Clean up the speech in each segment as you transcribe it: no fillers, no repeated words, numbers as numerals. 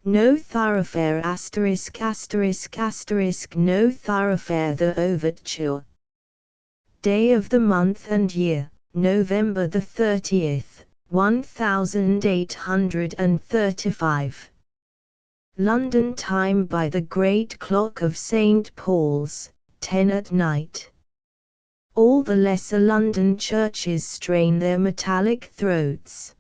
No thoroughfare ******, no thoroughfare. The overture. Day of the month and year, November the 30th, 1835. London time by the great clock of St. Paul's, 10 at night. All the lesser London churches strain their metallic throats.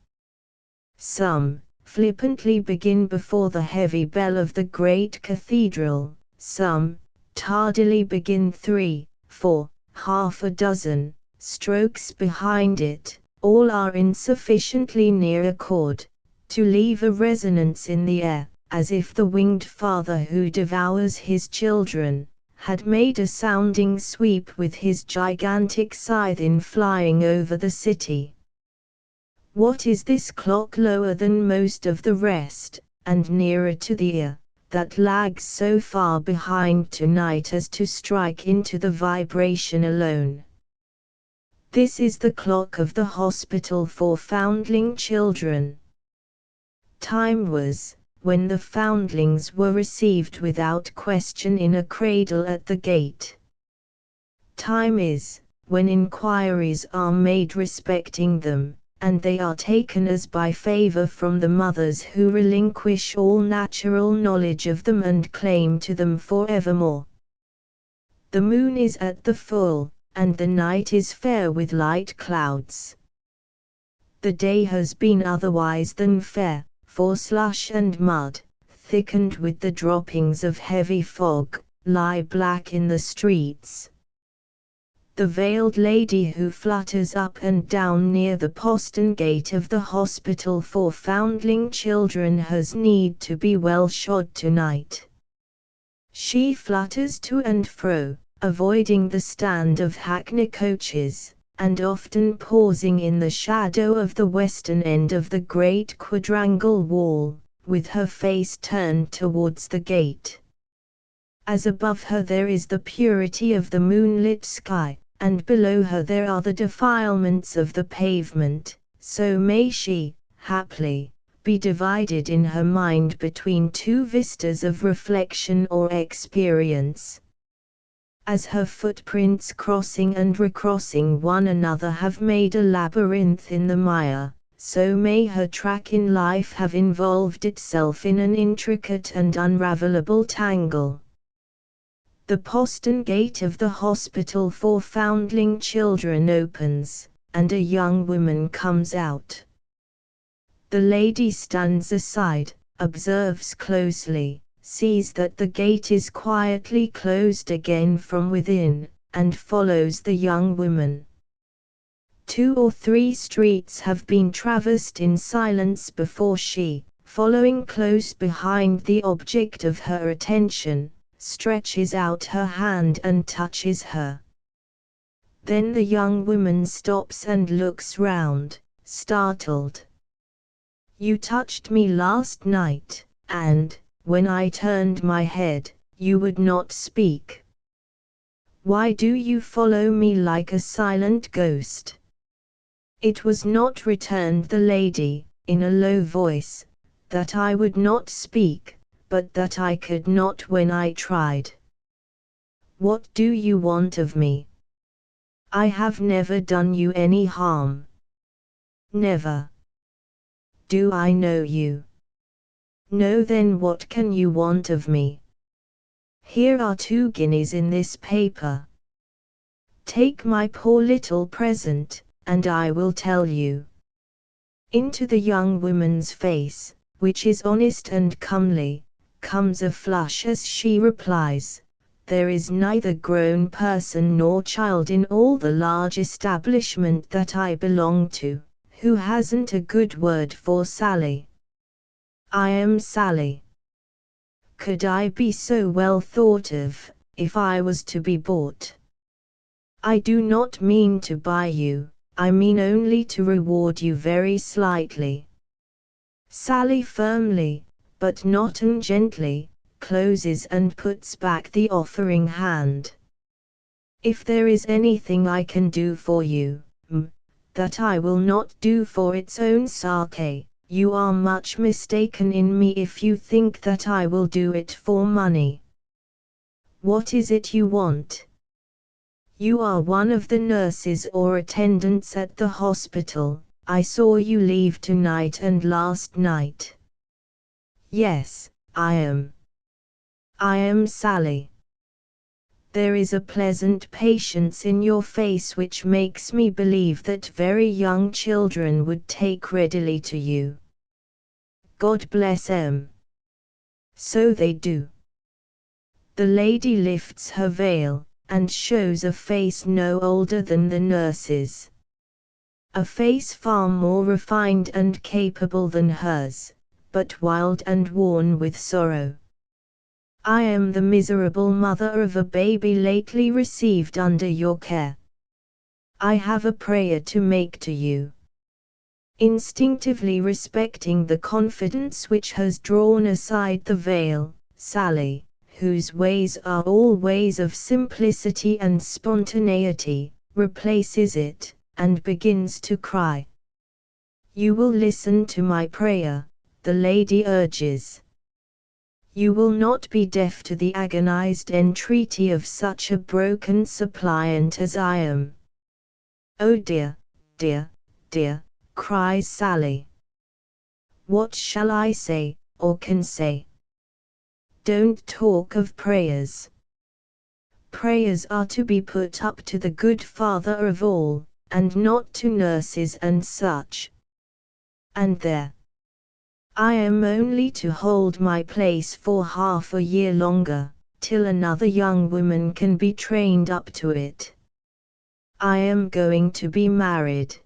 Some flippantly begin before the heavy bell of the great cathedral, some tardily begin 3, 4, half a dozen strokes behind it. All are insufficiently near accord to leave a resonance in the air, as if the winged Father who devours his children had made a sounding sweep with his gigantic scythe in flying over the city. What is this clock lower than most of the rest, and nearer to the ear, that lags so far behind tonight as to strike into the vibration alone? This is the clock of the hospital for foundling children. Time was when the foundlings were received without question in a cradle at the gate. Time is when inquiries are made respecting them, and they are taken as by favor from the mothers who relinquish all natural knowledge of them and claim to them forevermore. The moon is at the full, and the night is fair with light clouds. The day has been otherwise than fair, for slush and mud, thickened with the droppings of heavy fog, lie black in the streets. The veiled lady who flutters up and down near the postern gate of the hospital for foundling children has need to be well shod tonight. She flutters to and fro, avoiding the stand of hackney coaches, and often pausing in the shadow of the western end of the great quadrangle wall, with her face turned towards the gate. As above her there is the purity of the moonlit sky, and below her there are the defilements of the pavement, so may she, haply, be divided in her mind between two vistas of reflection or experience. As her footprints crossing and recrossing one another have made a labyrinth in the mire, so may her track in life have involved itself in an intricate and unravelable tangle. The postern gate of the hospital for foundling children opens, and a young woman comes out. The lady stands aside, observes closely, sees that the gate is quietly closed again from within, and follows the young woman. 2 or 3 streets have been traversed in silence before she, following close behind the object of her attention, stretches out her hand and touches her. Then the young woman stops and looks round, startled. "You touched me last night, and, when I turned my head, you would not speak. Why do you follow me like a silent ghost?" "It was not," returned the lady, in a low voice, "that I would not speak, but that I could not when I tried." "What do you want of me?" "I have never done you any harm." "Never." "Do I know you?" "No." "Then what can you want of me?" "Here are 2 guineas in this paper. Take my poor little present, and I will tell you." Into the young woman's face, which is honest and comely, comes a flush as she replies, "There is neither grown person nor child in all the large establishment that I belong to, who hasn't a good word for Sally. I am Sally. Could I be so well thought of, if I was to be bought? I do not mean to buy you, I mean only to reward you very slightly." Sally firmly, but not ungently, closes and puts back the offering hand. "If there is anything I can do for you, that I will not do for its own sake, you are much mistaken in me if you think that I will do it for money. What is it you want? You are one of the nurses or attendants at the hospital. I saw you leave tonight and last night. Yes, I am. I am Sally. There is a pleasant patience in your face which makes me believe that very young children would take readily to you. God bless 'em. So they do. The lady lifts her veil, and shows a face no older than the nurse's. A face far more refined and capable than hers, but wild and worn with sorrow. I am the miserable mother of a baby lately received under your care. I have a prayer to make to you. Instinctively respecting the confidence which has drawn aside the veil, Sally, whose ways are all ways of simplicity and spontaneity, replaces it, and begins to cry. You will listen to my prayer, the lady urges. You will not be deaf to the agonized entreaty of such a broken suppliant as I am. Oh dear, dear, dear, cries Sally. What shall I say, or can say? Don't talk of prayers. Prayers are to be put up to the good Father of all, and not to nurses and such. And there. I am only to hold my place for half a year longer, till another young woman can be trained up to it. I am going to be married.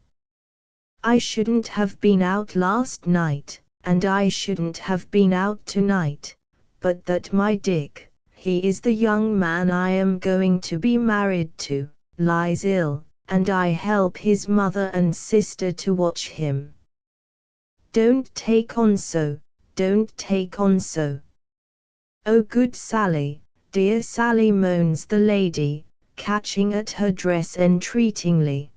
I shouldn't have been out last night, and I shouldn't have been out tonight, but that my Dick, he is the young man I am going to be married to, lies ill, and I help his mother and sister to watch him. Don't take on so, don't take on so. Oh good Sally, dear Sally, moans the lady, catching at her dress entreatingly.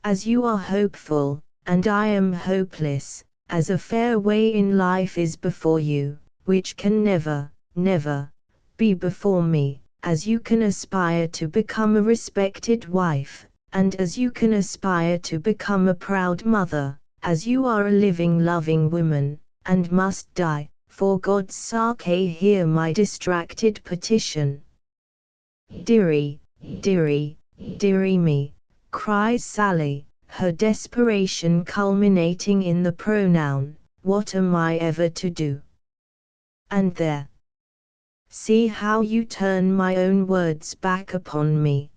As you are hopeful, and I am hopeless, as a fair way in life is before you, which can never, never, be before me, as you can aspire to become a respected wife, and as you can aspire to become a proud mother, as you are a living loving woman, and must die, for God's sake hear my distracted petition. Dearie, dearie, dearie me, cries Sally, her desperation culminating in the pronoun, what am I ever to do? And there. See how you turn my own words back upon me.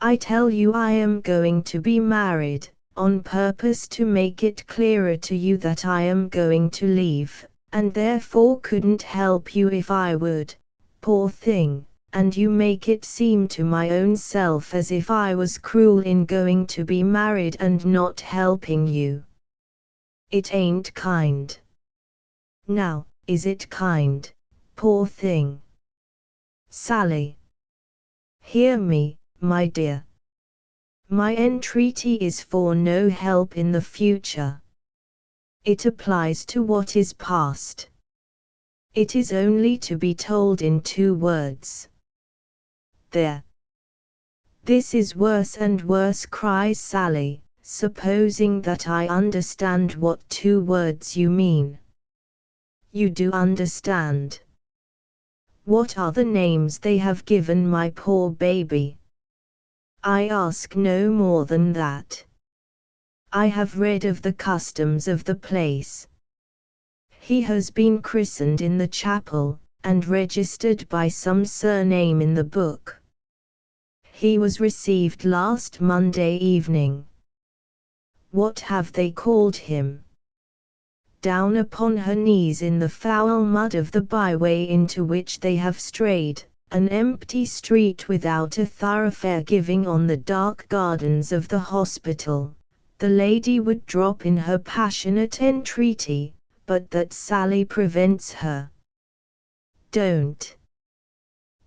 I tell you I am going to be married, on purpose to make it clearer to you that I am going to leave, and therefore couldn't help you if I would, poor thing, and you make it seem to my own self as if I was cruel in going to be married and not helping you. It ain't kind. Now, is it kind, poor thing? Sally. Hear me, my dear. My entreaty is for no help in the future. It applies to what is past. It is only to be told in 2 words. There. This is worse and worse, cries Sally, supposing that I understand what 2 words you mean. You do understand. What are the names they have given my poor baby? I ask no more than that. I have read of the customs of the place. He has been christened in the chapel, and registered by some surname in the book. He was received last Monday evening. What have they called him? Down upon her knees in the foul mud of the byway into which they have strayed, an empty street without a thoroughfare giving on the dark gardens of the hospital, the lady would drop in her passionate entreaty, but that Sally prevents her. Don't.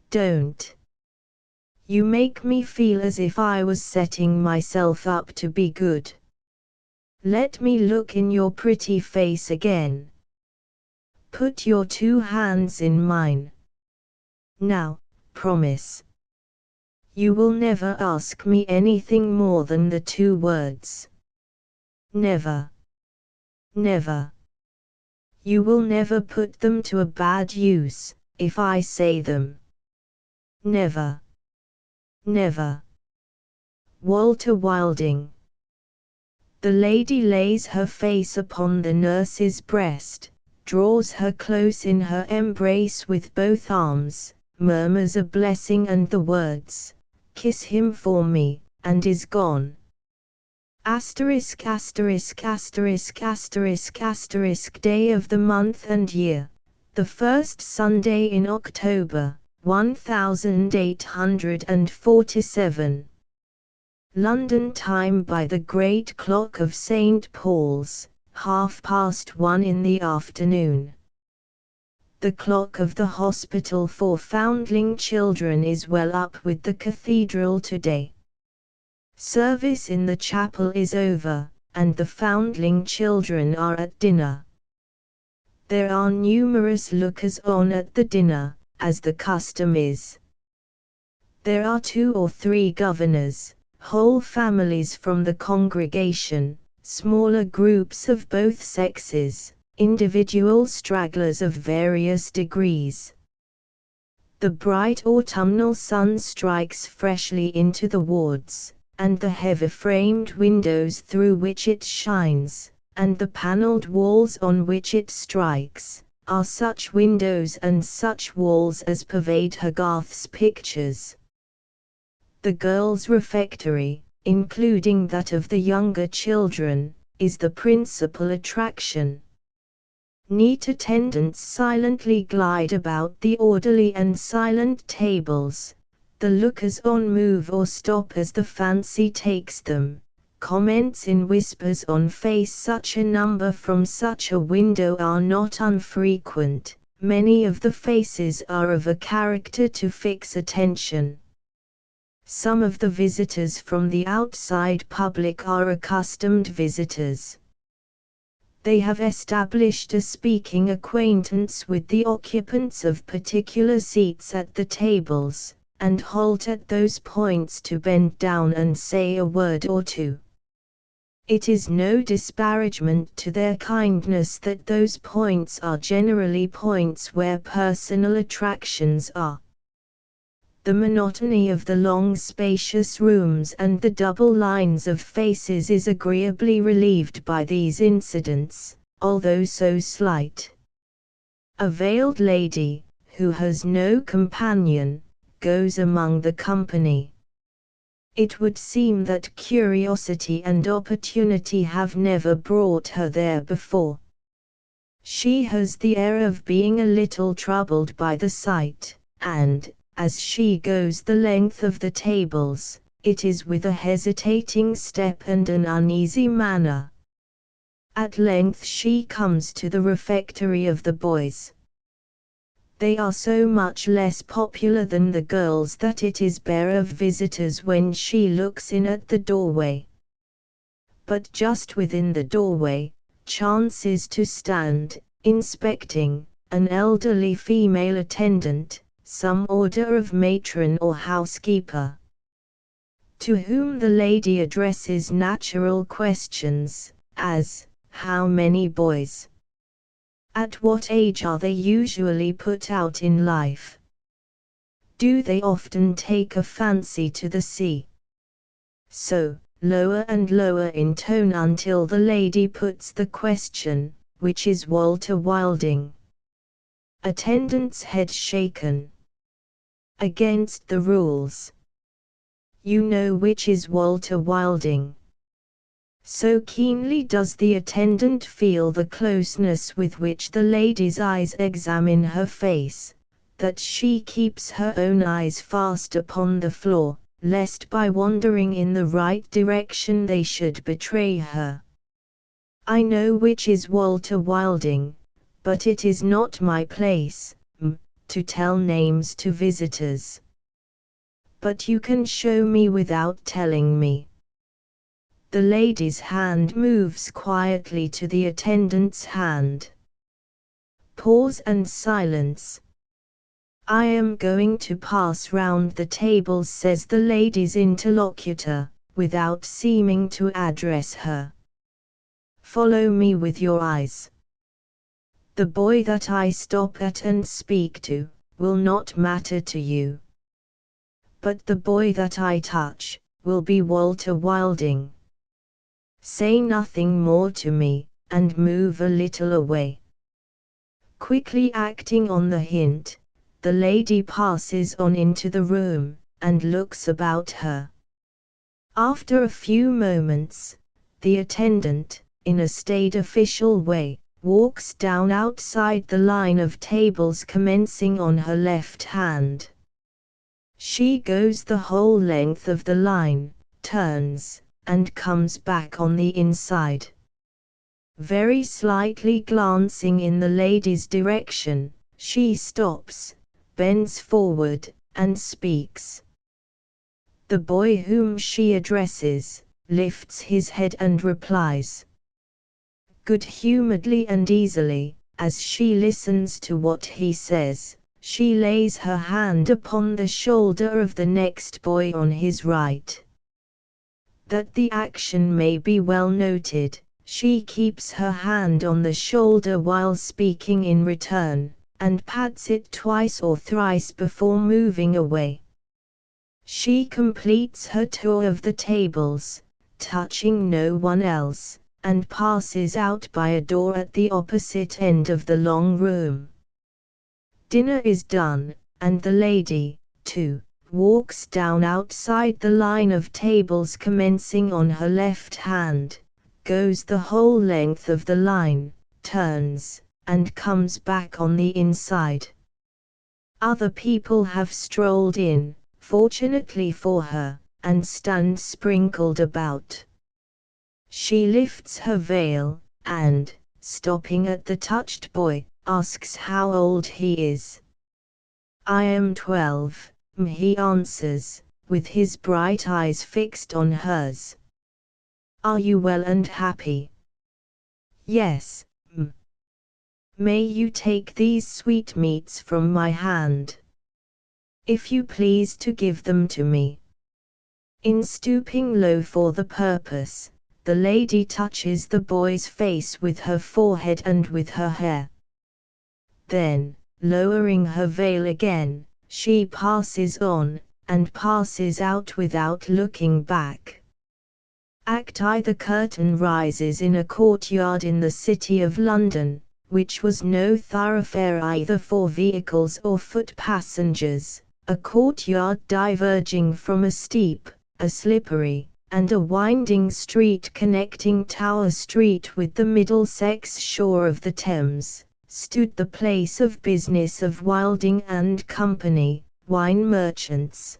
Don't. You make me feel as if I was setting myself up to be good. Let me look in your pretty face again. Put your 2 hands in mine. Now, promise. You will never ask me anything more than the 2 words. Never. Never. You will never put them to a bad use, if I say them. Never. Never. Walter Wilding. The lady lays her face upon the nurse's breast, draws her close in her embrace with both arms, murmurs a blessing and the words, "Kiss him for me," and is gone. Asterisk asterisk asterisk asterisk asterisk day of the month and year, the first Sunday in October, 1847. London time by the great clock of St. Paul's, 1:30 in the afternoon. The clock of the hospital for foundling children is well up with the cathedral today. Service in the chapel is over, and the foundling children are at dinner. There are numerous lookers-on at the dinner, as the custom is. There are 2 or 3 governors, whole families from the congregation, smaller groups of both sexes, individual stragglers of various degrees. The bright autumnal sun strikes freshly into the wards, and the heavy-framed windows through which it shines, and the panelled walls on which it strikes, are such windows and such walls as pervade Hogarth's pictures. The girls' refectory, including that of the younger children, is the principal attraction. Neat attendants silently glide about the orderly and silent tables. The lookers-on move or stop as the fancy takes them. Comments in whispers on face such a number from such a window are not unfrequent. Many of the faces are of a character to fix attention. Some of the visitors from the outside public are accustomed visitors. They have established a speaking acquaintance with the occupants of particular seats at the tables, and halt at those points to bend down and say a word or 2. It is no disparagement to their kindness that those points are generally points where personal attractions are. The monotony of the long spacious rooms and the double lines of faces is agreeably relieved by these incidents, although so slight. A veiled lady, who has no companion, goes among the company. It would seem that curiosity and opportunity have never brought her there before. She has the air of being a little troubled by the sight, and, as she goes the length of the tables, it is with a hesitating step and an uneasy manner. At length she comes to the refectory of the boys. They are so much less popular than the girls that it is bare of visitors when she looks in at the doorway. But just within the doorway, chances to stand, inspecting, an elderly female attendant, some order of matron or housekeeper, to whom the lady addresses natural questions, as, "How many boys? At what age are they usually put out in life? Do they often take a fancy to the sea?" So, lower and lower in tone until the lady puts the question, which is Walter Wilding. Attendant's head shaken. Against the rules. You know which is Walter Wilding. So keenly does the attendant feel the closeness with which the lady's eyes examine her face, that she keeps her own eyes fast upon the floor, lest by wandering in the right direction they should betray her. I know which is Walter Wilding, but it is not my place, to tell names to visitors. But you can show me without telling me. The lady's hand moves quietly to the attendant's hand. Pause and silence. "I am going to pass round the tables," says the lady's interlocutor, without seeming to address her. "Follow me with your eyes. The boy that I stop at and speak to, will not matter to you. But the boy that I touch, will be Walter Wilding. Say nothing more to me, and move a little away." Quickly acting on the hint, the lady passes on into the room, and looks about her. After a few moments, the attendant, in a staid official way, walks down outside the line of tables commencing on her left hand. She goes the whole length of the line, turns, and comes back on the inside. Very slightly glancing in the lady's direction, she stops, bends forward, and speaks. The boy whom she addresses, lifts his head and replies. Good-humoredly and easily, as she listens to what he says, she lays her hand upon the shoulder of the next boy on his right. That the action may be well noted, she keeps her hand on the shoulder while speaking in return, and pats it twice or thrice before moving away. She completes her tour of the tables, touching no one else, and passes out by a door at the opposite end of the long room. Dinner is done, and the lady, too, walks down outside the line of tables commencing on her left hand, goes the whole length of the line, turns, and comes back on the inside. Other people have strolled in, fortunately for her, and stand sprinkled about. She lifts her veil, and, stopping at the touched boy, asks how old he is. "I am 12, he answers, with his bright eyes fixed on hers. "Are you well and happy?" "Yes, May you take these sweetmeats from my hand? If you please to give them to me." In stooping low for the purpose, the lady touches the boy's face with her forehead and with her hair. Then, lowering her veil again, she passes on, and passes out without looking back. Act I. The curtain rises in a courtyard in the City of London, which was no thoroughfare either for vehicles or foot passengers, a courtyard diverging from a steep, a slippery, and a winding street connecting Tower Street with the Middlesex shore of the Thames, stood the place of business of Wilding and Company, wine merchants.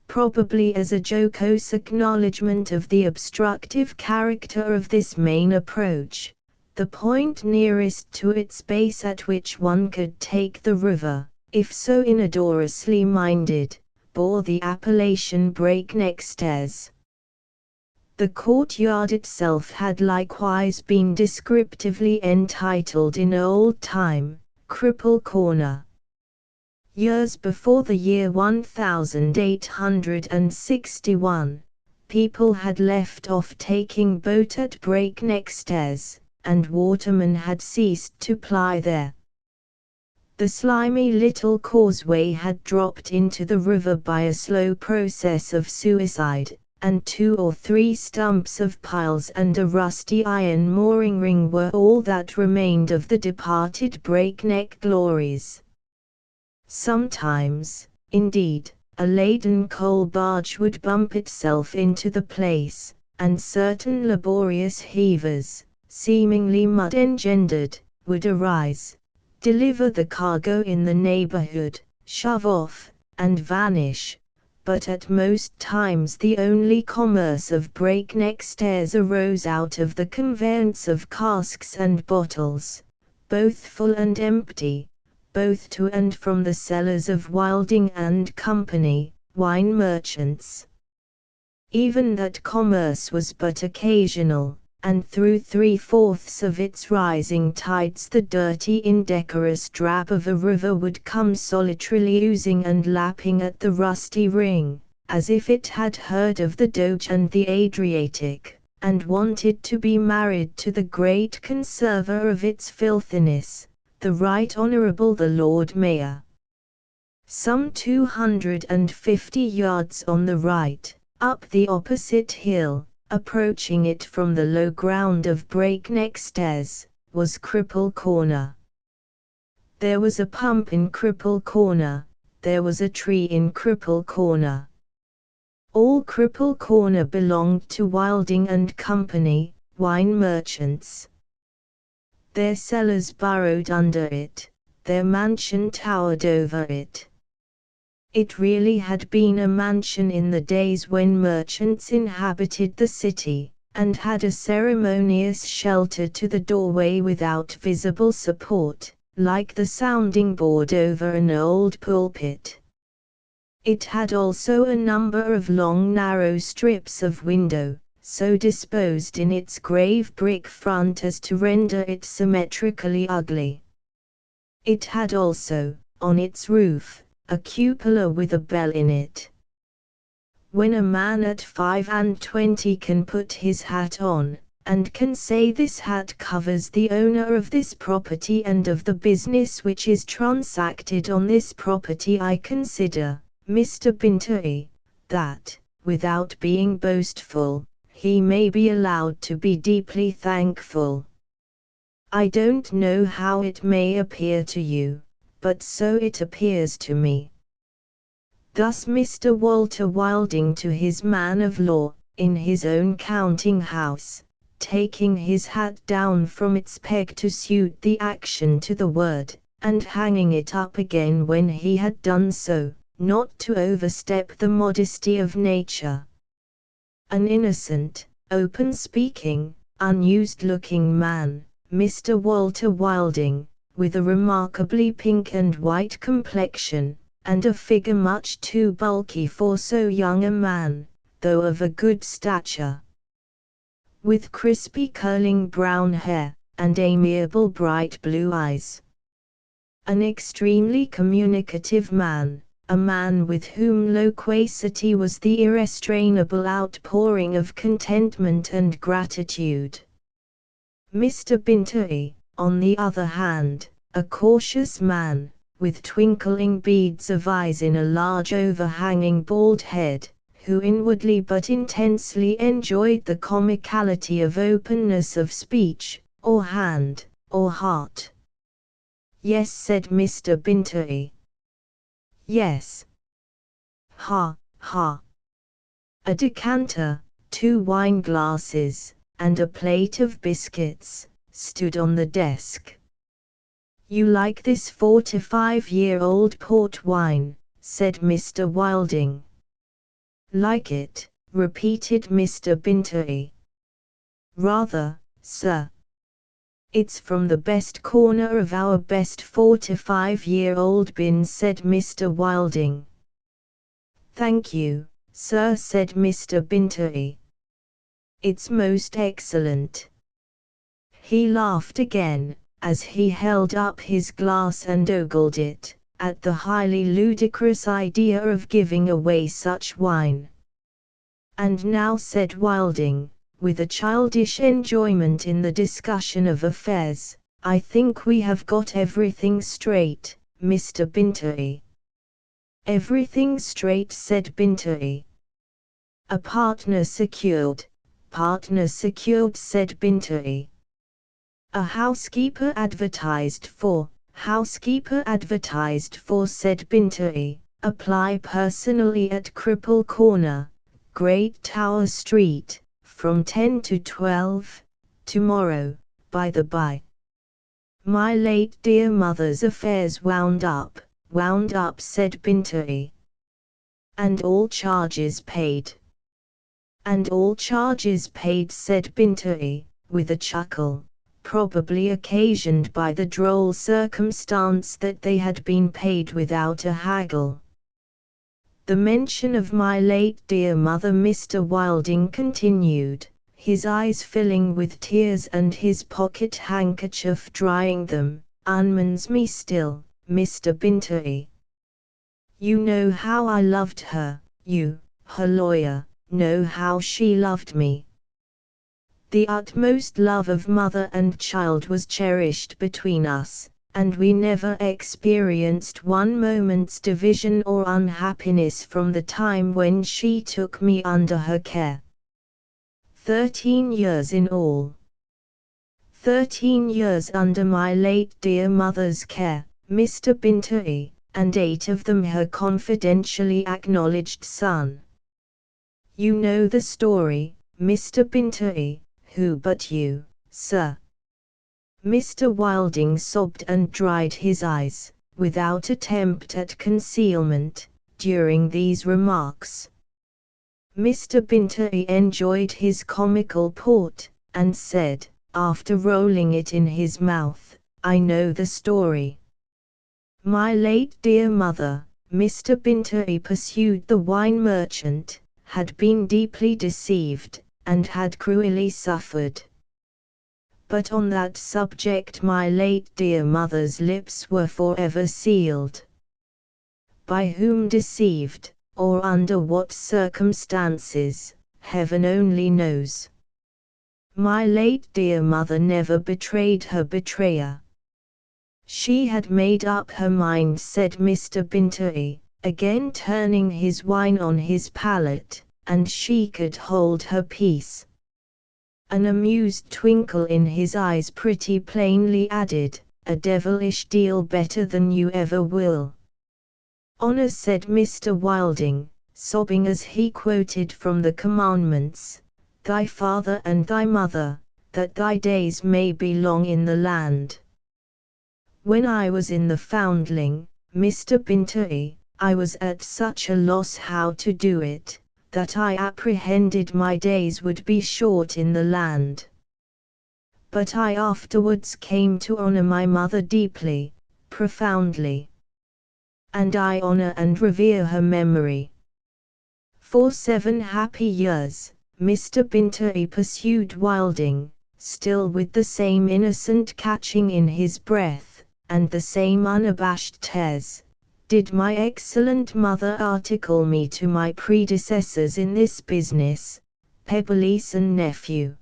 Probably as a jocose acknowledgment of the obstructive character of this main approach, the point nearest to its base at which one could take the river, if so inodorously minded, bore the appellation Breakneck Stairs. The courtyard itself had likewise been descriptively entitled in old time, Cripple Corner. Years before the year 1861, people had left off taking boat at Breakneck Stairs, and watermen had ceased to ply there. The slimy little causeway had dropped into the river by a slow process of suicide, and 2 or 3 stumps of piles and a rusty iron mooring ring were all that remained of the departed Breakneck glories. Sometimes, indeed, a laden coal barge would bump itself into the place, and certain laborious heavers, seemingly mud-engendered, would arise, deliver the cargo in the neighborhood, shove off, and vanish, but at most times the only commerce of Breakneck Stairs arose out of the conveyance of casks and bottles, both full and empty, both to and from the cellars of Wilding and Company, wine merchants. even that commerce was but occasional, and through 3/4 of its rising tides the dirty indecorous drab of a river would come solitarily oozing and lapping at the rusty ring, as if it had heard of the Doge and the Adriatic, and wanted to be married to the great conserver of its filthiness, the Right Honourable the Lord Mayor. Some 250 yards on the right, up the opposite hill, approaching it from the low ground of breakneck stairs, was Cripple Corner. There was a pump in Cripple Corner, there was a tree in Cripple Corner. All Cripple Corner belonged to Wilding and Company, wine merchants. Their cellars burrowed under it, their mansion towered over it. It really had been a mansion in the days when merchants inhabited the city, and had a ceremonious shelter to the doorway without visible support, like the sounding board over an old pulpit. It had also a number of long narrow strips of window, so disposed in its grave brick front as to render it symmetrically ugly. It had also, on its roof, a cupola with a bell in it. When a man at 25 can put his hat on, and can say this hat covers the owner of this property and of the business which is transacted on this property, I consider, Mr. Bintoy, that, without being boastful, he may be allowed to be deeply thankful. I don't know how it may appear to you, but so it appears to me. Thus Mr. Walter Wilding to his man of law, in his own counting house, taking his hat down from its peg to suit the action to the word, and hanging it up again when he had done so, not to overstep the modesty of nature. An innocent, open-speaking, unused-looking man, Mr. Walter Wilding, with a remarkably pink and white complexion, and a figure much too bulky for so young a man, though of a good stature. With crispy curling brown hair, and amiable bright blue eyes. An extremely communicative man, a man with whom loquacity was the irrestrainable outpouring of contentment and gratitude. Mr. Bintoy, on the other hand, a cautious man, with twinkling beads of eyes in a large overhanging bald head, who inwardly but intensely enjoyed the comicality of openness of speech, or hand, or heart. Yes, said Mr. Bintoy. Yes. Ha, ha. A decanter, 2 wine glasses, and a plate of biscuits, stood on the desk. You like this 45-year-old port wine, said Mr. Wilding. Like it, repeated Mr. Bintoy. Rather, sir. It's from the best corner of our best 45-year-old bin, said Mr. Wilding. Thank you, sir, said Mr. Bintoy. It's most excellent. He laughed again, as he held up his glass and ogled it, at the highly ludicrous idea of giving away such wine. And now, said Wilding, with a childish enjoyment in the discussion of affairs, I think we have got everything straight, Mr. Bintoy. Everything straight, said Bintoy. A partner secured, said Bintoy. A housekeeper advertised for, said Bintoy. Apply personally at Cripple Corner, Great Tower Street, from 10 to 12, tomorrow, by the by. My late dear mother's affairs wound up, said Bintoy. And all charges paid. And all charges paid, said Bintoy, with a chuckle, probably occasioned by the droll circumstance that they had been paid without a haggle. The mention of my late dear mother Mr. Wilding continued, his eyes filling with tears and his pocket handkerchief drying them, unmans me still, Mr. Bintoy. You know how I loved her, you, her lawyer, know how she loved me. The utmost love of mother and child was cherished between us, and we never experienced one moment's division or unhappiness from the time when she took me under her care. 13 years in all. 13 years under my late dear mother's care, Mr. Bintoy, and 8 of them her confidentially acknowledged son. You know the story, Mr. Bintoy, who but you, sir? Mr. Wilding sobbed and dried his eyes, without attempt at concealment, during these remarks. Mr. Bintoy enjoyed his comical port, and said, after rolling it in his mouth, I know the story. My late dear mother, Mr. Bintoy pursued the wine merchant, had been deeply deceived, and had cruelly suffered. But on that subject my late dear mother's lips were forever sealed. By whom deceived, or under what circumstances, heaven only knows. My late dear mother never betrayed her betrayer. She had made up her mind, said Mr. Bintoy, again turning his wine on his palate, and she could hold her peace. An amused twinkle in his eyes pretty plainly added, a devilish deal better than you ever will. Honor, said Mr. Wilding, sobbing as he quoted from the commandments, thy father and thy mother, that thy days may be long in the land. When I was in the Foundling, Mr. Bintoy, I was at such a loss how to do it, that I apprehended my days would be short in the land. But I afterwards came to honor my mother deeply, profoundly. And I honor and revere her memory. For 7 happy years, Mr. Bintoy pursued Wilding, still with the same innocent catching in his breath, and the same unabashed tears, did my excellent mother article me to my predecessors in this business, Pebbleson nephew.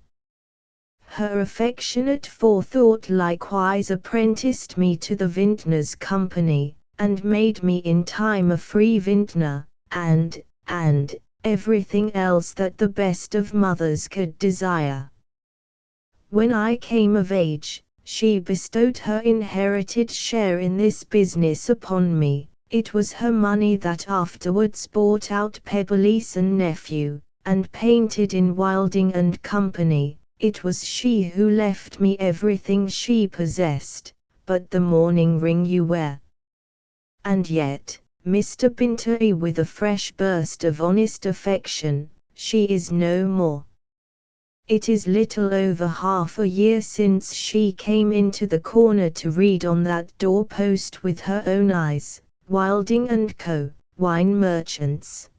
Her affectionate forethought likewise apprenticed me to the vintner's company, and made me in time a free vintner, and everything else that the best of mothers could desire. When I came of age, she bestowed her inherited share in this business upon me. It was her money that afterwards bought out Pebbleson nephew, and painted in Wilding and Company. It was she who left me everything she possessed, but the mourning ring you wear. And yet, Mr. Bintoy, with a fresh burst of honest affection, she is no more. It is little over half a year since she came into the corner to read on that doorpost with her own eyes, Wilding and Co., wine merchants.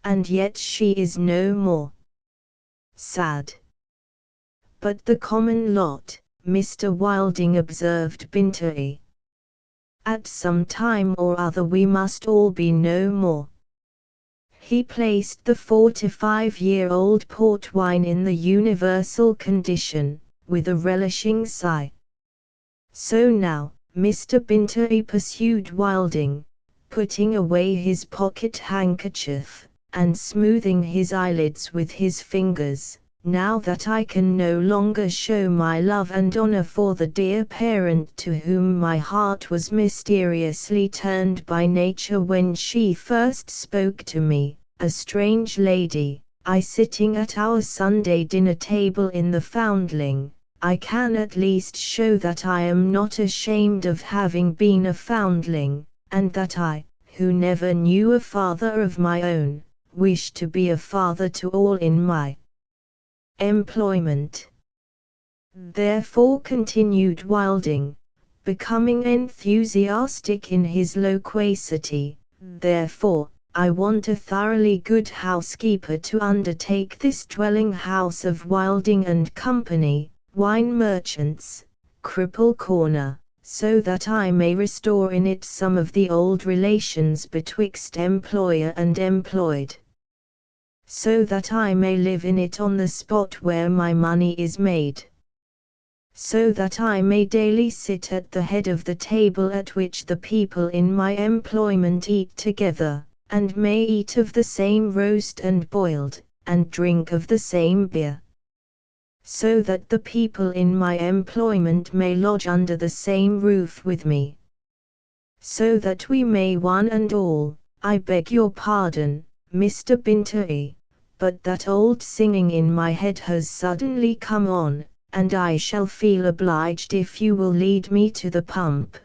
And yet she is no more. Sad. But the common lot, Mr. Wilding observed Bintoy. At some time or other we must all be no more. He placed the 45-year-old port wine in the universal condition, with a relishing sigh. So now, Mr. Bintoy pursued Wilding, putting away his pocket handkerchief, and smoothing his eyelids with his fingers, now that I can no longer show my love and honor for the dear parent to whom my heart was mysteriously turned by nature when she first spoke to me, a strange lady, I sitting at our Sunday dinner table in the Foundling, I can at least show that I am not ashamed of having been a foundling, and that I, who never knew a father of my own, wish to be a father to all in my employment. Therefore, continued Wilding, becoming enthusiastic in his loquacity, therefore, I want a thoroughly good housekeeper to undertake this dwelling house of Wilding and Company, wine merchants, Cripple Corner, so that I may restore in it some of the old relations betwixt employer and employed. So that I may live in it on the spot where my money is made. So that I may daily sit at the head of the table at which the people in my employment eat together, and may eat of the same roast and boiled, and drink of the same beer. So that the people in my employment may lodge under the same roof with me. So that we may one and all, I beg your pardon, Mr. Bintery, but that old singing in my head has suddenly come on, and I shall feel obliged if you will lead me to the pump.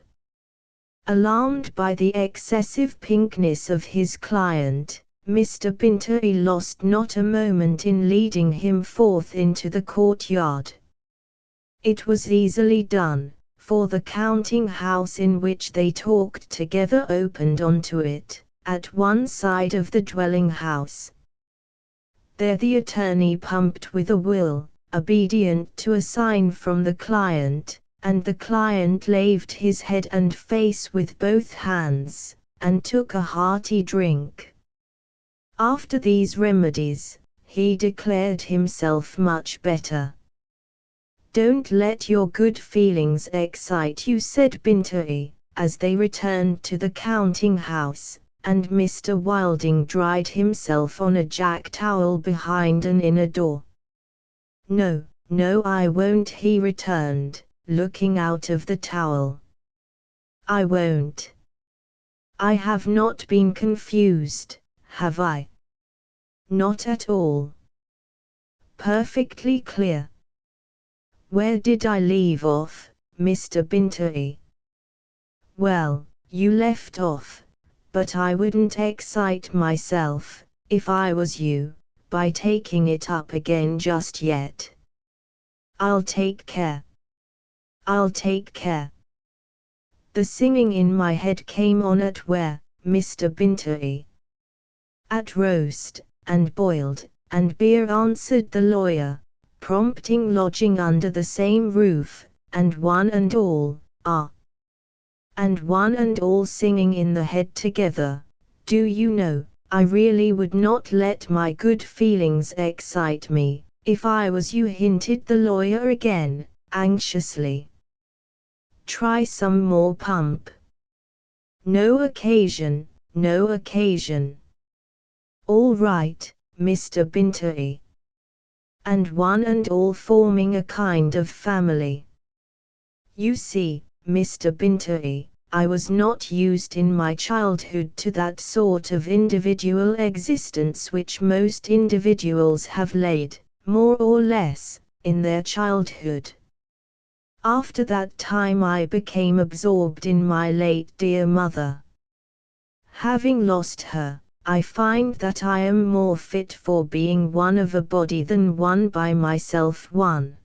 Alarmed by the excessive pinkness of his client, Mr. Bintery lost not a moment in leading him forth into the courtyard. It was easily done, for the counting-house in which they talked together opened onto it, at one side of the dwelling-house. There the attorney pumped with a will, obedient to a sign from the client, and the client laved his head and face with both hands, and took a hearty drink. After these remedies, he declared himself much better. "Don't let your good feelings excite you," said Bintery, as they returned to the counting-house, and Mr. Wilding dried himself on a jack towel behind an inner door. "No, no, I won't," he returned, looking out of the towel. "I won't. I have not been confused, have I?" "Not at all. Perfectly clear. Where did I leave off, Mr. Bintery?" "Well, you left off, but I wouldn't excite myself, if I was you, by taking it up again just yet." "I'll take care. I'll take care." The singing in my head came on at where, Mr. Bintery? "At roast, and boiled, and beer," answered the lawyer, prompting lodging under the same roof, and one and all, and one and all singing in the head together. "Do you know, I really would not let my good feelings excite me, if I was you," hinted the lawyer again, anxiously. "Try some more pump." "No occasion, no occasion." "All right, Mr. Bintery." And one and all forming a kind of family. "You see, Mr. Bintery, I was not used in my childhood to that sort of individual existence which most individuals have led, more or less, in their childhood. After that time I became absorbed in my late dear mother. Having lost her, I find that I am more fit for being one of a body than one by myself one.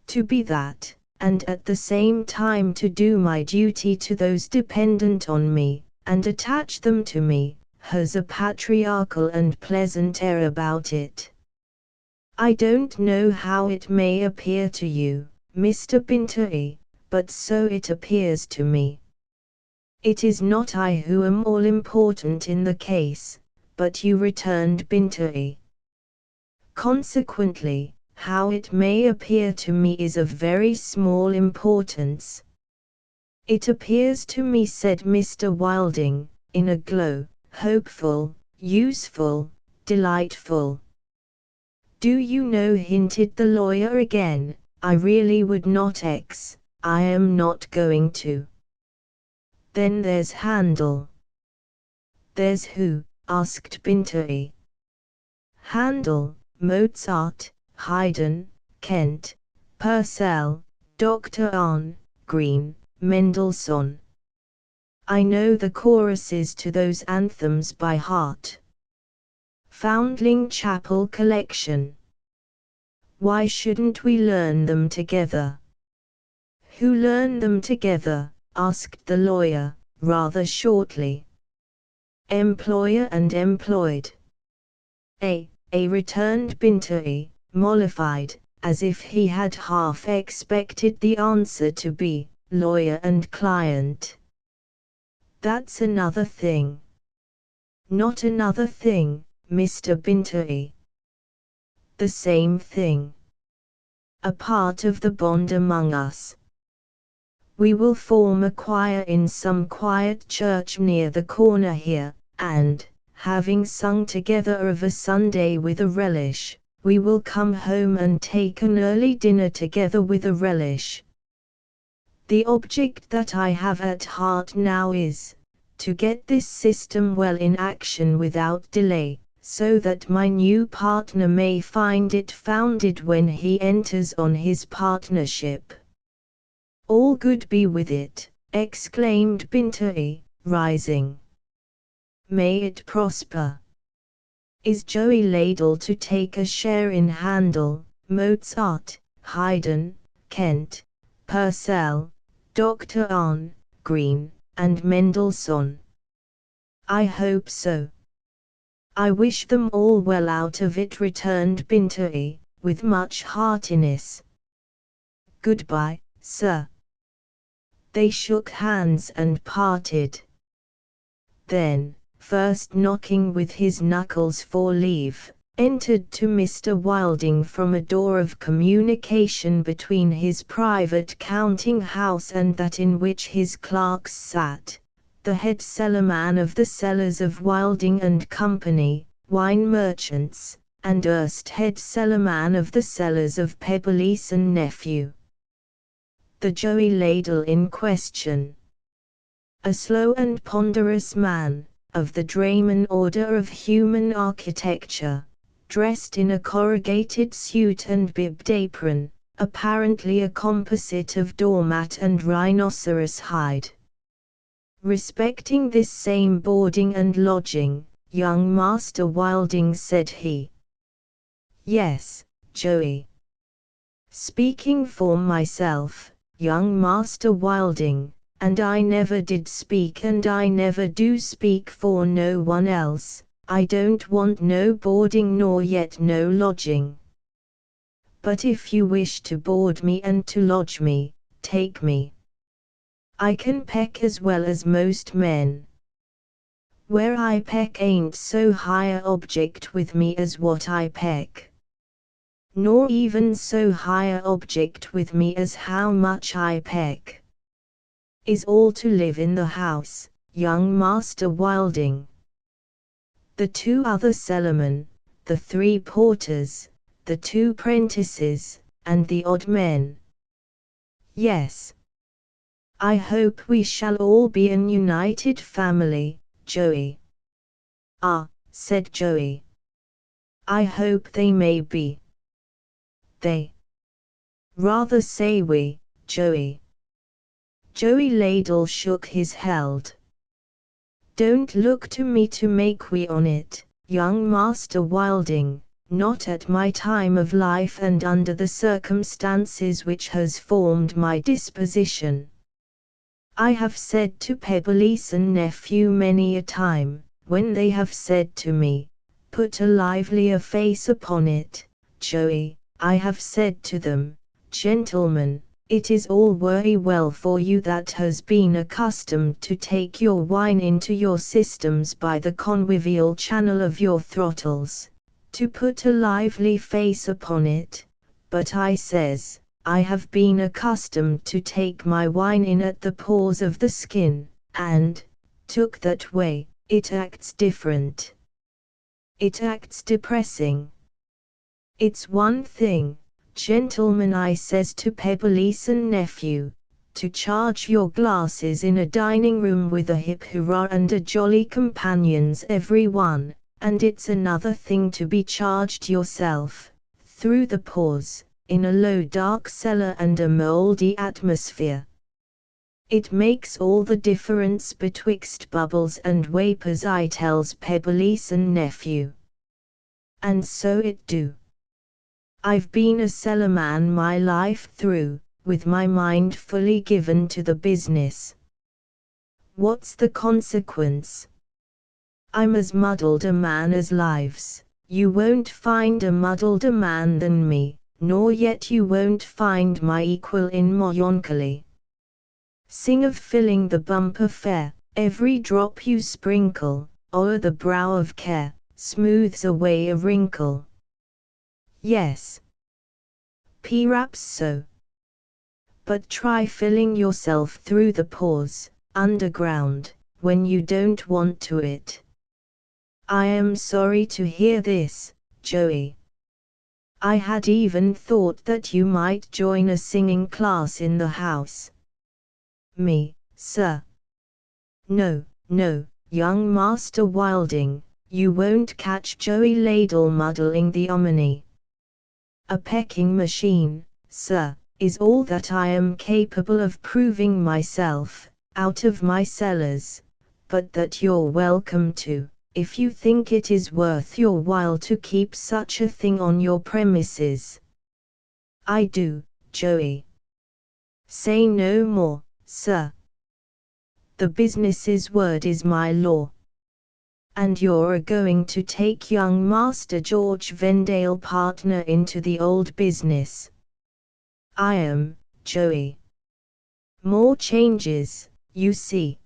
To be that, and at the same time to do my duty to those dependent on me, and attach them to me, has a patriarchal and pleasant air about it. I don't know how it may appear to you, Mr. Bintery, but so it appears to me. It is not I who am all important in the case, but you," returned Bintery. "Consequently, how it may appear to me is of very small importance." "It appears to me," said Mr. Wilding, in a glow, "hopeful, useful, delightful." "Do you know," hinted the lawyer again, "I really would not I am not going to." "Then there's Handel." "There's who?" asked Bintery. "Handel, Mozart, Haydn, Kent, Purcell, Dr. Arne, Green, Mendelssohn. I know the choruses to those anthems by heart." "Foundling Chapel collection." "Why shouldn't we learn them together?" "Who learn them together?" asked the lawyer, rather shortly. employer and employed. A returned Binti, mollified, as if he had half expected the answer to be, lawyer and client. That's another thing. Not another thing, Mr. Binti. The same thing. A part of the bond among us. We will form a choir in some quiet church near the corner here, and, having sung together of a Sunday with a relish, we will come home and take an early dinner together with a relish. The object that I have at heart now is, to get this system well in action without delay, so that my new partner may find it founded when he enters on his partnership. All good be with it, exclaimed Binti, rising. May it prosper. Is Joey Ladle to take a share in Handel, Mozart, Haydn, Kent, Purcell, Dr. Arne, Green, and Mendelssohn? I hope so. I wish them all well out of it, returned Binti, with much heartiness. Goodbye, sir. They shook hands and parted. Then, first knocking with his knuckles for leave, entered to Mr. Wilding from a door of communication between his private counting house and that in which his clerks sat, the head cellarman of the cellars of Wilding and Company, wine merchants, and erst head cellarman of the cellars of Pebbleson Nephew. The Joey Ladle in question. A slow and ponderous man, of the drayman order of human architecture, dressed in a corrugated suit and bibbed apron, apparently a composite of doormat and rhinoceros hide. Respecting this same boarding and lodging, young Master Wilding said he. Yes, Joey. Speaking for myself, young Master Wilding, and I never did speak and I never do speak for no one else, I don't want no boarding nor yet no lodging. But if you wish to board me and to lodge me, take me. I can peck as well as most men. Where I peck ain't so high a object with me as what I peck. Nor even so high a object with me as how much I peck. Is all to live in the house, young Master Wilding. The two other cellarmen, the three porters, the two prentices, and the odd men. Yes. I hope we shall all be an united family, Joey. Ah, said Joey. I hope they may be. They. Rather say we, Joey. Joey Ladle shook his head. Don't look to me to make we on it, young Master Wilding, not at my time of life and under the circumstances which has formed my disposition. I have said to Pebbleson Nephew many a time, when they have said to me, put a livelier face upon it, Joey, I have said to them, gentlemen, it is all very well for you that has been accustomed to take your wine into your systems by the convivial channel of your throttles, to put a lively face upon it, but I says, I have been accustomed to take my wine in at the pores of the skin, and, took that way, it acts different. It acts depressing. It's one thing, gentlemen, I says to Pebbleson Nephew, to charge your glasses in a dining room with a hip hurrah and a jolly companions every one, and it's another thing to be charged yourself, through the pores, in a low dark cellar and a mouldy atmosphere. It makes all the difference betwixt bubbles and vapours, I tells Pebbleson Nephew. And so it do. I've been a cellarman my life through, with my mind fully given to the business. What's the consequence? I'm as muddled a man as lives. You won't find a muddled a man than me, nor yet you won't find my equal in melancholy. Sing of filling the bumper fair, every drop you sprinkle, o'er the brow of care, smooths away a wrinkle. Yes, perhaps so. But try filling yourself through the pores, underground, when you don't want to it. I am sorry to hear this, Joey. I had even thought that you might join a singing class in the house. Me, sir? No, no, young Master Wilding, you won't catch Joey Ladle muddling the omni. A pecking machine, sir, is all that I am capable of proving myself, out of my cellars, but that you're welcome to, if you think it is worth your while to keep such a thing on your premises. I do, Joey. Say no more, sir. The business's word is my law. And you're going to take young Master George Vendale partner into the old business. I am, Joey. More changes, you see.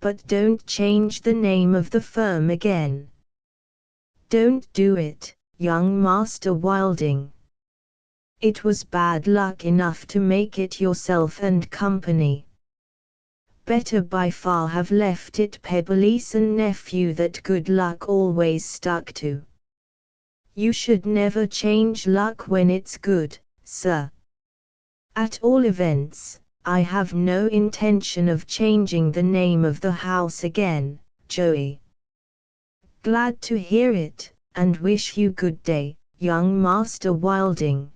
But don't change the name of the firm again. Don't do it, young Master Wilding. It was bad luck enough to make it yourself and company. Better by far have left it Pebbleson nephew that good luck always stuck to. You should never change luck when it's good, sir. At all events, I have no intention of changing the name of the house again, Joey. Glad to hear it, and wish you good day, young Master Wilding.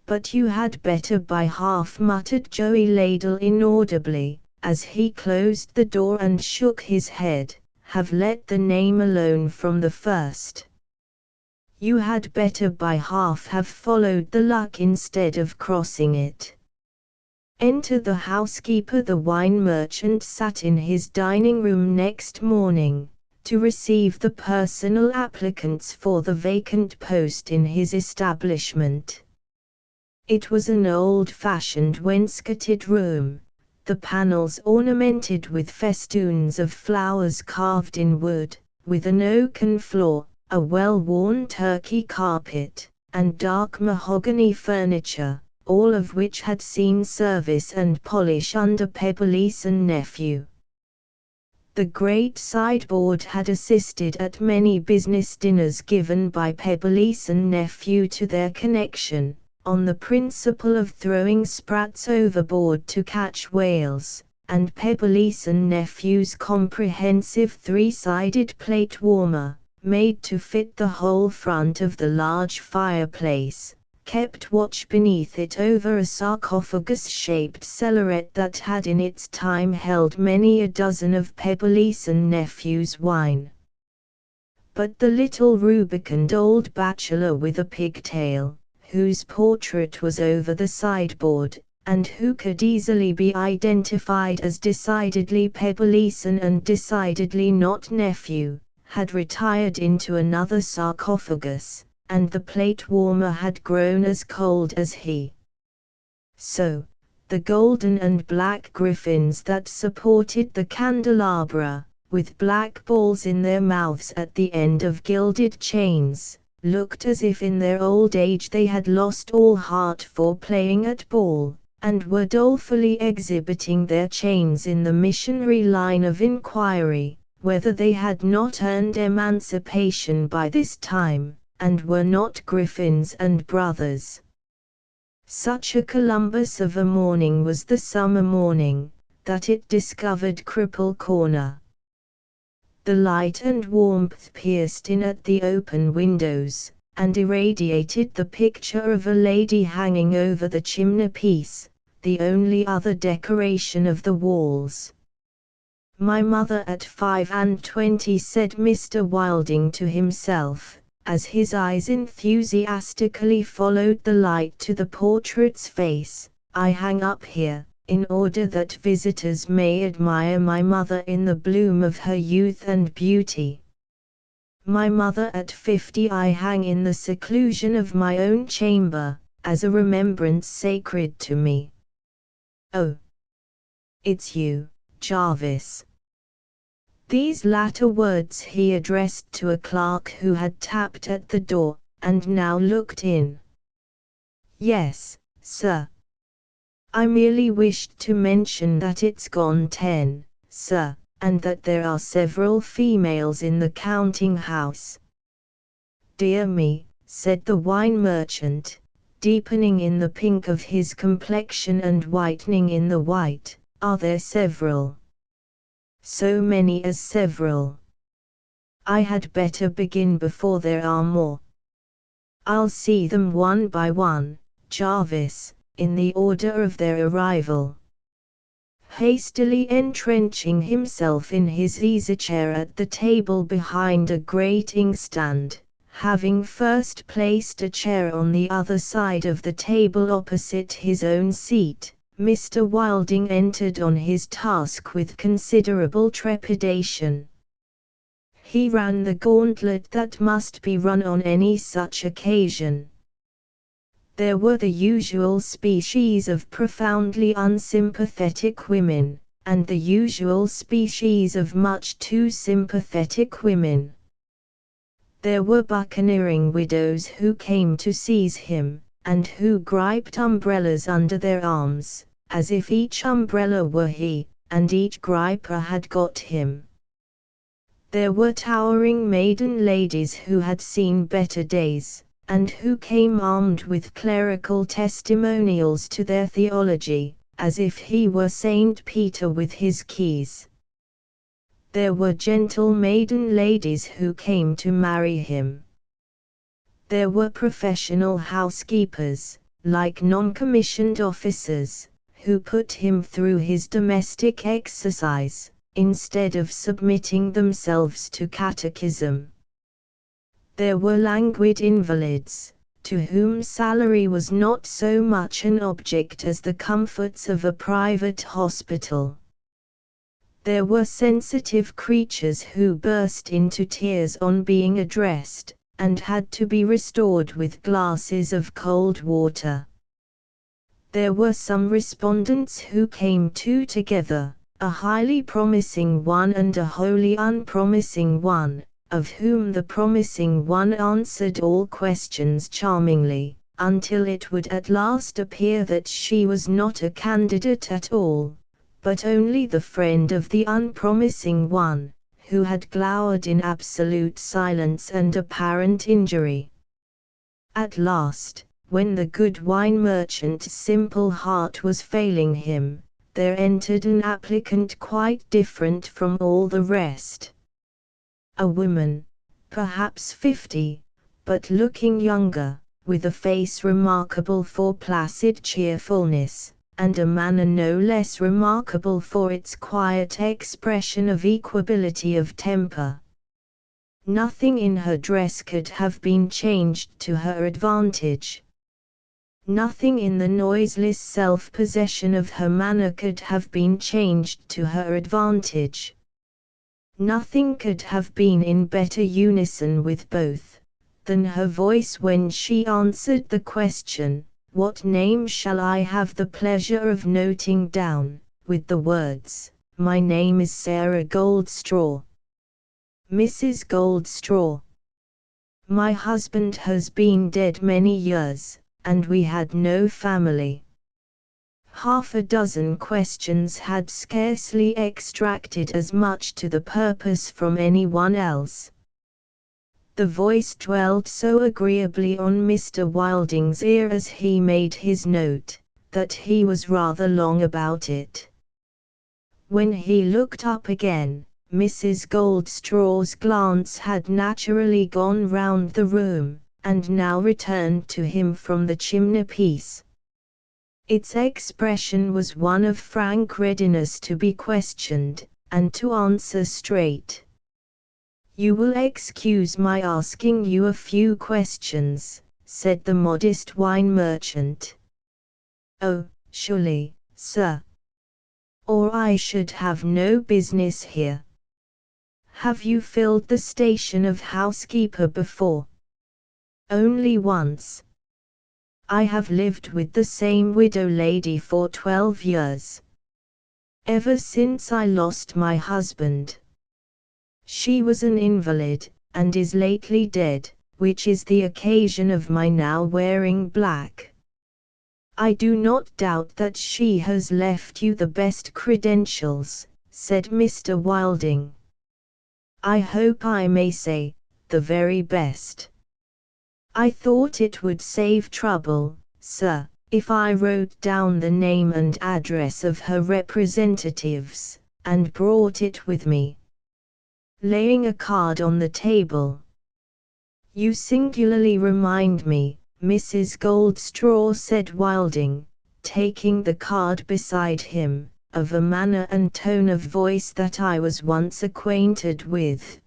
But you had better by half, muttered Joey Ladle inaudibly, as he closed the door and shook his head, have let the name alone from the first. You had better by half have followed the luck instead of crossing it. Enter the housekeeper. The wine merchant sat in his dining room next morning, to receive the personal applicants for the vacant post in his establishment. It was an old-fashioned wainscoted room, the panels ornamented with festoons of flowers carved in wood, with an oaken floor, a well-worn Turkey carpet, and dark mahogany furniture, all of which had seen service and polish under Pebbleson nephew. The great sideboard had assisted at many business dinners given by Pebbleson nephew to their connection, on the principle of throwing sprats overboard to catch whales, and Pebbleson nephew's comprehensive three-sided plate warmer, made to fit the whole front of the large fireplace, kept watch beneath it over a sarcophagus-shaped cellaret that had in its time held many a dozen of Pebbleson nephew's wine. But the little rubicund old bachelor with a pigtail, whose portrait was over the sideboard, and who could easily be identified as decidedly Pebbleson and decidedly not nephew, had retired into another sarcophagus, and the plate warmer had grown as cold as he. So, the golden and black griffins that supported the candelabra, with black balls in their mouths at the end of gilded chains, looked as if in their old age they had lost all heart for playing at ball, and were dolefully exhibiting their chains in the missionary line of inquiry, whether they had not earned emancipation by this time, and were not griffins and brothers. Such a Columbus of a morning was the summer morning, that it discovered Cripple Corner. The light and warmth pierced in at the open windows, and irradiated the picture of a lady hanging over the chimney-piece, the only other decoration of the walls. "My mother at 25, said Mr. Wilding to himself, as his eyes enthusiastically followed the light to the portrait's face. "I hang up here, in order that visitors may admire my mother in the bloom of her youth and beauty. My mother at 50 I hang in the seclusion of my own chamber, as a remembrance sacred to me. Oh, it's you, Jarvis." These latter words he addressed to a clerk who had tapped at the door, and now looked in. "Yes, sir. I merely wished to mention that it's gone 10, sir, and that there are several females in the counting-house." "Dear me," said the wine merchant, deepening in the pink of his complexion and whitening in the white, "are there several?" "So many as several. I had better begin before there are more." "I'll see them one by one, Jarvis, in the order of their arrival." Hastily entrenching himself in his easy-chair at the table behind a great inkstand, having first placed a chair on the other side of the table opposite his own seat, Mr. Wilding entered on his task with considerable trepidation. He ran the gauntlet that must be run on any such occasion. There were the usual species of profoundly unsympathetic women, and the usual species of much too sympathetic women. There were buccaneering widows who came to seize him, and who griped umbrellas under their arms, as if each umbrella were he, and each griper had got him. There were towering maiden ladies who had seen better days, and who came armed with clerical testimonials to their theology, as if he were Saint Peter with his keys. There were gentle maiden ladies who came to marry him. There were professional housekeepers, like non-commissioned officers, who put him through his domestic exercise, instead of submitting themselves to catechism. There were languid invalids, to whom salary was not so much an object as the comforts of a private hospital. There were sensitive creatures who burst into tears on being addressed, and had to be restored with glasses of cold water. There were some respondents who came two together, a highly promising one and a wholly unpromising one, of whom the promising one answered all questions charmingly, until it would at last appear that she was not a candidate at all, but only the friend of the unpromising one, who had glowered in absolute silence and apparent injury. At last, when the good wine merchant's simple heart was failing him, there entered an applicant quite different from all the rest. A woman, perhaps 50, but looking younger, with a face remarkable for placid cheerfulness, and a manner no less remarkable for its quiet expression of equability of temper. Nothing in her dress could have been changed to her advantage. Nothing in the noiseless self-possession of her manner could have been changed to her advantage. Nothing could have been in better unison with both, than her voice when she answered the question, "What name shall I have the pleasure of noting down?" with the words, "My name is Sarah Goldstraw. Mrs. Goldstraw. My husband has been dead many years, and we had no family." Half a dozen questions had scarcely extracted as much to the purpose from anyone else. The voice dwelt so agreeably on Mr. Wilding's ear as he made his note, that he was rather long about it. When he looked up again, Mrs. Goldstraw's glance had naturally gone round the room, and now returned to him from the chimney-piece. Its expression was one of frank readiness to be questioned, and to answer straight. "You will excuse my asking you a few questions," said the modest wine merchant. "Oh, surely, sir," or I should have no business here. Have you filled the station of housekeeper before? Only once. I have lived with the same widow lady for 12 years. Ever since I lost my husband. She was an invalid, and is lately dead, which is the occasion of my now wearing black. I do not doubt that she has left you the best credentials, said Mr. Wilding. I hope I may say, the very best. I thought it would save trouble, sir, if I wrote down the name and address of her representatives, and brought it with me. Laying a card on the table. You singularly remind me, Mrs. Goldstraw, said Wilding, taking the card beside him, of a manner and tone of voice that I was once acquainted with.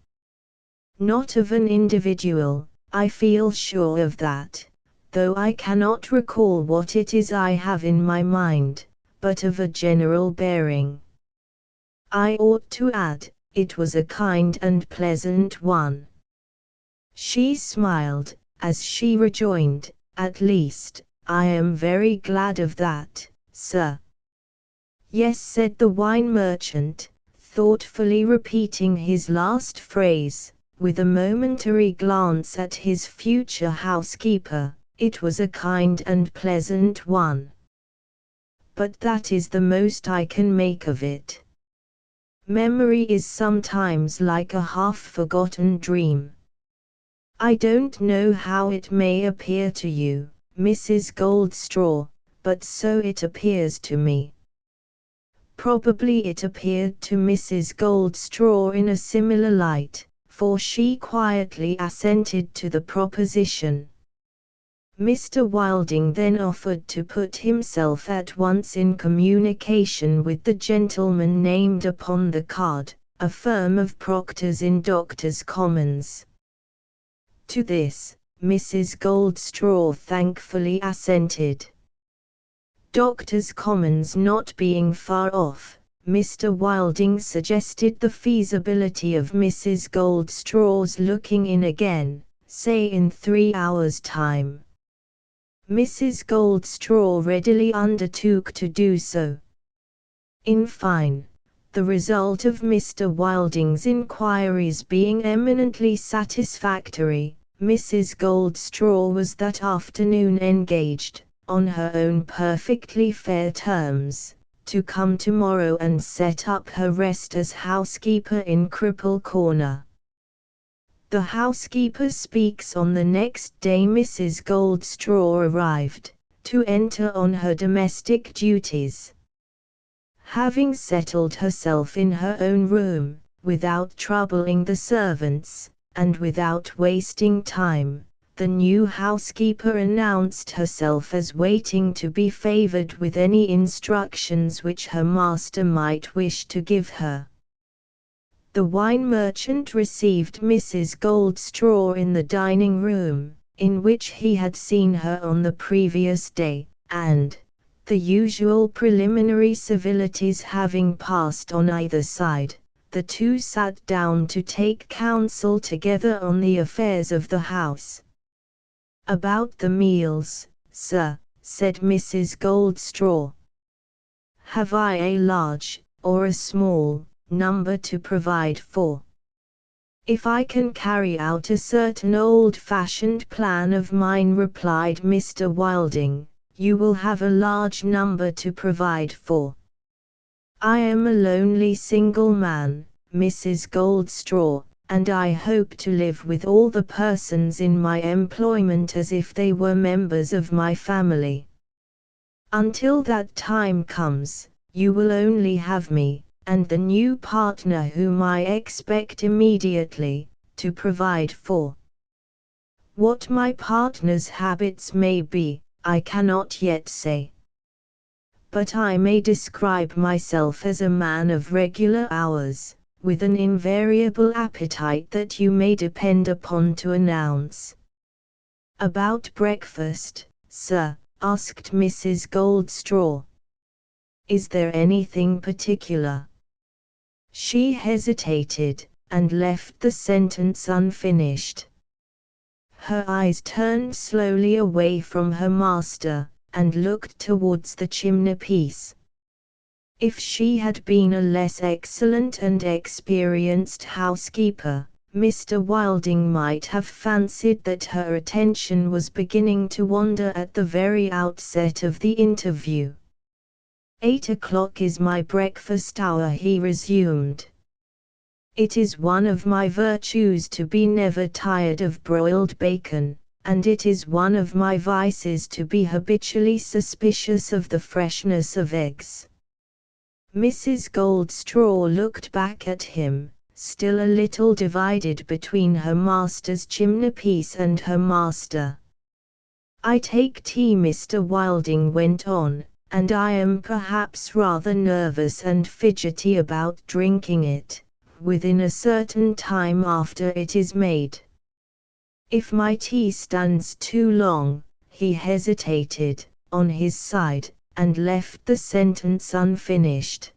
Not of an individual, I feel sure of that, though I cannot recall what it is I have in my mind, but of a general bearing. I ought to add, it was a kind and pleasant one. She smiled, as she rejoined, at least, I am very glad of that, sir. Yes, said the wine merchant, thoughtfully repeating his last phrase, with a momentary glance at his future housekeeper, it was a kind and pleasant one. But that is the most I can make of it. Memory is sometimes like a half-forgotten dream. I don't know how it may appear to you, Mrs. Goldstraw, but so it appears to me. Probably it appeared to Mrs. Goldstraw in a similar light, for she quietly assented to the proposition. Mr. Wilding then offered to put himself at once in communication with the gentleman named upon the card, a firm of proctors in Doctors' Commons. To this, Mrs. Goldstraw thankfully assented. Doctors' Commons not being far off, Mr. Wilding suggested the feasibility of Mrs. Goldstraw's looking in again, say in 3 hours' time. Mrs. Goldstraw readily undertook to do so. In fine, the result of Mr. Wilding's inquiries being eminently satisfactory, Mrs. Goldstraw was that afternoon engaged, on her own perfectly fair terms, to come tomorrow and set up her rest as housekeeper in Cripple Corner. The housekeeper speaks on the next day. Mrs. Goldstraw arrived, to enter on her domestic duties. Having settled herself in her own room, without troubling the servants, and without wasting time, the new housekeeper announced herself as waiting to be favored with any instructions which her master might wish to give her. The wine merchant received Mrs. Goldstraw in the dining room, in which he had seen her on the previous day, and, the usual preliminary civilities having passed on either side, the two sat down to take counsel together on the affairs of the house. About the meals, sir, said Mrs. Goldstraw. Have I a large, or a small, number to provide for? If I can carry out a certain old-fashioned plan of mine, replied Mr. Wilding, you will have a large number to provide for. I am a lonely single man, Mrs. Goldstraw, and I hope to live with all the persons in my employment as if they were members of my family. Until that time comes, you will only have me, and the new partner whom I expect immediately, to provide for. What my partner's habits may be, I cannot yet say. But I may describe myself as a man of regular hours, with an invariable appetite that you may depend upon to announce. About breakfast, sir, asked Mrs. Goldstraw. Is there anything particular?" She hesitated, and left the sentence unfinished. Her eyes turned slowly away from her master, and looked towards the chimney-piece. If she had been a less excellent and experienced housekeeper, Mr. Wilding might have fancied that her attention was beginning to wander at the very outset of the interview. "8 o'clock is my breakfast hour," he resumed. "It is one of my virtues to be never tired of broiled bacon, and it is one of my vices to be habitually suspicious of the freshness of eggs." Mrs. Goldstraw looked back at him, still a little divided between her master's chimney-piece and her master. "I take tea," Mr. Wilding went on, "and I am perhaps rather nervous and fidgety about drinking it within a certain time after it is made. If my tea stands too long," he hesitated, on his side, and left the sentence unfinished.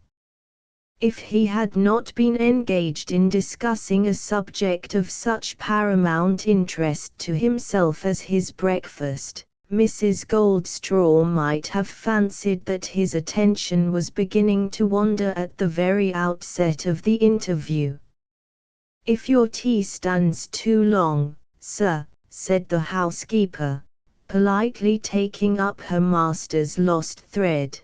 If he had not been engaged in discussing a subject of such paramount interest to himself as his breakfast, Mrs. Goldstraw might have fancied that his attention was beginning to wander at the very outset of the interview. "If your tea stands too long, sir," said the housekeeper, politely taking up her master's lost thread.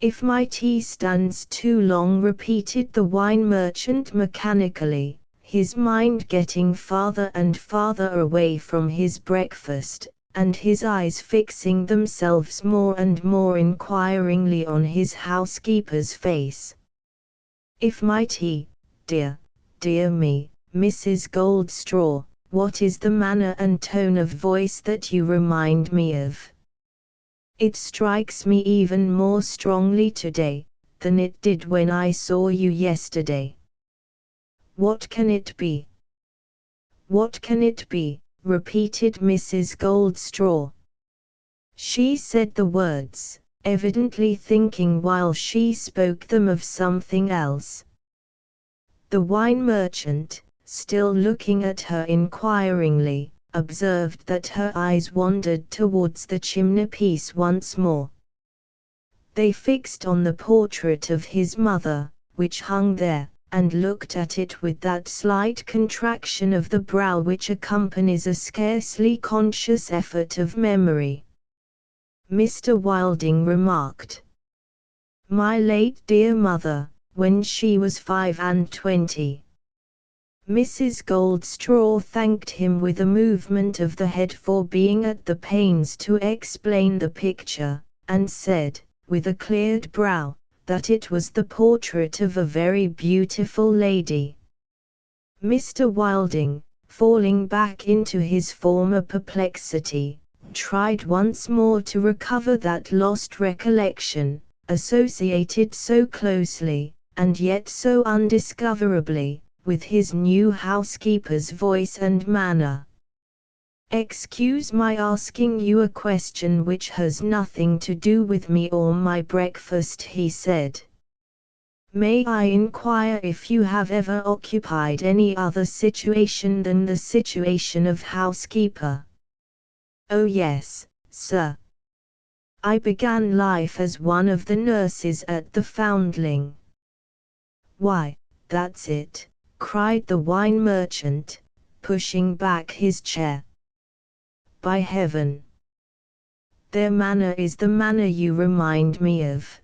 "If my tea stands too long," repeated the wine merchant mechanically, his mind getting farther and farther away from his breakfast, and his eyes fixing themselves more and more inquiringly on his housekeeper's face. "If my tea, dear me, Mrs. Goldstraw, what is the manner and tone of voice that you remind me of? It strikes me even more strongly today than it did when I saw you yesterday. What can it be?" "What can it be?" repeated Mrs. Goldstraw. She said the words, evidently thinking while she spoke them of something else. The wine merchant, still looking at her inquiringly, observed that her eyes wandered towards the chimney-piece once more. They fixed on the portrait of his mother, which hung there, and looked at it with that slight contraction of the brow which accompanies a scarcely conscious effort of memory. Mr. Wilding remarked, "My late dear mother, when she was 25." Mrs. Goldstraw thanked him with a movement of the head for being at the pains to explain the picture, and said, with a cleared brow, that it was the portrait of a very beautiful lady. Mr. Wilding, falling back into his former perplexity, tried once more to recover that lost recollection, associated so closely, and yet so undiscoverably, with his new housekeeper's voice and manner. "Excuse my asking you a question which has nothing to do with me or my breakfast," he said. "May I inquire if you have ever occupied any other situation than the situation of housekeeper?" "Oh yes, sir. I began life as one of the nurses at the Foundling." "Why, that's it," cried the wine merchant, pushing back his chair. "By heaven! Their manner is the manner you remind me of."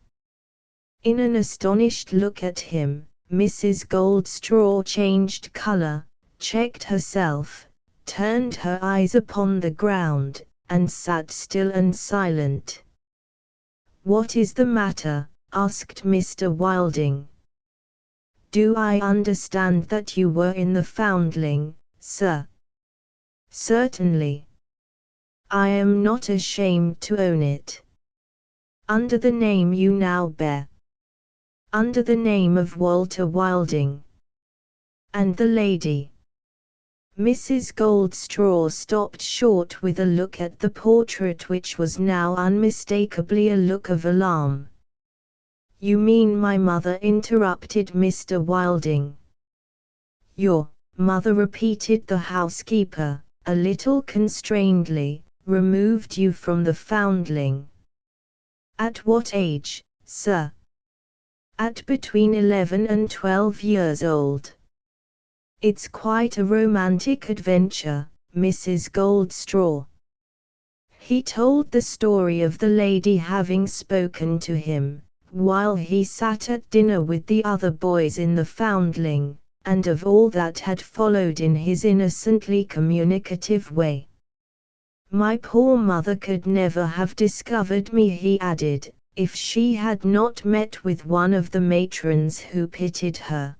In an astonished look at him, Mrs. Goldstraw changed colour, checked herself, turned her eyes upon the ground, and sat still and silent. "What is the matter?" asked Mr. Wilding. "Do I understand that you were in the Foundling, sir?" "Certainly. I am not ashamed to own it." "Under the name you now bear?" "Under the name of Walter Wilding." "And the lady?" Mrs. Goldstraw stopped short with a look at the portrait which was now unmistakably a look of alarm. You mean my mother, interrupted Mr. Wilding. Your mother, repeated the housekeeper, a little constrainedly, removed you from the Foundling. At what age, sir? At between 11 and 12 years old. It's quite a romantic adventure, Mrs. Goldstraw. He told the story of the lady having spoken to him, while he sat at dinner with the other boys in the Foundling, and of all that had followed in his innocently communicative way. My poor mother could never have discovered me, he added, if she had not met with one of the matrons who pitied her.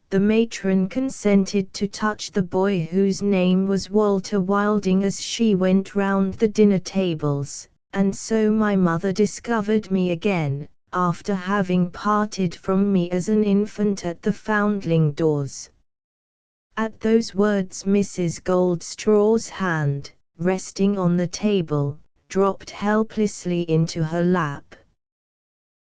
The matron consented to touch the boy whose name was Walter Wilding as she went round the dinner tables, and so my mother discovered me again, after having parted from me as an infant at the Foundling doors. At those words Mrs. Goldstraw's hand, resting on the table, dropped helplessly into her lap.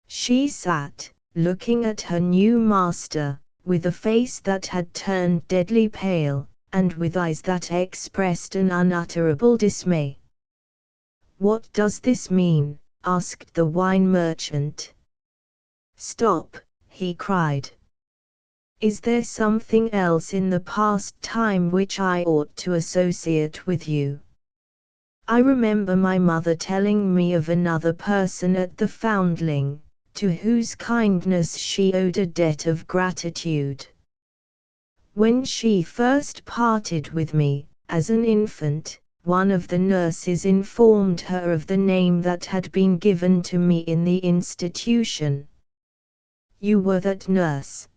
She sat, looking at her new master, with a face that had turned deadly pale, and with eyes that expressed an unutterable dismay. "What does this mean?" asked the wine merchant. "Stop," he cried. "Is there something else in the past time which I ought to associate with you? I remember my mother telling me of another person at the Foundling, to whose kindness she owed a debt of gratitude. When she first parted with me, as an infant, one of the nurses informed her of the name that had been given to me in the institution. You were that nurse."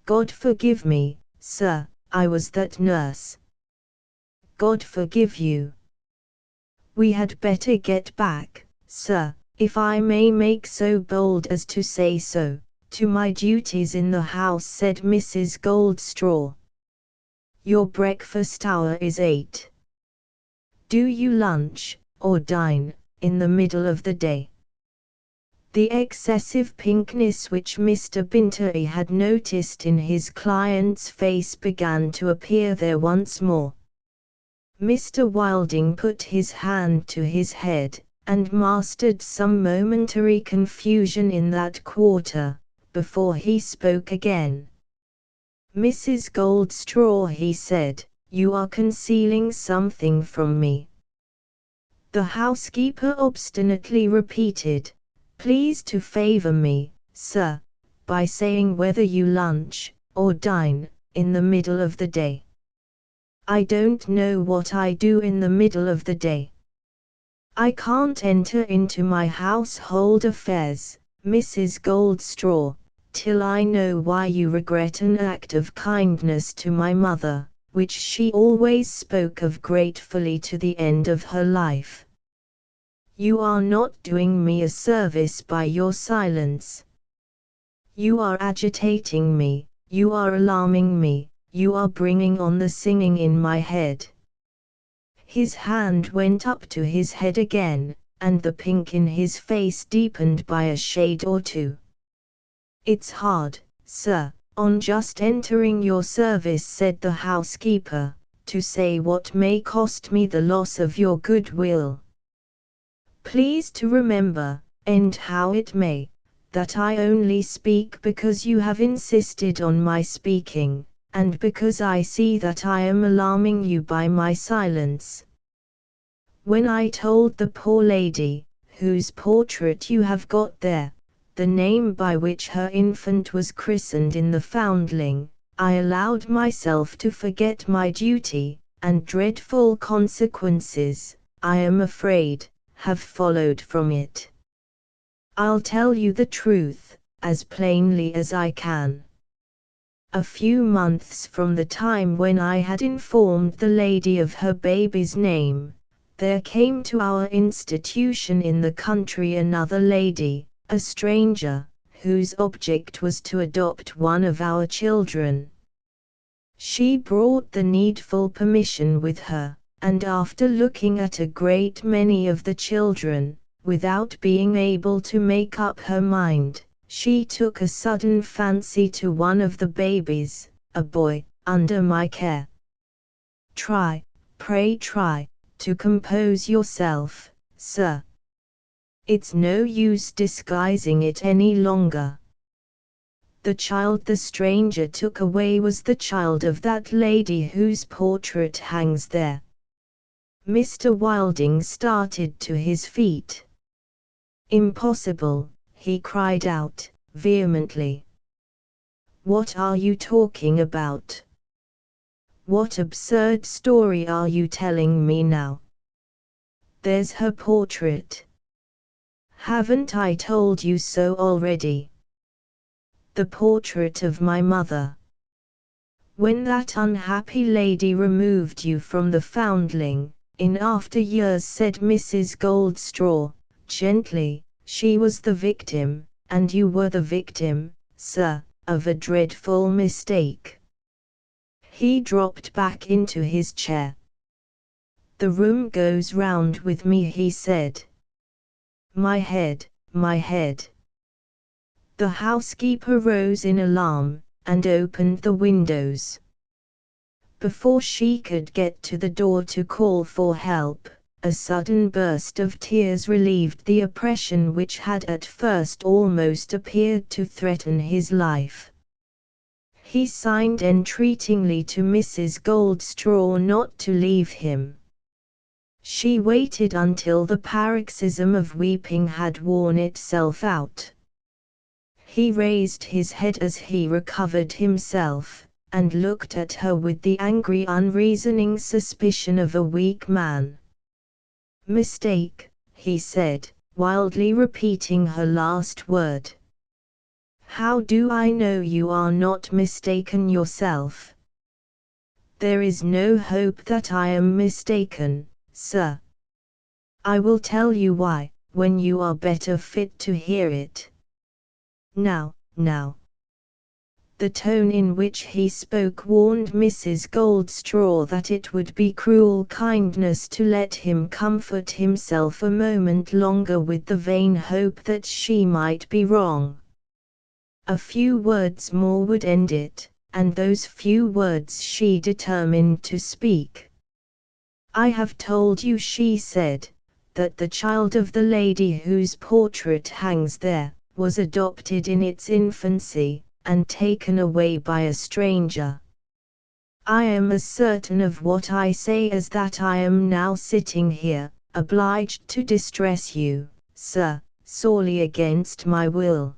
"God forgive me, sir, I was that nurse." "God forgive you. We had better get back, sir, if I may make so bold as to say so, to my duties in the house," said Mrs. Goldstraw. "Your breakfast hour is 8. Do you lunch, or dine, in the middle of the day?" The excessive pinkness which Mr. Bintery had noticed in his client's face began to appear there once more. Mr. Wilding put his hand to his head, and mastered some momentary confusion in that quarter, before he spoke again. "Mrs. Goldstraw," he said, "you are concealing something from me." The housekeeper obstinately repeated, "Please to favor me, sir, by saying whether you lunch, or dine, in the middle of the day." "I don't know what I do in the middle of the day. I can't enter into my household affairs, Mrs. Goldstraw, till I know why you regret an act of kindness to my mother, which she always spoke of gratefully to the end of her life. You are not doing me a service by your silence. You are agitating me, you are alarming me, you are bringing on the singing in my head." His hand went up to his head again, and the pink in his face deepened by a shade or two. "It's hard, sir, on just entering your service," said the housekeeper, "to say what may cost me the loss of your goodwill. Please to remember, and how it may, that I only speak because you have insisted on my speaking, and because I see that I am alarming you by my silence. When I told the poor lady, whose portrait you have got there, the name by which her infant was christened in the Foundling, I allowed myself to forget my duty, and dreadful consequences, I am afraid, have followed from it. I'll tell you the truth, as plainly as I can. A few months from the time when I had informed the lady of her baby's name, there came to our institution in the country another lady, a stranger, whose object was to adopt one of our children. She brought the needful permission with her, and after looking at a great many of the children, without being able to make up her mind, she took a sudden fancy to one of the babies, a boy, under my care. Try, pray try, to compose yourself, sir. It's no use disguising it any longer. The child the stranger took away was the child of that lady whose portrait hangs there. Mr. Wilding started to his feet. Impossible, he cried out, vehemently. What are you talking about? What absurd story are you telling me now? There's her portrait. Haven't I told you so already? The portrait of my mother. When that unhappy lady removed you from the Foundling, in after years, said Mrs. Goldstraw, gently, she was the victim, and you were the victim, sir, of a dreadful mistake. He dropped back into his chair. The room goes round with me, he said. My head, my head. The housekeeper rose in alarm, and opened the windows. Before she could get to the door to call for help, a sudden burst of tears relieved the oppression which had at first almost appeared to threaten his life. He signed entreatingly to Mrs. Goldstraw not to leave him. She waited until the paroxysm of weeping had worn itself out. He raised his head as he recovered himself, and looked at her with the angry unreasoning suspicion of a weak man. Mistake, he said, wildly repeating her last word. How do I know you are not mistaken yourself? There is no hope that I am mistaken, sir. I will tell you why, when you are better fit to hear it. Now. The tone in which he spoke warned Mrs. Goldstraw that it would be cruel kindness to let him comfort himself a moment longer with the vain hope that she might be wrong. A few words more would end it, and those few words she determined to speak. I have told you, she said, that the child of the lady whose portrait hangs there, was adopted in its infancy, and taken away by a stranger. I am as certain of what I say as that I am now sitting here, obliged to distress you, sir, sorely against my will.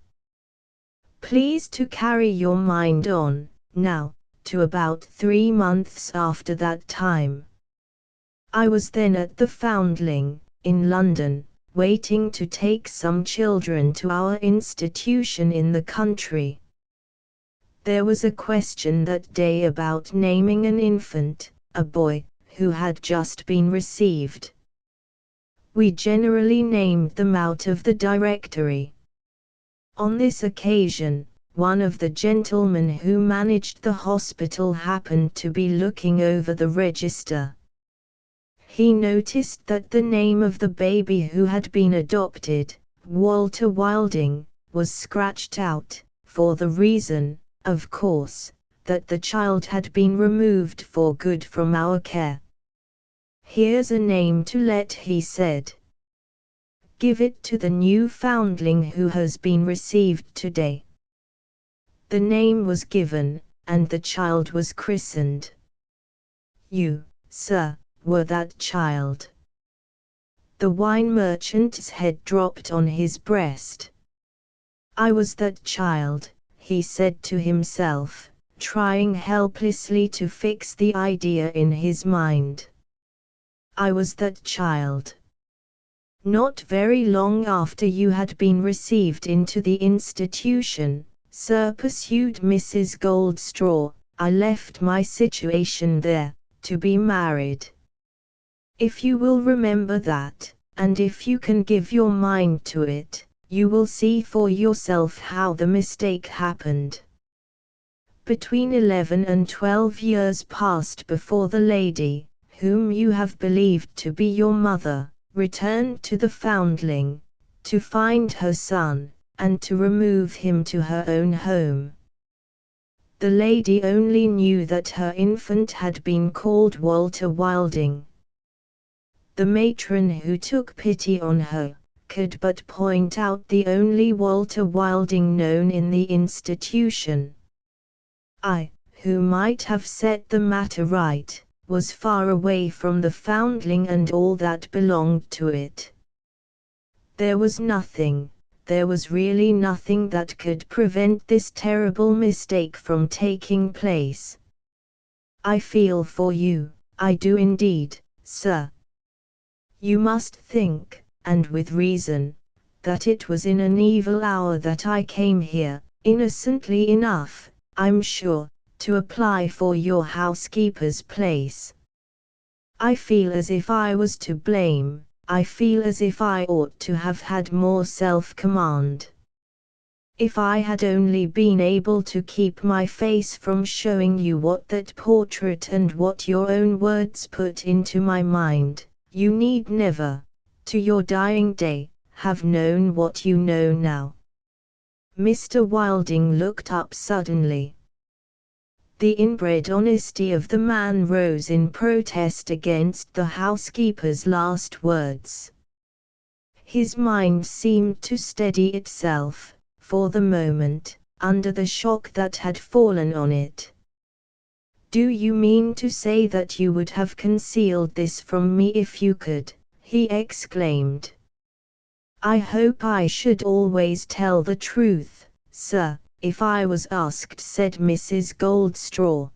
Please to carry your mind on, now, to about 3 months after that time. I was then at the Foundling, in London, waiting to take some children to our institution in the country. There was a question that day about naming an infant, a boy, who had just been received. We generally named them out of the directory. On this occasion, one of the gentlemen who managed the hospital happened to be looking over the register. He noticed that the name of the baby who had been adopted, Walter Wilding, was scratched out, for the reason, of course, that the child had been removed for good from our care. Here's a name to let, he said. Give it to the new foundling who has been received today. The name was given, and the child was christened. You, sir, were that child. The wine merchant's head dropped on his breast. I was that child, he said to himself, trying helplessly to fix the idea in his mind. I was that child. Not very long after you had been received into the institution, sir, pursued Mrs. Goldstraw, I left my situation there, to be married. If you will remember that, and if you can give your mind to it, you will see for yourself how the mistake happened. Between 11 and 12 years passed before the lady, whom you have believed to be your mother, returned to the foundling, to find her son, and to remove him to her own home. The lady only knew that her infant had been called Walter Wilding. The matron who took pity on her could but point out the only Walter Wilding known in the institution. I, who might have set the matter right, was far away from the foundling and all that belonged to it. There was nothing, there was really nothing that could prevent this terrible mistake from taking place. I feel for you, I do indeed, sir. You must think, and with reason, that it was in an evil hour that I came here, innocently enough, I'm sure, to apply for your housekeeper's place. I feel as if I was to blame, I feel as if I ought to have had more self-command. If I had only been able to keep my face from showing you what that portrait and what your own words put into my mind, you need never, to your dying day, have known what you know now. Mr. Wilding looked up suddenly. The inbred honesty of the man rose in protest against the housekeeper's last words. His mind seemed to steady itself, for the moment, under the shock that had fallen on it. "Do you mean to say that you would have concealed this from me if you could?" he exclaimed. "I hope I should always tell the truth, sir, if I was asked," said Mrs. Goldstraw.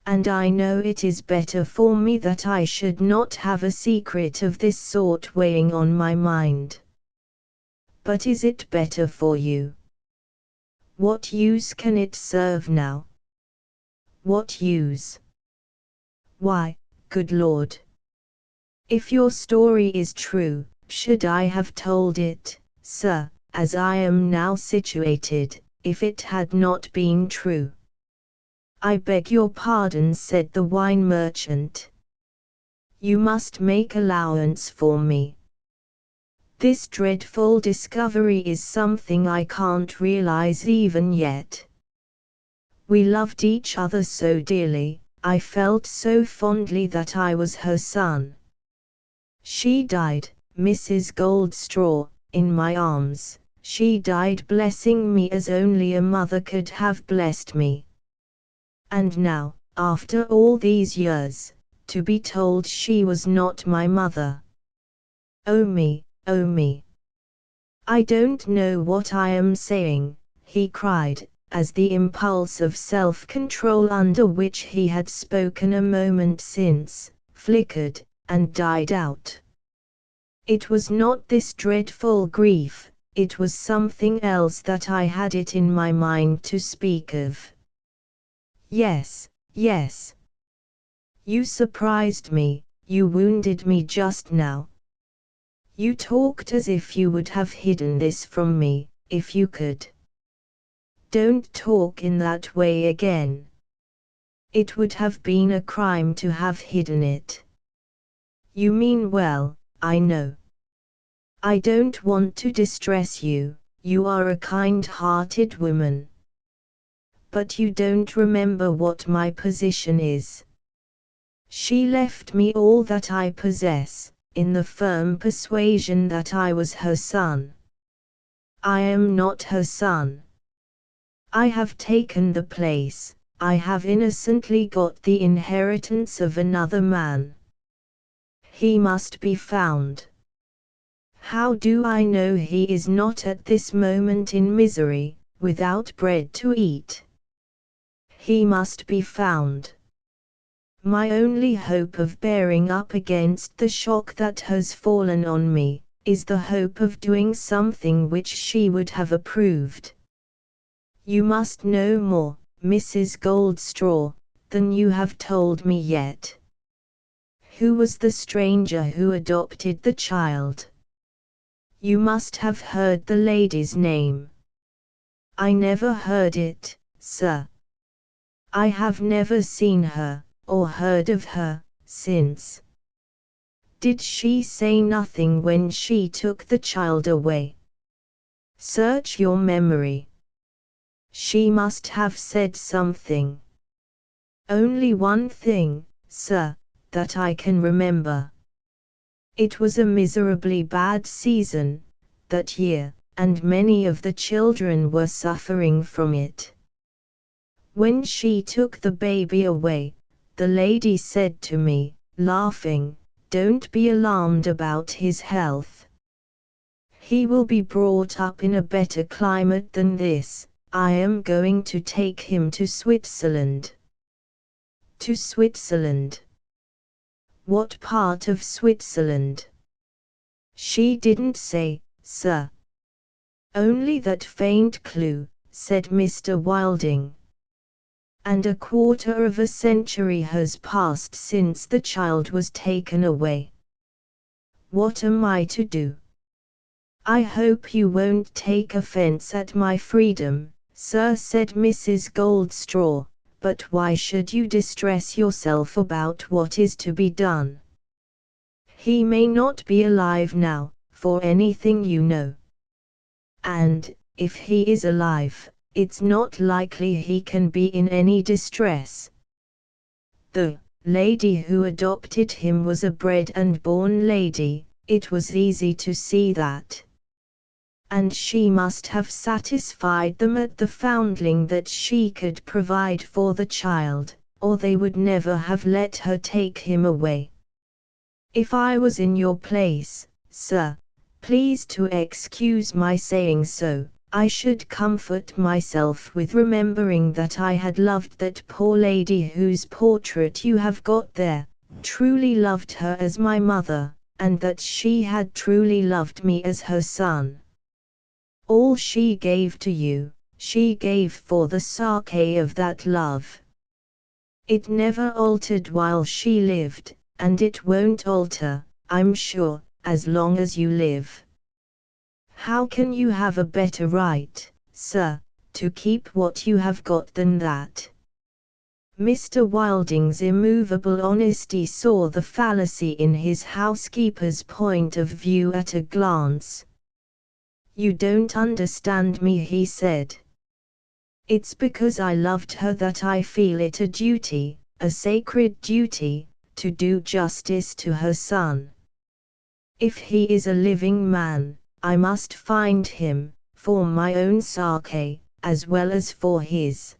"And I know it is better for me that I should not have a secret of this sort weighing on my mind. But is it better for you? What use can it serve now? What use? Why, good Lord! If your story is true, should I have told it, sir, as I am now situated, if it had not been true?" "I beg your pardon," said the wine merchant. "You must make allowance for me. This dreadful discovery is something I can't realize even yet. We loved each other so dearly, I felt so fondly that I was her son. She died, Mrs. Goldstraw, in my arms, she died blessing me as only a mother could have blessed me. And now, after all these years, to be told she was not my mother. Oh me, oh me! I don't know what I am saying," he cried, as the impulse of self-control under which he had spoken a moment since, flickered, and died out. "It was not this dreadful grief, it was something else that I had it in my mind to speak of. Yes, yes. You surprised me, you wounded me just now. You talked as if you would have hidden this from me, if you could. Don't talk in that way again. It would have been a crime to have hidden it. You mean well, I know. I don't want to distress you, you are a kind-hearted woman. But you don't remember what my position is. She left me all that I possess, in the firm persuasion that I was her son. I am not her son. I have taken the place, I have innocently got the inheritance of another man. He must be found. How do I know he is not at this moment in misery, without bread to eat? He must be found. My only hope of bearing up against the shock that has fallen on me, is the hope of doing something which she would have approved. You must know more, Mrs. Goldstraw, than you have told me yet. Who was the stranger who adopted the child? You must have heard the lady's name. I never heard it, sir. I have never seen her, or heard of her, since. Did she say nothing when she took the child away? Search your memory. She must have said something. Only one thing, sir, that I can remember. It was a miserably bad season, that year, and many of the children were suffering from it. When she took the baby away, the lady said to me, laughing, "Don't be alarmed about his health. He will be brought up in a better climate than this. I am going to take him to Switzerland." To Switzerland? What part of Switzerland? She didn't say, sir. Only that faint clue, said Mr. Wilding. And a quarter of a century has passed since the child was taken away. What am I to do? I hope you won't take offense at my freedom, sir, said Mrs. Goldstraw, but why should you distress yourself about what is to be done? He may not be alive now, for anything you know. And, if he is alive, it's not likely he can be in any distress. The lady who adopted him was a bred and born lady, it was easy to see that. And she must have satisfied them at the foundling that she could provide for the child, or they would never have let her take him away. If I was in your place, sir, please to excuse my saying so, I should comfort myself with remembering that I had loved that poor lady whose portrait you have got there, truly loved her as my mother, and that she had truly loved me as her son. All she gave to you, she gave for the sake of that love. It never altered while she lived, and it won't alter, I'm sure, as long as you live. How can you have a better right, sir, to keep what you have got than that? Mr. Wilding's immovable honesty saw the fallacy in his housekeeper's point of view at a glance. You don't understand me, he said. It's because I loved her that I feel it a duty, a sacred duty, to do justice to her son. If he is a living man, I must find him, for my own sake, as well as for his.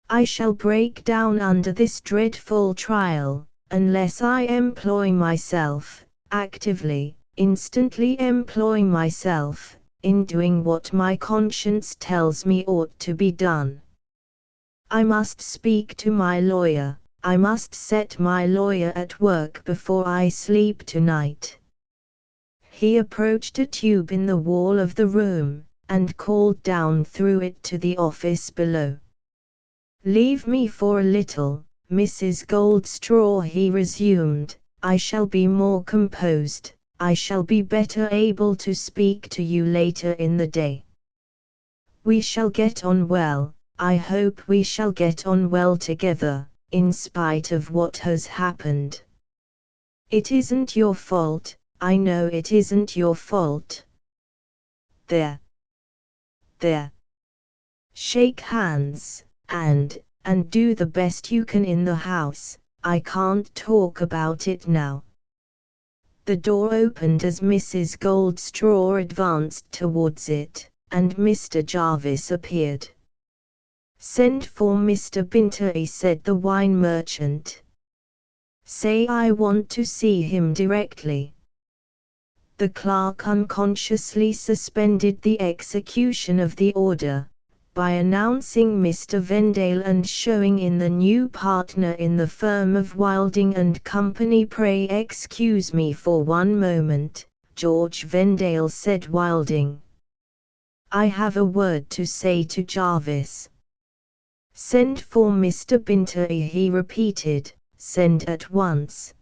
I shall break down under this dreadful trial, unless I employ myself, actively, instantly employ myself, in doing what my conscience tells me ought to be done. I must speak to my lawyer, I must set my lawyer at work before I sleep tonight. He approached a tube in the wall of the room, and called down through it to the office below. Leave me for a little, Mrs. Goldstraw, he resumed, I shall be more composed, I shall be better able to speak to you later in the day. We shall get on well, I hope we shall get on well together, in spite of what has happened. It isn't your fault, I know it isn't your fault. There. There. Shake hands, and do the best you can in the house, I can't talk about it now. The door opened as Mrs. Goldstraw advanced towards it, and Mr. Jarvis appeared. Send for Mr. Binter, said the wine merchant. Say I want to see him directly. The clerk unconsciously suspended the execution of the order, by announcing Mr. Vendale and showing in the new partner in the firm of Wilding and Company. Pray excuse me for one moment, George Vendale, said Wilding. I have a word to say to Jarvis. Send for Mr. Binter, he repeated, send at once.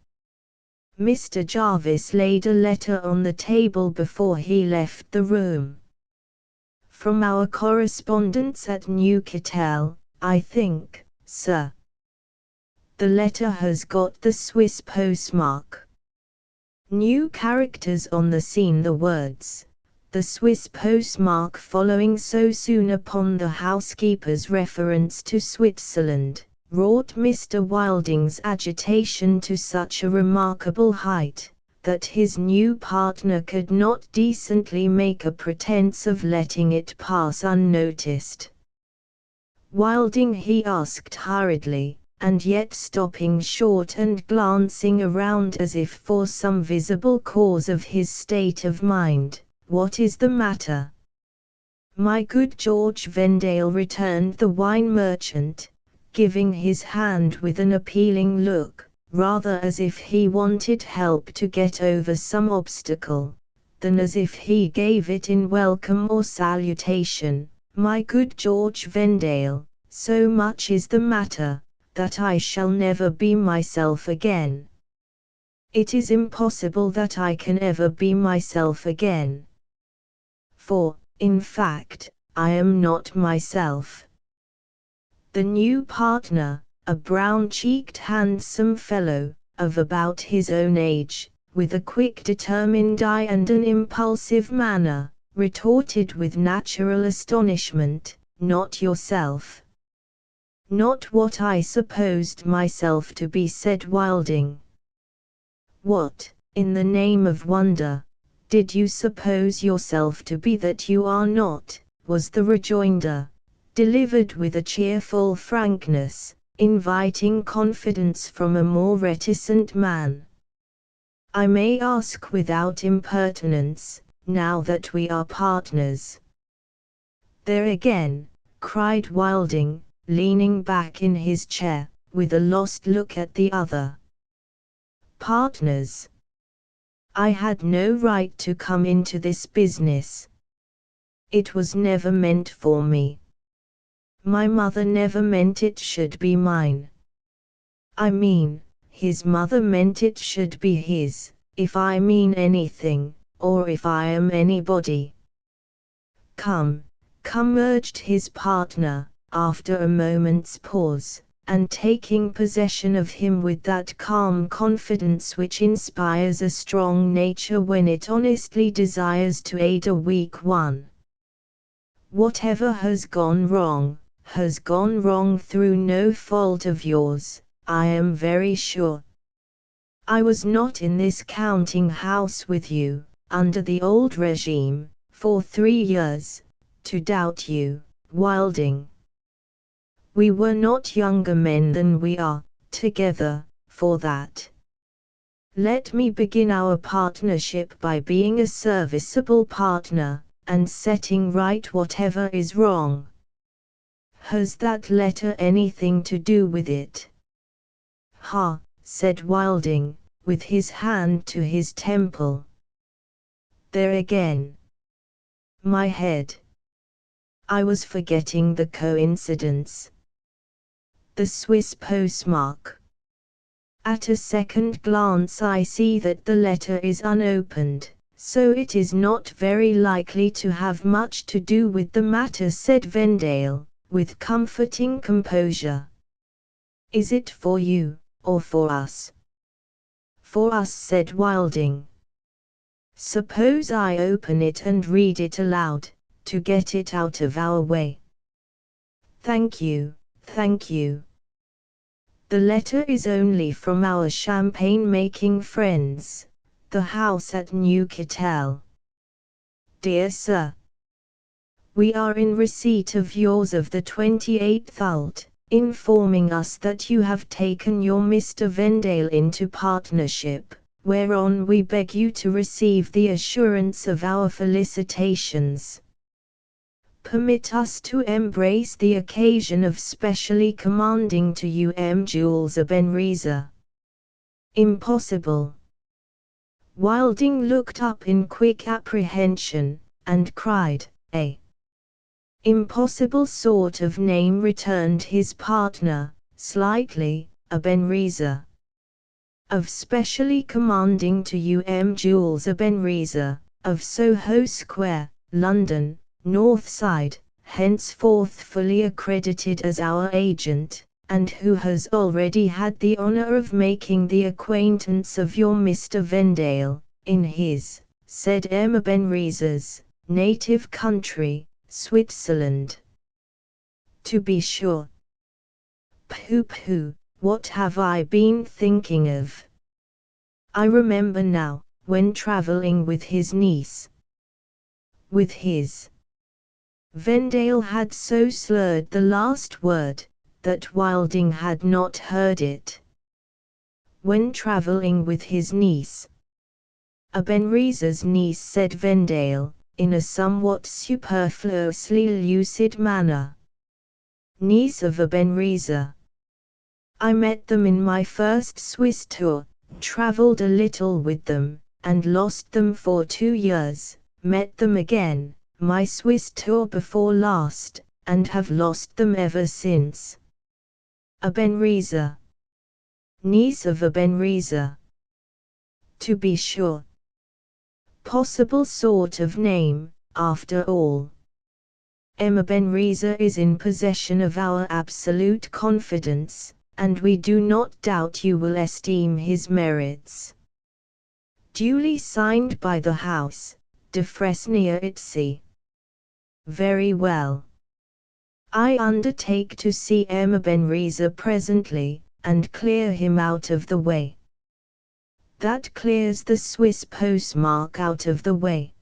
Mr. Jarvis laid a letter on the table before he left the room. From our correspondence at Newcastle, I think, sir. The letter has got the Swiss postmark. New characters on the scene. The words, "the Swiss postmark," following so soon upon the housekeeper's reference to Switzerland, wrought Mr. Wilding's agitation to such a remarkable height, that his new partner could not decently make a pretence of letting it pass unnoticed. "Wilding," he asked hurriedly, and yet stopping short and glancing around as if for some visible cause of his state of mind, "what is the matter?" "My good George Vendale," returned the wine merchant, giving his hand with an appealing look, rather as if he wanted help to get over some obstacle, than as if he gave it in welcome or salutation, "my good George Vendale, so much is the matter, that I shall never be myself again. It is impossible that I can ever be myself again. For, in fact, I am not myself." The new partner, a brown-cheeked handsome fellow, of about his own age, with a quick determined eye and an impulsive manner, retorted with natural astonishment, "Not yourself?" "Not what I supposed myself to be," said Wilding. "What, in the name of wonder, did you suppose yourself to be that you are not?" was the rejoinder, delivered with a cheerful frankness, inviting confidence from a more reticent man. "I may ask without impertinence, now that we are partners?" "There again," cried Wilding, leaning back in his chair, with a lost look at the other. "Partners? I had no right to come into this business. It was never meant for me. My mother never meant it should be mine. I mean, his mother meant it should be his, if I mean anything, or if I am anybody." "Come, come," urged his partner, after a moment's pause, and taking possession of him with that calm confidence which inspires a strong nature when it honestly desires to aid a weak one. "Whatever has gone wrong through no fault of yours, I am very sure. I was not in this counting-house with you, under the old regime, for 3 years, to doubt you, Wilding. We were not younger men than we are, together, for that. Let me begin our partnership by being a serviceable partner, and setting right whatever is wrong. Has that letter anything to do with it?" "Ha," said Wilding, with his hand to his temple. "There again. My head. I was forgetting the coincidence. The Swiss postmark. At a second glance I see that the letter is unopened, so it is not very likely to have much to do with the matter," said Vendale, with comforting composure. "Is it for you, or for us?" "For us," said Wilding. "Suppose I open it and read it aloud, to get it out of our way?" "Thank you, thank you. The letter is only from our champagne-making friends, the house at Neuchâtel. Dear Sir, we are in receipt of yours of the 28th ult., informing us that you have taken your Mr. Vendale into partnership, whereon we beg you to receive the assurance of our felicitations. Permit us to embrace the occasion of specially commanding to you Jules Benriza." "Impossible." Wilding looked up in quick apprehension, and cried, "A impossible sort of name," returned his partner, slightly, "a Benriza. Of specially commanding to you Jules Benriza, of Soho Square, London, North Side, henceforth fully accredited as our agent, and who has already had the honor of making the acquaintance of your Mr. Vendale, in his, said Emma Benreizer's, native country, Switzerland. To be sure. Pooh pooh, what have I been thinking of? I remember now, when travelling with his niece. With his. Vendale had so slurred the last word, that Wilding had not heard it. When travelling with his niece. A Benreizer's niece, said Vendale, in a somewhat superfluously lucid manner. Niece of a Benreizer. I met them in my first Swiss tour, travelled a little with them, and lost them for 2 years, met them again, my Swiss tour before last, and have lost them ever since. A Benreizer. Niece of a Benreizer. To be sure. Possible sort of name, after all. Emma Benreizer is in possession of our absolute confidence, and we do not doubt you will esteem his merits. Duly signed by the House, de Fresnier-Itzey. Very well. I undertake to see Emma Benreizer presently, and clear him out of the way. That clears the Swiss postmark out of the way.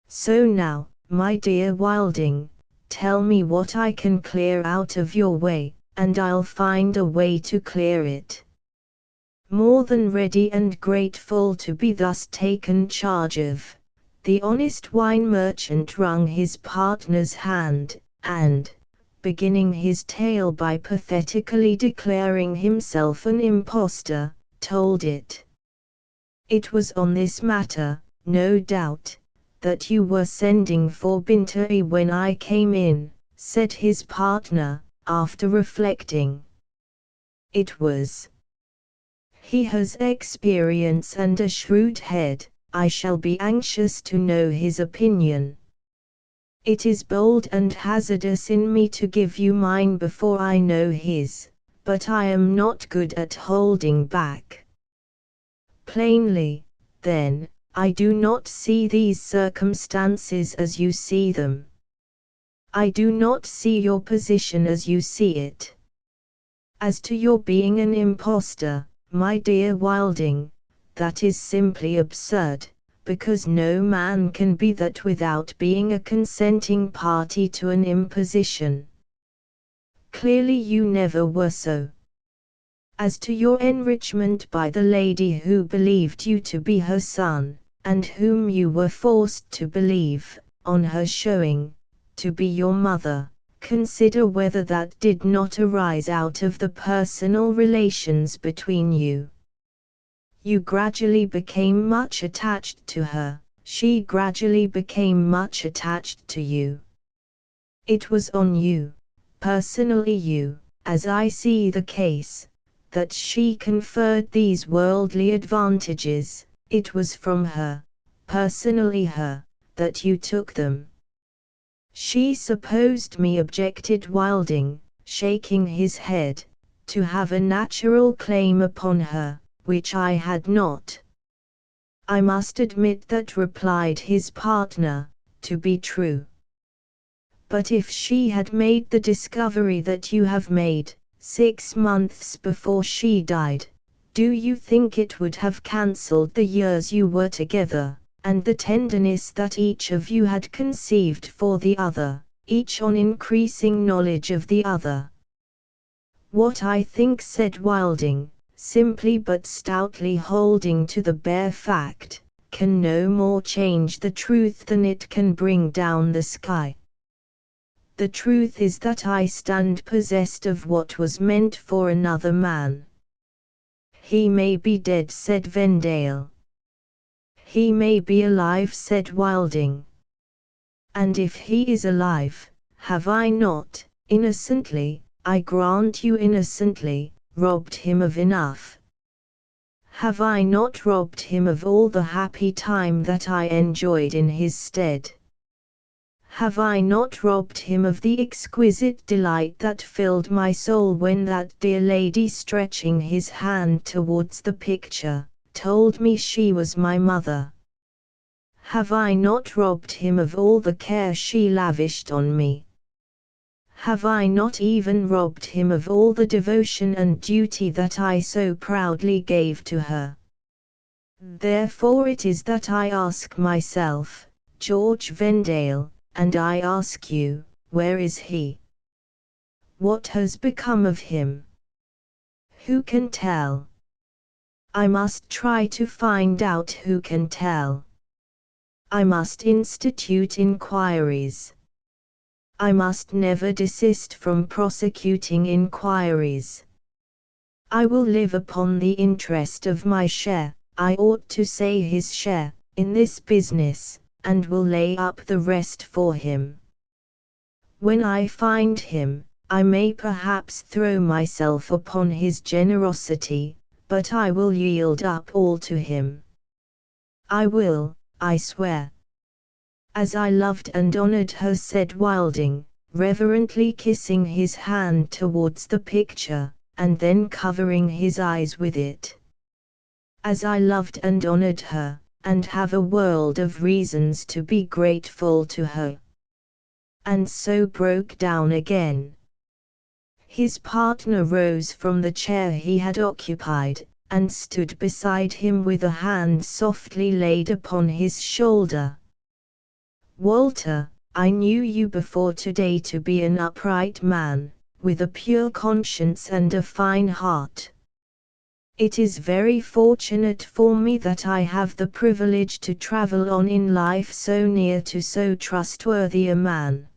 So now, my dear Wilding, tell me what I can clear out of your way, and I'll find a way to clear it. More than ready and grateful to be thus taken charge of, the honest wine merchant wrung his partner's hand, and, beginning his tale by pathetically declaring himself an impostor, told it. It was on this matter, no doubt, that you were sending for Bintery when I came in, said his partner, after reflecting. It was. He has experience and a shrewd head, I shall be anxious to know his opinion. It is bold and hazardous in me to give you mine before I know his, but I am not good at holding back. Plainly, then, I do not see these circumstances as you see them. I do not see your position as you see it. As to your being an impostor, my dear Wilding, that is simply absurd, because no man can be that without being a consenting party to an imposition. Clearly you never were so. As to your enrichment by the lady who believed you to be her son, and whom you were forced to believe, on her showing, to be your mother, consider whether that did not arise out of the personal relations between you. You gradually became much attached to her, she gradually became much attached to you. It was on you, personally you, as I see the case, that she conferred these worldly advantages, it was from her, personally her, that you took them. She supposed me, objected Wilding, shaking his head, to have a natural claim upon her, which I had not. I must admit that, replied his partner, to be true. But if she had made the discovery that you have made, 6 months before she died, do you think it would have cancelled the years you were together, and the tenderness that each of you had conceived for the other, each on increasing knowledge of the other? What I think, said Wilding, simply but stoutly holding to the bare fact, can no more change the truth than it can bring down the sky. The truth is that I stand possessed of what was meant for another man. He may be dead, said Vendale. He may be alive, said Wilding. And if he is alive, have I not, innocently, I grant you innocently, robbed him of enough? Have I not robbed him of all the happy time that I enjoyed in his stead? Have I not robbed him of the exquisite delight that filled my soul when that dear lady, stretching his hand towards the picture, told me she was my mother. Have I not robbed him of all the care she lavished on me? Have I not even robbed him of all the devotion and duty that I so proudly gave to her? Therefore it is that I ask myself, George Vendale, and I ask you, where is he? What has become of him? Who can tell? I must try to find out who can tell. I must institute inquiries. I must never desist from prosecuting inquiries. I will live upon the interest of my share, I ought to say his share, in this business, and will lay up the rest for him. When I find him, I may perhaps throw myself upon his generosity, but I will yield up all to him. I will, I swear. As I loved and honored her, said Wilding, reverently kissing his hand towards the picture, and then covering his eyes with it. As I loved and honored her, and have a world of reasons to be grateful to her. And so broke down again. His partner rose from the chair he had occupied, and stood beside him with a hand softly laid upon his shoulder. Walter, I knew you before today to be an upright man, with a pure conscience and a fine heart. It is very fortunate for me that I have the privilege to travel on in life so near to so trustworthy a man.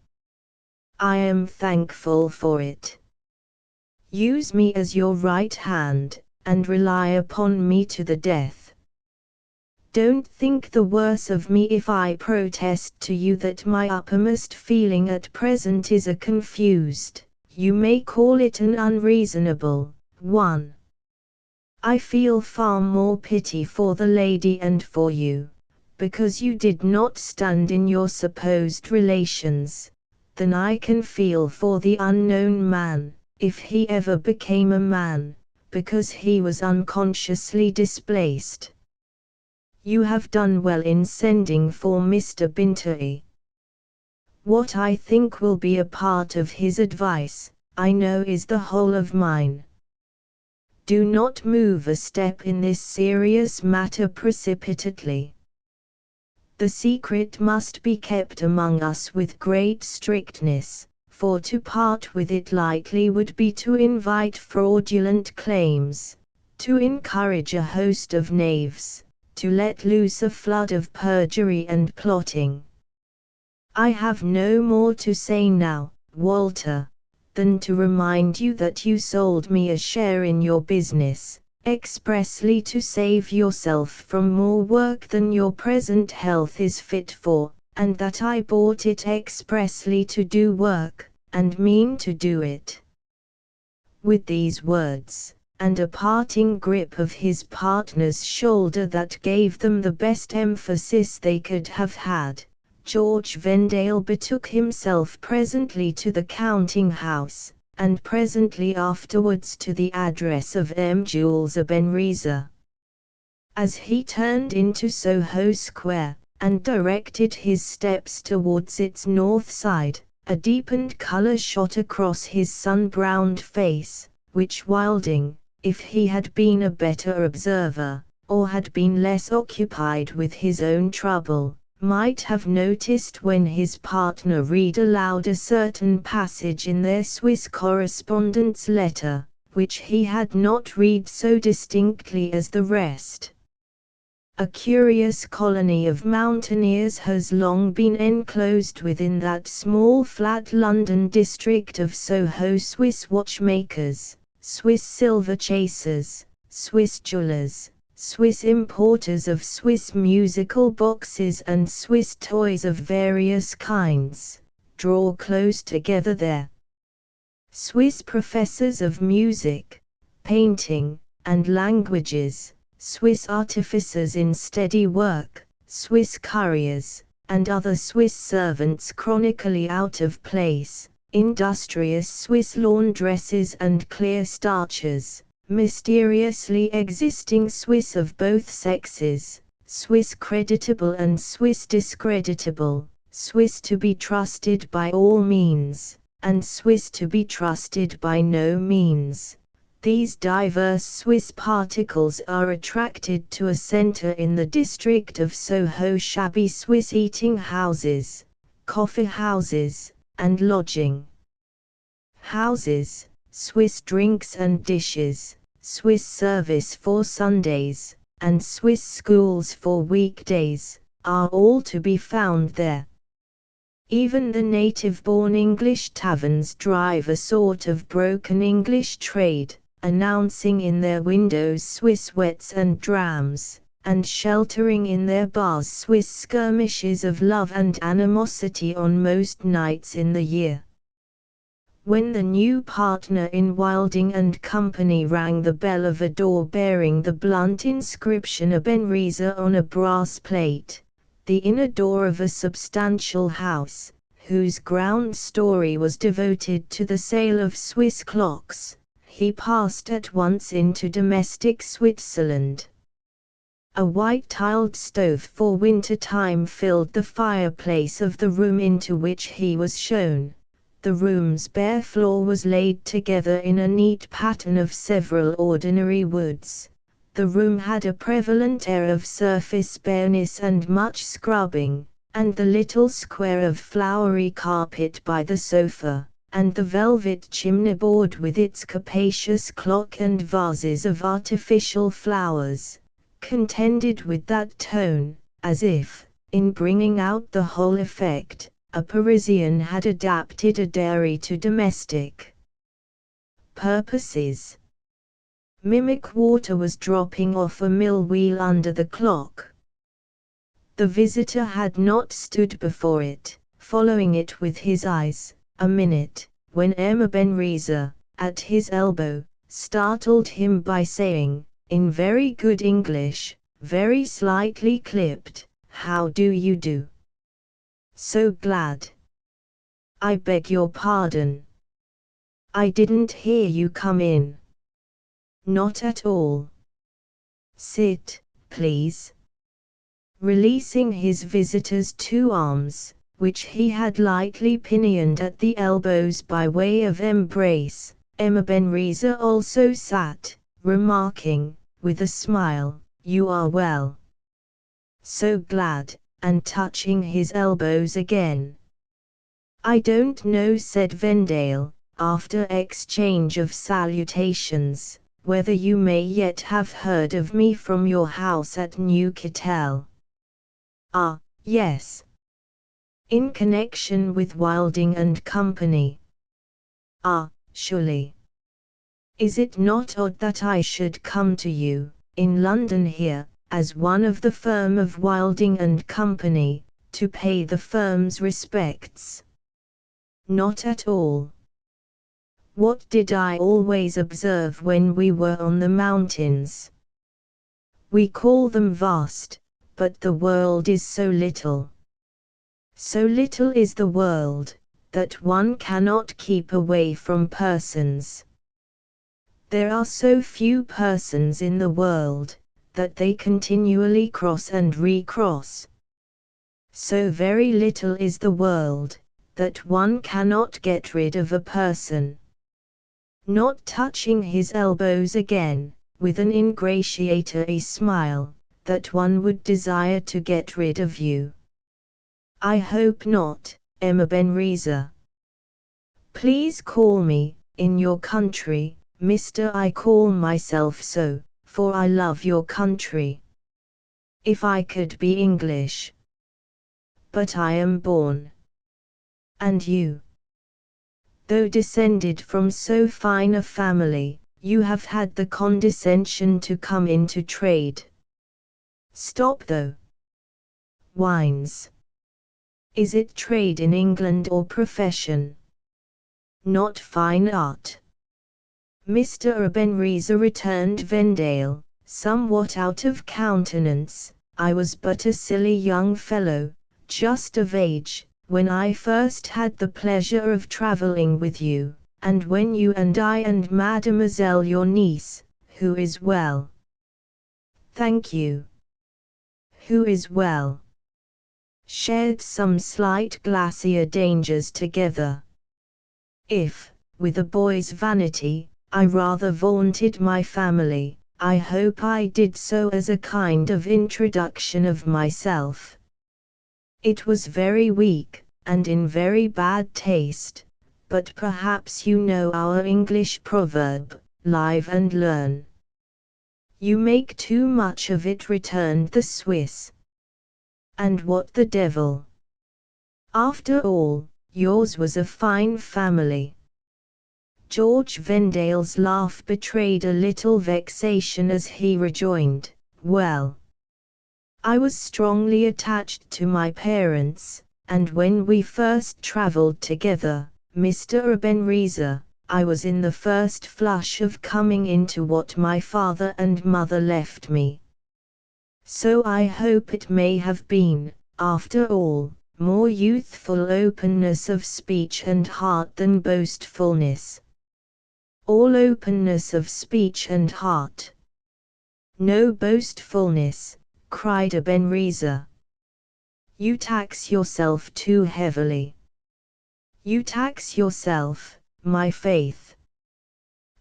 I am thankful for it. Use me as your right hand, and rely upon me to the death. Don't think the worse of me if I protest to you that my uppermost feeling at present is a confused, you may call it an unreasonable, one. I feel far more pity for the lady and for you, because you did not stand in your supposed relations, than I can feel for the unknown man, if he ever became a man, because he was unconsciously displaced. You have done well in sending for Mr. Bintoy. What I think will be a part of his advice, I know is the whole of mine. Do not move a step in this serious matter precipitately. The secret must be kept among us with great strictness, for to part with it lightly would be to invite fraudulent claims, to encourage a host of knaves, to let loose a flood of perjury and plotting. I have no more to say now, Walter, than to remind you that you sold me a share in your business, expressly to save yourself from more work than your present health is fit for, and that I bought it expressly to do work, and mean to do it. With these words, and a parting grip of his partner's shoulder that gave them the best emphasis they could have had, George Vendale betook himself presently to the counting-house, and presently afterwards to the address of M. Jules Ebenezer. As he turned into Soho Square, and directed his steps towards its north side, a deepened colour shot across his sun-browned face, which Wilding, if he had been a better observer, or had been less occupied with his own trouble, might have noticed when his partner read aloud a certain passage in their Swiss correspondent's letter, which he had not read so distinctly as the rest. A curious colony of mountaineers has long been enclosed within that small flat London district of Soho. Swiss watchmakers, Swiss silver chasers, Swiss jewelers, Swiss importers of Swiss musical boxes and Swiss toys of various kinds, draw close together there. Swiss professors of music, painting, and languages, Swiss artificers in steady work, Swiss couriers, and other Swiss servants chronically out of place, industrious Swiss laundresses and clear starchers, mysteriously existing Swiss of both sexes, Swiss creditable and Swiss discreditable, Swiss to be trusted by all means, and Swiss to be trusted by no means. These diverse Swiss particles are attracted to a centre in the district of Soho, shabby Swiss eating houses, coffee houses, and lodging houses, Swiss drinks and dishes, Swiss service for Sundays, and Swiss schools for weekdays, are all to be found there. Even the native-born English taverns drive a sort of broken English trade, announcing in their windows Swiss wets and drams, and sheltering in their bars Swiss skirmishes of love and animosity on most nights in the year. When the new partner in Wilding and Company rang the bell of a door bearing the blunt inscription Ebenezer on a brass plate, the inner door of a substantial house, whose ground story was devoted to the sale of Swiss clocks, he passed at once into domestic Switzerland. A white-tiled stove for winter time filled the fireplace of the room into which he was shown. The room's bare floor was laid together in a neat pattern of several ordinary woods. The room had a prevalent air of surface bareness and much scrubbing, and the little square of flowery carpet by the sofa, and the velvet chimney-board with its capacious clock and vases of artificial flowers, contended with that tone, as if, in bringing out the whole effect, a Parisian had adapted a dairy to domestic purposes. Mimic water was dropping off a mill wheel under the clock. The visitor had not stood before it, following it with his eyes, a minute, when Ebenezer, at his elbow, startled him by saying, in very good English, very slightly clipped, "How do you do? So glad. I beg your pardon. I didn't hear you come in." "Not at all. Sit, please." Releasing his visitor's two arms, which he had lightly pinioned at the elbows by way of embrace, Ebenezer also sat, remarking, with a smile, "You are well. So glad," and touching his elbows again. "I don't know," said Vendale, after exchange of salutations, "whether you may yet have heard of me from your house at Newcastle." "Ah, yes. In connection with Wilding and Company." "Ah, surely. Is it not odd that I should come to you, in London here, as one of the firm of Wilding and Company, to pay the firm's respects?" "Not at all. What did I always observe when we were on the mountains? We call them vast, but the world is so little. So little is the world, that one cannot keep away from persons. There are so few persons in the world, that they continually cross and recross. So very little is the world, that one cannot get rid of a person." Not touching his elbows again, with an ingratiatory smile, "that one would desire to get rid of you." "I hope not, Ebenezer. Please call me, in your country, Mr. I call myself so, for I love your country. If I could be English. But I am born. And you? Though descended from so fine a family, you have had the condescension to come into trade. Stop though. Wines. Is it trade in England or profession? Not fine art. Mr. Ebenezer, returned Vendale, somewhat out of countenance. "I was but a silly young fellow, just of age, when I first had the pleasure of travelling with you, and when you and I and Mademoiselle your niece, Who is well? Thank you. Who is well? Shared some slight glacier dangers together. If, with a boy's vanity, I rather vaunted my family, I hope I did so as a kind of introduction of myself. It was very weak, and in very bad taste, but perhaps you know our English proverb, live and learn. You make too much of it, returned the Swiss. And what the devil? After all, yours was a fine family. George Vendale's laugh betrayed a little vexation as he rejoined, well, I was strongly attached to my parents, and when we first travelled together, Mr. Ebenezer, I was in the first flush of coming into what my father and mother left me. So I hope it may have been, after all, more youthful openness of speech and heart than boastfulness. All openness of speech and heart. No boastfulness, cried Ebenezer. You tax yourself too heavily. You tax yourself, my faith.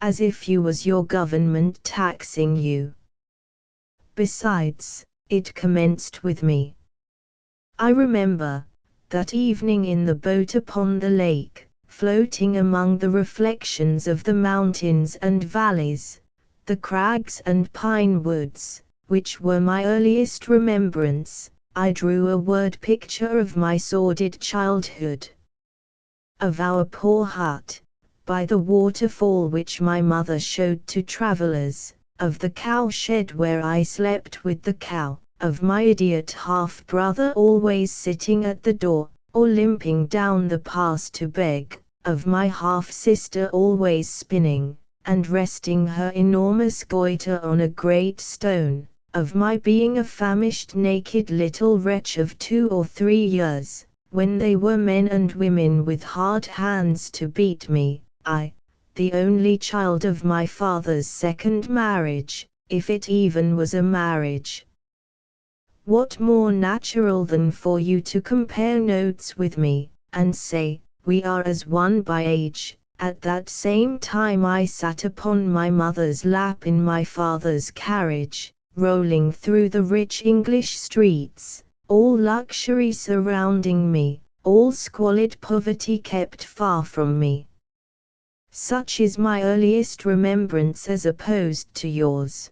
As if you was your government taxing you. Besides, it commenced with me. I remember, that evening in the boat upon the lake, floating among the reflections of the mountains and valleys, the crags and pine woods, which were my earliest remembrance, I drew a word picture of my sordid childhood. Of our poor hut, by the waterfall which my mother showed to travellers, of the cow-shed where I slept with the cow, of my idiot half-brother always sitting at the door, or limping down the pass to beg, of my half-sister always spinning, and resting her enormous goiter on a great stone, of my being a famished naked little wretch of 2 or 3 years, when they were men and women with hard hands to beat me, I, the only child of my father's second marriage, if it even was a marriage. What more natural than for you to compare notes with me, and say, we are as one by age. At that same time I sat upon my mother's lap in my father's carriage, rolling through the rich English streets, all luxury surrounding me, all squalid poverty kept far from me. Such is my earliest remembrance as opposed to yours.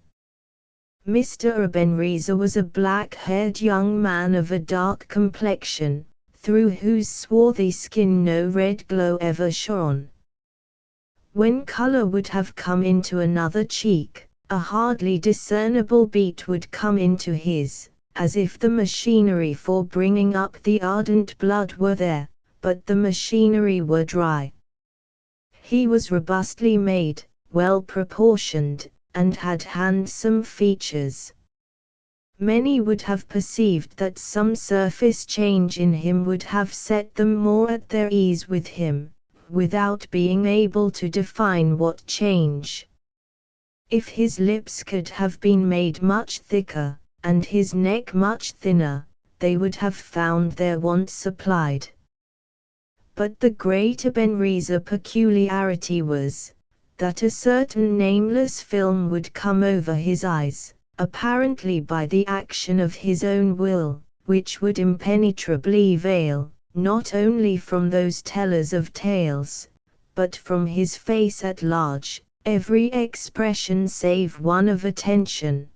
Mr. Ebenezer was a black-haired young man of a dark complexion, through whose swarthy skin no red glow ever shone. When colour would have come into another cheek, a hardly discernible beat would come into his, as if the machinery for bringing up the ardent blood were there, but the machinery were dry. He was robustly made, well proportioned, and had handsome features. Many would have perceived that some surface change in him would have set them more at their ease with him, without being able to define what change. If his lips could have been made much thicker, and his neck much thinner, they would have found their want supplied. But the great Ebenezer peculiarity was, that a certain nameless film would come over his eyes, apparently by the action of his own will, which would impenetrably veil, not only from those tellers of tales, but from his face at large, every expression save one of attention.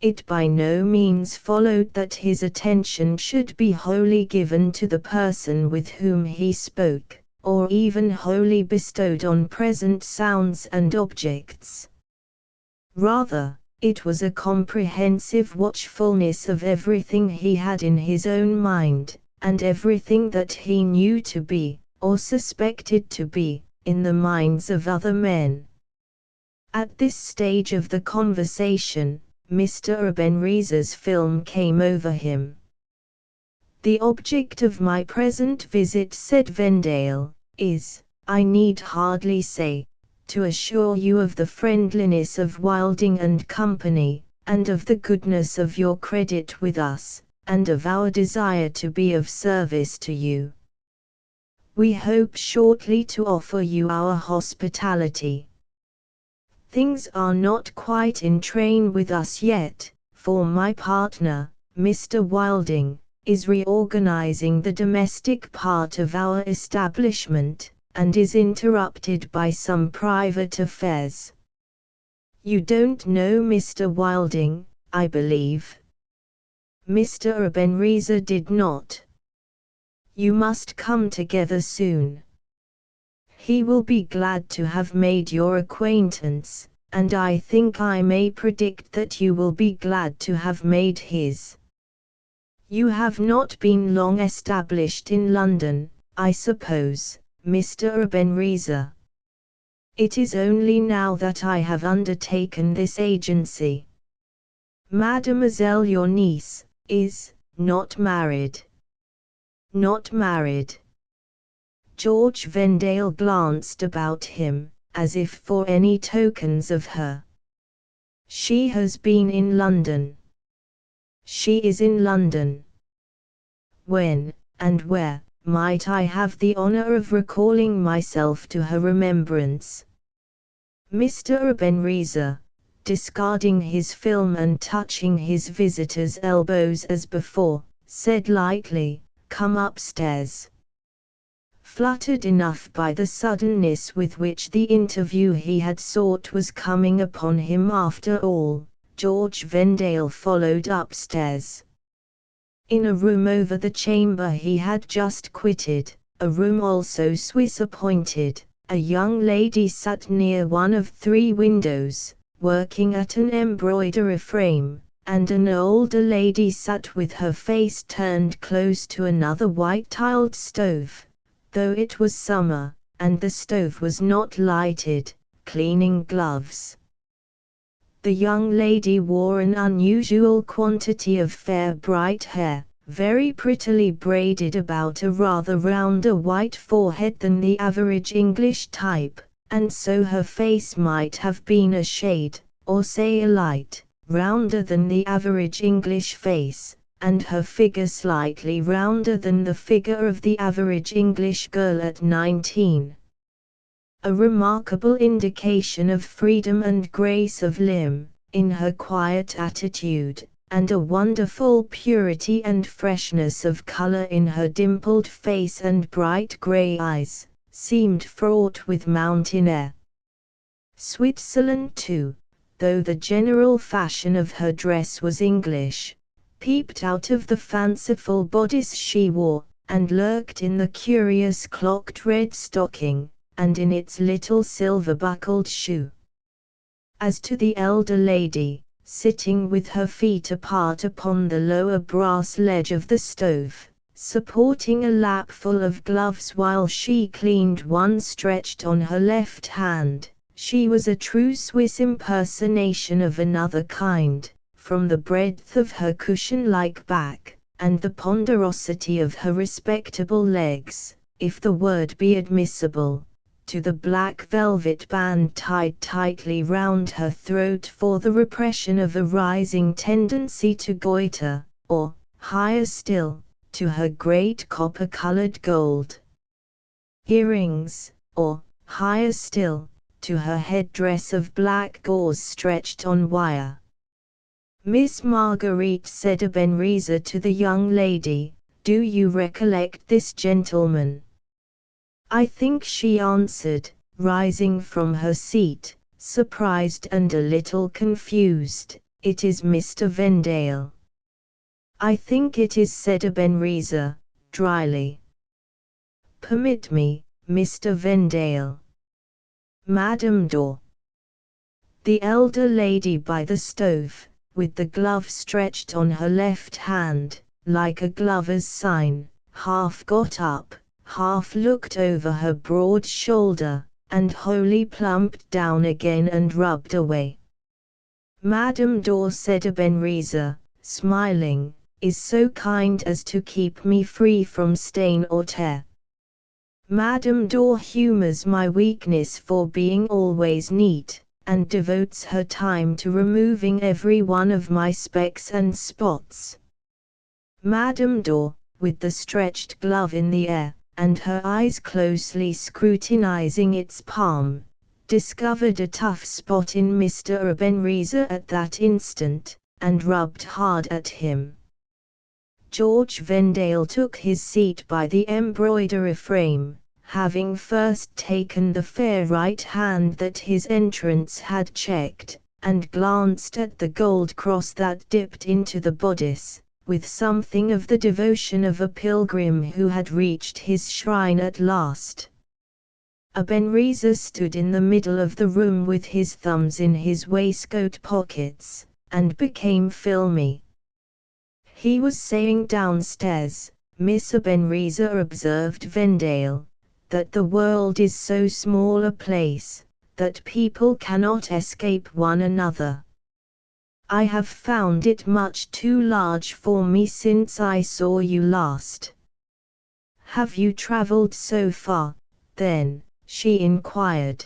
It by no means followed that his attention should be wholly given to the person with whom he spoke, or even wholly bestowed on present sounds and objects. Rather, it was a comprehensive watchfulness of everything he had in his own mind, and everything that he knew to be, or suspected to be, in the minds of other men. At this stage of the conversation, Mr. Ebenezer's film came over him. The object of my present visit, said Vendale, is, I need hardly say, to assure you of the friendliness of Wilding and Company, and of the goodness of your credit with us, and of our desire to be of service to you. We hope shortly to offer you our hospitality. Things are not quite in train with us yet, for my partner, Mr. Wilding, is reorganizing the domestic part of our establishment, and is interrupted by some private affairs. You don't know Mr. Wilding, I believe? Mr. Ebenezer did not. You must come together soon. He will be glad to have made your acquaintance, and I think I may predict that you will be glad to have made his. You have not been long established in London, I suppose, Mr. Ebenezer. It is only now that I have undertaken this agency. Mademoiselle your niece, is not married. Not married. George Vendale glanced about him, as if for any tokens of her. She has been in London. She is in London. When, and where, might I have the honor of recalling myself to her remembrance? Mr. Ebenezer, discarding his film and touching his visitor's elbows as before, said lightly, "Come upstairs." Fluttered enough by the suddenness with which the interview he had sought was coming upon him after all, George Vendale followed upstairs. In a room over the chamber he had just quitted, a room also Swiss appointed, a young lady sat near one of 3 windows, working at an embroidery frame, and an older lady sat with her face turned close to another white-tiled stove, though it was summer, and the stove was not lighted, cleaning gloves. The young lady wore an unusual quantity of fair bright hair, very prettily braided about a rather rounder white forehead than the average English type, and so her face might have been a shade, or say a light, rounder than the average English face, and her figure slightly rounder than the figure of the average English girl at 19. A remarkable indication of freedom and grace of limb, in her quiet attitude, and a wonderful purity and freshness of color in her dimpled face and bright gray eyes, seemed fraught with mountain air. Switzerland too, though the general fashion of her dress was English, peeped out of the fanciful bodice she wore, and lurked in the curious clocked red stocking, and in its little silver-buckled shoe. As to the elder lady, sitting with her feet apart upon the lower brass ledge of the stove, supporting a lapful of gloves while she cleaned one stretched on her left hand, she was a true Swiss impersonation of another kind, from the breadth of her cushion-like back, and the ponderosity of her respectable legs, if the word be admissible, to the black velvet band tied tightly round her throat for the repression of a rising tendency to goiter, or, higher still, to her great copper-colored gold earrings, or, higher still, to her headdress of black gauze stretched on wire. "Miss Marguerite," said Ebenezer to the young lady, "do you recollect this gentleman?" "I think," she answered, rising from her seat, surprised and a little confused, "it is Mr. Vendale." "I think it is," said Ebenezer, dryly. "Permit me, Mr. Vendale." "Madame Dor." The elder lady by the stove, with the glove stretched on her left hand, like a glover's sign, half got up, half looked over her broad shoulder, and wholly plumped down again and rubbed away. "Madame Dor," said Ebenezer, smiling, "is so kind as to keep me free from stain or tear." Madame Dor humors my weakness for being always neat, and devotes her time to removing every one of my specks and spots. Madame Dor, with the stretched glove in the air, and her eyes closely scrutinizing its palm, discovered a tough spot in Mr. Ebenezer at that instant, and rubbed hard at him. George Vendale took his seat by the embroidery frame, having first taken the fair right hand that his entrance had checked, and glanced at the gold cross that dipped into the bodice, with something of the devotion of a pilgrim who had reached his shrine at last. Ebenezer stood in the middle of the room with his thumbs in his waistcoat pockets, and became filmy. He was saying downstairs, Miss Ebenezer observed Vendale, that the world is so small a place, that people cannot escape one another. I have found it much too large for me since I saw you last. Have you travelled so far, then? She inquired.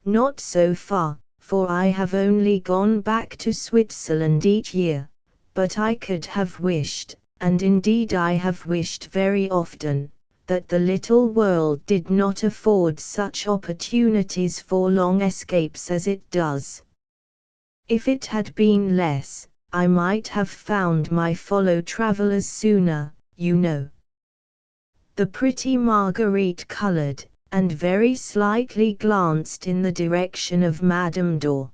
Not so far, for I have only gone back to Switzerland each year, but I could have wished, and indeed I have wished very often, that the little world did not afford such opportunities for long escapes as it does. If it had been less, I might have found my fellow travellers sooner, you know. The pretty Marguerite coloured, and very slightly glanced in the direction of Madame Dor.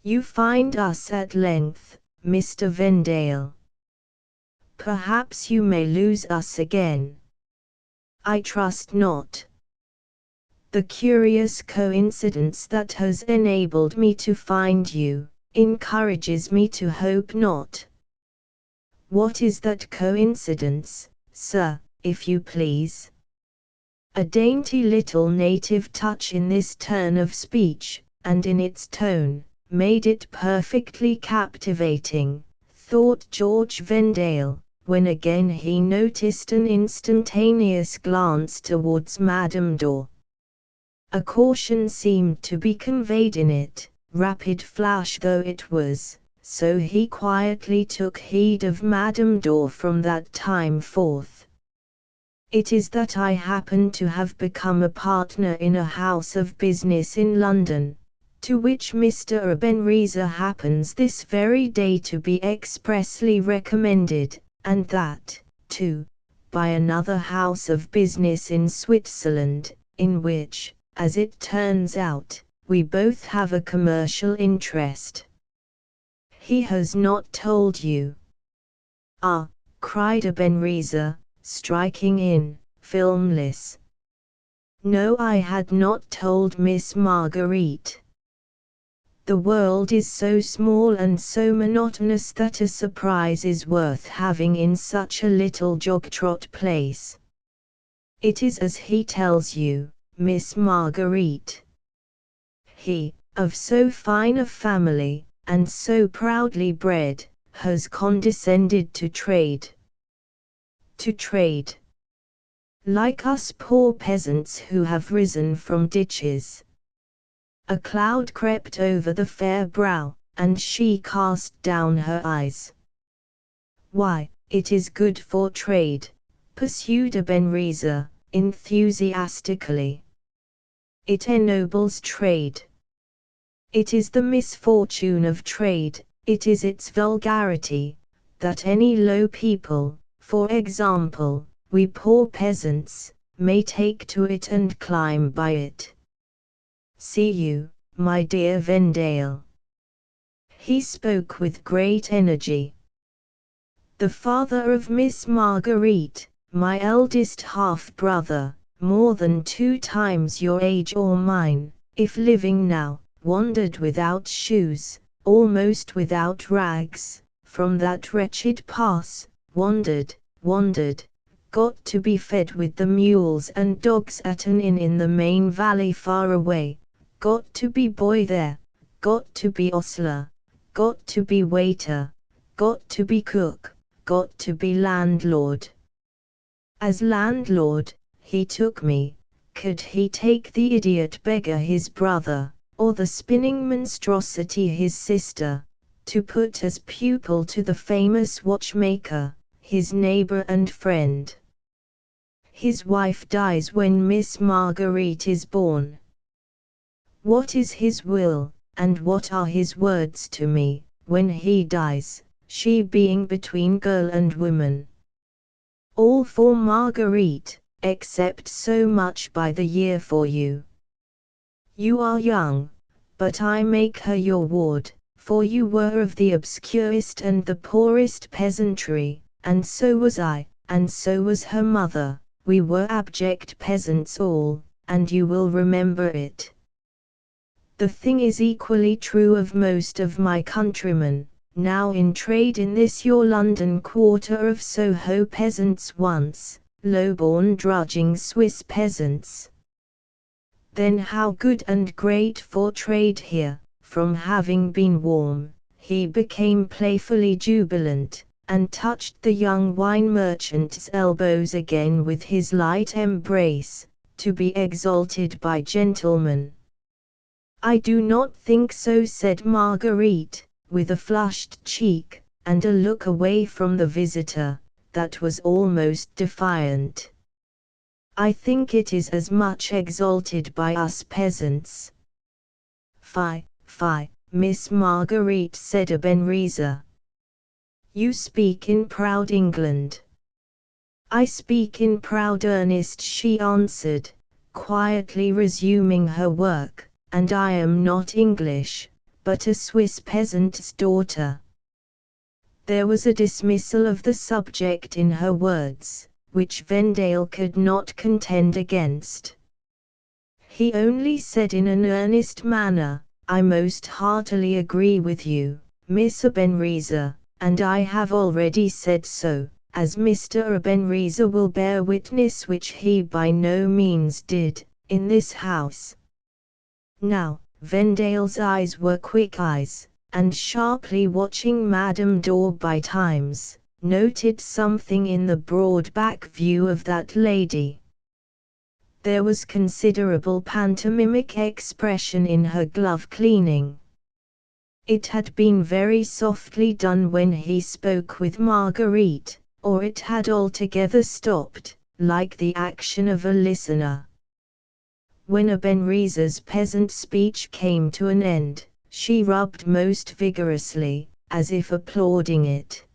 You find us at length, Mr. Vendale. Perhaps you may lose us again. I trust not. The curious coincidence that has enabled me to find you, encourages me to hope not. What is that coincidence, sir, if you please? A dainty little native touch in this turn of speech, and in its tone, made it perfectly captivating, thought George Vendale, when again he noticed an instantaneous glance towards Madame Dor. A caution seemed to be conveyed in it, rapid flash though it was, so he quietly took heed of Madame Dor from that time forth. It is that I happen to have become a partner in a house of business in London, to which Mr. Ebenezer happens this very day to be expressly recommended, and that, too, by another house of business in Switzerland, in which, as it turns out, we both have a commercial interest. He has not told you. Ah, cried Ebenezer, striking in, filmless. No, I had not told Miss Marguerite. The world is so small and so monotonous that a surprise is worth having in such a little jog-trot place. It is as he tells you, Miss Marguerite. He, of so fine a family, and so proudly bred, has condescended to trade. To trade. Like us poor peasants who have risen from ditches. A cloud crept over the fair brow, and she cast down her eyes. Why, it is good for trade, pursued Ebenezer, enthusiastically. It ennobles trade. It is the misfortune of trade, it is its vulgarity, that any low people, for example, we poor peasants, may take to it and climb by it. See you, my dear Vendale. He spoke with great energy. The father of Miss Marguerite, my eldest half-brother, more than 2 times your age or mine, if living now, wandered without shoes, almost without rags, from that wretched pass, wandered, got to be fed with the mules and dogs at an inn in the main valley far away, got to be boy there, got to be ostler, got to be waiter, got to be cook, got to be landlord. As landlord, he took me, could he take the idiot beggar his brother, or the spinning monstrosity his sister, to put as pupil to the famous watchmaker, his neighbor and friend? His wife dies when Miss Marguerite is born. What is his will, and what are his words to me, when he dies, she being between girl and woman? All for Marguerite, except so much by the year for you. You are young, but I make her your ward, for you were of the obscurest and the poorest peasantry, and so was I, and so was her mother, we were abject peasants all, and you will remember it. The thing is equally true of most of my countrymen, now in trade in this your London quarter, of Soho peasants once, low-born drudging Swiss peasants. Then how good and great for trade here, from having been warm, he became playfully jubilant, and touched the young wine merchant's elbows again with his light embrace, to be exalted by gentlemen. I do not think so, said Marguerite, with a flushed cheek, and a look away from the visitor, that was almost defiant. I think it is as much exalted by us peasants. Fie, fie, Miss Marguerite, said Ebenezer. You speak in proud England. I speak in proud earnest, she answered, quietly resuming her work. And I am not English, but a Swiss peasant's daughter. There was a dismissal of the subject in her words, which Vendale could not contend against. He only said in an earnest manner, I most heartily agree with you, Miss Ebenezer, and I have already said so, as Mr. Ebenezer will bear witness, which he by no means did, in this house. Now, Vendale's eyes were quick eyes, and sharply watching Madame Dor by times, noted something in the broad back view of that lady. There was considerable pantomimic expression in her glove cleaning. It had been very softly done when he spoke with Marguerite, or it had altogether stopped, like the action of a listener. When Ebenezer's peasant speech came to an end, she rubbed most vigorously, as if applauding it.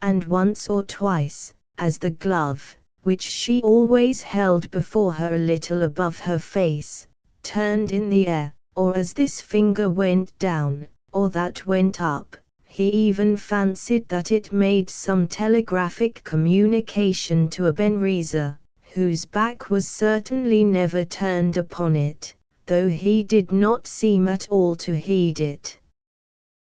And once or twice, as the glove, which she always held before her a little above her face, turned in the air, or as this finger went down, or that went up, he even fancied that it made some telegraphic communication to Ebenezer, whose back was certainly never turned upon it, though he did not seem at all to heed it.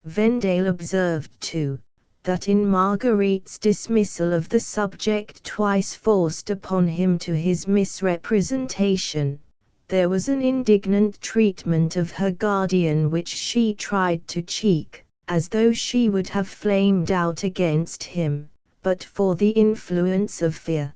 Vendale observed, too, that in Marguerite's dismissal of the subject twice forced upon him to his misrepresentation, there was an indignant treatment of her guardian which she tried to cheek, as though she would have flamed out against him, but for the influence of fear.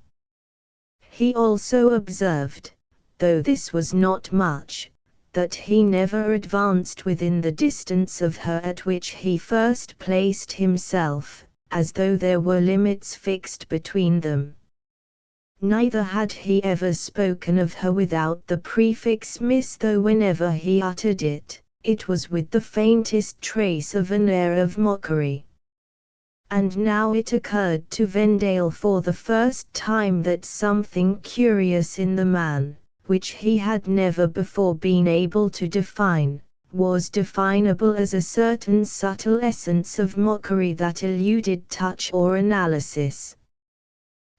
He also observed, though this was not much, that he never advanced within the distance of her at which he first placed himself, as though there were limits fixed between them. Neither had he ever spoken of her without the prefix Miss, though whenever he uttered it, it was with the faintest trace of an air of mockery. And now it occurred to Vendale for the first time that something curious in the man, which he had never before been able to define, was definable as a certain subtle essence of mockery that eluded touch or analysis.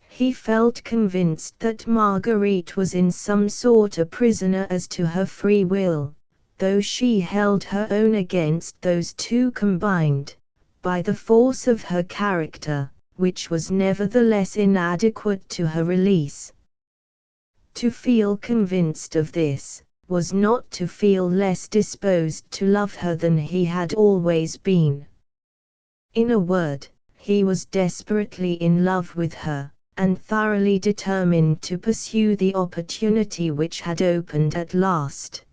He felt convinced that Marguerite was in some sort a prisoner as to her free will, though she held her own against those two combined, by the force of her character, which was nevertheless inadequate to her release. To feel convinced of this, was not to feel less disposed to love her than he had always been. In a word, he was desperately in love with her, and thoroughly determined to pursue the opportunity which had opened at last.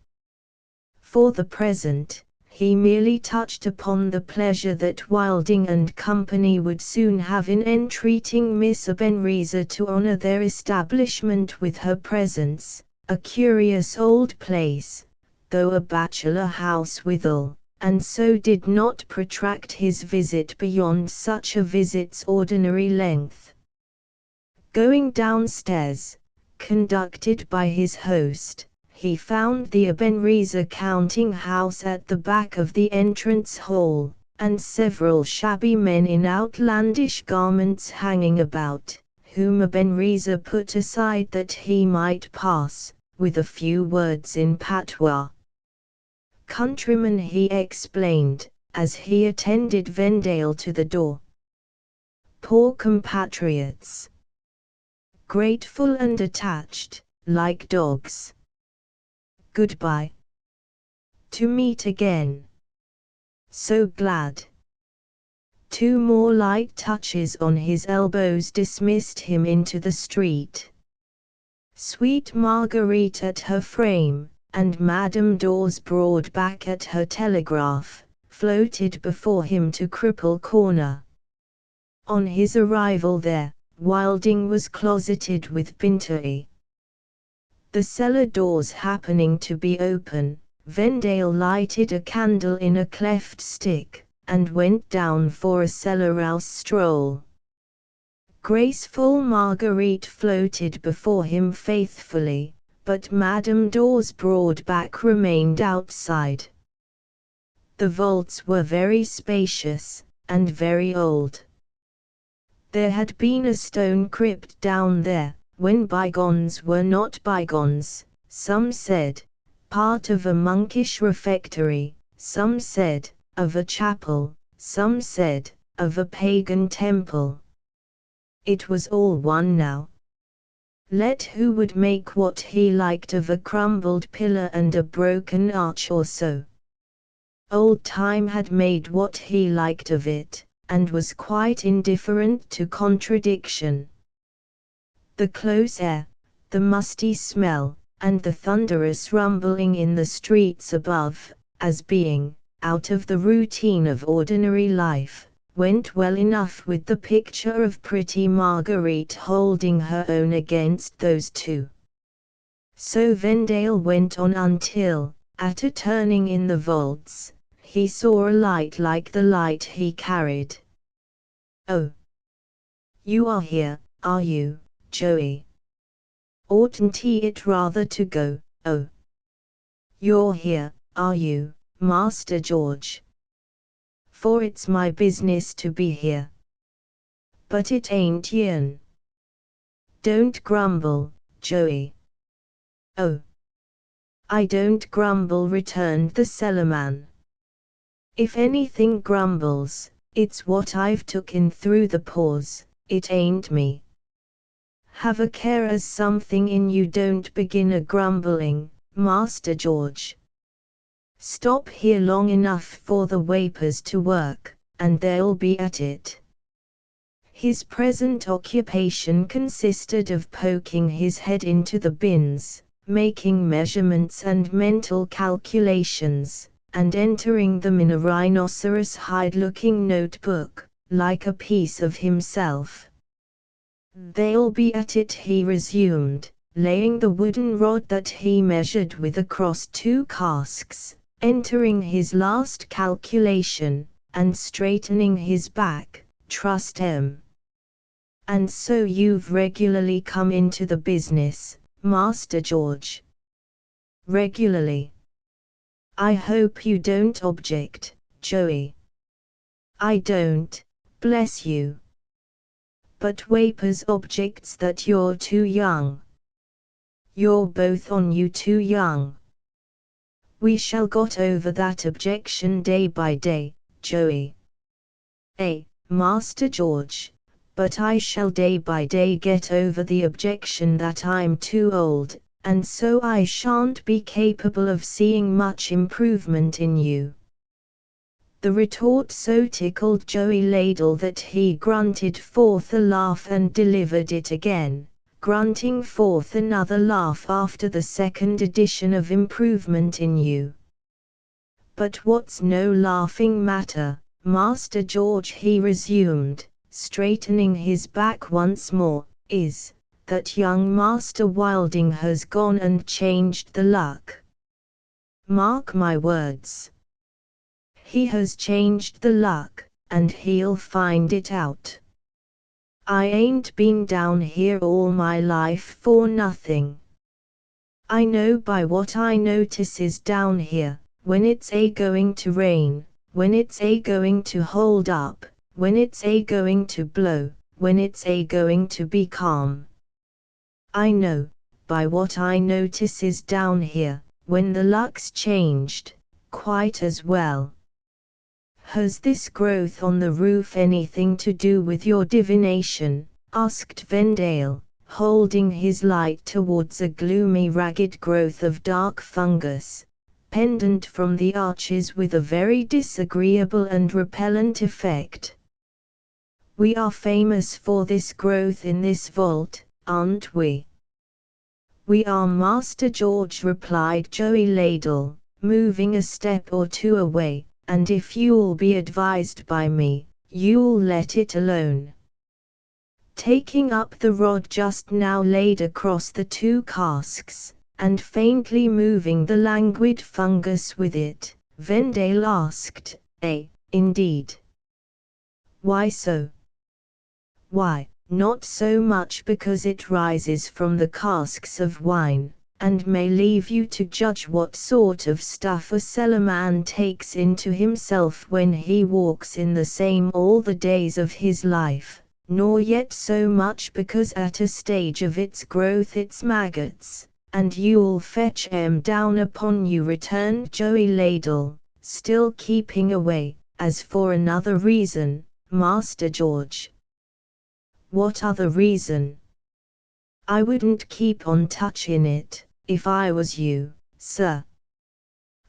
For the present, he merely touched upon the pleasure that Wilding and company would soon have in entreating Miss Ebenezer to honour their establishment with her presence, a curious old place, though a bachelor house withal, and so did not protract his visit beyond such a visit's ordinary length. Going downstairs, conducted by his host, he found the Ebenezer counting house at the back of the entrance hall, and several shabby men in outlandish garments hanging about, whom Ebenezer put aside that he might pass, with a few words in patois. "Countrymen," he explained, as he attended Vendale to the door. "Poor compatriots. Grateful and attached, like dogs. Goodbye. To meet again. So glad." 2 more light touches on his elbows dismissed him into the street. Sweet Marguerite at her frame, and Madame Dawes' broad back at her telegraph, floated before him to Cripple Corner. On his arrival there, Wilding was closeted with Bintoy. The cellar doors happening to be open, Vendale lighted a candle in a cleft stick, and went down for a cellar-rouse stroll. Graceful Marguerite floated before him faithfully, but Madame Dawes' broad back remained outside. The vaults were very spacious, and very old. There had been a stone crypt down there, when bygones were not bygones, some said, part of a monkish refectory, some said, of a chapel, some said, of a pagan temple. It was all one now. Let who would make what he liked of a crumbled pillar and a broken arch or so. Old Time had made what he liked of it, and was quite indifferent to contradiction. The close air, the musty smell, and the thunderous rumbling in the streets above, as being out of the routine of ordinary life, went well enough with the picture of pretty Marguerite holding her own against those 2. So Vendale went on until, at a turning in the vaults, he saw a light like the light he carried. "Oh, you are here, are you, Joey? Oughtn't it rather to go, oh? You're here, are you, Master George? For it's my business to be here. But it ain't yourn. Don't grumble, Joey." "Oh, I don't grumble," returned the cellarman. "If anything grumbles, it's what I've took in through the pores, it ain't me. Have a care as something in you don't begin a grumbling, Master George. Stop here long enough for the vapors to work, and they'll be at it." His present occupation consisted of poking his head into the bins, making measurements and mental calculations, and entering them in a rhinoceros hide-looking notebook, like a piece of himself. "They'll be at it," he resumed, laying the wooden rod that he measured with across 2 casks, entering his last calculation, and straightening his back. "Trust 'em. And so you've regularly come into the business, Master George?" "Regularly. I hope you don't object, Joey." "I don't, bless you. But Wapers objects that you're too young. You're both on you too young." "We shall got over that objection day by day, Joey." Master George, but I shall day by day get over the objection that I'm too old, and so I shan't be capable of seeing much improvement in you." The retort so tickled Joey Ladle that he grunted forth a laugh and delivered it again, grunting forth another laugh after the second edition of Improvement in You. But what's no laughing matter, Master George, he resumed, straightening his back once more, is that young Master Wilding has gone and changed the luck. Mark my words. He has changed the luck, and he'll find it out. I ain't been down here all my life for nothing. I know by what I notices down here, when it's going to rain, when it's going to hold up, when it's going to blow, when it's going to be calm. I know, by what I notices down here, when the luck's changed, quite as well. Has this growth on the roof anything to do with your divination? Asked Vendale, holding his light towards a gloomy ragged growth of dark fungus, pendant from the arches with a very disagreeable and repellent effect. We are famous for this growth in this vault, aren't we? We are, Master George, replied Joey Ladle, moving a step or two away, and if you'll be advised by me, you'll let it alone. Taking up the rod just now laid across the two casks, and faintly moving the languid fungus with it, Vendale asked, indeed. Why so? Why, not so much because it rises from the casks of wine, and may leave you to judge what sort of stuff a cellarman takes into himself when he walks in the same all the days of his life, nor yet so much because at a stage of its growth it's maggots, and you'll fetch 'em down upon you, returned Joey Ladle, still keeping away. As for another reason, Master George. What other reason? I wouldn't keep on touching it, if I was you, sir.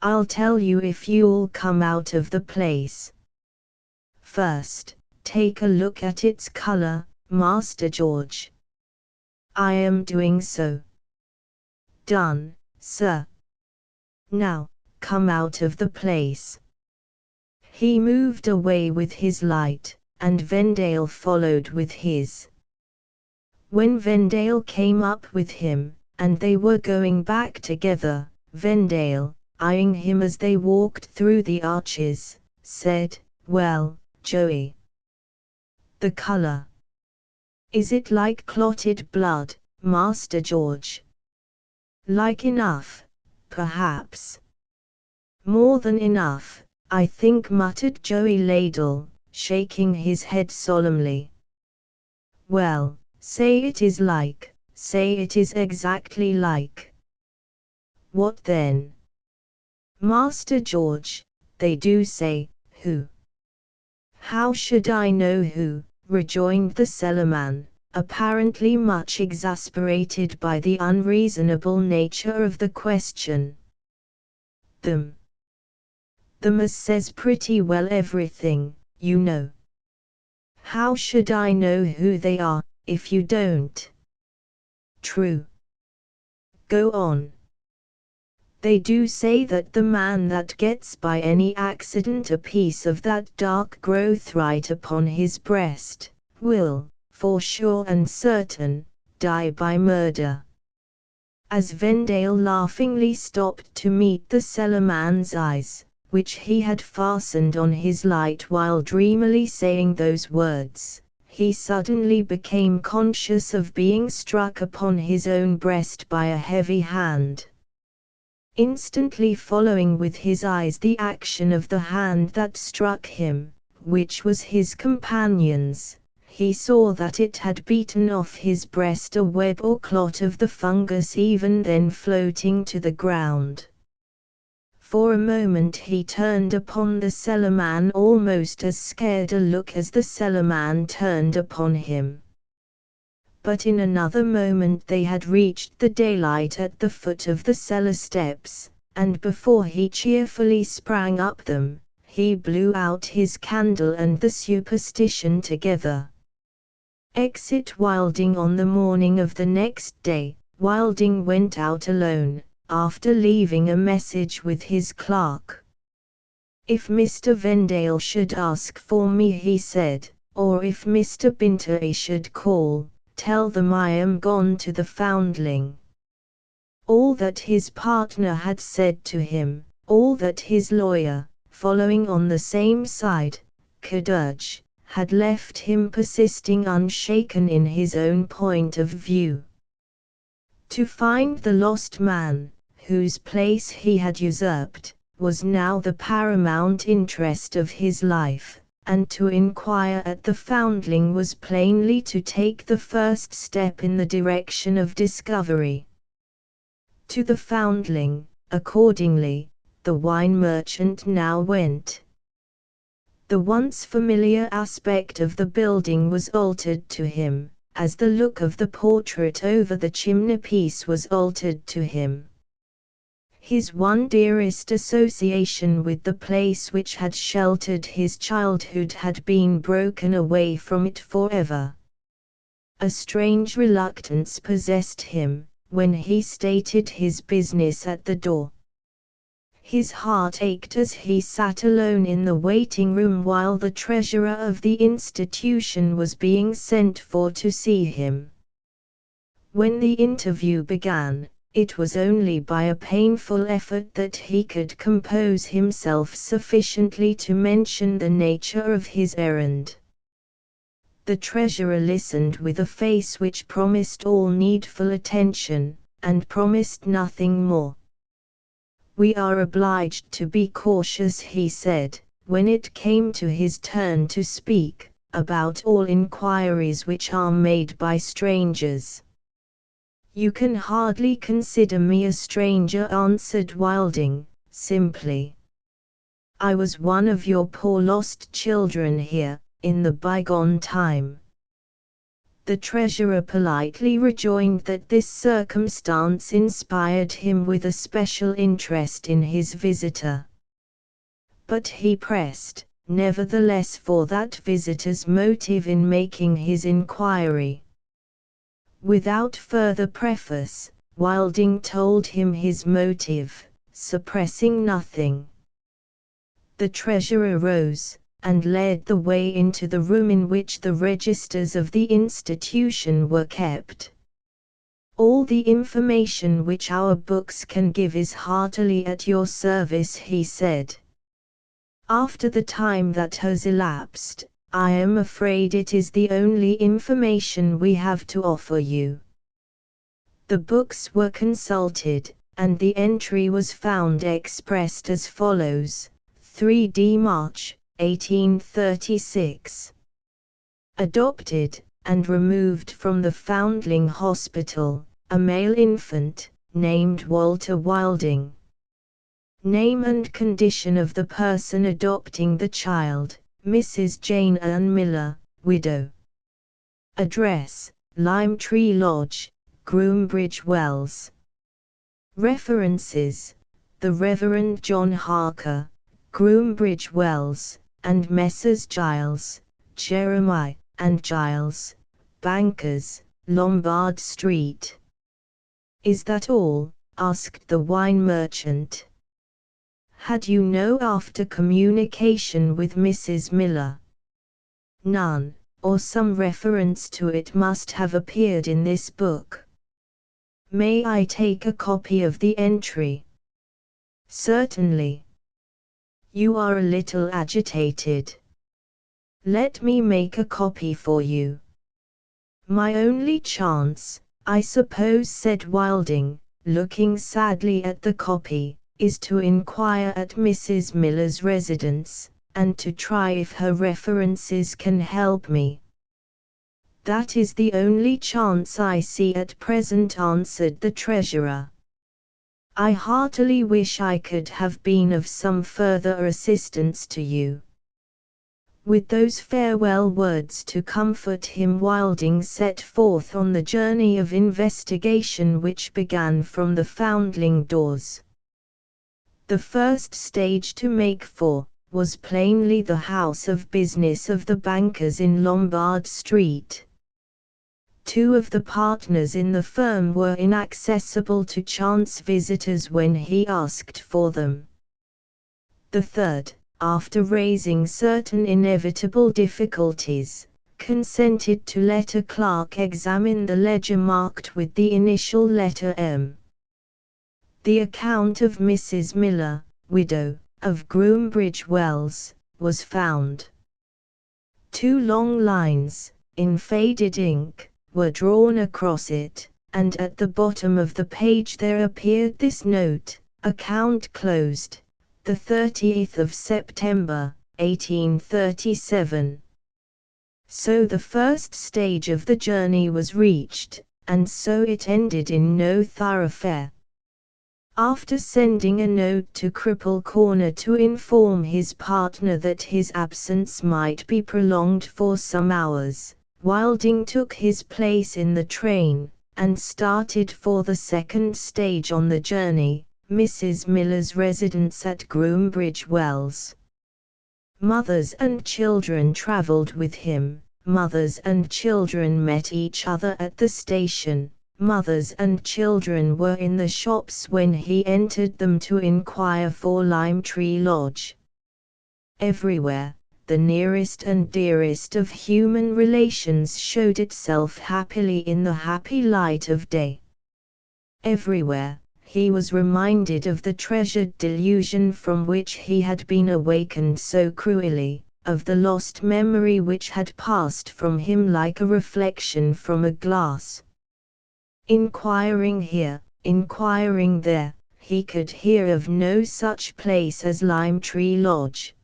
I'll tell you if you'll come out of the place. First, take a look at its color, Master George. I am doing so. Done, sir. Now, come out of the place. He moved away with his light, and Vendale followed with his. When Vendale came up with him, and they were going back together, Vendale, eyeing him as they walked through the arches, said, Well, Joey. The color. Is it like clotted blood, Master George? Like enough, perhaps. More than enough, I think, muttered Joey Ladle, shaking his head solemnly. Well, say it is like, say it is exactly like. What then? Master George, they do say, who? How should I know who? Rejoined the cellarman, apparently much exasperated by the unreasonable nature of the question. Them. Them as says pretty well everything, you know. How should I know who they are, if you don't? True. Go on. They do say that the man that gets by any accident a piece of that dark growth right upon his breast, will, for sure and certain, die by murder. As Vendale laughingly stopped to meet the cellarman's eyes, which he had fastened on his light while dreamily saying those words, he suddenly became conscious of being struck upon his own breast by a heavy hand. Instantly following with his eyes the action of the hand that struck him, which was his companion's, he saw that it had beaten off his breast a web or clot of the fungus even then floating to the ground. For a moment he turned upon the cellarman almost as scared a look as the cellarman turned upon him. But in another moment they had reached the daylight at the foot of the cellar steps, and before he cheerfully sprang up them, he blew out his candle and the superstition together. Exit Wilding. On the morning of the next day, Wilding went out alone, after leaving a message with his clerk. "If Mr. Vendale should ask for me," he said, "or if Mr. Bintoy should call, tell them I am gone to the Foundling." All that his partner had said to him, all that his lawyer, following on the same side, could urge, had left him persisting unshaken in his own point of view. To find the lost man, whose place he had usurped, was now the paramount interest of his life, and to inquire at the Foundling was plainly to take the first step in the direction of discovery. To the Foundling, accordingly, the wine merchant now went. The once familiar aspect of the building was altered to him, as the look of the portrait over the chimney-piece was altered to him. His one dearest association with the place which had sheltered his childhood had been broken away from it forever. A strange reluctance possessed him, when he stated his business at the door. His heart ached as he sat alone in the waiting room while the treasurer of the institution was being sent for to see him. When the interview began, it was only by a painful effort that he could compose himself sufficiently to mention the nature of his errand. The treasurer listened with a face which promised all needful attention, and promised nothing more. "We are obliged to be cautious," he said, when it came to his turn to speak, "about all inquiries which are made by strangers." "You can hardly consider me a stranger," answered Wilding, simply. "I was one of your poor lost children here, in the bygone time." The treasurer politely rejoined that this circumstance inspired him with a special interest in his visitor. But he pressed, nevertheless, for that visitor's motive in making his inquiry. Without further preface, Wilding told him his motive, suppressing nothing. The treasurer rose, and led the way into the room in which the registers of the institution were kept. "All the information which our books can give is heartily at your service," he said. "After the time that has elapsed, I am afraid it is the only information we have to offer you." The books were consulted, and the entry was found expressed as follows: 3D March, 1836. Adopted, and removed from the Foundling Hospital, a male infant, named Walter Wilding. Name and condition of the person adopting the child: Mrs. Jane Ann Miller, widow. Address: Lime Tree Lodge, Groombridge Wells. References: the Reverend John Harker, Groombridge Wells, and Messrs. Giles, Jeremiah, and Giles, bankers, Lombard Street. "Is that all?" asked the wine merchant. "Had you no after communication with Mrs. Miller?" "None, or some reference to it must have appeared in this book." "May I take a copy of the entry?" "Certainly." "You are a little agitated." "Let me make a copy for you." "My only chance, I suppose," said Wilding, looking sadly at the copy, "is to inquire at Mrs. Miller's residence, and to try if her references can help me." "That is the only chance I see at present," answered the treasurer. "I heartily wish I could have been of some further assistance to you." With those farewell words to comfort him, Wilding set forth on the journey of investigation which began from the Foundling doors. The first stage to make for was plainly the house of business of the bankers in Lombard Street. Two of the partners in the firm were inaccessible to chance visitors when he asked for them. The third, after raising certain inevitable difficulties, consented to let a clerk examine the ledger marked with the initial letter M. The account of Mrs. Miller, widow, of Groombridge Wells, was found. Two long lines, in faded ink, were drawn across it, and at the bottom of the page there appeared this note: account closed, the 30th of September, 1837. So the first stage of the journey was reached, and so it ended in no thoroughfare. After sending a note to Cripple Corner to inform his partner that his absence might be prolonged for some hours, Wilding took his place in the train, and started for the second stage on the journey, Mrs. Miller's residence at Groombridge Wells. Mothers and children travelled with him. Mothers and children met each other at the station. Mothers and children were in the shops when he entered them to inquire for Lime Tree Lodge. Everywhere, the nearest and dearest of human relations showed itself happily in the happy light of day. Everywhere, he was reminded of the treasured delusion from which he had been awakened so cruelly, of the lost memory which had passed from him like a reflection from a glass. Inquiring here, inquiring there, he could hear of no such place as Lime Tree Lodge.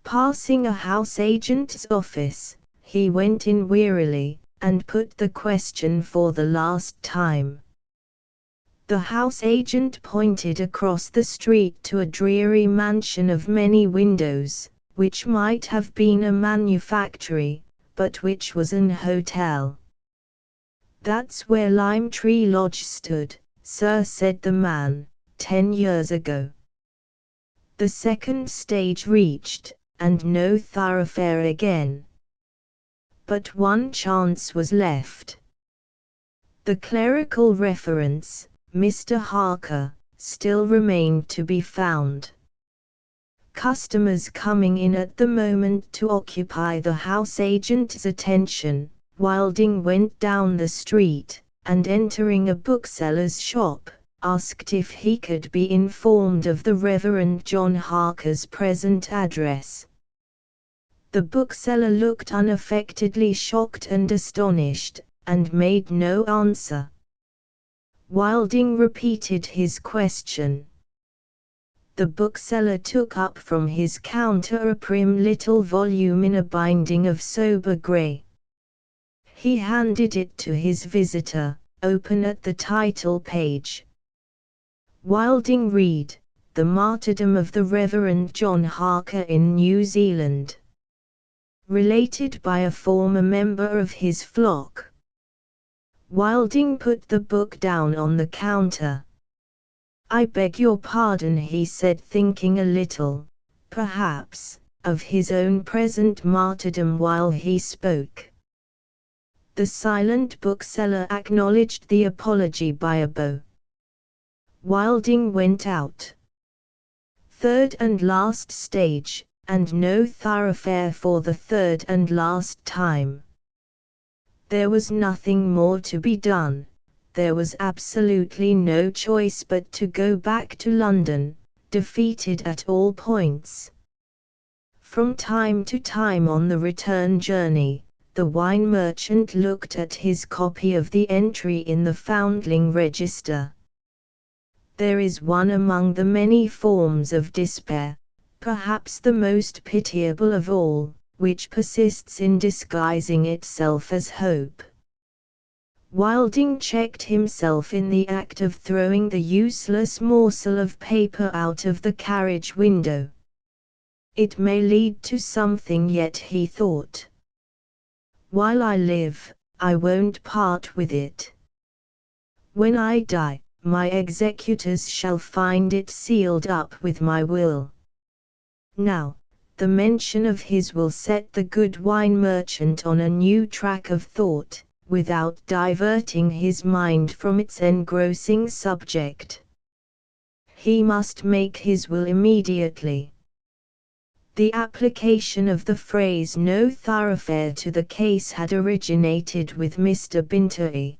Passing a house agent's office, he went in wearily, and put the question for the last time. The house agent pointed across the street to a dreary mansion of many windows, which might have been a manufactory, but which was an hotel. "That's where Lime Tree Lodge stood, sir," said the man, 10 years ago. The second stage reached, and no thoroughfare again. But one chance was left. The clerical reference, Mr. Harker, still remained to be found. Customers coming in at the moment to occupy the house agent's attention, Wilding went down the street, and entering a bookseller's shop, asked if he could be informed of the Reverend John Harker's present address. The bookseller looked unaffectedly shocked and astonished, and made no answer. Wilding repeated his question. The bookseller took up from his counter a prim little volume in a binding of sober grey. He handed it to his visitor, open at the title page. Wilding read, "The Martyrdom of the Reverend John Harker in New Zealand. Related by a former member of his flock." Wilding put the book down on the counter. "I beg your pardon," he said, thinking a little, perhaps, of his own present martyrdom while he spoke. The silent bookseller acknowledged the apology by a bow. Wilding went out. Third and last stage, and no thoroughfare for the third and last time. There was nothing more to be done. There was absolutely no choice but to go back to London, defeated at all points. From time to time on the return journey, the wine merchant looked at his copy of the entry in the Foundling Register. There is one among the many forms of despair, perhaps the most pitiable of all, which persists in disguising itself as hope. Wilding checked himself in the act of throwing the useless morsel of paper out of the carriage window. It may lead to something yet, he thought. While I live, I won't part with it. When I die, my executors shall find it sealed up with my will. Now, the mention of his will set the good wine merchant on a new track of thought, without diverting his mind from its engrossing subject. He must make his will immediately. The application of the phrase "no thoroughfare" to the case had originated with Mr. Bintoy.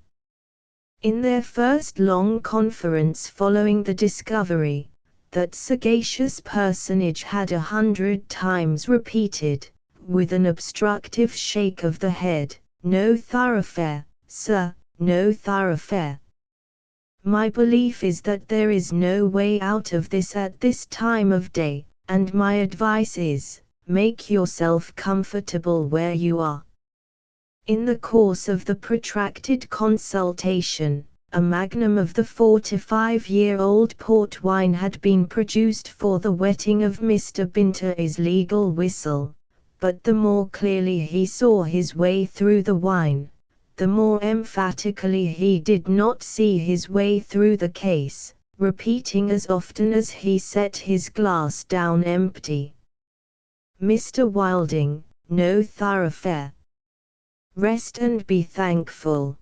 In their first long conference following the discovery, that sagacious personage had 100 times repeated, with an obstructive shake of the head, "No thoroughfare, sir, no thoroughfare." My belief is that there is no way out of this at this time of day, and my advice is, make yourself comfortable where you are. In the course of the protracted consultation, a magnum of the 45-year-old port wine had been produced for the wetting of Mr. Bintoy's legal whistle, but the more clearly he saw his way through the wine, the more emphatically he did not see his way through the case, repeating as often as he set his glass down empty, "Mr. Wilding, no thoroughfare. Rest and be thankful."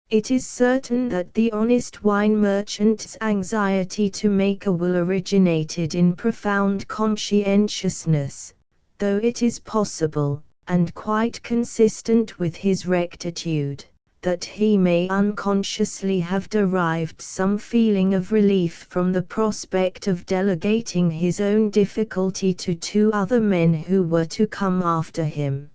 It is certain that the honest wine merchant's anxiety to make a will originated in profound conscientiousness, though it is possible, and quite consistent with his rectitude, that he may unconsciously have derived some feeling of relief from the prospect of delegating his own difficulty to 2 other men who were to come after him.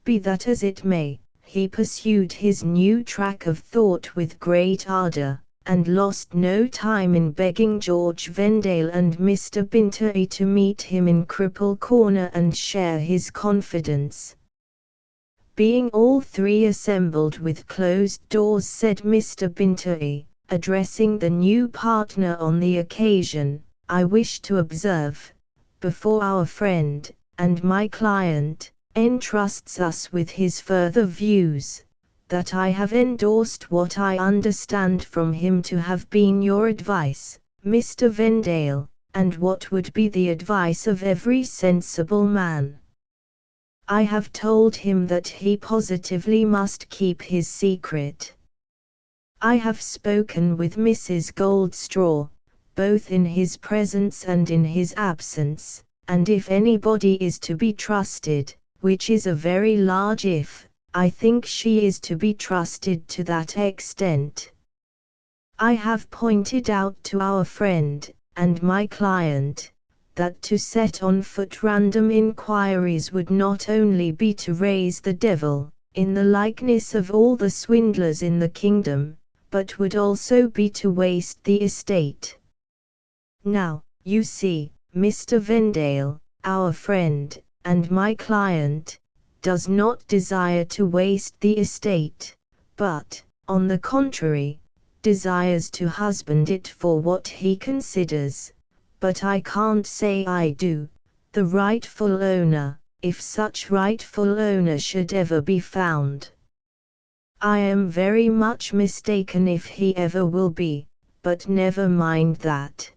Be that as it may, he pursued his new track of thought with great ardor, and lost no time in begging George Vendale and Mr. Bintoy to meet him in Cripple Corner and share his confidence. Being all 3 assembled with closed doors, said Mr. Bintoy, addressing the new partner on the occasion, "I wish to observe, before our friend, and my client, entrusts us with his further views, that I have endorsed what I understand from him to have been your advice, Mr. Vendale, and what would be the advice of every sensible man. I have told him that he positively must keep his secret. I have spoken with Mrs. Goldstraw, both in his presence and in his absence, and if anybody is to be trusted, which is a very large if, I think she is to be trusted to that extent. I have pointed out to our friend, and my client, that to set on foot random inquiries would not only be to raise the devil, in the likeness of all the swindlers in the kingdom, but would also be to waste the estate. Now, you see, Mr. Vendale, our friend, and my client, does not desire to waste the estate, but, on the contrary, desires to husband it for what he considers, but I can't say I do, the rightful owner, if such rightful owner should ever be found. I am very much mistaken if he ever will be, but never mind that.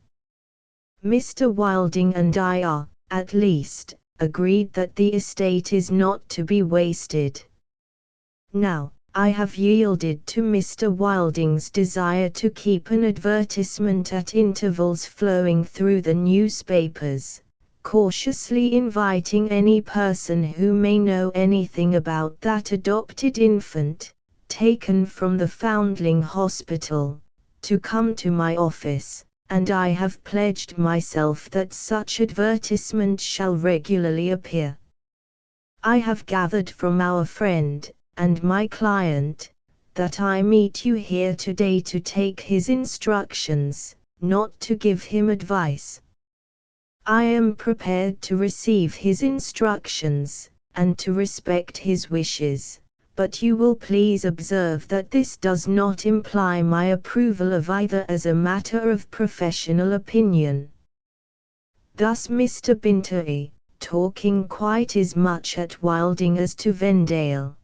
Mr. Wilding and I are, at least, agreed that the estate is not to be wasted. Now, I have yielded to Mr. Wilding's desire to keep an advertisement at intervals flowing through the newspapers, cautiously inviting any person who may know anything about that adopted infant, taken from the Foundling Hospital, to come to my office, and I have pledged myself that such advertisement shall regularly appear. I have gathered from our friend, and my client, that I meet you here today to take his instructions, not to give him advice. I am prepared to receive his instructions, and to respect his wishes, but you will please observe that this does not imply my approval of either as a matter of professional opinion. Thus Mr. Bintoy, talking quite as much at Wilding as to Vendale.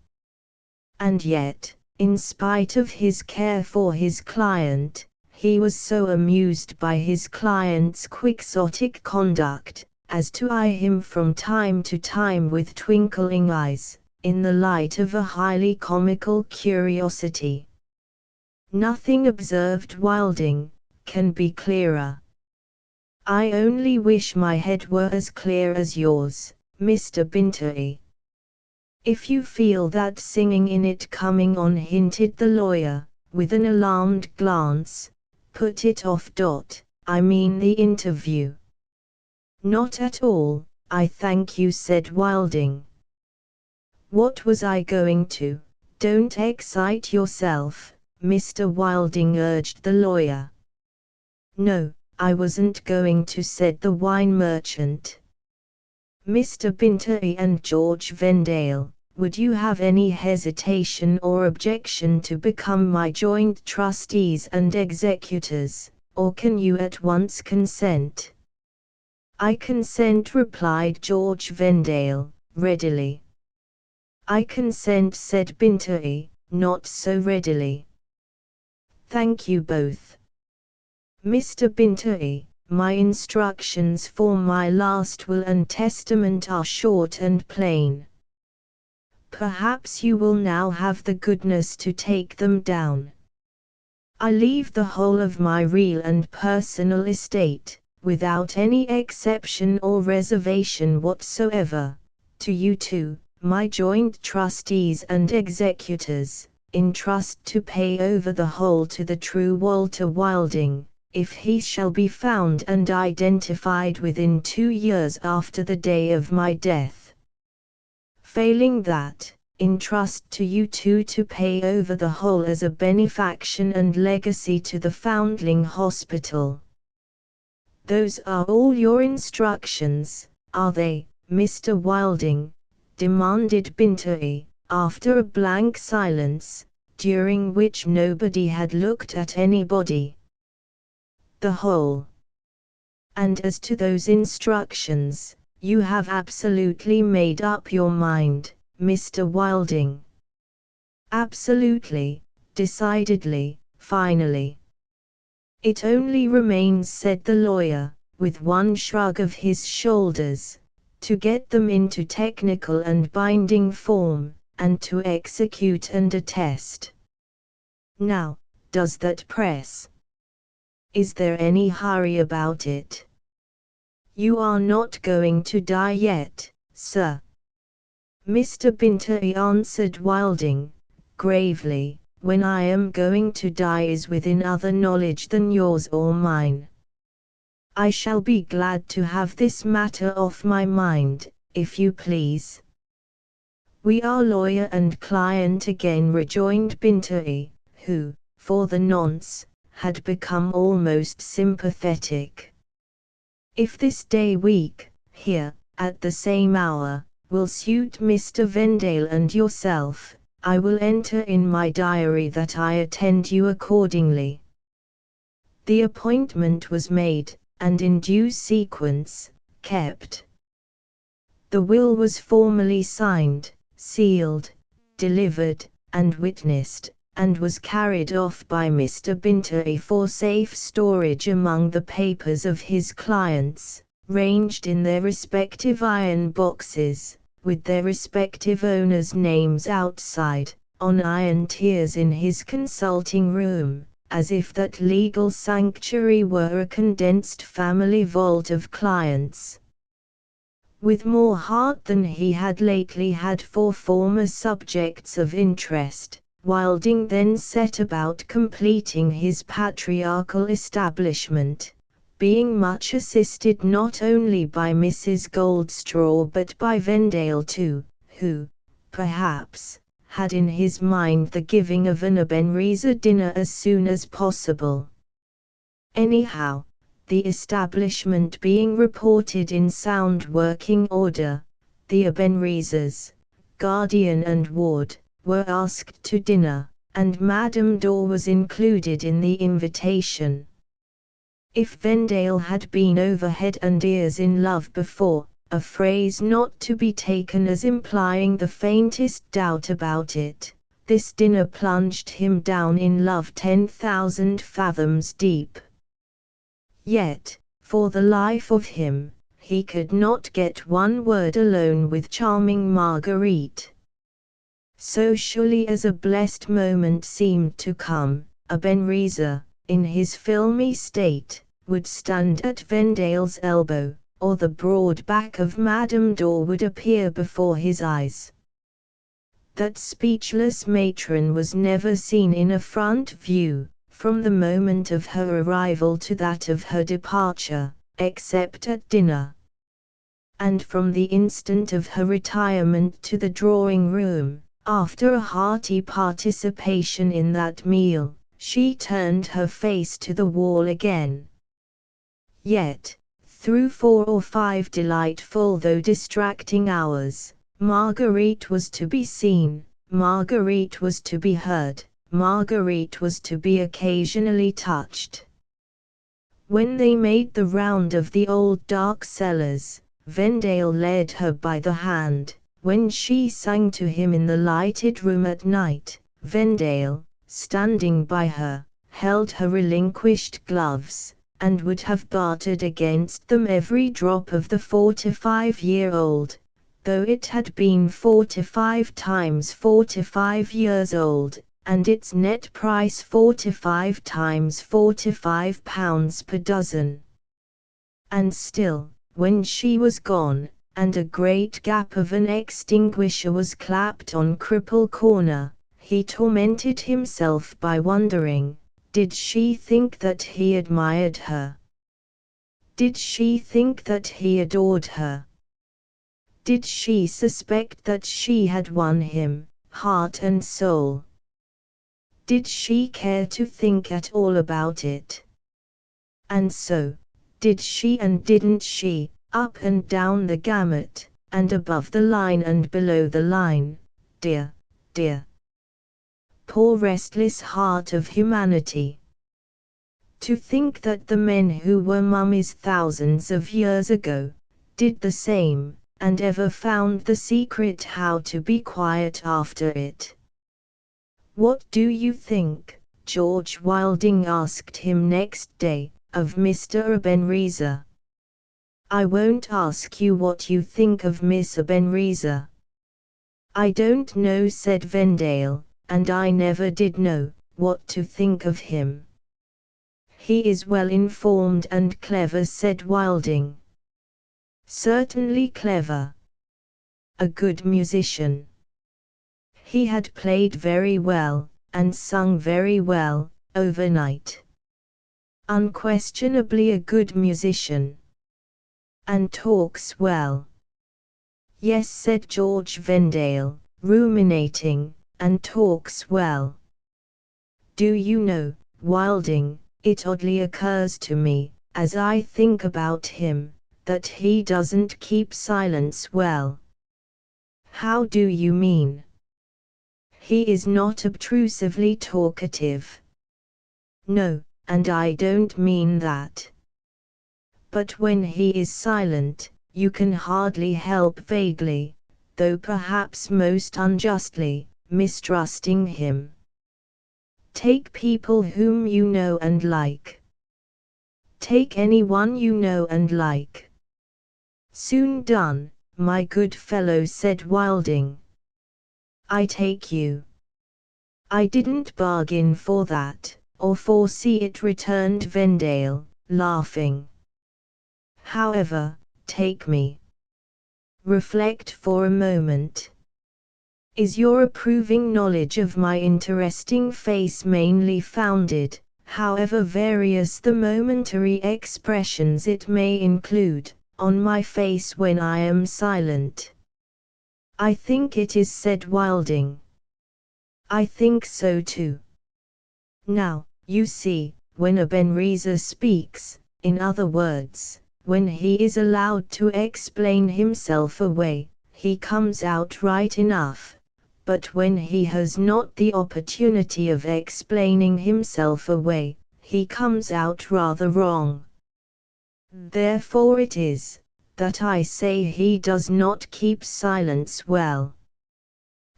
And yet, in spite of his care for his client, he was so amused by his client's quixotic conduct, as to eye him from time to time with twinkling eyes, in the light of a highly comical curiosity. "Nothing," observed Wilding, "can be clearer. I only wish my head were as clear as yours, Mr. Bintoy." "If you feel that singing in it coming on," hinted the lawyer, with an alarmed glance, "put it off. I mean the interview." "Not at all, I thank you," said Wilding. "What was I going to?" "Don't excite yourself, Mr. Wilding," urged the lawyer. "No, I wasn't going to," said the wine merchant. "Mr. Bintoy and George Vendale, would you have any hesitation or objection to become my joint trustees and executors, or can you at once consent?" "I consent," replied George Vendale, readily. "I consent," said Bintoy, not so readily. "Thank you both. Mr. Bintoy, my instructions for my last will and testament are short and plain. Perhaps you will now have the goodness to take them down. I leave the whole of my real and personal estate, without any exception or reservation whatsoever, to you two, my joint trustees and executors, in trust to pay over the whole to the true Walter Wilding, if he shall be found and identified within 2 years after the day of my death. Failing that, in trust to you two to pay over the whole as a benefaction and legacy to the Foundling Hospital." "Those are all your instructions, are they, Mr. Wilding?" demanded Bintoy, after a blank silence, during which nobody had looked at anybody. "The whole. And as to those instructions, you have absolutely made up your mind, Mr. Wilding?" "Absolutely, decidedly, finally." "It only remains," said the lawyer, with one shrug of his shoulders, "to get them into technical and binding form, and to execute and attest. Now, does that press? Is there any hurry about it?" "You are not going to die yet, sir." "Mr. Bintoy," answered Wilding, gravely, "when I am going to die is within other knowledge than yours or mine. I shall be glad to have this matter off my mind, if you please." "We are lawyer and client again," rejoined Bintoy, who, for the nonce, had become almost sympathetic. "If this day week, here, at the same hour, will suit Mr. Vendale and yourself, I will enter in my diary that I attend you accordingly." The appointment was made, and in due sequence, kept. The will was formally signed, sealed, delivered, and witnessed, and was carried off by Mr. Bintoy for safe storage among the papers of his clients, ranged in their respective iron boxes, with their respective owners' names outside, on iron tiers in his consulting room, as if that legal sanctuary were a condensed family vault of clients. With more heart than he had lately had for former subjects of interest, Wilding then set about completing his patriarchal establishment, being much assisted not only by Mrs. Goldstraw but by Vendale too, who, perhaps, had in his mind the giving of an Ebenezer dinner as soon as possible. Anyhow, the establishment being reported in sound working order, the Ebenezers, guardian and ward, were asked to dinner, and Madame Dor was included in the invitation. If Vendale had been over head and ears in love before, a phrase not to be taken as implying the faintest doubt about it, this dinner plunged him down in love 10,000 fathoms deep. Yet, for the life of him, he could not get one word alone with charming Marguerite. So surely as a blessed moment seemed to come, Ebenezer, in his filmy state, would stand at Vendale's elbow, or the broad back of Madame Dor would appear before his eyes. That speechless matron was never seen in a front view, from the moment of her arrival to that of her departure, except at dinner. And from the instant of her retirement to the drawing-room, after a hearty participation in that meal, she turned her face to the wall again. Yet, through 4 or 5 delightful though distracting hours, Marguerite was to be seen, Marguerite was to be heard, Marguerite was to be occasionally touched. When they made the round of the old dark cellars, Vendale led her by the hand. When she sang to him in the lighted room at night, Vendale, standing by her, held her relinquished gloves, and would have bartered against them every drop of the 45-year-old, though it had been 45 times 45 years old, and its net price 45 times 45 pounds per dozen. And still, when she was gone, and a great gap of an extinguisher was clapped on Cripple Corner, he tormented himself by wondering, did she think that he admired her? Did she think that he adored her? Did she suspect that she had won him, heart and soul? Did she care to think at all about it? And so, did she and didn't she, up and down the gamut, and above the line and below the line, dear, dear. Poor restless heart of humanity. To think that the men who were mummies thousands of years ago, did the same, and ever found the secret how to be quiet after it. What do you think, George Wilding asked him next day, of Mr. Ebenezer? I won't ask you what you think of Miss Ebenezer. I don't know, said Vendale, and I never did know what to think of him. He is well informed and clever, said Wilding. Certainly clever. A good musician. He had played very well, and sung very well, overnight. Unquestionably a good musician. And talks well. Yes, said George Vendale, ruminating, and talks well. Do you know, Wilding, it oddly occurs to me, as I think about him, that he doesn't keep silence well. How do you mean? He is not obtrusively talkative. No, and I don't mean that. But when he is silent, you can hardly help vaguely, though perhaps most unjustly, mistrusting him. Take people whom you know and like. Take anyone you know and like. Soon done, my good fellow, said Wilding. I take you. I didn't bargain for that, or foresee it, returned Vendale, laughing. However, take me. Reflect for a moment. Is your approving knowledge of my interesting face mainly founded, however various the momentary expressions it may include, on my face when I am silent? I think it is, said Wilding. I think so too. Now, you see, when Ebenezer speaks, in other words, when he is allowed to explain himself away, he comes out right enough, but when he has not the opportunity of explaining himself away, he comes out rather wrong. Therefore it is, that I say he does not keep silence well.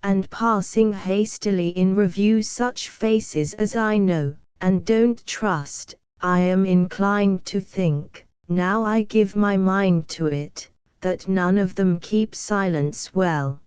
and passing hastily in review such faces as I know, and don't trust, I am inclined to think, now I give my mind to it, that none of them keep silence well.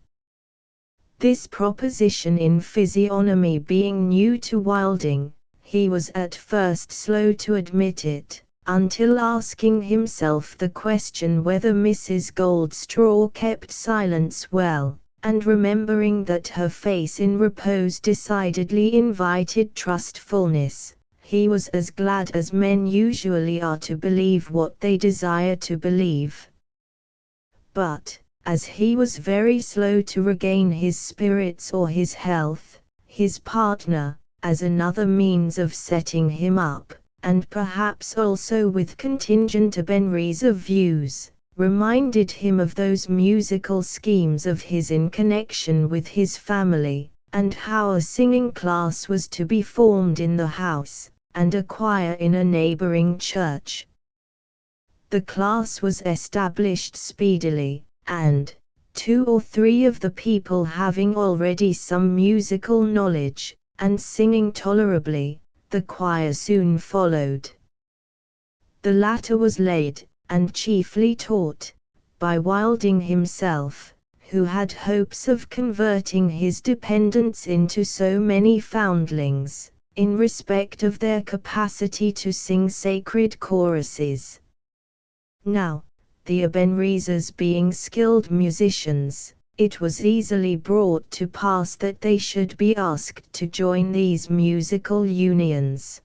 This proposition in physiognomy being new to Wilding, he was at first slow to admit it, until asking himself the question whether Mrs. Goldstraw kept silence well, and remembering that her face in repose decidedly invited trustfulness, he was as glad as men usually are to believe what they desire to believe. But, as he was very slow to regain his spirits or his health, his partner, as another means of setting him up, and perhaps also with contingent abenries of views, reminded him of those musical schemes of his in connection with his family, and how a singing class was to be formed in the house, and a choir in a neighboring church. The class was established speedily, and, 2 or 3 of the people having already some musical knowledge, and singing tolerably, the choir soon followed. The latter was led, and chiefly taught, by Wilding himself, who had hopes of converting his dependents into so many foundlings, in respect of their capacity to sing sacred choruses. Now, the Ebenezers being skilled musicians, it was easily brought to pass that they should be asked to join these musical unions.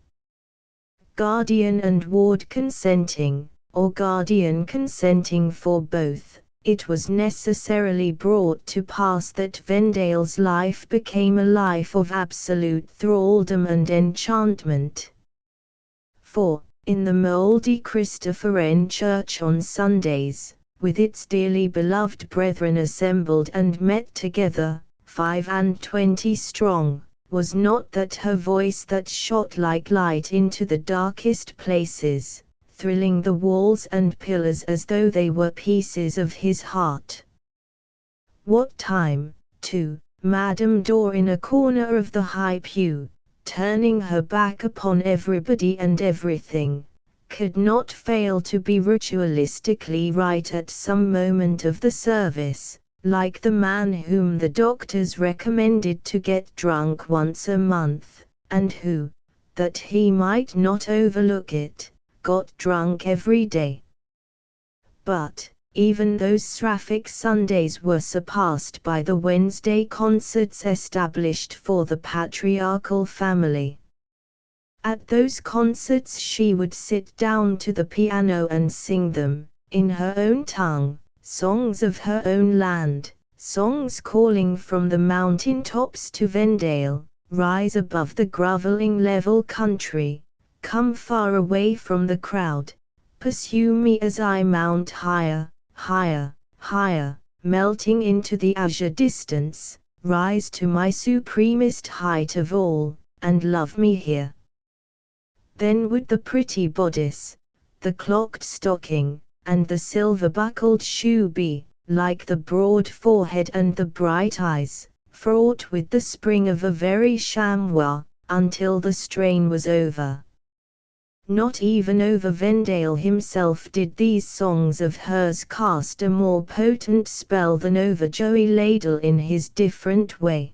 Guardian and ward consenting, or guardian consenting for both, it was necessarily brought to pass that Vendale's life became a life of absolute thraldom and enchantment. For, in the mouldy Christopherian church on Sundays, with its dearly beloved brethren assembled and met together, 25 strong, was not that her voice that shot like light into the darkest places, thrilling the walls and pillars as though they were pieces of his heart. What time, too, Madame Dor in a corner of the high pew, turning her back upon everybody and everything, could not fail to be ritualistically right at some moment of the service, like the man whom the doctors recommended to get drunk once a month, and who, that he might not overlook it, got drunk every day. But, even those Seraphic Sundays were surpassed by the Wednesday concerts established for the patriarchal family. At those concerts she would sit down to the piano and sing them, in her own tongue, songs of her own land, songs calling from the mountain tops to Vendale, rise above the grovelling level country, come far away from the crowd, pursue me as I mount higher, higher, higher, melting into the azure distance, rise to my supremest height of all, and love me here. Then would the pretty bodice, the clocked stocking, and the silver-buckled shoe be, like the broad forehead and the bright eyes, fraught with the spring of a very chamois, until the strain was over. Not even over Vendale himself did these songs of hers cast a more potent spell than over Joey Ladle in his different way.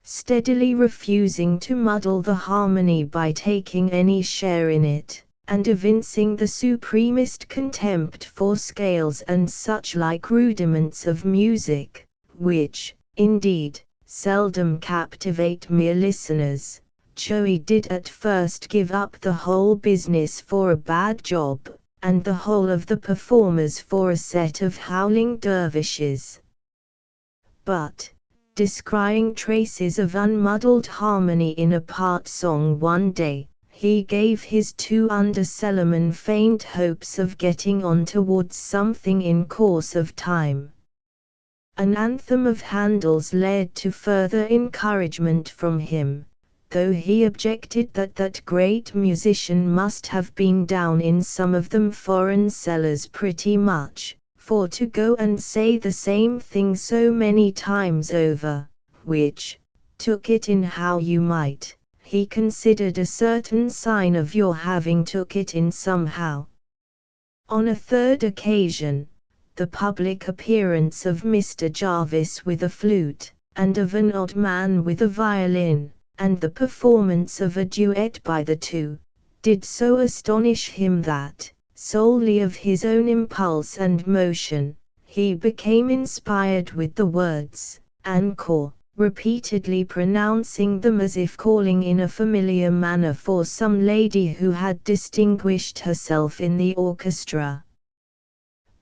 Steadily refusing to muddle the harmony by taking any share in it, and evincing the supremest contempt for scales and such like rudiments of music, which, indeed, seldom captivate mere listeners, Joey did at first give up the whole business for a bad job, and the whole of the performers for a set of howling dervishes. But, descrying traces of unmuddled harmony in a part song one day, he gave his 2 under-cellarmen faint hopes of getting on towards something in course of time. An anthem of Handel's led to further encouragement from him, though he objected that that great musician must have been down in some of them foreign cellars pretty much, for to go and say the same thing so many times over, which, took it in how you might, he considered a certain sign of your having took it in somehow. On a third occasion, the public appearance of Mr. Jarvis with a flute, and of an odd man with a violin, and the performance of a duet by the two, did so astonish him that, solely of his own impulse and motion, he became inspired with the words, encore, repeatedly pronouncing them as if calling in a familiar manner for some lady who had distinguished herself in the orchestra.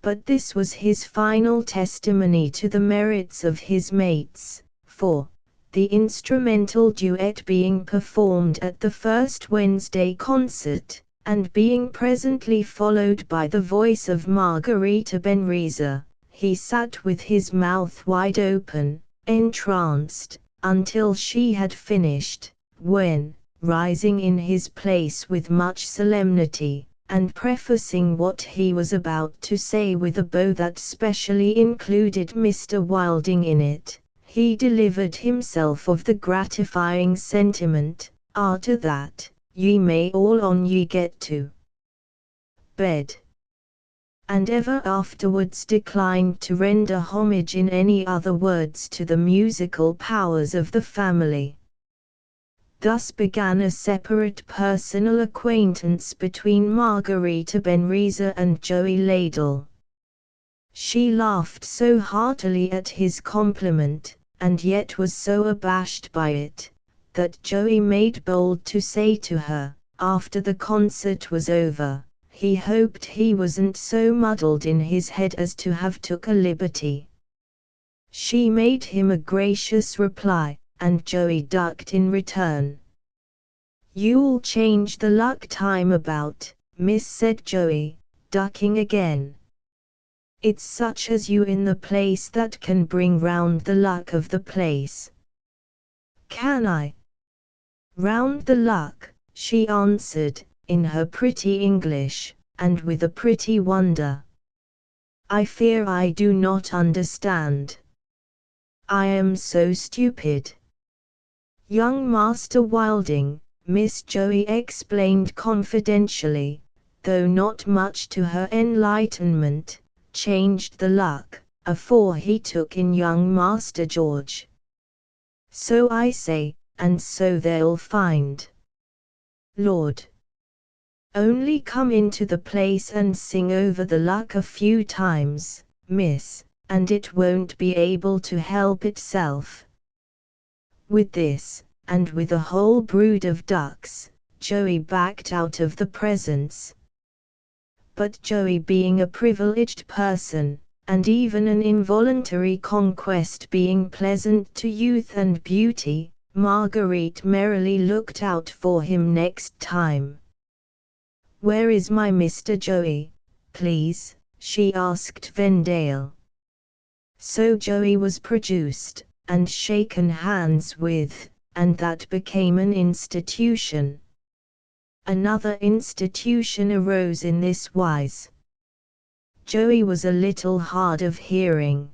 But this was his final testimony to the merits of his mates, for, the instrumental duet being performed at the first Wednesday concert, and being presently followed by the voice of Margarita Benriza, he sat with his mouth wide open, entranced, until she had finished, when, rising in his place with much solemnity, and prefacing what he was about to say with a bow that specially included Mr. Wilding in it, he delivered himself of the gratifying sentiment, "Arter that, ye may all on ye get to bed," and ever afterwards declined to render homage in any other words to the musical powers of the family. Thus began a separate personal acquaintance between Margarita Benriza and Joey Ladle. She laughed so heartily at his compliment, and yet was so abashed by it, that Joey made bold to say to her, after the concert was over, he hoped he wasn't so muddled in his head as to have took a liberty. She made him a gracious reply, and Joey ducked in return. "You'll change the luck time about, miss," said Joey, ducking again. "It's such as you in the place that can bring round the luck of the place." "Can I round the luck?" she answered, in her pretty English, and with a pretty wonder. "I fear I do not understand. I am so stupid." Young Master Wilding, Miss Joey explained confidentially, though not much to her enlightenment, changed the luck, afore he took in young Master George. "So I say, and so they'll find. Lord! Only come into the place and sing over the luck a few times, miss, and it won't be able to help itself." With this, and with a whole brood of ducks, Joey backed out of the presence. But Joey being a privileged person, and even an involuntary conquest being pleasant to youth and beauty, Marguerite merrily looked out for him next time. "Where is my Mr. Joey, please?" she asked Vendale. So Joey was produced, and shaken hands with, and that became an institution. Another institution arose in this wise. Joey was a little hard of hearing.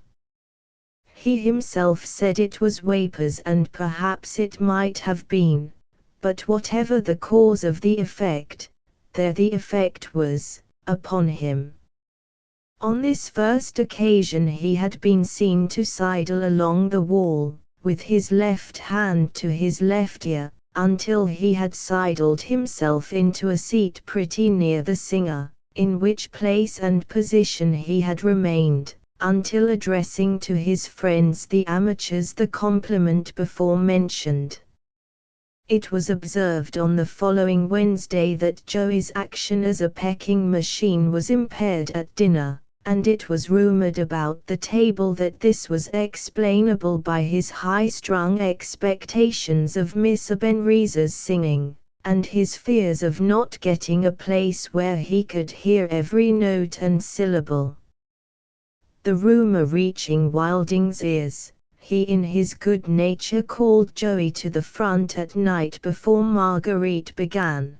He himself said it was vapors, and perhaps it might have been, but whatever the cause of the effect, there the effect was, upon him. On this first occasion he had been seen to sidle along the wall, with his left hand to his left ear, until he had sidled himself into a seat pretty near the singer, in which place and position he had remained, until addressing to his friends the amateurs the compliment before mentioned. It was observed on the following Wednesday that Joey's action as a pecking machine was impaired at dinner, and it was rumored about the table that this was explainable by his high-strung expectations of Miss Benriza's singing, and his fears of not getting a place where he could hear every note and syllable. The rumor reaching Wilding's ears, he in his good nature called Joey to the front at night before Marguerite began.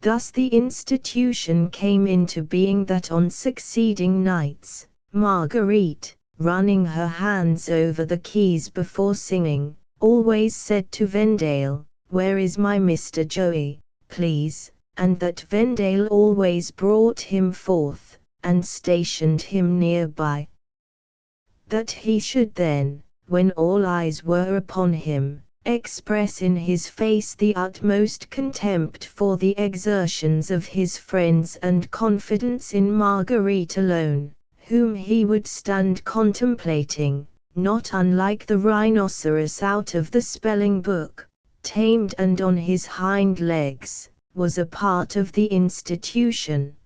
Thus the institution came into being that on succeeding nights, Marguerite, running her hands over the keys before singing, always said to Vendale, "Where is my Mr. Joey, please?" and that Vendale always brought him forth, and stationed him nearby. That he should then, when all eyes were upon him, express in his face the utmost contempt for the exertions of his friends and confidence in Marguerite alone, whom he would stand contemplating, not unlike the rhinoceros out of the spelling book, tamed and on his hind legs, was a part of the institution.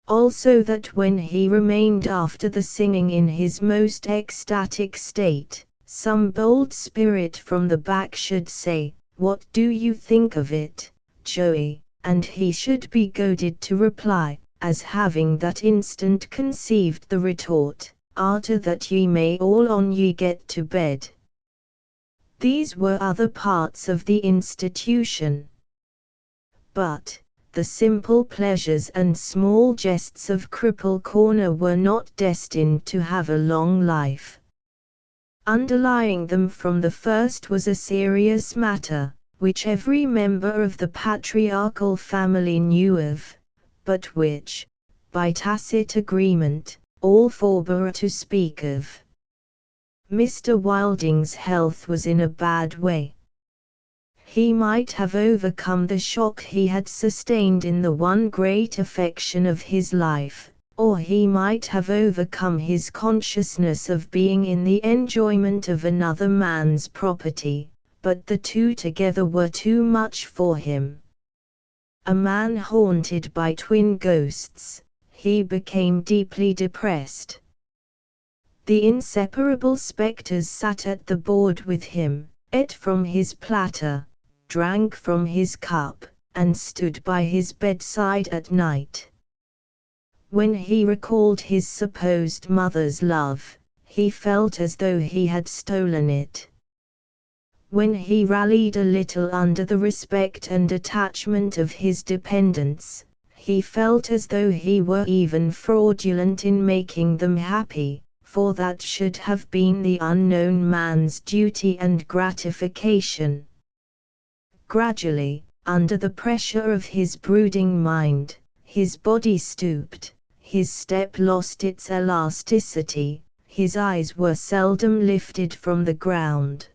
Also that when he remained after the singing in his most ecstatic state, some bold spirit from the back should say, "What do you think of it, Joey?" and he should be goaded to reply, as having that instant conceived the retort, "Arter that ye may all on ye get to bed." These were other parts of the institution. But the simple pleasures and small jests of Cripple Corner were not destined to have a long life. Underlying them from the first was a serious matter, which every member of the patriarchal family knew of, but which, by tacit agreement, all forbore to speak of. Mr. Wilding's health was in a bad way. He might have overcome the shock he had sustained in the one great affection of his life, or he might have overcome his consciousness of being in the enjoyment of another man's property, but the two together were too much for him. A man haunted by twin ghosts, he became deeply depressed. The inseparable spectres sat at the board with him, ate from his platter, drank from his cup, and stood by his bedside at night. When he recalled his supposed mother's love, he felt as though he had stolen it. When he rallied a little under the respect and attachment of his dependents, he felt as though he were even fraudulent in making them happy, for that should have been the unknown man's duty and gratification. Gradually, under the pressure of his brooding mind, his body stooped, his step lost its elasticity, his eyes were seldom lifted from the ground.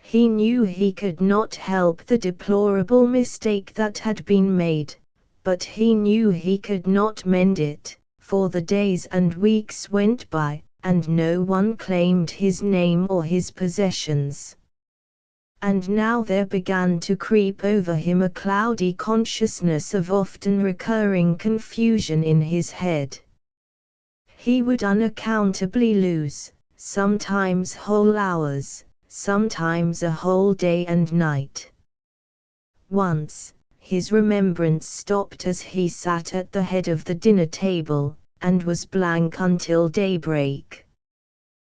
He knew he could not help the deplorable mistake that had been made, but he knew he could not mend it, for the days and weeks went by, and no one claimed his name or his possessions. And now there began to creep over him a cloudy consciousness of often recurring confusion in his head. He would unaccountably lose, sometimes whole hours, sometimes a whole day and night. Once, his remembrance stopped as he sat at the head of the dinner table, and was blank until daybreak.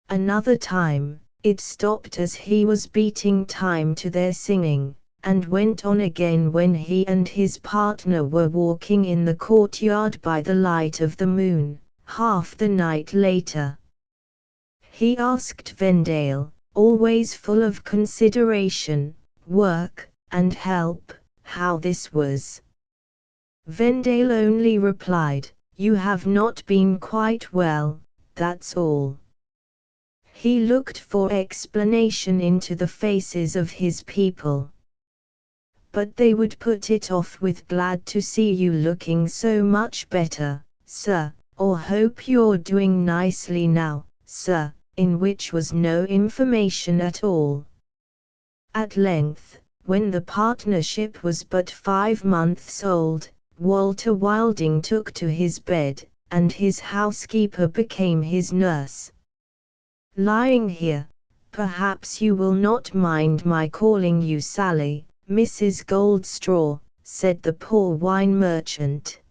Another time, it stopped as he was beating time to their singing, and went on again when he and his partner were walking in the courtyard by the light of the moon, half the night later. He asked Vendale, always full of consideration, work, and help, how this was. Vendale only replied, "You have not been quite well, that's all." He looked for explanation into the faces of his people. But they would put it off with "Glad to see you looking so much better, sir," or "Hope you're doing nicely now, sir," in which was no information at all. At length, when the partnership was but 5 months old, Walter Wilding took to his bed, and his housekeeper became his nurse. "Lying here, perhaps you will not mind my calling you Sally, Mrs. Goldstraw," said the poor wine merchant.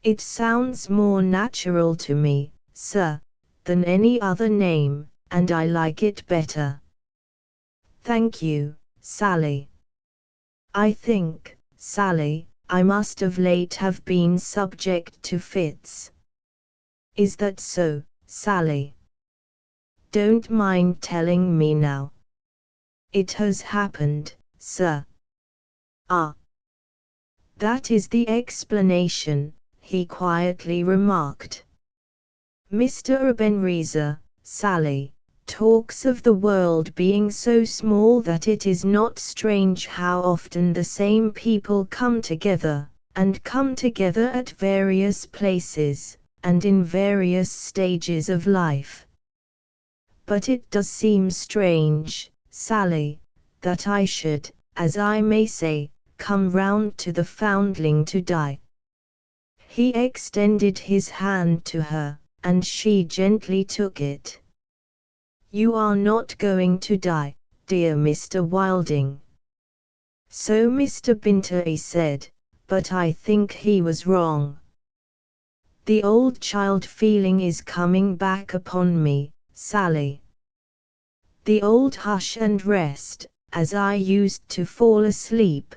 "It sounds more natural to me, sir, than any other name, and I like it better." "Thank you, Sally. I think, Sally, I must of late have been subject to fits. Is that so, Sally? Don't mind telling me now. It has happened, sir. Ah. That is the explanation, he quietly remarked. Mr. Ebenezer, Sally, talks of the world being so small that it is not strange how often the same people come together at various places, and in various stages of life. But it does seem strange, Sally, that I should, as I may say, come round to the Foundling to die. He extended his hand to her, and she gently took it. You are not going to die, dear Mr. Wilding. So Mr. Binter said, but I think he was wrong. The old child feeling is coming back upon me, Sally. The old hush and rest, as I used to fall asleep.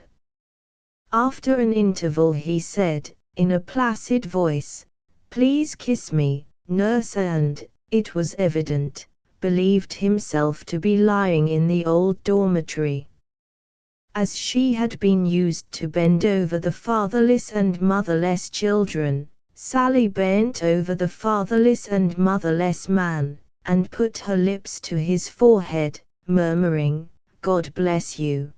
After an interval he said, in a placid voice, please kiss me, nurse, and, it was evident, believed himself to be lying in the old dormitory. As she had been used to bend over the fatherless and motherless children, Sally bent over the fatherless and motherless man, and put her lips to his forehead, murmuring, God bless you.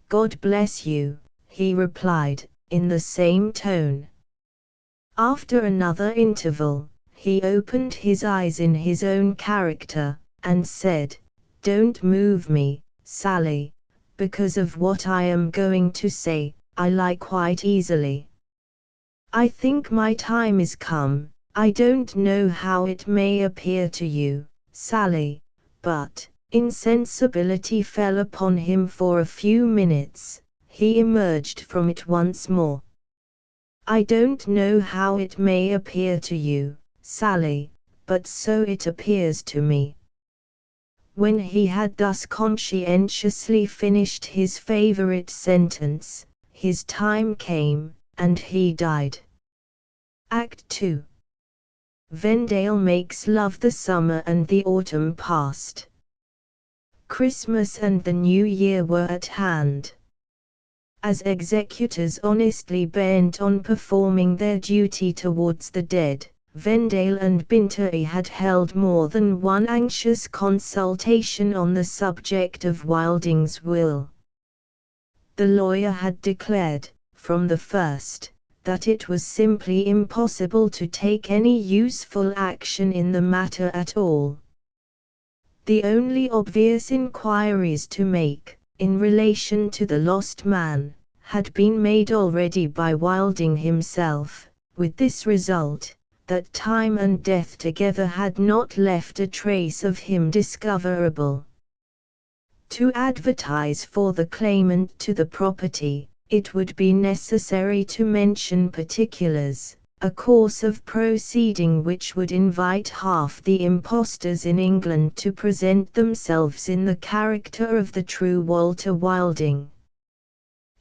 God bless you, he replied, in the same tone. After another interval, he opened his eyes in his own character, and said, don't move me, Sally, because of what I am going to say, I lie quite easily. I think my time is come. I don't know how it may appear to you, Sally, but insensibility fell upon him for a few minutes. He emerged from it once more. I don't know how it may appear to you, Sally, but so it appears to me. When he had thus conscientiously finished his favorite sentence, his time came, and he died. Act 2. Vendale makes love. The summer and the autumn passed. Christmas and the New Year were at hand. As executors honestly bent on performing their duty towards the dead, Vendale and Binter had held more than one anxious consultation on the subject of Wilding's will. The lawyer had declared, from the first, that it was simply impossible to take any useful action in the matter at all. The only obvious inquiries to make, in relation to the lost man, had been made already by Wilding himself, with this result, that time and death together had not left a trace of him discoverable. To advertise for the claimant to the property, it would be necessary to mention particulars, a course of proceeding which would invite half the impostors in England to present themselves in the character of the true Walter Wilding.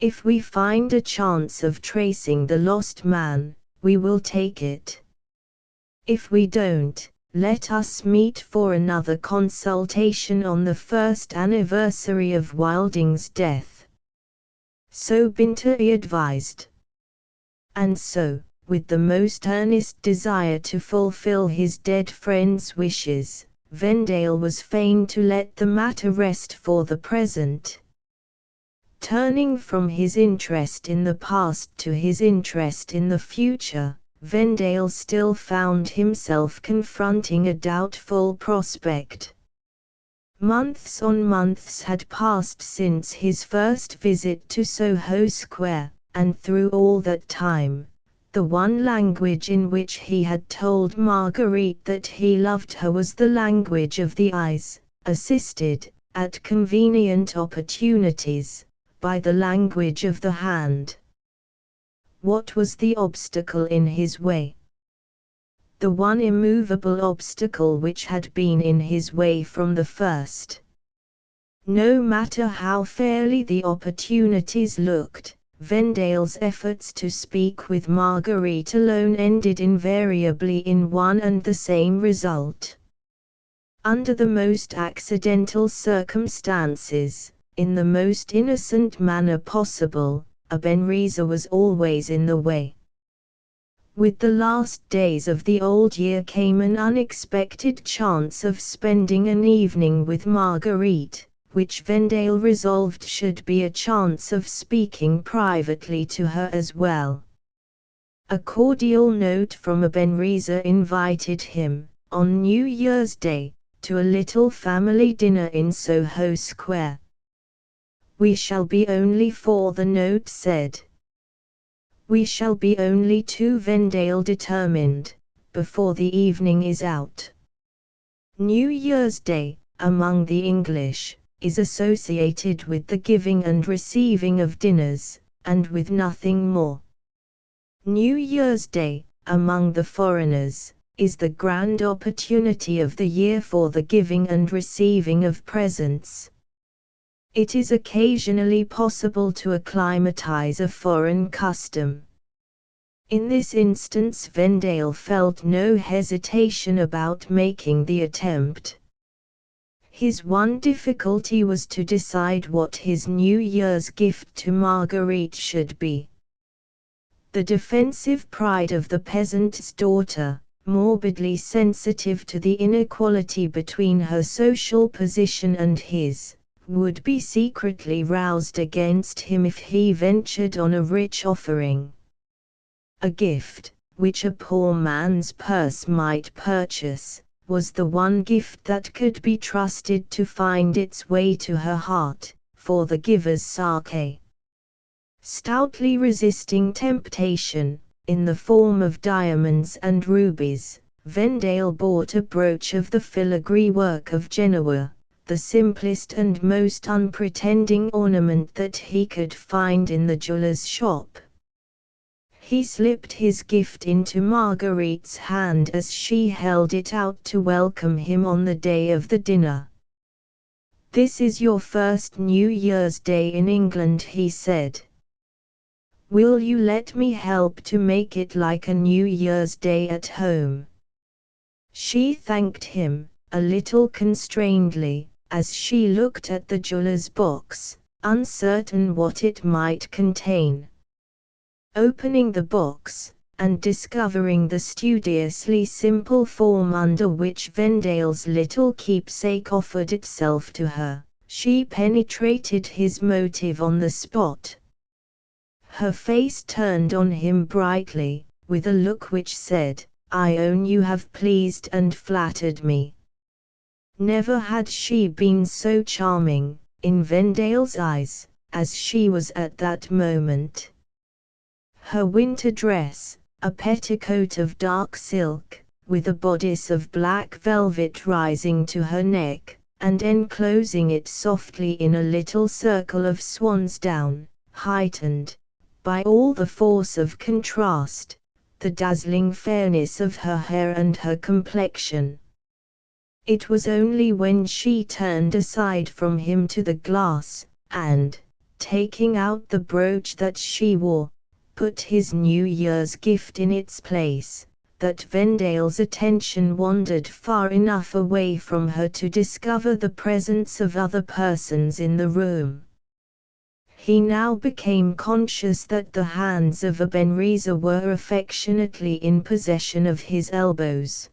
If we find a chance of tracing the lost man, we will take it. If we don't, let us meet for another consultation on the first anniversary of Wilding's death. So Binter advised. And so, with the most earnest desire to fulfill his dead friend's wishes, Vendale was fain to let the matter rest for the present. Turning from his interest in the past to his interest in the future, Vendale still found himself confronting a doubtful prospect. Months on months had passed since his first visit to Soho Square, and through all that time, the one language in which he had told Marguerite that he loved her was the language of the eyes, assisted, at convenient opportunities, by the language of the hand. What was the obstacle in his way? The one immovable obstacle which had been in his way from the first. No matter how fairly the opportunities looked, Vendale's efforts to speak with Marguerite alone ended invariably in one and the same result. Under the most accidental circumstances, in the most innocent manner possible, Ebenezer was always in the way. With the last days of the old year came an unexpected chance of spending an evening with Marguerite, which Vendale resolved should be a chance of speaking privately to her as well. A cordial note from Ebenezer invited him, on New Year's Day, to a little family dinner in Soho Square. "We shall be only four," the note said. "We shall be only two," Vendale determined, "before the evening is out." New Year's Day, among the English, is associated with the giving and receiving of dinners, and with nothing more. New Year's Day, among the foreigners, is the grand opportunity of the year for the giving and receiving of presents. It is occasionally possible to acclimatize a foreign custom. In this instance Vendale felt no hesitation about making the attempt. His one difficulty was to decide what his New Year's gift to Marguerite should be. The defensive pride of the peasant's daughter, morbidly sensitive to the inequality between her social position and his, would be secretly roused against him if he ventured on a rich offering. A gift, which a poor man's purse might purchase, was the one gift that could be trusted to find its way to her heart, for the giver's sake. Stoutly resisting temptation, in the form of diamonds and rubies, Vendale bought a brooch of the filigree work of Genoa, the simplest and most unpretending ornament that he could find in the jeweller's shop. He slipped his gift into Marguerite's hand as she held it out to welcome him on the day of the dinner. "This is your first New Year's Day in England," he said. "Will you let me help to make it like a New Year's Day at home?" She thanked him, a little constrainedly, as she looked at the jeweller's box, uncertain what it might contain. Opening the box, and discovering the studiously simple form under which Vendale's little keepsake offered itself to her, she penetrated his motive on the spot. Her face turned on him brightly, with a look which said, "I own you have pleased and flattered me." Never had she been so charming, in Vendale's eyes, as she was at that moment. Her winter dress, a petticoat of dark silk, with a bodice of black velvet rising to her neck, and enclosing it softly in a little circle of swan's down, heightened, by all the force of contrast, the dazzling fairness of her hair and her complexion. It was only when she turned aside from him to the glass, and, taking out the brooch that she wore, put his New Year's gift in its place, that Vendale's attention wandered far enough away from her to discover the presence of other persons in the room. He now became conscious that the hands of Ebenezer were affectionately in possession of his elbows.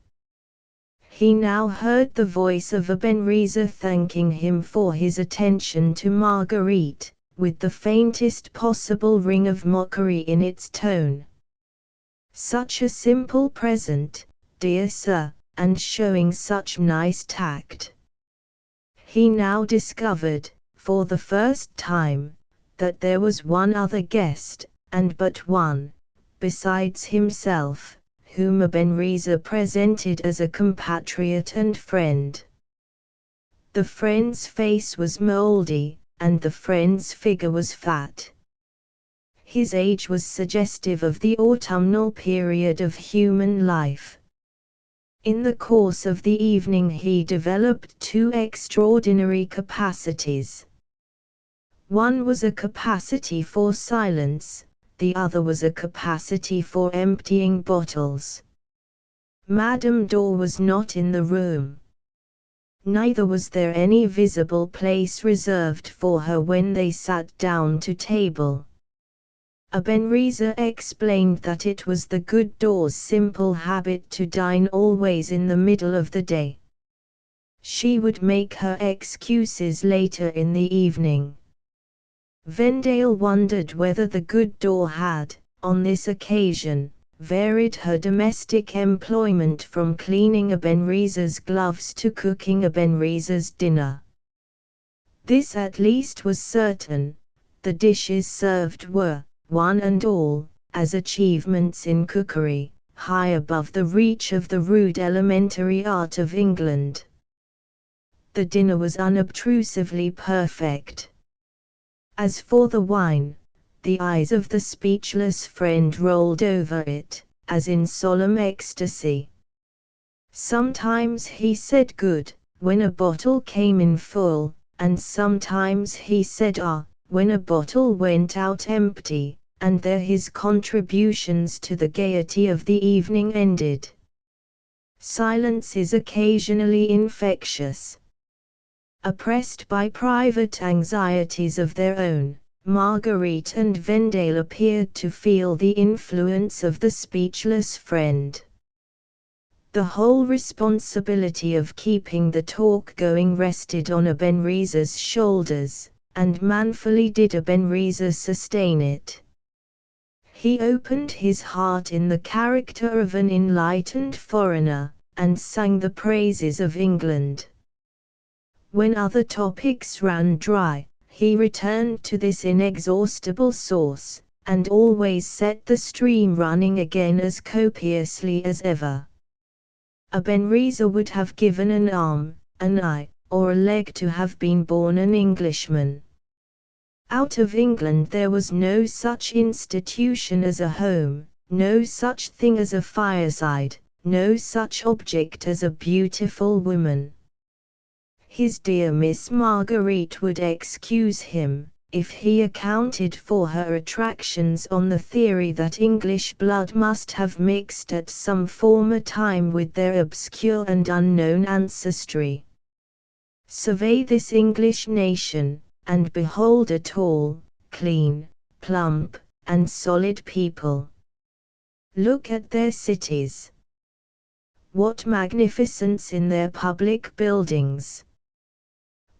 He now heard the voice of Ebenezer thanking him for his attention to Marguerite, with the faintest possible ring of mockery in its tone. "Such a simple present, dear sir, and showing such nice tact." He now discovered, for the first time, that there was one other guest, and but one, besides himself, whom Ebenezer presented as a compatriot and friend. The friend's face was mouldy, and the friend's figure was fat. His age was suggestive of the autumnal period of human life. In the course of the evening he developed two extraordinary capacities. One was a capacity for silence, the other was a capacity for emptying bottles. Madame Dor was not in the room. Neither was there any visible place reserved for her when they sat down to table. Ebenezer explained that it was the good Dor's simple habit to dine always in the middle of the day. She would make her excuses later in the evening. Vendale wondered whether the good Dor had, on this occasion, varied her domestic employment from cleaning Ebenezer's gloves to cooking Ebenezer's dinner. This at least was certain: the dishes served were, one and all, as achievements in cookery, high above the reach of the rude elementary art of England. The dinner was unobtrusively perfect. As for the wine, the eyes of the speechless friend rolled over it, as in solemn ecstasy. Sometimes he said good, when a bottle came in full, and sometimes he said ah, when a bottle went out empty, and there his contributions to the gaiety of the evening ended. Silence is occasionally infectious. Oppressed by private anxieties of their own, Marguerite and Vendale appeared to feel the influence of the speechless friend. The whole responsibility of keeping the talk going rested on Ebenezer's shoulders, and manfully did Ebenezer sustain it. He opened his heart in the character of an enlightened foreigner, and sang the praises of England. When other topics ran dry, he returned to this inexhaustible source, and always set the stream running again as copiously as ever. Ebenezer would have given an arm, an eye, or a leg to have been born an Englishman. Out of England there was no such institution as a home, no such thing as a fireside, no such object as a beautiful woman. His dear Miss Marguerite would excuse him, if he accounted for her attractions on the theory that English blood must have mixed at some former time with their obscure and unknown ancestry. Survey this English nation, and behold a tall, clean, plump, and solid people. Look at their cities. What magnificence in their public buildings!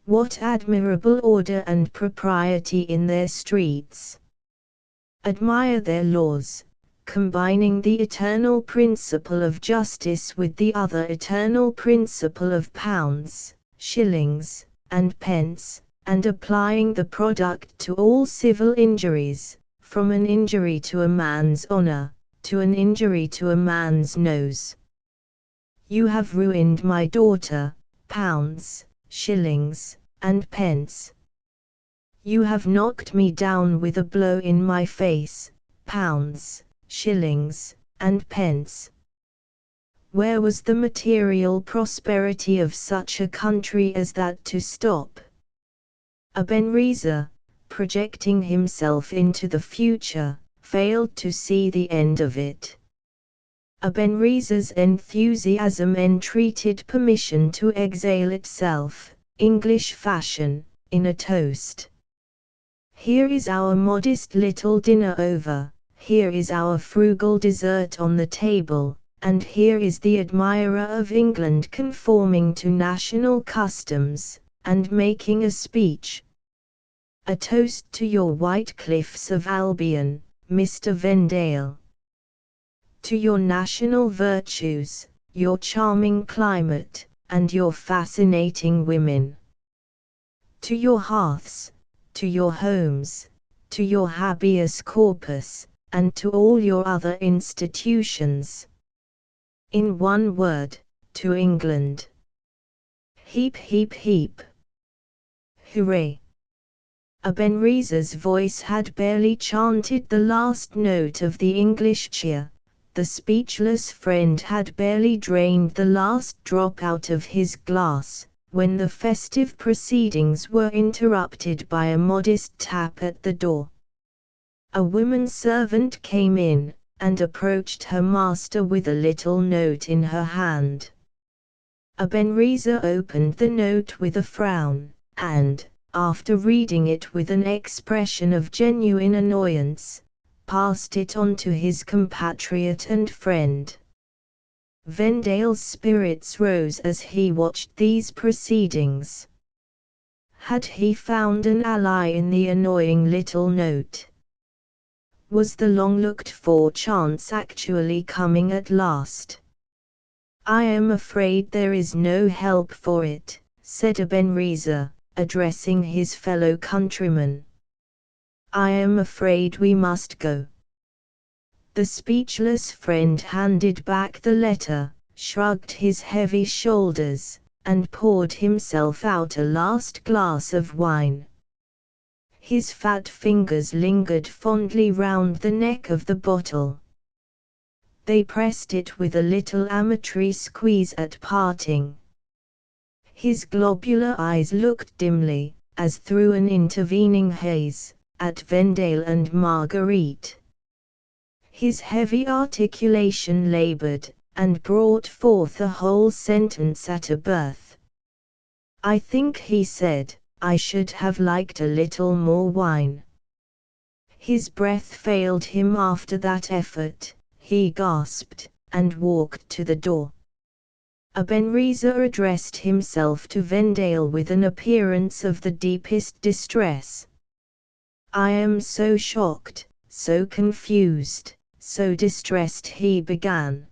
What admirable order and propriety in their streets! Admire their laws, combining the eternal principle of justice with the other eternal principle of pounds, shillings, and pence, and applying the product to all civil injuries, from an injury to a man's honor, to an injury to a man's nose. You have ruined my daughter, pounds, shillings, and pence. You have knocked me down with a blow in my face, pounds, shillings, and pence. Where was the material prosperity of such a country as that to stop? Ebenezer, projecting himself into the future, failed to see the end of it. Ebenezer's enthusiasm entreated permission to exhale itself, English fashion, in a toast. Here is our modest little dinner over, here is our frugal dessert on the table, and here is the admirer of England conforming to national customs, and making a speech. A toast to your white cliffs of Albion, Mr. Vendale. To your national virtues, your charming climate, and your fascinating women. To your hearths, to your homes, to your habeas corpus, and to all your other institutions. In one word, to England. Heap, heap, heap. Hooray! Ebenezer's voice had barely chanted the last note of the English cheer. The speechless friend had barely drained the last drop out of his glass, when the festive proceedings were interrupted by a modest tap at the door. A woman servant came in, and approached her master with a little note in her hand. Ebenezer opened the note with a frown, and, after reading it with an expression of genuine annoyance, passed it on to his compatriot and friend. Vendale's spirits rose as he watched these proceedings. Had he found an ally in the annoying little note? Was the long-looked-for chance actually coming at last? "I am afraid there is no help for it," said Ebenezer, addressing his fellow countryman. "I am afraid we must go." The speechless friend handed back the letter, shrugged his heavy shoulders, and poured himself out a last glass of wine. His fat fingers lingered fondly round the neck of the bottle. They pressed it with a little amatory squeeze at parting. His globular eyes looked dimly, as through an intervening haze, at Vendale and Marguerite. His heavy articulation labored, and brought forth a whole sentence at a birth. "I think," he said, "I should have liked a little more wine." His breath failed him after that effort. He gasped, and walked to the door. Ebenezer addressed himself to Vendale with an appearance of the deepest distress. "I am so shocked, so confused, so distressed," he began.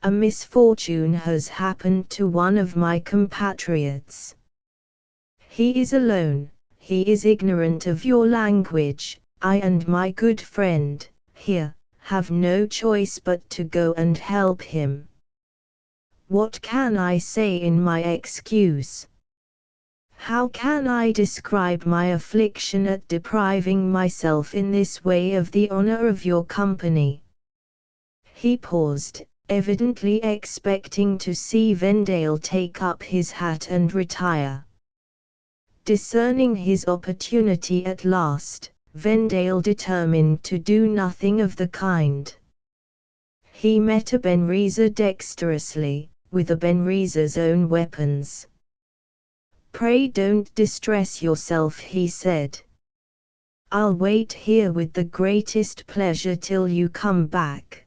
"A misfortune has happened to one of my compatriots. He is alone, he is ignorant of your language. I and my good friend, here, have no choice but to go and help him. What can I say in my excuse? How can I describe my affliction at depriving myself in this way of the honor of your company?" He paused, evidently expecting to see Vendale take up his hat and retire. Discerning his opportunity at last, Vendale determined to do nothing of the kind. He met Ebenezer dexterously, with Ebenezer's own weapons. "Pray don't distress yourself," he said. "I'll wait here with the greatest pleasure till you come back."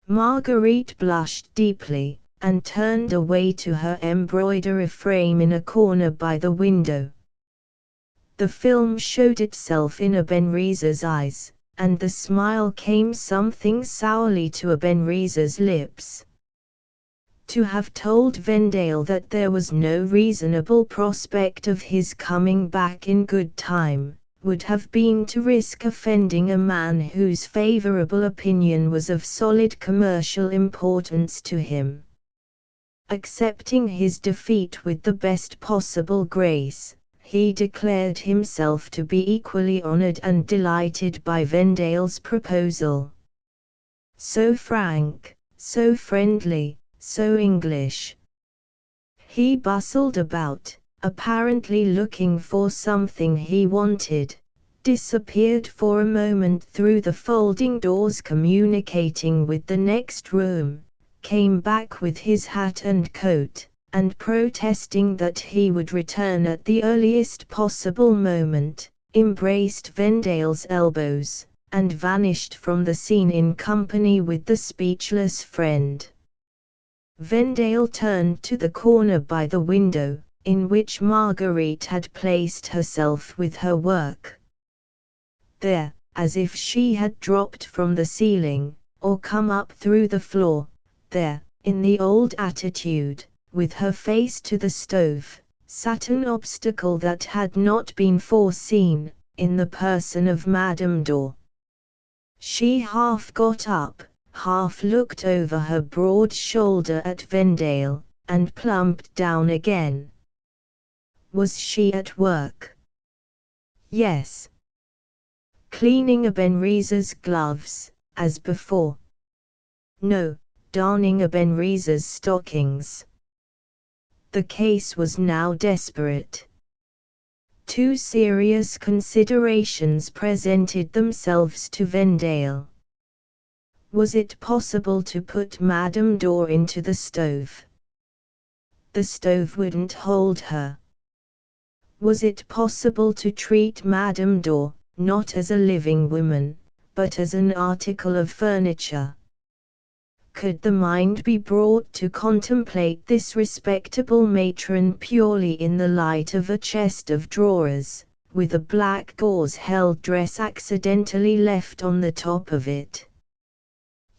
Marguerite blushed deeply, and turned away to her embroidery frame in a corner by the window. The film showed itself in Ebenezer's eyes, and the smile came something sourly to Ebenezer's lips. To have told Vendale that there was no reasonable prospect of his coming back in good time, would have been to risk offending a man whose favorable opinion was of solid commercial importance to him. Accepting his defeat with the best possible grace, he declared himself to be equally honored and delighted by Vendale's proposal. So frank, so friendly, so English. He bustled about, apparently looking for something he wanted, disappeared for a moment through the folding doors communicating with the next room, came back with his hat and coat, and protesting that he would return at the earliest possible moment, embraced Vendale's elbows, and vanished from the scene in company with the speechless friend. Vendale turned to the corner by the window, in which Marguerite had placed herself with her work. There, as if she had dropped from the ceiling, or come up through the floor, there, in the old attitude, with her face to the stove, sat an obstacle that had not been foreseen, in the person of Madame Dor. She half got up, half looked over her broad shoulder at Vendale, and plumped down again. Was she at work? Yes. Cleaning Ebenezer's gloves, as before. No, darning Ebenezer's stockings. The case was now desperate. Two serious considerations presented themselves to Vendale. Was it possible to put Madame Dor into the stove? The stove wouldn't hold her. Was it possible to treat Madame Dor, not as a living woman, but as an article of furniture? Could the mind be brought to contemplate this respectable matron purely in the light of a chest of drawers, with a black gauze-held dress accidentally left on the top of it?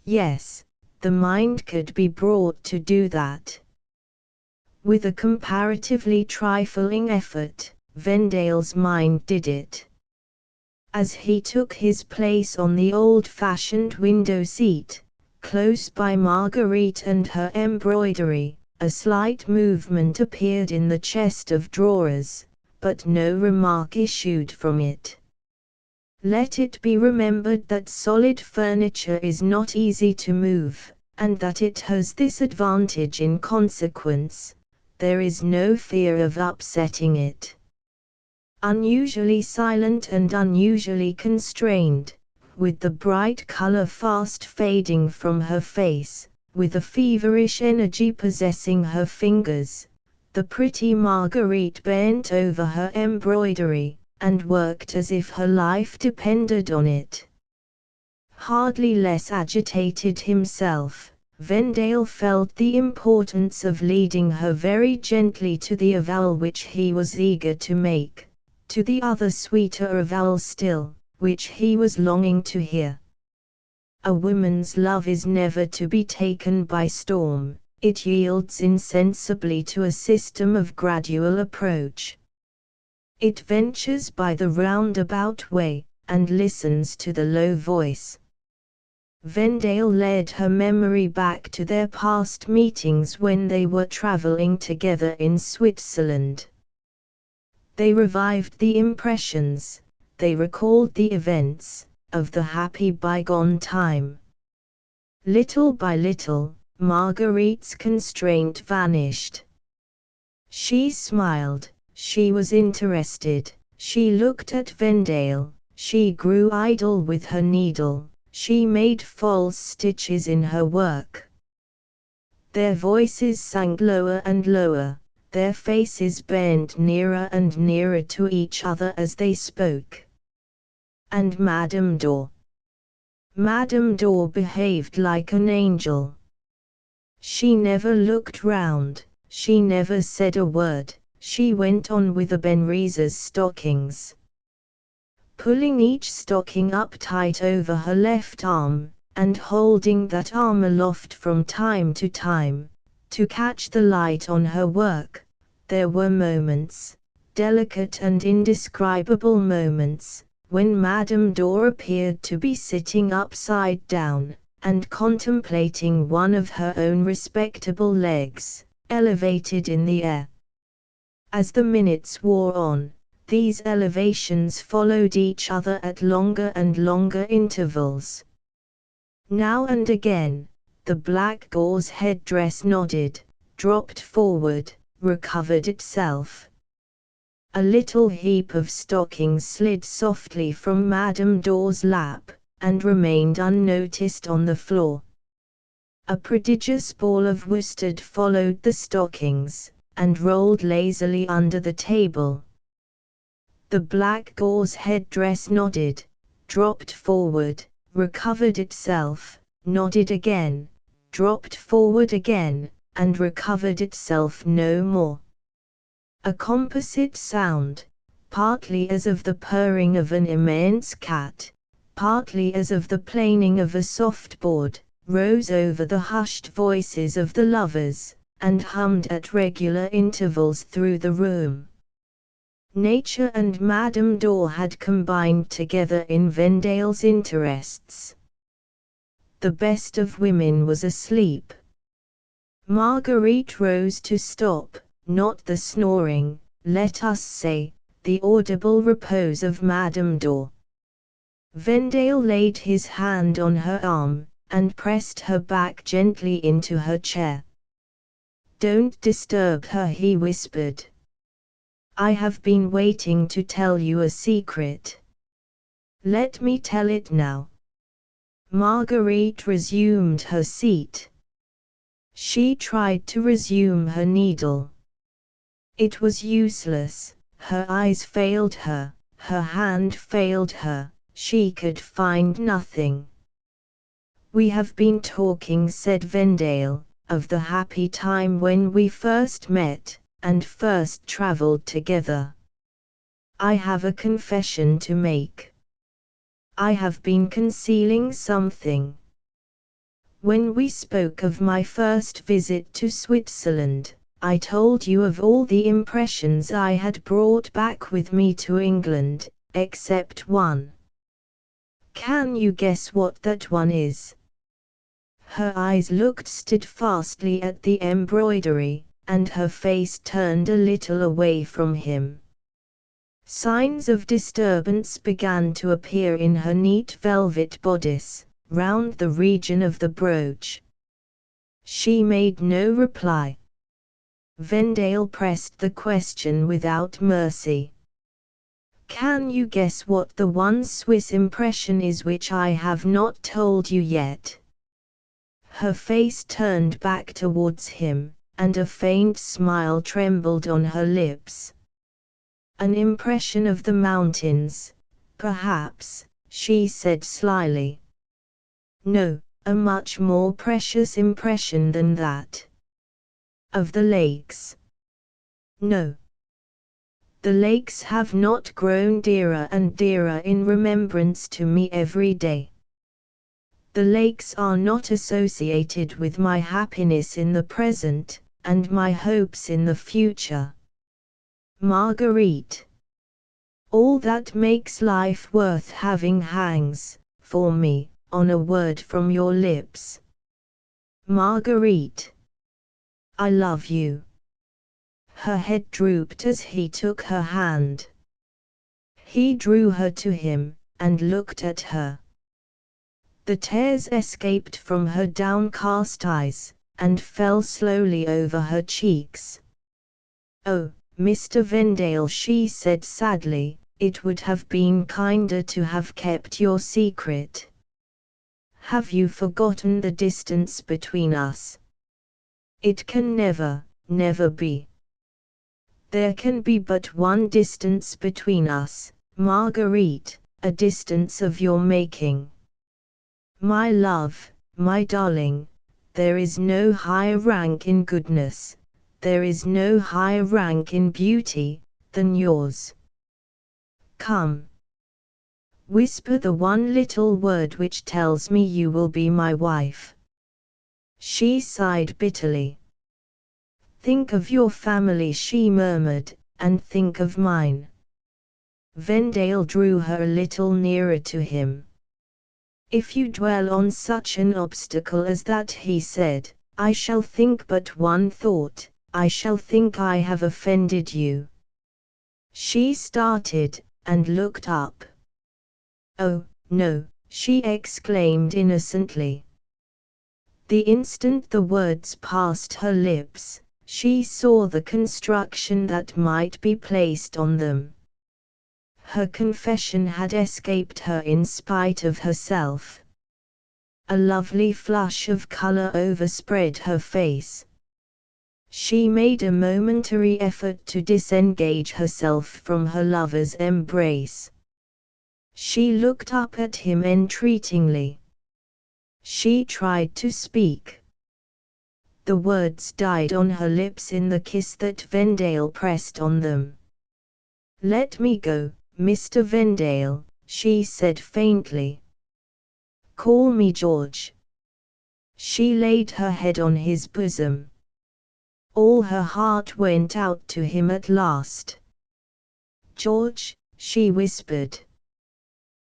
Yes, the mind could be brought to do that. With a comparatively trifling effort, Vendale's mind did it. As he took his place on the old-fashioned window seat, close by Marguerite and her embroidery, a slight movement appeared in the chest of drawers, but no remark issued from it. Let it be remembered that solid furniture is not easy to move, and that it has this advantage in consequence: there is no fear of upsetting it. Unusually silent and unusually constrained, with the bright color fast fading from her face, with a feverish energy possessing her fingers, the pretty Marguerite bent over her embroidery, and worked as if her life depended on it. Hardly less agitated himself, Vendale felt the importance of leading her very gently to the avowal which he was eager to make, to the other sweeter avowal still, which he was longing to hear. A woman's love is never to be taken by storm, it yields insensibly to a system of gradual approach. It ventures by the roundabout way, and listens to the low voice. Vendale led her memory back to their past meetings when they were traveling together in Switzerland. They revived the impressions, they recalled the events, of the happy bygone time. Little by little, Marguerite's constraint vanished. She smiled, she was interested, she looked at Vendale, she grew idle with her needle, she made false stitches in her work. Their voices sank lower and lower, their faces bent nearer and nearer to each other as they spoke. And Madame Dor behaved like an angel. She never looked round, she never said a word, she went on with the Benrises' stockings. Pulling each stocking up tight over her left arm, and holding that arm aloft from time to time, to catch the light on her work, there were moments, delicate and indescribable moments, when Madame Dor appeared to be sitting upside down, and contemplating one of her own respectable legs, elevated in the air. As the minutes wore on, these elevations followed each other at longer and longer intervals. Now and again, the black gauze headdress nodded, dropped forward, recovered itself. A little heap of stockings slid softly from Madame Dor's lap, and remained unnoticed on the floor. A prodigious ball of worsted followed the stockings, and rolled lazily under the table. The black gauze headdress nodded, dropped forward, recovered itself, nodded again, dropped forward again, and recovered itself no more. A composite sound, partly as of the purring of an immense cat, partly as of the planing of a soft board, rose over the hushed voices of the lovers, and hummed at regular intervals through the room. Nature and Madame Dor had combined together in Vendale's interests. The best of women was asleep. Marguerite rose to stop, not the snoring, let us say, the audible repose of Madame Dor. Vendale laid his hand on her arm, and pressed her back gently into her chair. Don't disturb her, he whispered. I have been waiting to tell you a secret. Let me tell it now. Marguerite resumed her seat. She tried to resume her needle. It was useless, her eyes failed her, her hand failed her, she could find nothing. We have been talking, said Vendale, of the happy time when we first met, and first travelled together. I have a confession to make. I have been concealing something. When we spoke of my first visit to Switzerland, I told you of all the impressions I had brought back with me to England, except one. Can you guess what that one is? Her eyes looked steadfastly at the embroidery, and her face turned a little away from him. Signs of disturbance began to appear in her neat velvet bodice, round the region of the brooch. She made no reply. Vendale pressed the question without mercy. Can you guess what the one Swiss impression is which I have not told you yet? Her face turned back towards him, and a faint smile trembled on her lips. An impression of the mountains, perhaps, she said slyly. No, a much more precious impression than that. Of the lakes? No. The lakes have not grown dearer and dearer in remembrance to me every day. The lakes are not associated with my happiness in the present, and my hopes in the future. Marguerite. All that makes life worth having hangs, for me, on a word from your lips. Marguerite. I love you. Her head drooped as he took her hand. He drew her to him, and looked at her. The tears escaped from her downcast eyes, and fell slowly over her cheeks. Oh, Mr. Vendale, she said sadly, it would have been kinder to have kept your secret. Have you forgotten the distance between us? It can never, never be. There can be but one distance between us, Marguerite, a distance of your making. My love, my darling, there is no higher rank in goodness, there is no higher rank in beauty, than yours. Come. Whisper the one little word which tells me you will be my wife. She sighed bitterly. Think of your family, she murmured, and think of mine. Vendale drew her a little nearer to him. If you dwell on such an obstacle as that, he said, I shall think but one thought, I shall think I have offended you. She started, and looked up. Oh, no, she exclaimed innocently. The instant the words passed her lips, she saw the construction that might be placed on them. Her confession had escaped her in spite of herself. A lovely flush of color overspread her face. She made a momentary effort to disengage herself from her lover's embrace. She looked up at him entreatingly. She tried to speak. The words died on her lips in the kiss that Vendale pressed on them. Let me go, Mr. Vendale, she said faintly. Call me George. She laid her head on his bosom. All her heart went out to him at last. George, she whispered.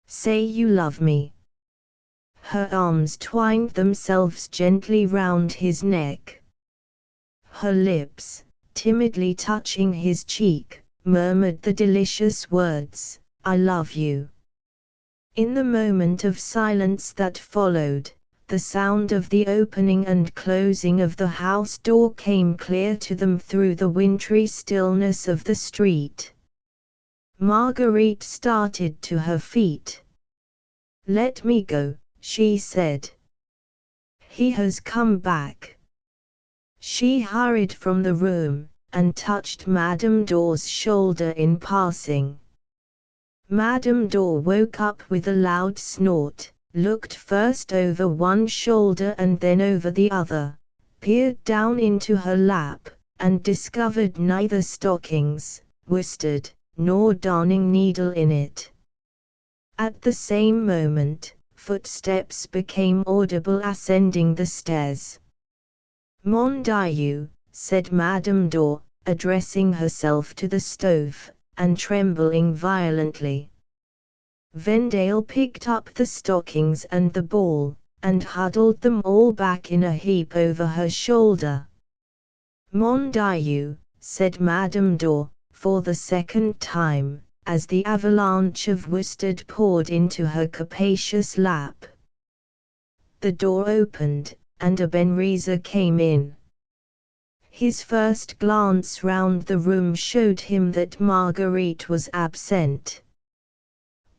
Say you love me. Her arms twined themselves gently round his neck. Her lips, timidly touching his cheek, murmured the delicious words, I love you. In the moment of silence that followed, the sound of the opening and closing of the house door came clear to them through the wintry stillness of the street. Marguerite started to her feet. "Let me go," she said. "He has come back." She hurried from the room, and touched Madame Dor's shoulder in passing. Madame Dor woke up with a loud snort, looked first over one shoulder and then over the other, peered down into her lap, and discovered neither stockings, worsted, nor darning needle in it. At the same moment, footsteps became audible ascending the stairs. "Mon Dieu," said Madame Dor, addressing herself to the stove, and trembling violently. Vendale picked up the stockings and the ball, and huddled them all back in a heap over her shoulder. "Mon Dieu," said Madame Dor, for the second time, as the avalanche of worsted poured into her capacious lap. The door opened, and Ebenezer came in. His first glance round the room showed him that Marguerite was absent.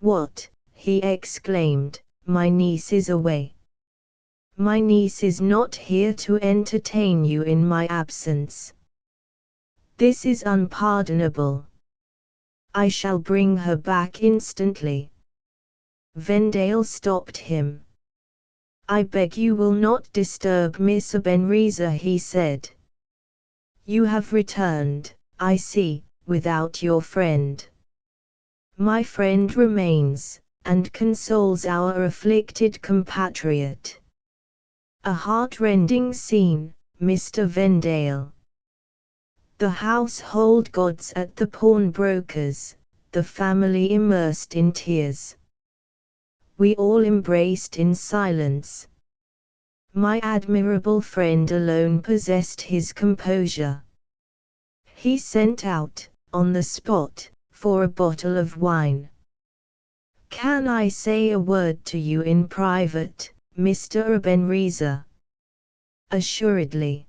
"What?" he exclaimed, "my niece is away." "My niece is not here to entertain you in my absence. This is unpardonable. I shall bring her back instantly." Vendale stopped him. "I beg you will not disturb Miss Ebenezer," he said. "You have returned, I see, without your friend. My friend remains, and consoles our afflicted compatriot. A heart-rending scene, Mr. Vendale. The household gods at the pawnbroker's, the family immersed in tears. We all embraced in silence. My admirable friend alone possessed his composure. He sent out, on the spot, for a bottle of wine. Can I say a word to you in private, Mr. Ebenezer?" "Assuredly."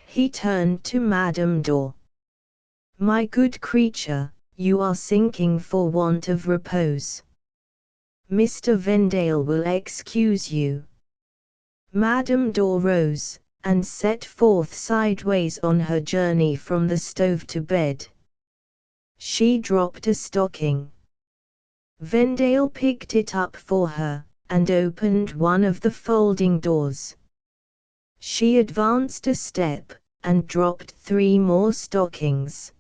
He turned to Madame Dor. "My good creature, you are sinking for want of repose. Mr. Vendale will excuse you." Madame Dor rose, and set forth sideways on her journey from the stove to bed. She dropped a stocking. Vendale picked it up for her, and opened one of the folding doors. She advanced a step, and dropped 3 more stockings.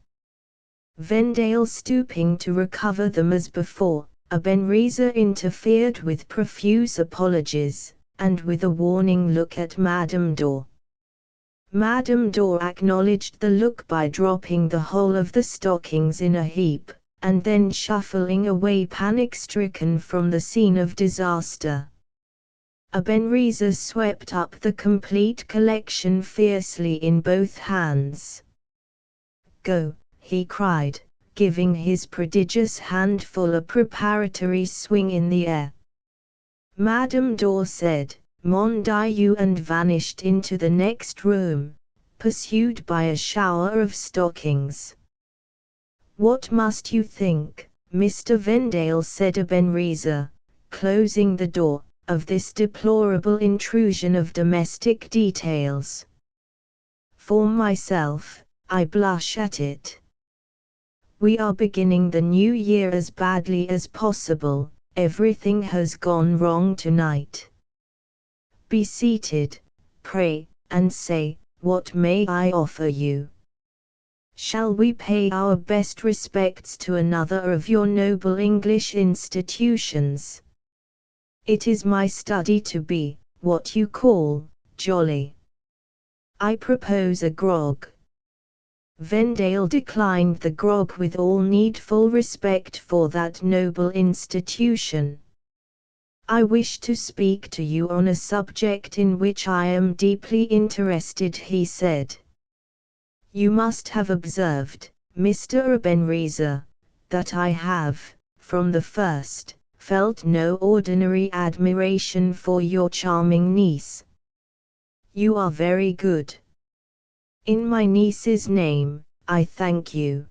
Vendale stooping to recover them as before, Ebenezer interfered with profuse apologies, and with a warning look at Madame Dor. Madame Dor acknowledged the look by dropping the whole of the stockings in a heap, and then shuffling away panic-stricken from the scene of disaster. Ebenezer swept up the complete collection fiercely in both hands. "Go," he cried, giving his prodigious handful a preparatory swing in the air. Madame Dor said, "Mon Dieu," and vanished into the next room, pursued by a shower of stockings. "What must you think, Mr. Vendale," said Ebenezer, closing the door, "of this deplorable intrusion of domestic details? For myself, I blush at it. We are beginning the new year as badly as possible. Everything has gone wrong tonight. Be seated, pray, and say, what may I offer you? Shall we pay our best respects to another of your noble English institutions? It is my study to be, what you call, jolly. I propose a grog." Vendale declined the grog with all needful respect for that noble institution. "I wish to speak to you on a subject in which I am deeply interested," he said. "You must have observed, Mr. Ebenezer, that I have, from the first, felt no ordinary admiration for your charming niece. You are very good. In my niece's name, I thank you.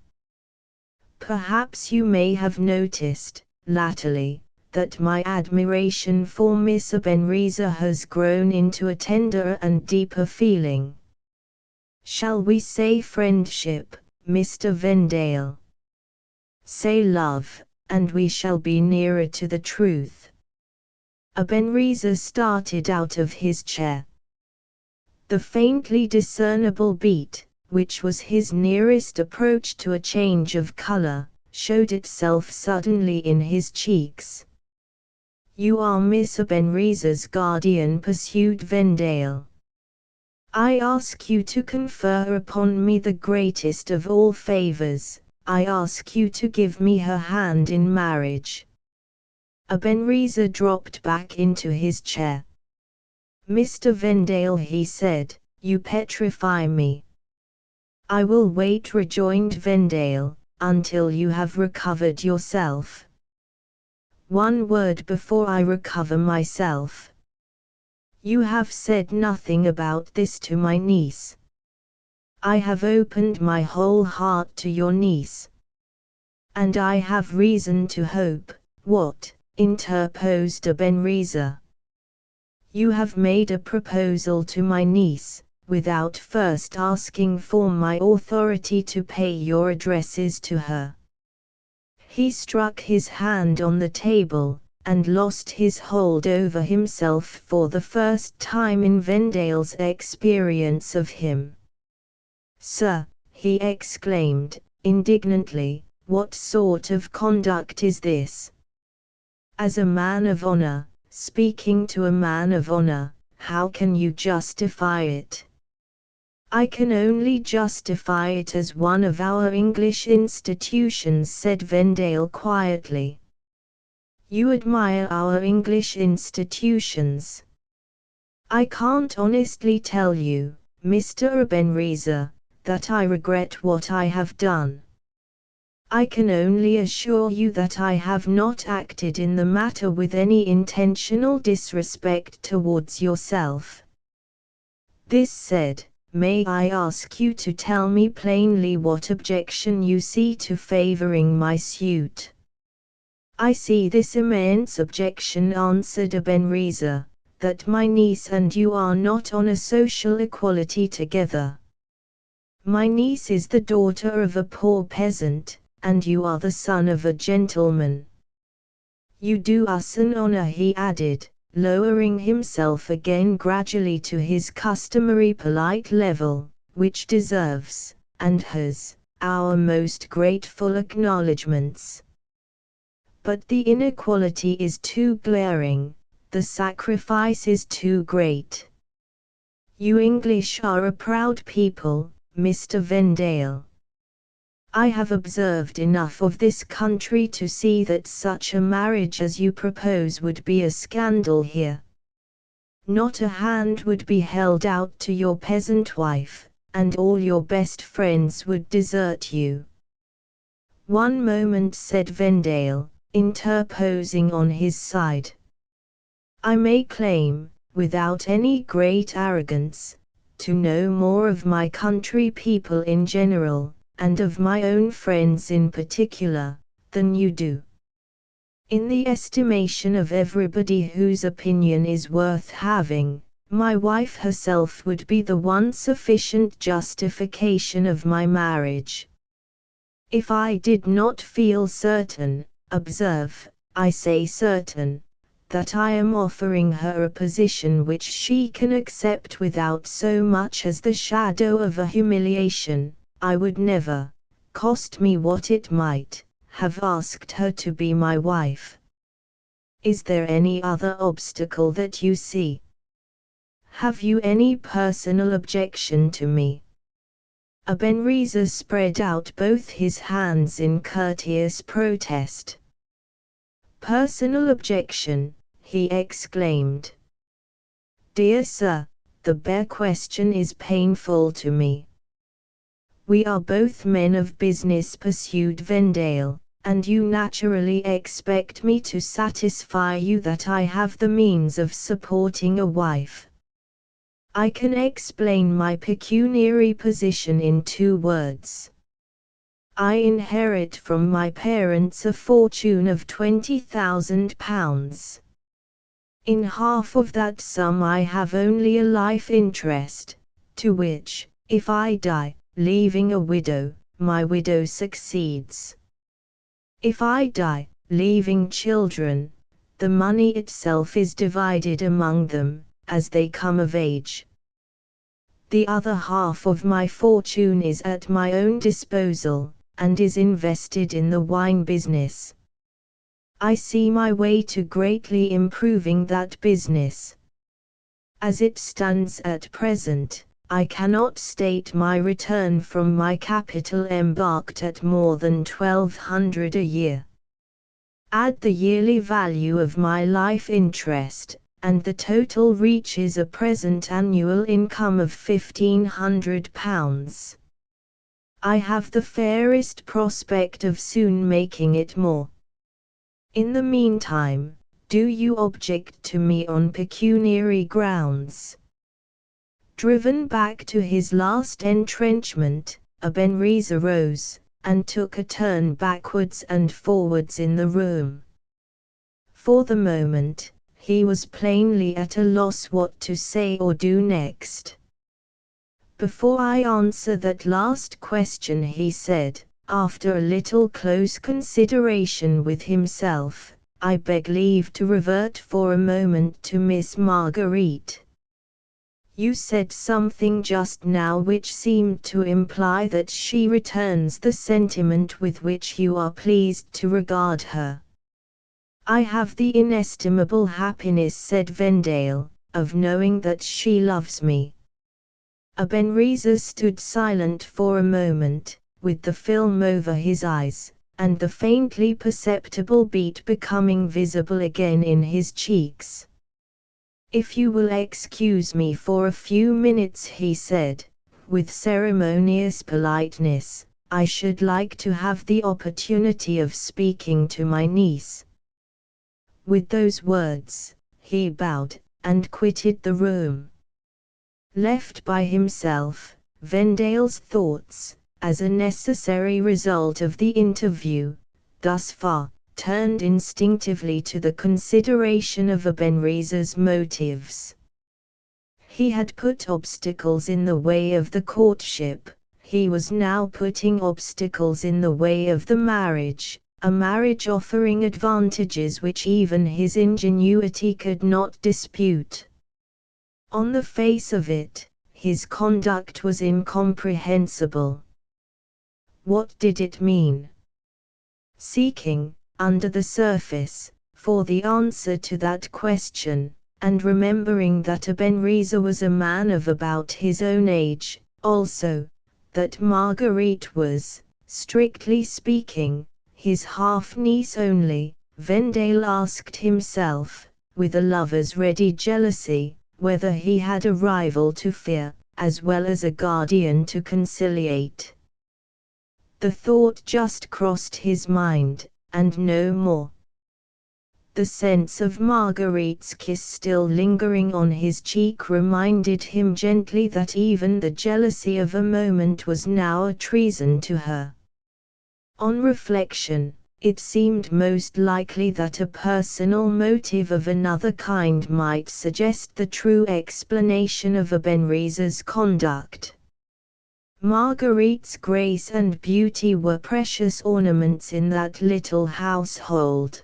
Perhaps you may have noticed, latterly, that my admiration for Miss Ebenezer has grown into a tenderer and deeper feeling. Shall we say friendship, Mr. Vendale? Say love, and we shall be nearer to the truth. Ebenezer started out of his chair. The faintly discernible beat, which was his nearest approach to a change of color, showed itself suddenly in his cheeks. You are Miss Ebenezer's guardian, pursued Vendale. I ask you to confer upon me the greatest of all favors. I ask you to give me her hand in marriage. Ebenezer dropped back into his chair. Mr. Vendale, he said, you petrify me. I will wait, rejoined Vendale, until you have recovered yourself. One word before I recover myself. You have said nothing about this to my niece. I have opened my whole heart to your niece. And I have reason to hope. What? Interposed Ebenezer. You have made a proposal to my niece, without first asking for my authority to pay your addresses to her. He struck his hand on the table, and lost his hold over himself for the first time in Vendale's experience of him. Sir, he exclaimed, indignantly, what sort of conduct is this? As a man of honor, speaking to a man of honor, how can you justify it? I can only justify it as one of our English institutions, said Vendale quietly. You admire our English institutions. I can't honestly tell you, Mr. Ebenezer, that I regret what I have done. I can only assure you that I have not acted in the matter with any intentional disrespect towards yourself. This said, may I ask you to tell me plainly what objection you see to favoring my suit? I see this immense objection, answered Ebenezer, that my niece and you are not on a social equality together. My niece is the daughter of a poor peasant, and you are the son of a gentleman. You do us an honor, he added, lowering himself again gradually to his customary polite level, which deserves, and has, our most grateful acknowledgments. But the inequality is too glaring, the sacrifice is too great. You English are a proud people, Mr. Vendale. I have observed enough of this country to see that such a marriage as you propose would be a scandal here. Not a hand would be held out to your peasant wife, and all your best friends would desert you. One moment, said Vendale, interposing on his side. I may claim, without any great arrogance, to know more of my country people in general, and of my own friends in particular, than you do. In the estimation of everybody whose opinion is worth having, my wife herself would be the one sufficient justification of my marriage. If I did not feel certain, observe, I say certain, that I am offering her a position which she can accept without so much as the shadow of a humiliation, I would never, cost me what it might, have asked her to be my wife. Is there any other obstacle that you see? Have you any personal objection to me? Ebenezer spread out both his hands in courteous protest. Personal objection, he exclaimed. Dear sir, the bare question is painful to me. We are both men of business, pursued Vendale, and you naturally expect me to satisfy you that I have the means of supporting a wife. I can explain my pecuniary position in 2 words. I inherit from my parents a fortune of £20,000. In half of that sum I have only a life interest, to which, if I die, leaving a widow, my widow succeeds. If I die, leaving children, the money itself is divided among them, as they come of age. The other half of my fortune is at my own disposal, and is invested in the wine business. I see my way to greatly improving that business. As it stands at present, I cannot state my return from my capital embarked at more than £1,200 a year. Add the yearly value of my life interest, and the total reaches a present annual income of £1,500. I have the fairest prospect of soon making it more. In the meantime, do you object to me on pecuniary grounds? Driven back to his last entrenchment, Ebenezer rose, and took a turn backwards and forwards in the room. For the moment, he was plainly at a loss what to say or do next. Before I answer that last question, he said, after a little close consideration with himself, I beg leave to revert for a moment to Miss Marguerite. You said something just now which seemed to imply that she returns the sentiment with which you are pleased to regard her. I have the inestimable happiness, said Vendale, of knowing that she loves me. Ebenezer stood silent for a moment, with the film over his eyes, and the faintly perceptible beat becoming visible again in his cheeks. If you will excuse me for a few minutes, he said, with ceremonious politeness, I should like to have the opportunity of speaking to my niece. With those words, he bowed, and quitted the room. Left by himself, Vendale's thoughts, as a necessary result of the interview, thus far, turned instinctively to the consideration of Ebenezer's motives. He had put obstacles in the way of the courtship, he was now putting obstacles in the way of the marriage, a marriage offering advantages which even his ingenuity could not dispute. On the face of it, his conduct was incomprehensible. What did it mean? Seeking, under the surface, for the answer to that question, and remembering that Ebenezer was a man of about his own age, also, that Marguerite was, strictly speaking, his half-niece only, Vendale asked himself, with a lover's ready jealousy, whether he had a rival to fear, as well as a guardian to conciliate. The thought just crossed his mind, and no more. The sense of Marguerite's kiss still lingering on his cheek reminded him gently that even the jealousy of a moment was now a treason to her. On reflection, it seemed most likely that a personal motive of another kind might suggest the true explanation of Ebenezer's conduct. Marguerite's grace and beauty were precious ornaments in that little household.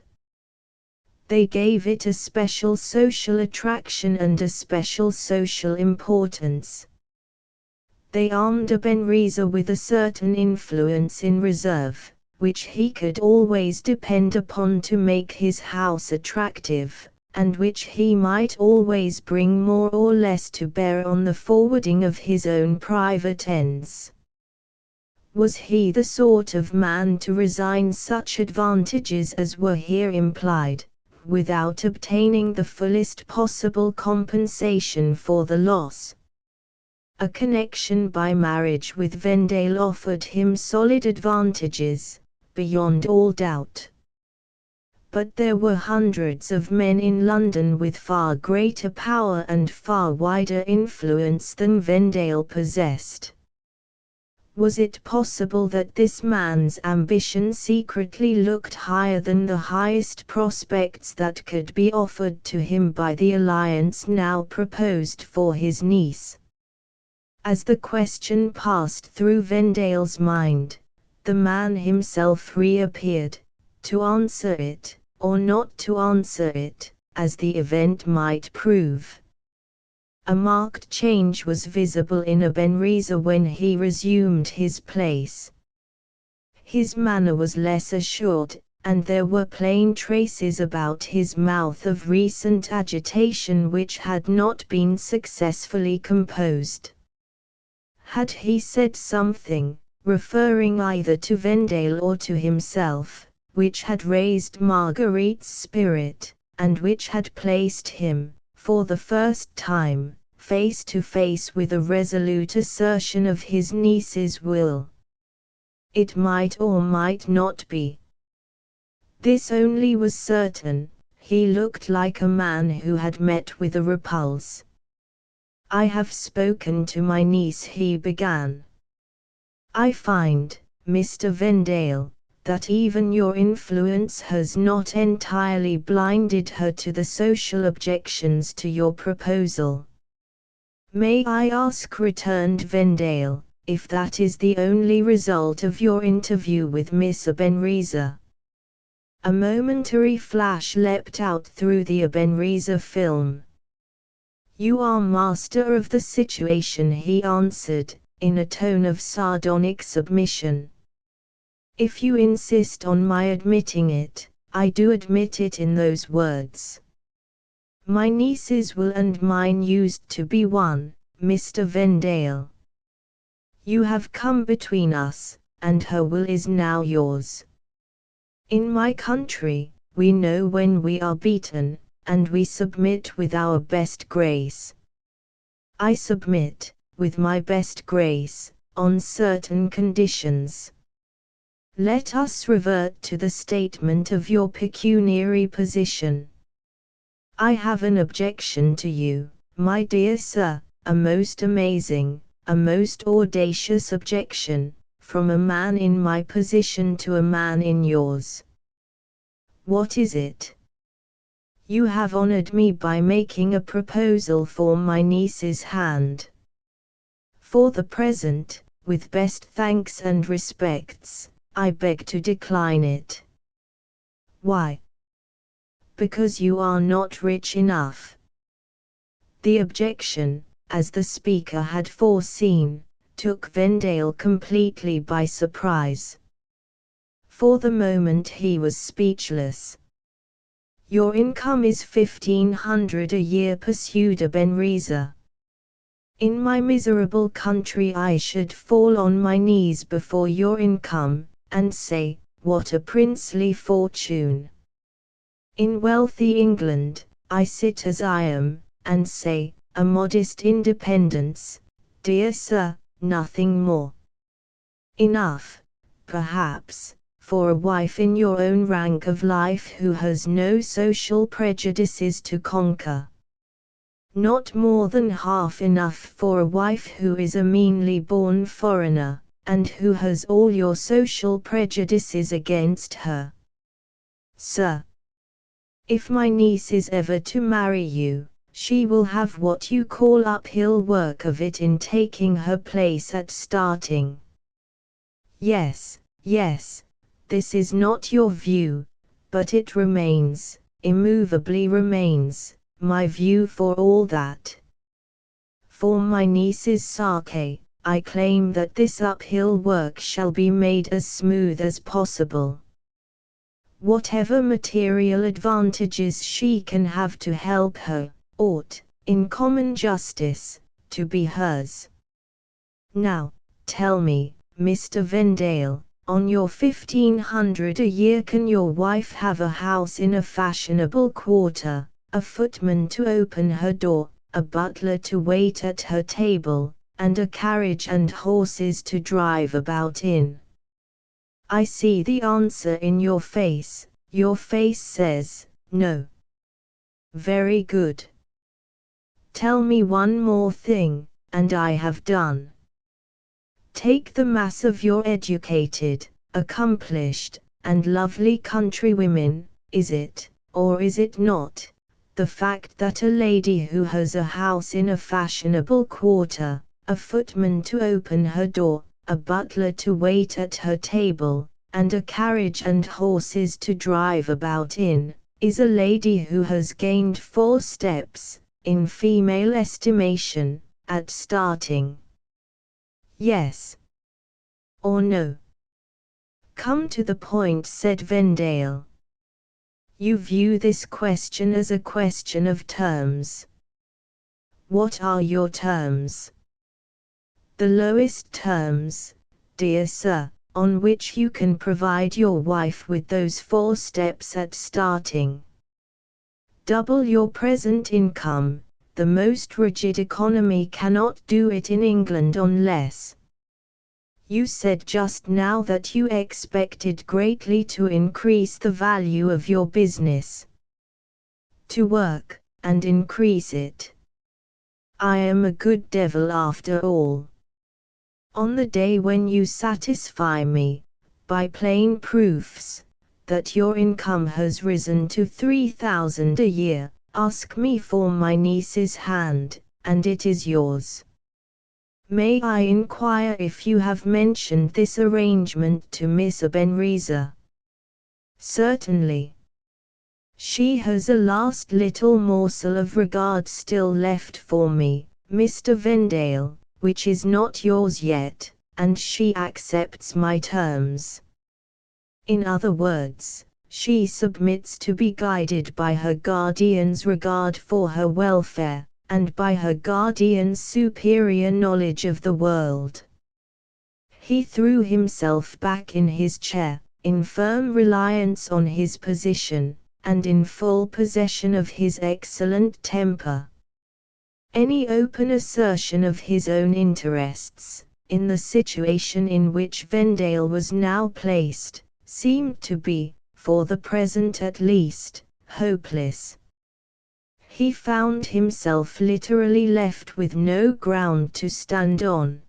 They gave it a special social attraction and a special social importance. They armed Ebenezer with a certain influence in reserve, which he could always depend upon to make his house attractive, and which he might always bring more or less to bear on the forwarding of his own private ends. Was he the sort of man to resign such advantages as were here implied, without obtaining the fullest possible compensation for the loss? A connection by marriage with Vendale offered him solid advantages, beyond all doubt. But there were hundreds of men in London with far greater power and far wider influence than Vendale possessed. Was it possible that this man's ambition secretly looked higher than the highest prospects that could be offered to him by the alliance now proposed for his niece? As the question passed through Vendale's mind, the man himself reappeared, to answer it, or not to answer it, as the event might prove. A marked change was visible in Ebenezer when he resumed his place. His manner was less assured, and there were plain traces about his mouth of recent agitation which had not been successfully composed. Had he said something, referring either to Vendale or to himself, which had raised Marguerite's spirit, and which had placed him, for the first time, face to face with a resolute assertion of his niece's will? It might or might not be. This only was certain: he looked like a man who had met with a repulse. "I have spoken to my niece," he began. "I find, Mr. Vendale, that even your influence has not entirely blinded her to the social objections to your proposal." "May I ask," returned Vendale, "if that is the only result of your interview with Miss Ebenezer?" A momentary flash leapt out through the Ebenezer film. "You are master of the situation," he answered, in a tone of sardonic submission. "If you insist on my admitting it, I do admit it in those words. My niece's will and mine used to be one, Mr. Vendale. You have come between us, and her will is now yours. In my country, we know when we are beaten, and we submit with our best grace. I submit, with my best grace, on certain conditions. Let us revert to the statement of your pecuniary position. I have an objection to you, my dear sir, a most amazing, a most audacious objection, from a man in my position to a man in yours." "What is it?" "You have honored me by making a proposal for my niece's hand. For the present, with best thanks and respects, I beg to decline it." "Why?" "Because you are not rich enough." The objection, as the speaker had foreseen, took Vendale completely by surprise. For the moment he was speechless. "Your income is 1,500 a year," pursued Ebenezer. "In my miserable country I should fall on my knees before your income, and say, what a princely fortune. In wealthy England, I sit as I am, and say, a modest independence, dear sir, nothing more. Enough, perhaps, for a wife in your own rank of life who has no social prejudices to conquer. Not more than half enough for a wife who is a meanly born foreigner, and who has all your social prejudices against her. Sir, if my niece is ever to marry you, she will have what you call uphill work of it in taking her place at starting. Yes, yes, this is not your view, but it remains, immovably remains, my view for all that. For my niece's sake, I claim that this uphill work shall be made as smooth as possible. Whatever material advantages she can have to help her, ought, in common justice, to be hers. Now, tell me, Mr. Vendale, on your 1,500 a year can your wife have a house in a fashionable quarter, a footman to open her door, a butler to wait at her table, and a carriage and horses to drive about in? I see the answer in your face. Your face says, no. Very good. Tell me one more thing, and I have done. Take the mass of your educated, accomplished, and lovely countrywomen, is it, or is it not, the fact that a lady who has a house in a fashionable quarter, a footman to open her door, a butler to wait at her table, and a carriage and horses to drive about in, is a lady who has gained 4 steps, in female estimation, at starting? Yes or no? Come to the point, said Vendale. You view this question as a question of terms. What are your terms? The lowest terms, dear sir, on which you can provide your wife with those 4 steps at starting. Double your present income. The most rigid economy cannot do it in England on less. You said just now that you expected greatly to increase the value of your business. To work, and increase it. I am a good devil after all. On the day when you satisfy me, by plain proofs, that your income has risen to 3,000 a year, ask me for my niece's hand, and it is yours. May I inquire if you have mentioned this arrangement to Miss Ebenezer? Certainly. She has a last little morsel of regard still left for me, Mr. Vendale, which is not yours yet, and she accepts my terms. In other words, she submits to be guided by her guardian's regard for her welfare, and by her guardian's superior knowledge of the world. He threw himself back in his chair, in firm reliance on his position, and in full possession of his excellent temper. Any open assertion of his own interests, in the situation in which Vendale was now placed, seemed to be, for the present at least, hopeless. He found himself literally left with no ground to stand on.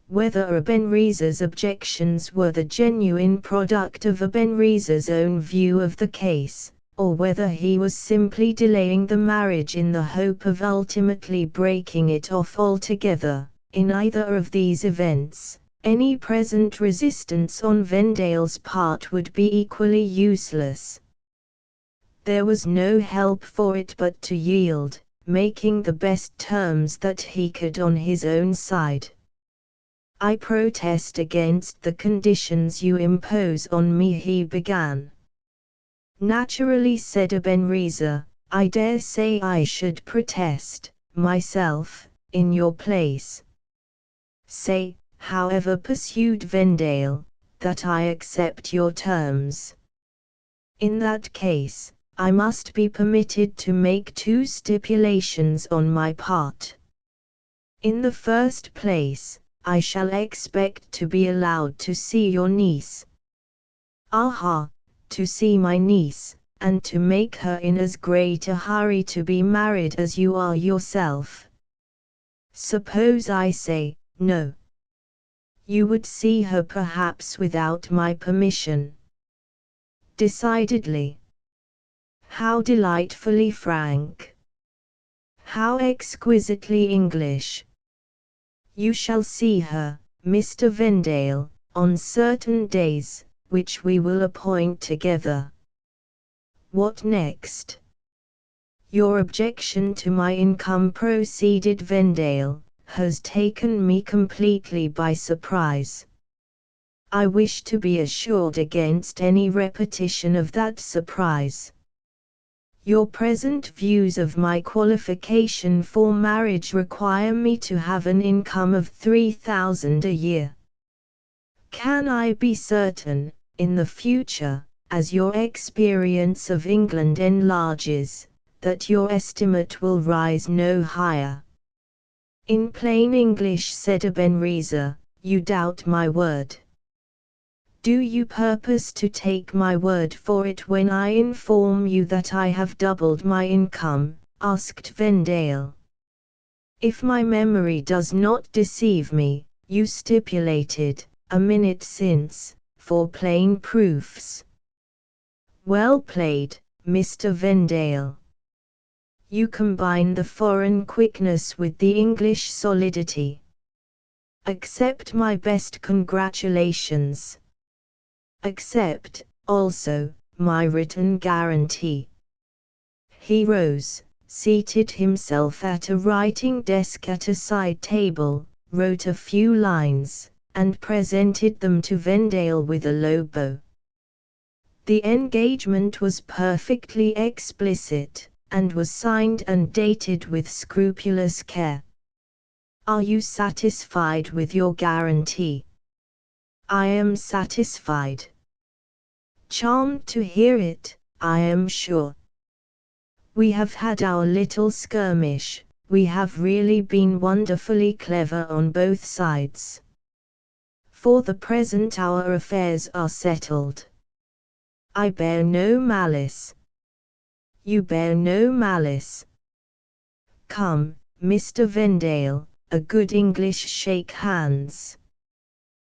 Whether Ebenezer's objections were the genuine product of Ebenezer's own view of the case, or whether he was simply delaying the marriage in the hope of ultimately breaking it off altogether, in either of these events, any present resistance on Vendale's part would be equally useless. There was no help for it but to yield, making the best terms that he could on his own side. I protest against the conditions you impose on me, he began. Naturally, said Ebenezer, I dare say I should protest, myself, in your place. Say, however, pursued Vendale, that I accept your terms. In that case, I must be permitted to make 2 stipulations on my part. In the first place, I shall expect to be allowed to see your niece. Aha, to see my niece, and to make her in as great a hurry to be married as you are yourself. Suppose I say, no. You would see her perhaps without my permission. Decidedly. How delightfully frank. How exquisitely English. You shall see her, Mr. Vendale, on certain days, which we will appoint together. What next? Your objection to my income, proceeded Vendale, has taken me completely by surprise. I wish to be assured against any repetition of that surprise. Your present views of my qualification for marriage require me to have an income of 3,000 a year. Can I be certain, in the future, as your experience of England enlarges, that your estimate will rise no higher? In plain English, said Ebenezer, you doubt my word. Do you purpose to take my word for it when I inform you that I have doubled my income? Asked Vendale. If my memory does not deceive me, you stipulated, a minute since, for plain proofs. Well played, Mr. Vendale. You combine the foreign quickness with the English solidity. Accept my best congratulations. Accept, also, my written guarantee. He rose, seated himself at a writing desk at a side table, wrote a few lines, and presented them to Vendale with a low bow. The engagement was perfectly explicit, and was signed and dated with scrupulous care. Are you satisfied with your guarantee? I am satisfied. Charmed to hear it, I am sure. We have had our little skirmish, we have really been wonderfully clever on both sides. For the present our affairs are settled. I bear no malice. You bear no malice. Come, Mr. Vendale, a good English shake hands.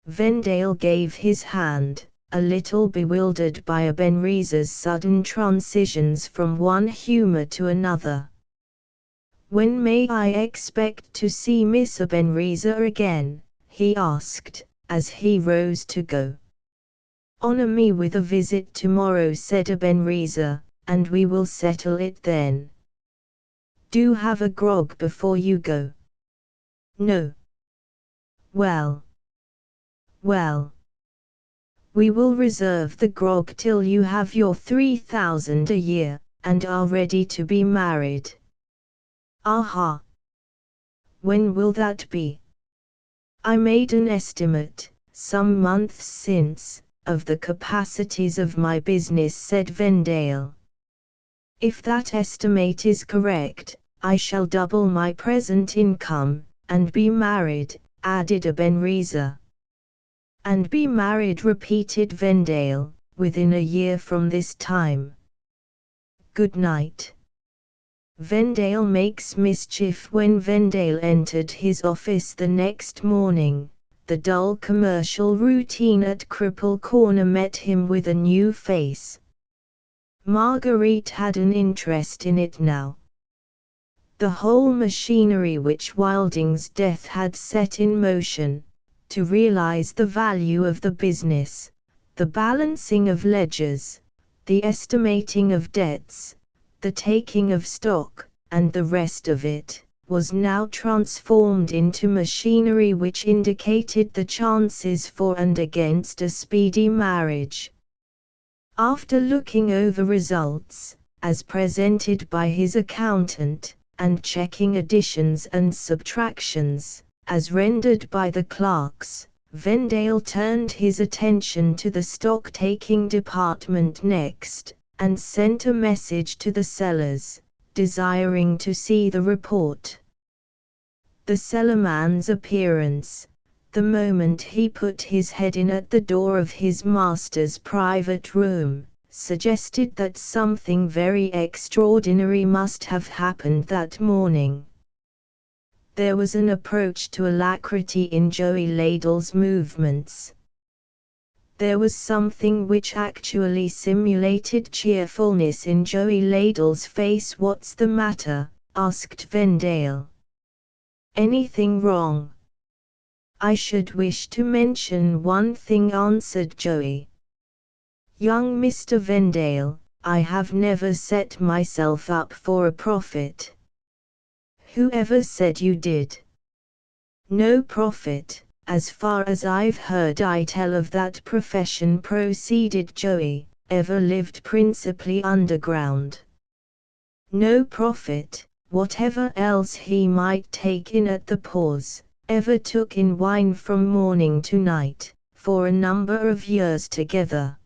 Vendale gave his hand, a little bewildered by Ebenezer's sudden transitions from one humor to another. When may I expect to see Miss Ebenezer again? He asked, as he rose to go. Honor me with a visit tomorrow, said Ebenezer, and we will settle it then. Do have a grog before you go. No. Well. Well. We will reserve the grog till you have your 3,000 a year, and are ready to be married. Aha! When will that be? I made an estimate, some months since, of the capacities of my business, said Vendale. If that estimate is correct, I shall double my present income, and be married, added Ebenezer. And be married, repeated Vendale, within a year from this time. Good night. Vendale makes mischief. When Vendale entered his office the next morning, the dull commercial routine at Cripple Corner met him with a new face. Marguerite had an interest in it now. The whole machinery which Wilding's death had set in motion, to realize the value of the business, the balancing of ledgers, the estimating of debts, the taking of stock, and the rest of it, was now transformed into machinery which indicated the chances for and against a speedy marriage. After looking over results, as presented by his accountant, and checking additions and subtractions, as rendered by the clerks, Vendale turned his attention to the stock-taking department next, and sent a message to the sellers, desiring to see the report. The cellarman's appearance, the moment he put his head in at the door of his master's private room, suggested that something very extraordinary must have happened that morning. There was an approach to alacrity in Joey Ladle's movements. There was something which actually simulated cheerfulness in Joey Ladle's face. What's the matter? Asked Vendale. Anything wrong? I should wish to mention one thing, answered Joey. Young Mr. Vendale, I have never set myself up for a profit. Whoever said you did? No profit, as far as I've heard. I tell of that profession, proceeded Joey, ever lived principally underground. No profit, whatever else he might take in at the pause, ever took in wine from morning to night, for a number of years together.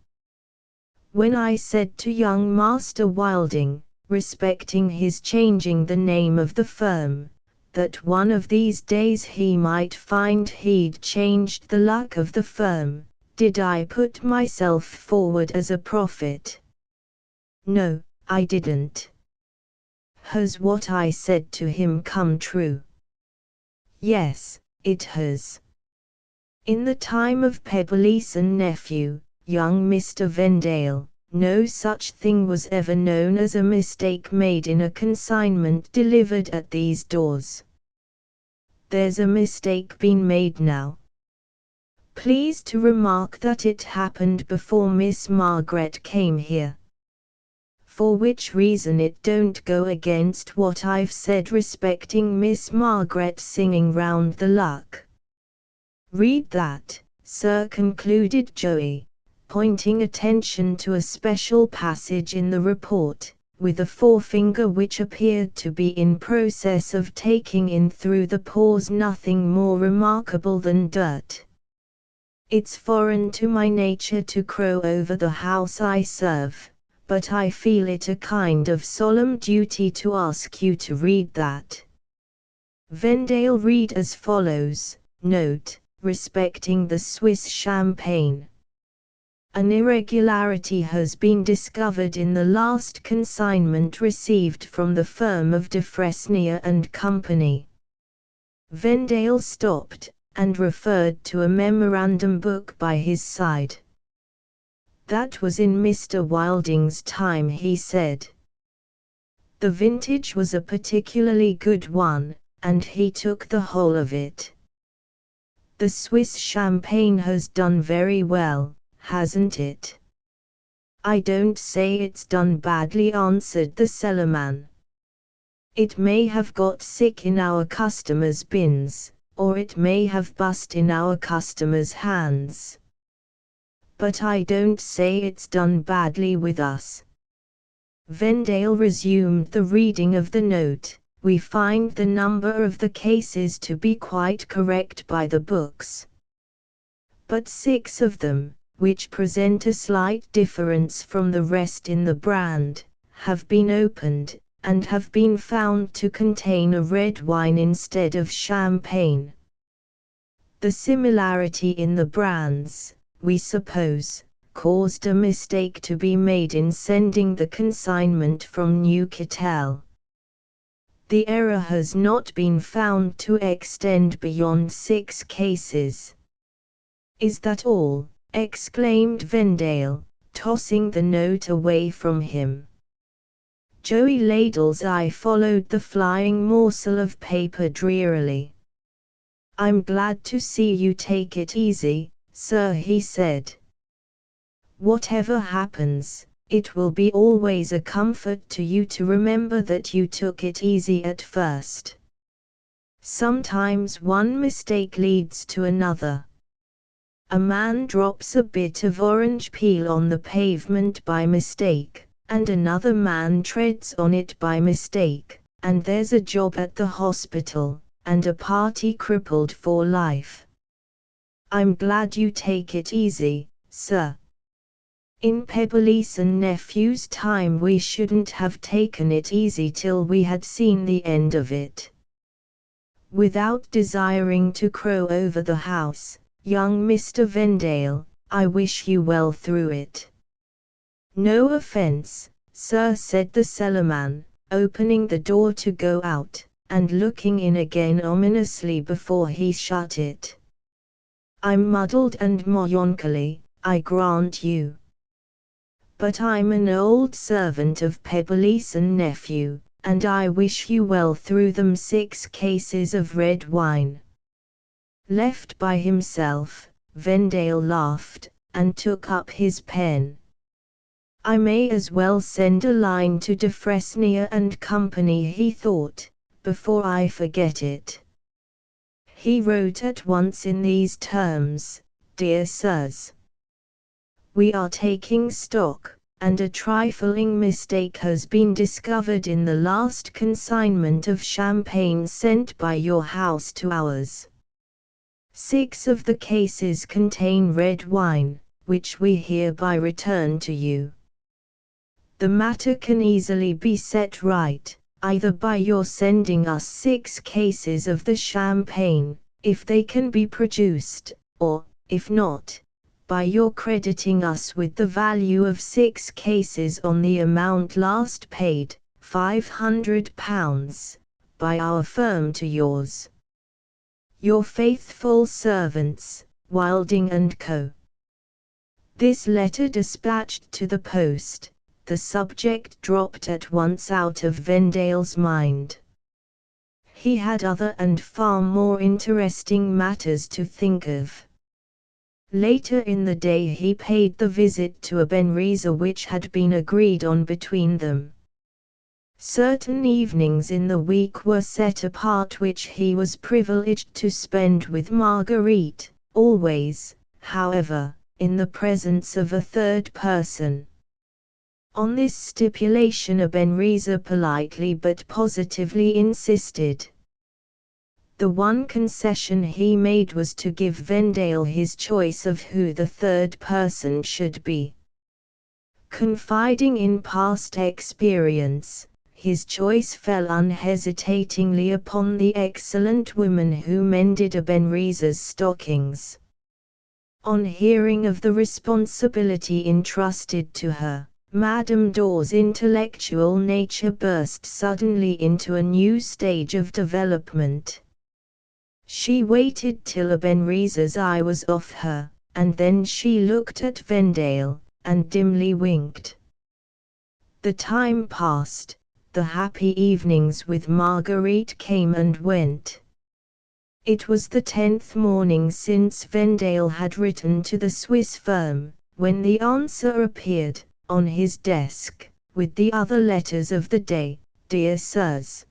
When I said to young Master Wilding, respecting his changing the name of the firm, that one of these days he might find he'd changed the luck of the firm, Did I put myself forward as a prophet? No, I didn't. Has what I said to him come true? Yes, it has. In the time of Pebble's and nephew, young Mr. Vendale, no such thing was ever known as a mistake made in a consignment delivered at these doors. There's a mistake been made now. Please to remark that it happened before Miss Margaret came here. For which reason it don't go against what I've said respecting Miss Margaret singing round the luck. Read that, sir, concluded Joey, pointing attention to a special passage in the report, with a forefinger which appeared to be in process of taking in through the pores nothing more remarkable than dirt. It's foreign to my nature to crow over the house I serve, but I feel it a kind of solemn duty to ask you to read that. Vendale read as follows, note, respecting the Swiss champagne. An irregularity has been discovered in the last consignment received from the firm of de Fresnier and Company. Vendale stopped, and referred to a memorandum book by his side. That was in Mr. Wilding's time, he said. The vintage was a particularly good one, and he took the whole of it. The Swiss champagne has done very well, hasn't it? I don't say it's done badly, answered the cellarman. It may have got sick in our customers' bins, or it may have bust in our customers' hands. But I don't say it's done badly with us. Vendale resumed the reading of the note. We find the number of the cases to be quite correct by the books. But 6 of them, which present a slight difference from the rest in the brand, have been opened, and have been found to contain a red wine instead of champagne. The similarity in the brands, we suppose, caused a mistake to be made in sending the consignment from Neuchâtel. The error has not been found to extend beyond 6 cases. Is that all? Exclaimed Vendale, tossing the note away from him. Joey Ladle's eye followed the flying morsel of paper drearily. I'm glad to see you take it easy, sir, he said. Whatever happens, it will be always a comfort to you to remember that you took it easy at first. Sometimes one mistake leads to another. A man drops a bit of orange peel on the pavement by mistake, and another man treads on it by mistake, and there's a job at the hospital, and a party crippled for life. I'm glad you take it easy, sir. In Pebble's and nephew's time we shouldn't have taken it easy till we had seen the end of it. Without desiring to crow over the house, young Mr. Vendale, I wish you well through it. No offence, sir, said the cellarman, opening the door to go out, and looking in again ominously before he shut it. I'm muddled and melancholy, I grant you. But I'm an old servant of Pebble's and nephew, and I wish you well through them 6 cases of red wine. Left by himself, Vendale laughed, and took up his pen. I may as well send a line to de Fresnier and Company, he thought, before I forget it. He wrote at once in these terms, Dear Sirs, we are taking stock, and a trifling mistake has been discovered in the last consignment of champagne sent by your house to ours. 6 of the cases contain red wine, which we hereby return to you. The matter can easily be set right, either by your sending us 6 cases of the champagne, if they can be produced, or, if not, by your crediting us with the value of 6 cases on the amount last paid, £500, by our firm to yours. Your faithful servants, Wilding and Co. This letter dispatched to the post, the subject dropped at once out of Vendale's mind. He had other and far more interesting matters to think of. Later in the day he paid the visit to Ebenezer which had been agreed on between them. Certain evenings in the week were set apart which he was privileged to spend with Marguerite, always, however, in the presence of a third person. On this stipulation Ebenezer politely but positively insisted. The one concession he made was to give Vendale his choice of who the third person should be. Confiding in past experience, his choice fell unhesitatingly upon the excellent woman who mended Ebenezer's stockings. On hearing of the responsibility entrusted to her, Madame Dawes' intellectual nature burst suddenly into a new stage of development. She waited till Ebenezer's eye was off her, and then she looked at Vendale, and dimly winked. The time passed, the happy evenings with Marguerite came and went. It was the 10th morning since Vendale had written to the Swiss firm, when the answer appeared, on his desk, with the other letters of the day. Dear Sirs,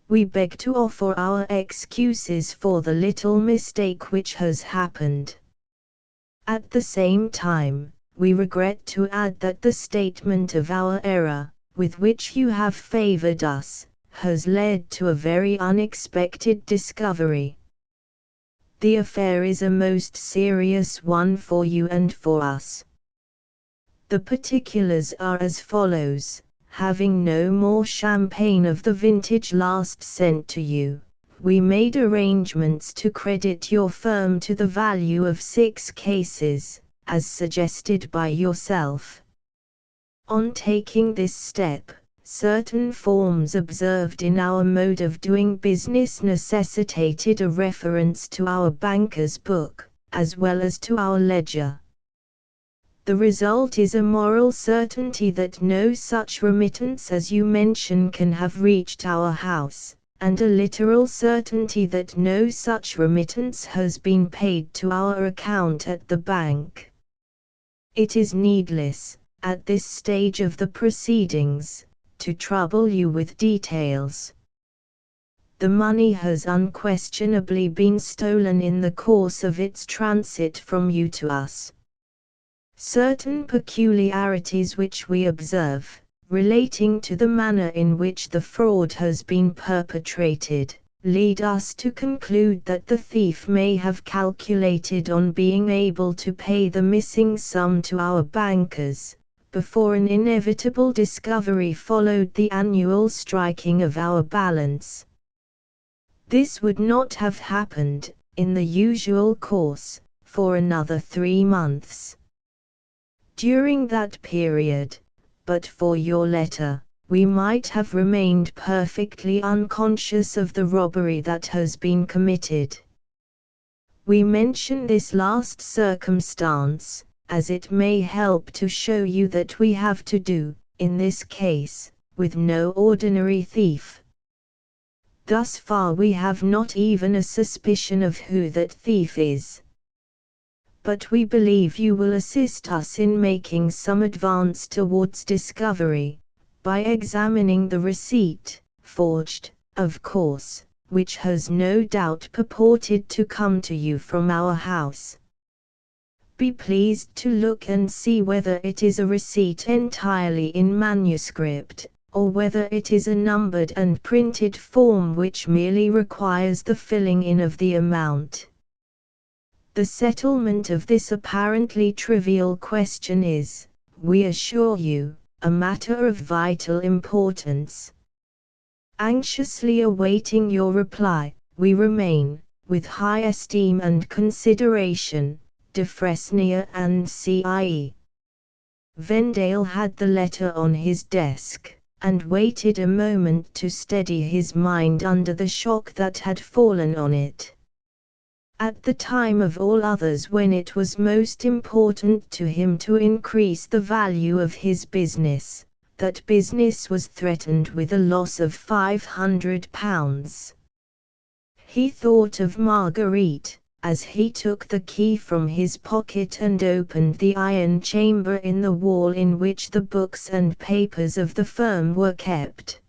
we beg to offer our excuses for the little mistake which has happened. At the same time, we regret to add that the statement of our error, with which you have favored us, has led to a very unexpected discovery. The affair is a most serious one for you and for us. The particulars are as follows. Having no more champagne of the vintage last sent to you, we made arrangements to credit your firm to the value of 6 cases, as suggested by yourself. On taking this step, certain forms observed in our mode of doing business necessitated a reference to our banker's book, as well as to our ledger. The result is a moral certainty that no such remittance as you mention can have reached our house, and a literal certainty that no such remittance has been paid to our account at the bank. It is needless, at this stage of the proceedings, to trouble you with details. The money has unquestionably been stolen in the course of its transit from you to us. Certain peculiarities which we observe, relating to the manner in which the fraud has been perpetrated, lead us to conclude that the thief may have calculated on being able to pay the missing sum to our bankers, before an inevitable discovery followed the annual striking of our balance. This would not have happened, in the usual course, for another 3 months. During that period, but for your letter, we might have remained perfectly unconscious of the robbery that has been committed. We mention this last circumstance, as it may help to show you that we have to do, in this case, with no ordinary thief. Thus far we have not even a suspicion of who that thief is. But we believe you will assist us in making some advance towards discovery, by examining the receipt, forged, of course, which has no doubt purported to come to you from our house. Be pleased to look and see whether it is a receipt entirely in manuscript, or whether it is a numbered and printed form which merely requires the filling in of the amount. The settlement of this apparently trivial question is, we assure you, a matter of vital importance. Anxiously awaiting your reply, we remain, with high esteem and consideration, Defresnier and CIE. Vendale had the letter on his desk, and waited a moment to steady his mind under the shock that had fallen on it. At the time of all others when it was most important to him to increase the value of his business, that business was threatened with a loss of £500. He thought of Marguerite, as he took the key from his pocket and opened the iron chamber in the wall in which the books and papers of the firm were kept.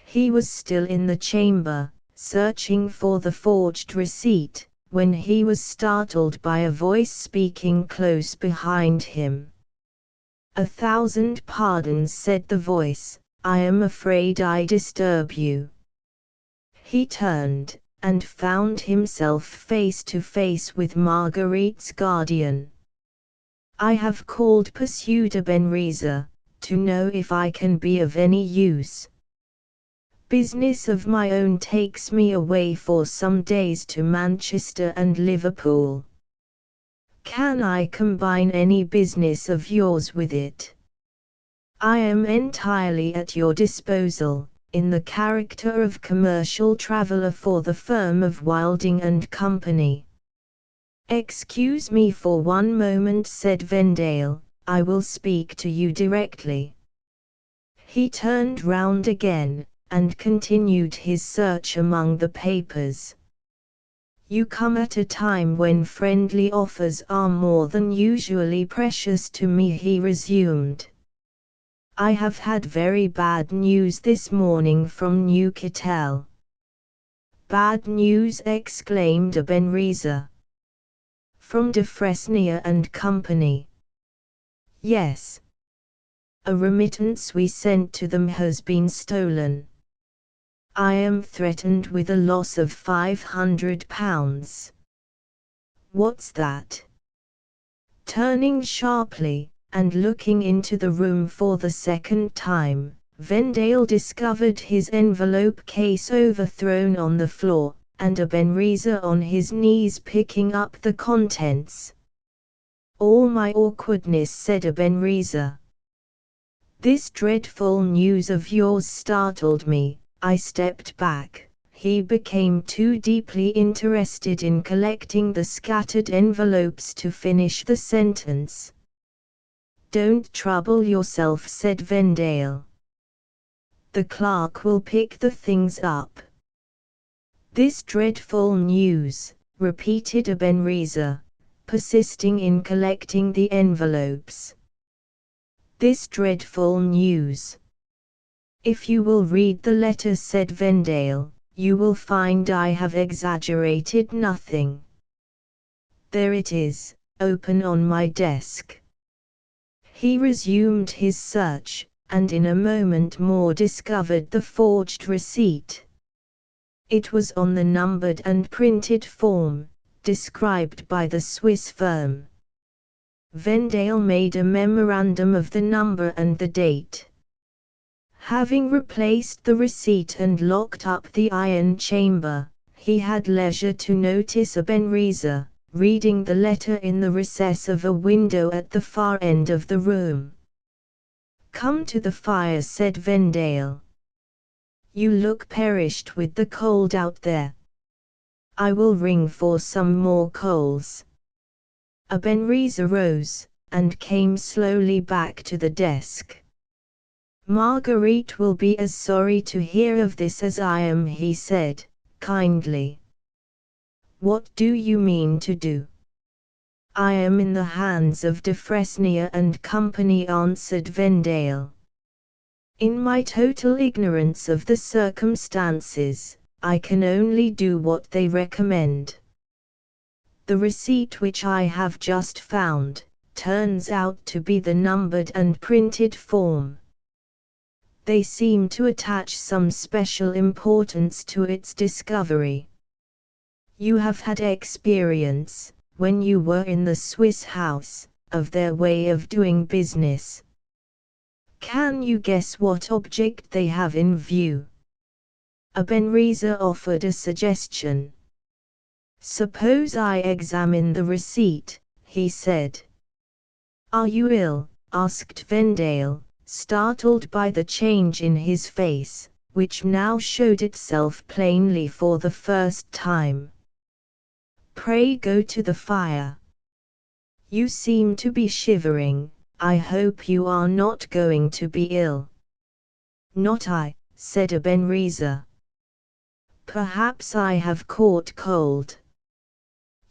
He was still in the chamber, searching for the forged receipt, when he was startled by a voice speaking close behind him. "1,000 pardons," said the voice, "I am afraid I disturb you." He turned, and found himself face to face with Marguerite's guardian. "I have called," pursued Ebenezer, "to know if I can be of any use. Business of my own takes me away for some days to Manchester and Liverpool. Can I combine any business of yours with it? I am entirely at your disposal, in the character of commercial traveller for the firm of Wilding and Company." "Excuse me for one moment," said Vendale, "I will speak to you directly." He turned round again, and continued his search among the papers. "You come at a time when friendly offers are more than usually precious to me," he resumed. "I have had very bad news this morning from Newcastle." "Bad news!" exclaimed Ebenezer. "From Defresnier and Company?" "Yes. A remittance we sent to them has been stolen. I am threatened with a loss of £500. "What's that?" Turning sharply, and looking into the room for the second time, Vendale discovered his envelope case overthrown on the floor, and Ebenezer on his knees picking up the contents. "All my awkwardness," said Ebenezer. "This dreadful news of yours startled me. I stepped back." He became too deeply interested in collecting the scattered envelopes to finish the sentence. "Don't trouble yourself," said Vendale. "The clerk will pick the things up." "This dreadful news," repeated Ebenezer, persisting in collecting the envelopes. "This dreadful news. If you will read the letter," said Vendale, "you will find I have exaggerated nothing. There it is, open on my desk." He resumed his search, and in a moment more discovered the forged receipt. It was on the numbered and printed form, described by the Swiss firm. Vendale made a memorandum of the number and the date. Having replaced the receipt and locked up the iron chamber, he had leisure to notice Ebenezer reading the letter in the recess of a window at the far end of the room. "Come to the fire," said Vendale. "You look perished with the cold out there. I will ring for some more coals." Ebenezer rose, and came slowly back to the desk. "Marguerite will be as sorry to hear of this as I am," he said, kindly. "What do you mean to do?" "I am in the hands of Defresnier and Company," answered Vendale. "In my total ignorance of the circumstances, I can only do what they recommend. The receipt which I have just found turns out to be the numbered and printed form. They seem to attach some special importance to its discovery. You have had experience, when you were in the Swiss house, of their way of doing business. Can you guess what object they have in view?" Ebenezer offered a suggestion. "Suppose I examine the receipt," he said. "Are you ill?" asked Vendale, startled by the change in his face, which now showed itself plainly for the first time. "Pray go to the fire. You seem to be shivering. I hope you are not going to be ill." "Not I," said Ebenezer. "Perhaps I have caught cold."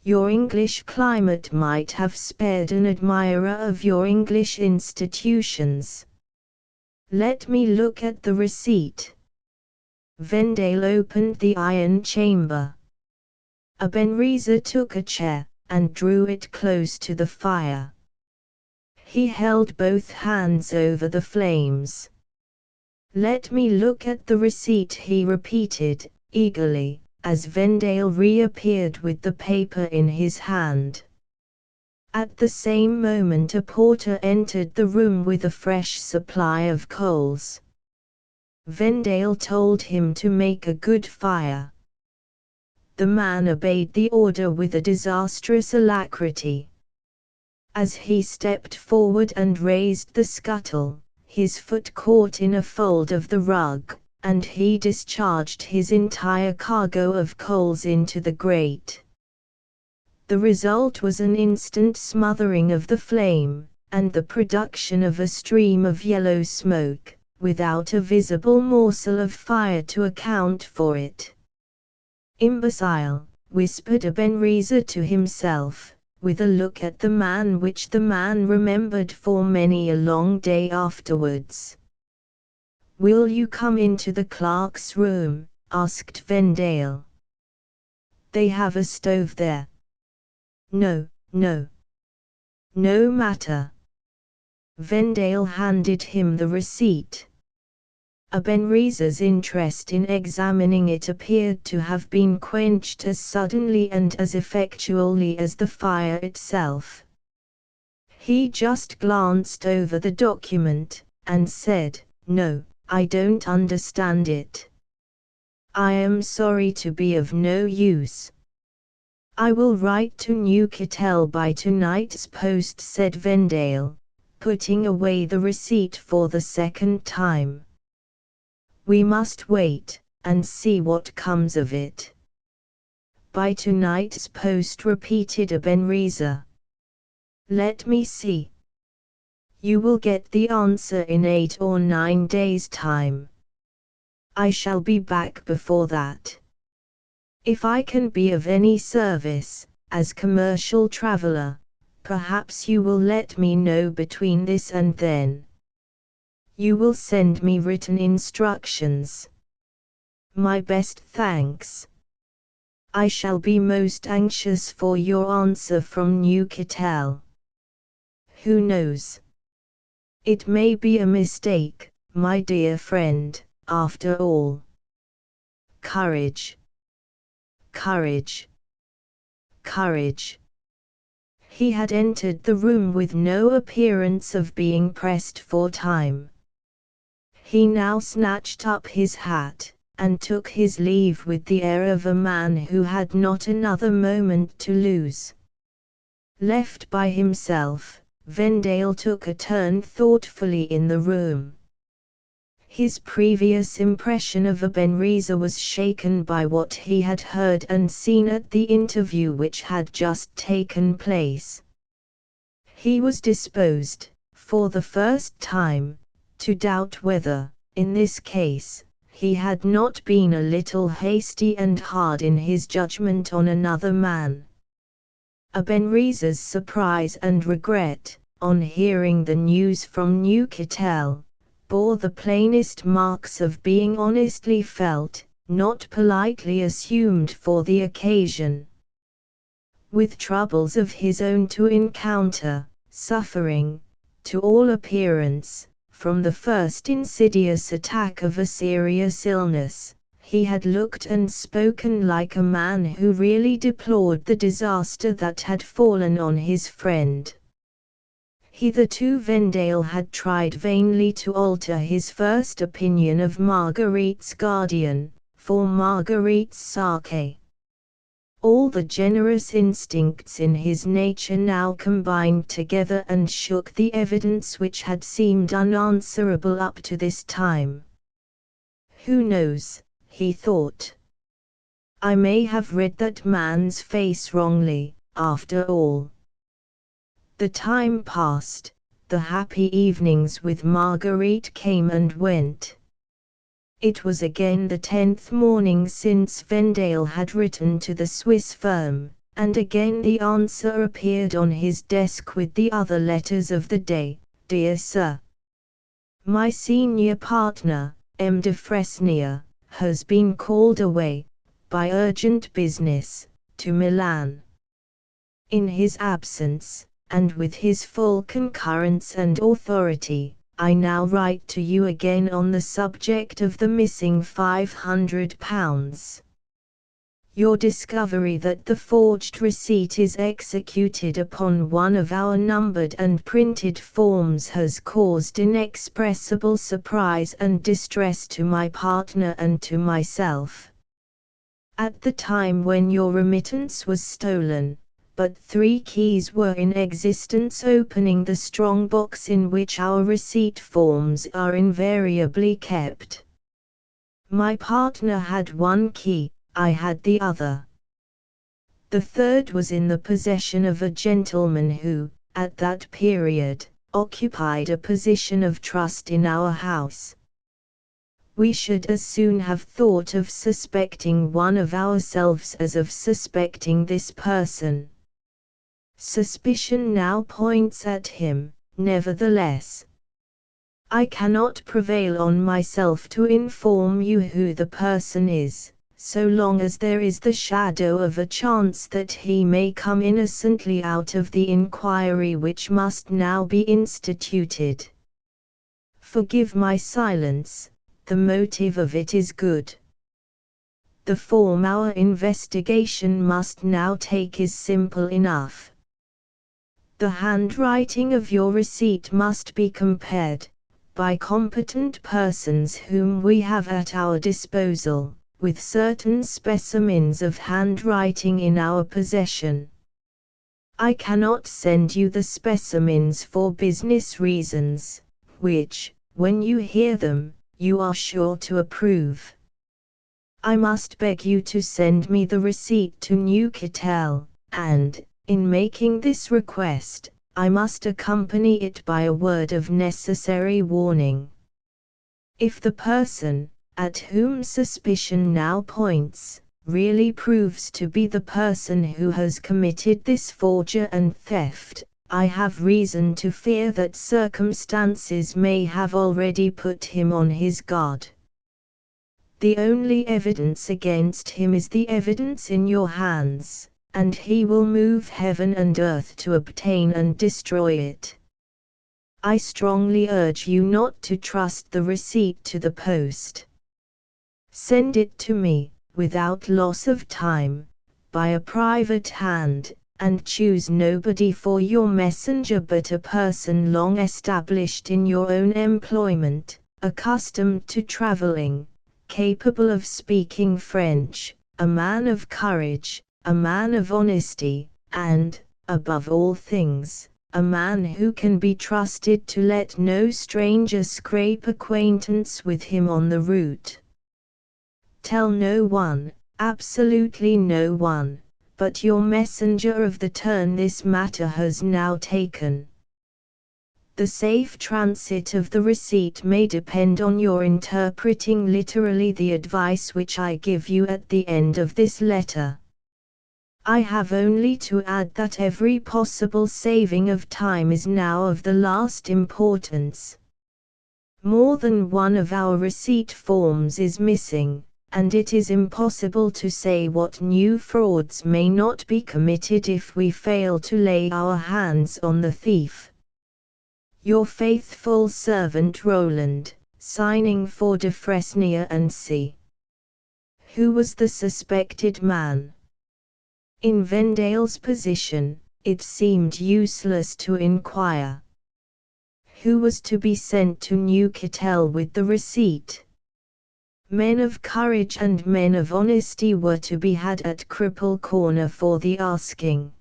"Your English climate might have spared an admirer of your English institutions. Let me look at the receipt." Vendale opened the iron chamber. Ebenezer took a chair, and drew it close to the fire. He held both hands over the flames. "Let me look at the receipt," he repeated, eagerly, as Vendale reappeared with the paper in his hand. At the same moment a porter entered the room with a fresh supply of coals. Vendale told him to make a good fire. The man obeyed the order with a disastrous alacrity. As he stepped forward and raised the scuttle, his foot caught in a fold of the rug, and he discharged his entire cargo of coals into the grate. The result was an instant smothering of the flame, and the production of a stream of yellow smoke, without a visible morsel of fire to account for it. "Imbecile," whispered Ebenezer to himself, with a look at the man which the man remembered for many a long day afterwards. "Will you come into the clerk's room?" asked Vendale. "They have a stove there." "No, no. No matter." Vendale handed him the receipt. Ebenezer's interest in examining it appeared to have been quenched as suddenly and as effectually as the fire itself. He just glanced over the document, and said, "No, I don't understand it. I am sorry to be of no use." "I will write to Newcastle by tonight's post," said Vendale, putting away the receipt for the second time. "We must wait, and see what comes of it." "By tonight's post," repeated Ebenezer. "Let me see. You will get the answer in 8 or 9 days' time. I shall be back before that. If I can be of any service, as commercial traveler, perhaps you will let me know between this and then. You will send me written instructions. My best thanks. I shall be most anxious for your answer from Newcastle. Who knows? It may be a mistake, my dear friend, after all. Courage. Courage. Courage." He had entered the room with no appearance of being pressed for time. He now snatched up his hat, and took his leave with the air of a man who had not another moment to lose. Left by himself, Vendale took a turn thoughtfully in the room. His previous impression of Ebenezer was shaken by what he had heard and seen at the interview which had just taken place. He was disposed, for the first time, to doubt whether, in this case, he had not been a little hasty and hard in his judgment on another man. Ebenezer's surprise and regret, on hearing the news from Newcastle, bore the plainest marks of being honestly felt, not politely assumed for the occasion. With troubles of his own to encounter, suffering, to all appearance, from the first insidious attack of a serious illness, he had looked and spoken like a man who really deplored the disaster that had fallen on his friend. Hitherto Vendale had tried vainly to alter his first opinion of Marguerite's guardian, for Marguerite's sake. All the generous instincts in his nature now combined together and shook the evidence which had seemed unanswerable up to this time. Who knows, he thought. I may have read that man's face wrongly, after all. The time passed, the happy evenings with Marguerite came and went. It was again the 10th morning since Vendale had written to the Swiss firm, and again the answer appeared on his desk with the other letters of the day. Dear Sir, my senior partner, M. de Fresnier, has been called away, by urgent business, to Milan. In his absence, and with his full concurrence and authority, I now write to you again on the subject of the missing £500. Your discovery that the forged receipt is executed upon one of our numbered and printed forms has caused inexpressible surprise and distress to my partner and to myself. At the time when your remittance was stolen, but 3 keys were in existence opening the strong box in which our receipt forms are invariably kept. My partner had 1 key, I had the other. The third was in the possession of a gentleman who, at that period, occupied a position of trust in our house. We should as soon have thought of suspecting one of ourselves as of suspecting this person. Suspicion now points at him, nevertheless. I cannot prevail on myself to inform you who the person is, so long as there is the shadow of a chance that he may come innocently out of the inquiry which must now be instituted. Forgive my silence, the motive of it is good. The form our investigation must now take is simple enough. The handwriting of your receipt must be compared, by competent persons whom we have at our disposal, with certain specimens of handwriting in our possession. I cannot send you the specimens for business reasons, which, when you hear them, you are sure to approve. I must beg you to send me the receipt to Newcastle, and, in making this request, I must accompany it by a word of necessary warning. If the person, at whom suspicion now points, really proves to be the person who has committed this forgery and theft, I have reason to fear that circumstances may have already put him on his guard. The only evidence against him is the evidence in your hands, and he will move heaven and earth to obtain and destroy it. I strongly urge you not to trust the receipt to the post. Send it to me, without loss of time, by a private hand, and choose nobody for your messenger but a person long established in your own employment, accustomed to traveling, capable of speaking French, a man of courage, a man of honesty, and, above all things, a man who can be trusted to let no stranger scrape acquaintance with him on the route. Tell no one, absolutely no one, but your messenger of the turn this matter has now taken. The safe transit of the receipt may depend on your interpreting literally the advice which I give you at the end of this letter. I have only to add that every possible saving of time is now of the last importance. More than one of our receipt forms is missing, and it is impossible to say what new frauds may not be committed if we fail to lay our hands on the thief. Your faithful servant Roland, signing for de Fresnier and C. Who was the suspected man? In Vendale's position, it seemed useless to inquire. Who was to be sent to Newcastle with the receipt? Men of courage and men of honesty were to be had at Cripple Corner for the asking.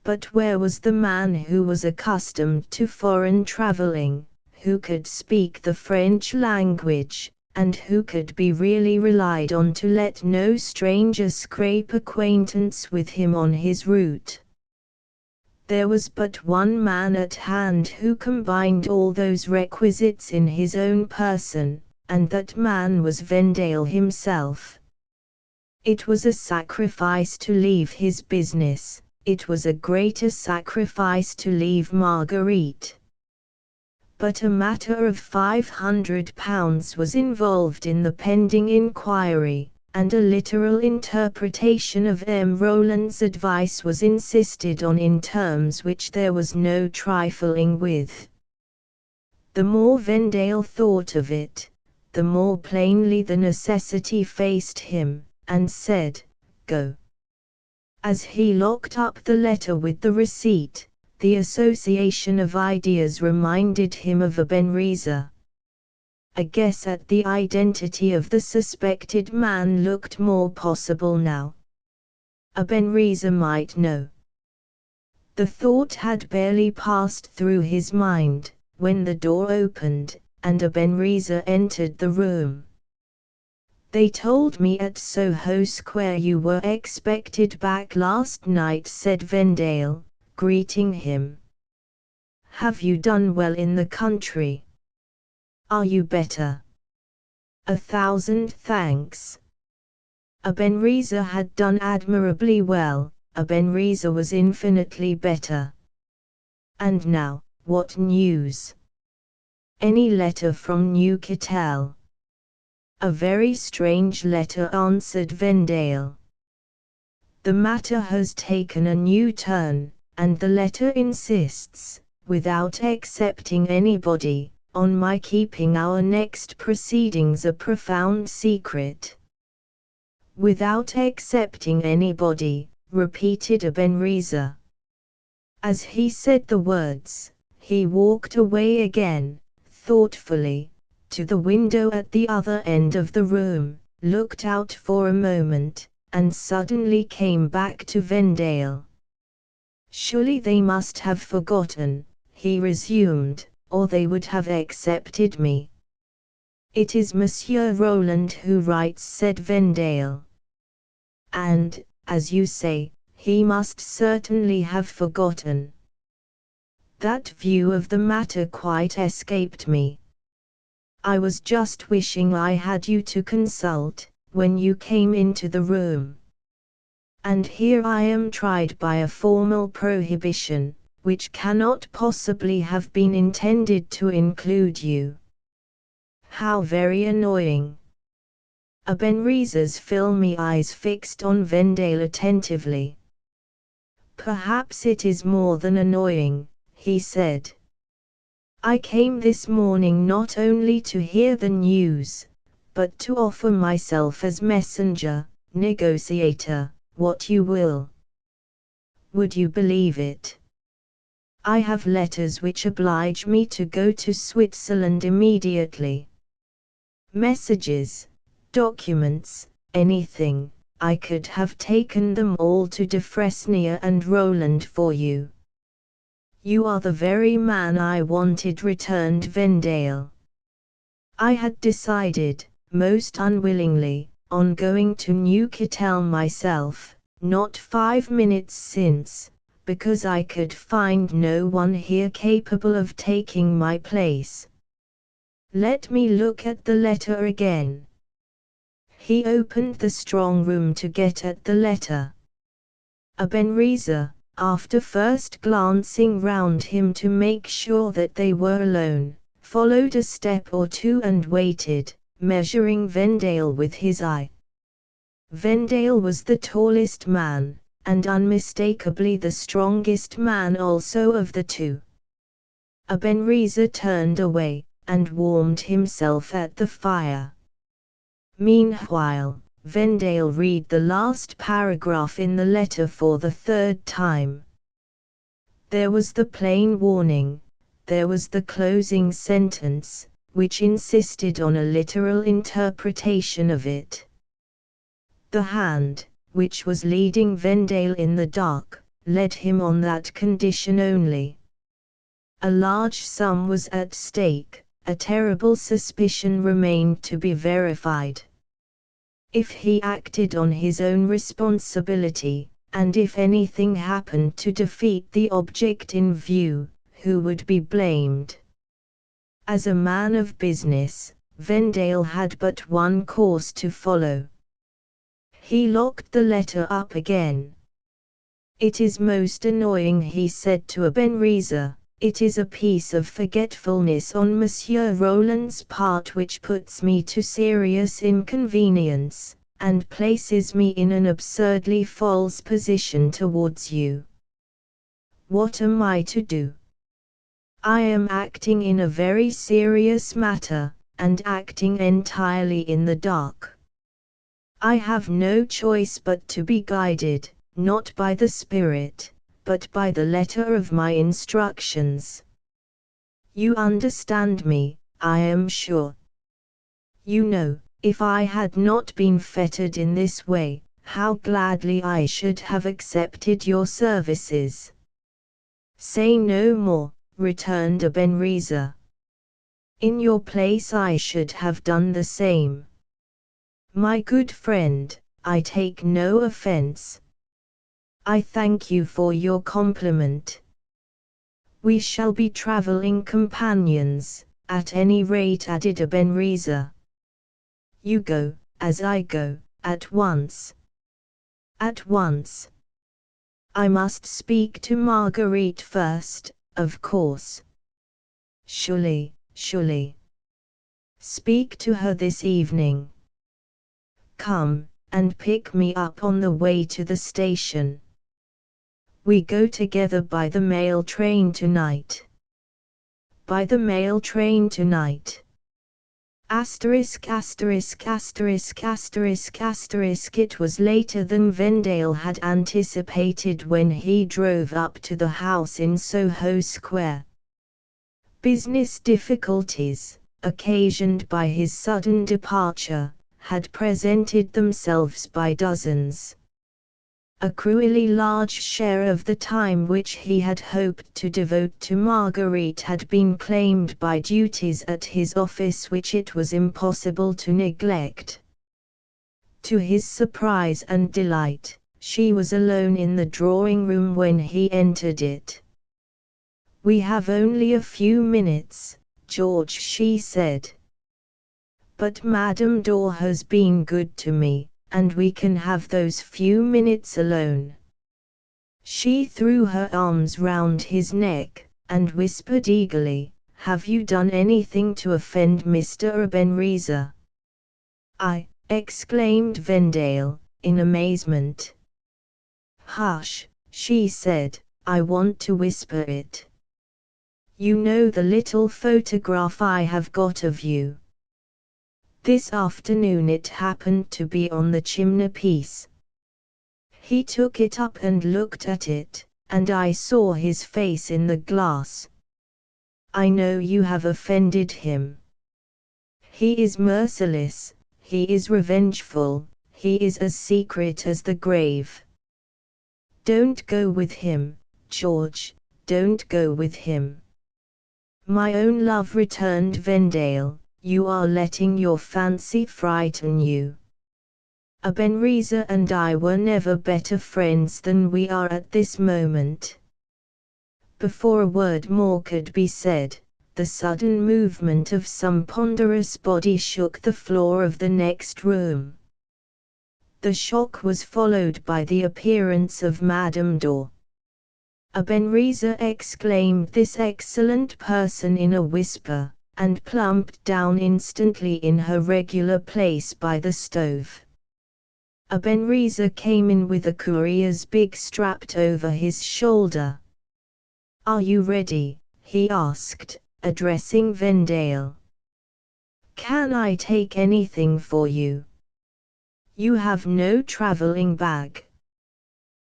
But where was the man who was accustomed to foreign travelling, who could speak the French language, and who could be really relied on to let no stranger scrape acquaintance with him on his route? There was but one man at hand who combined all those requisites in his own person, and that man was Vendale himself. It was a sacrifice to leave his business, it was a greater sacrifice to leave Marguerite. But a matter of £500 was involved in the pending inquiry, and a literal interpretation of M. Rowland's advice was insisted on in terms which there was no trifling with. The more Vendale thought of it, the more plainly the necessity faced him, and said, "Go." As he locked up the letter with the receipt, the association of ideas reminded him of Ebenezer. A guess at the identity of the suspected man looked more possible now. Ebenezer might know. The thought had barely passed through his mind, when the door opened, and Ebenezer entered the room. "They told me at Soho Square you were expected back last night," said Vendale, greeting him. "Have you done well in the country? Are you better?" "1,000 thanks." Ebenezer had done admirably well, Ebenezer was infinitely better. "And now, what news? Any letter from Newcastle?" "A very strange letter," answered Vendale. "The matter has taken a new turn, and the letter insists, without accepting anybody, on my keeping our next proceedings a profound secret." "Without accepting anybody," repeated Ebenezer. As he said the words, he walked away again, thoughtfully, to the window at the other end of the room, looked out for a moment, and suddenly came back to Vendale. "Surely they must have forgotten," he resumed, "or they would have accepted me." "It is Monsieur Rowland who writes," said Vendale. "And, as you say, he must certainly have forgotten. That view of the matter quite escaped me. I was just wishing I had you to consult, when you came into the room. And here I am tried by a formal prohibition, which cannot possibly have been intended to include you. How very annoying." Ebenezer's filmy eyes fixed on Vendale attentively. "Perhaps it is more than annoying," he said. "I came this morning not only to hear the news, but to offer myself as messenger, negotiator, what you will. Would you believe it? I have letters which oblige me to go to Switzerland immediately. Messages, documents, anything. I could have taken them all to de Fresnier and Rowland for you." "You are the very man I wanted," returned Vendale. "I had decided, most unwillingly, on going to Newcastle myself, not 5 minutes since, because I could find no one here capable of taking my place. Let me look at the letter again." He opened the strong room to get at the letter. Ebenezer, after first glancing round him to make sure that they were alone, followed a step or two and waited, measuring Vendale with his eye. Vendale was the tallest man, and unmistakably the strongest man also of the two. Ebenezer turned away, and warmed himself at the fire. Meanwhile, Vendale read the last paragraph in the letter for the third time. There was the plain warning, there was the closing sentence, which insisted on a literal interpretation of it. The hand, which was leading Vendale in the dark, led him on that condition only. A large sum was at stake, a terrible suspicion remained to be verified. If he acted on his own responsibility, and if anything happened to defeat the object in view, who would be blamed? As a man of business, Vendale had but one course to follow. He locked the letter up again. "It is most annoying," he said to Ebenezer. "It is a piece of forgetfulness on Monsieur Roland's part which puts me to serious inconvenience, and places me in an absurdly false position towards you. What am I to do? I am acting in a very serious matter, and acting entirely in the dark. I have no choice but to be guided, not by the spirit, but by the letter of my instructions. You understand me, I am sure. You know, if I had not been fettered in this way, how gladly I should have accepted your services." "Say no more," returned Ebenezer. "In your place I should have done the same. My good friend, I take no offense. I thank you for your compliment. We shall be traveling companions, at any rate," added Ebenezer. "You go, as I go, at once." "At once. I must speak to Marguerite first, of course." Surely. Speak to her this evening. Come, and pick me up on the way to the station. We go together by the mail train tonight." By the mail train tonight. Asterisk. It was later than Vendale had anticipated when he drove up to the house in Soho Square. Business difficulties, occasioned by his sudden departure, had presented themselves by dozens. A cruelly large share of the time which he had hoped to devote to Marguerite had been claimed by duties at his office which it was impossible to neglect. To his surprise and delight, she was alone in the drawing-room when he entered it. "We have only a few minutes, George," she said. "But Madame Dor has been good to me, and we can have those few minutes alone." She threw her arms round his neck, and whispered eagerly, "Have you done anything to offend Mr. Ebenezer?" "I," exclaimed Vendale, in amazement. "Hush," she said, "I want to whisper it. You know the little photograph I have got of you? This afternoon it happened to be on the chimney-piece. He took it up and looked at it, and I saw his face in the glass. I know you have offended him. He is merciless, he is revengeful, he is as secret as the grave. Don't go with him, George, don't go with him." "My own love," returned Vendale, "you are letting your fancy frighten you. Ebenezer and I were never better friends than we are at this moment." Before a word more could be said, the sudden movement of some ponderous body shook the floor of the next room. The shock was followed by the appearance of Madame Dor. Ebenezer exclaimed this excellent person in a whisper, and plumped down instantly in her regular place by the stove. Ebenezer came in with a courier's big strapped over his shoulder. "Are you ready?" he asked, addressing Vendale. "Can I take anything for you? You have no traveling bag?"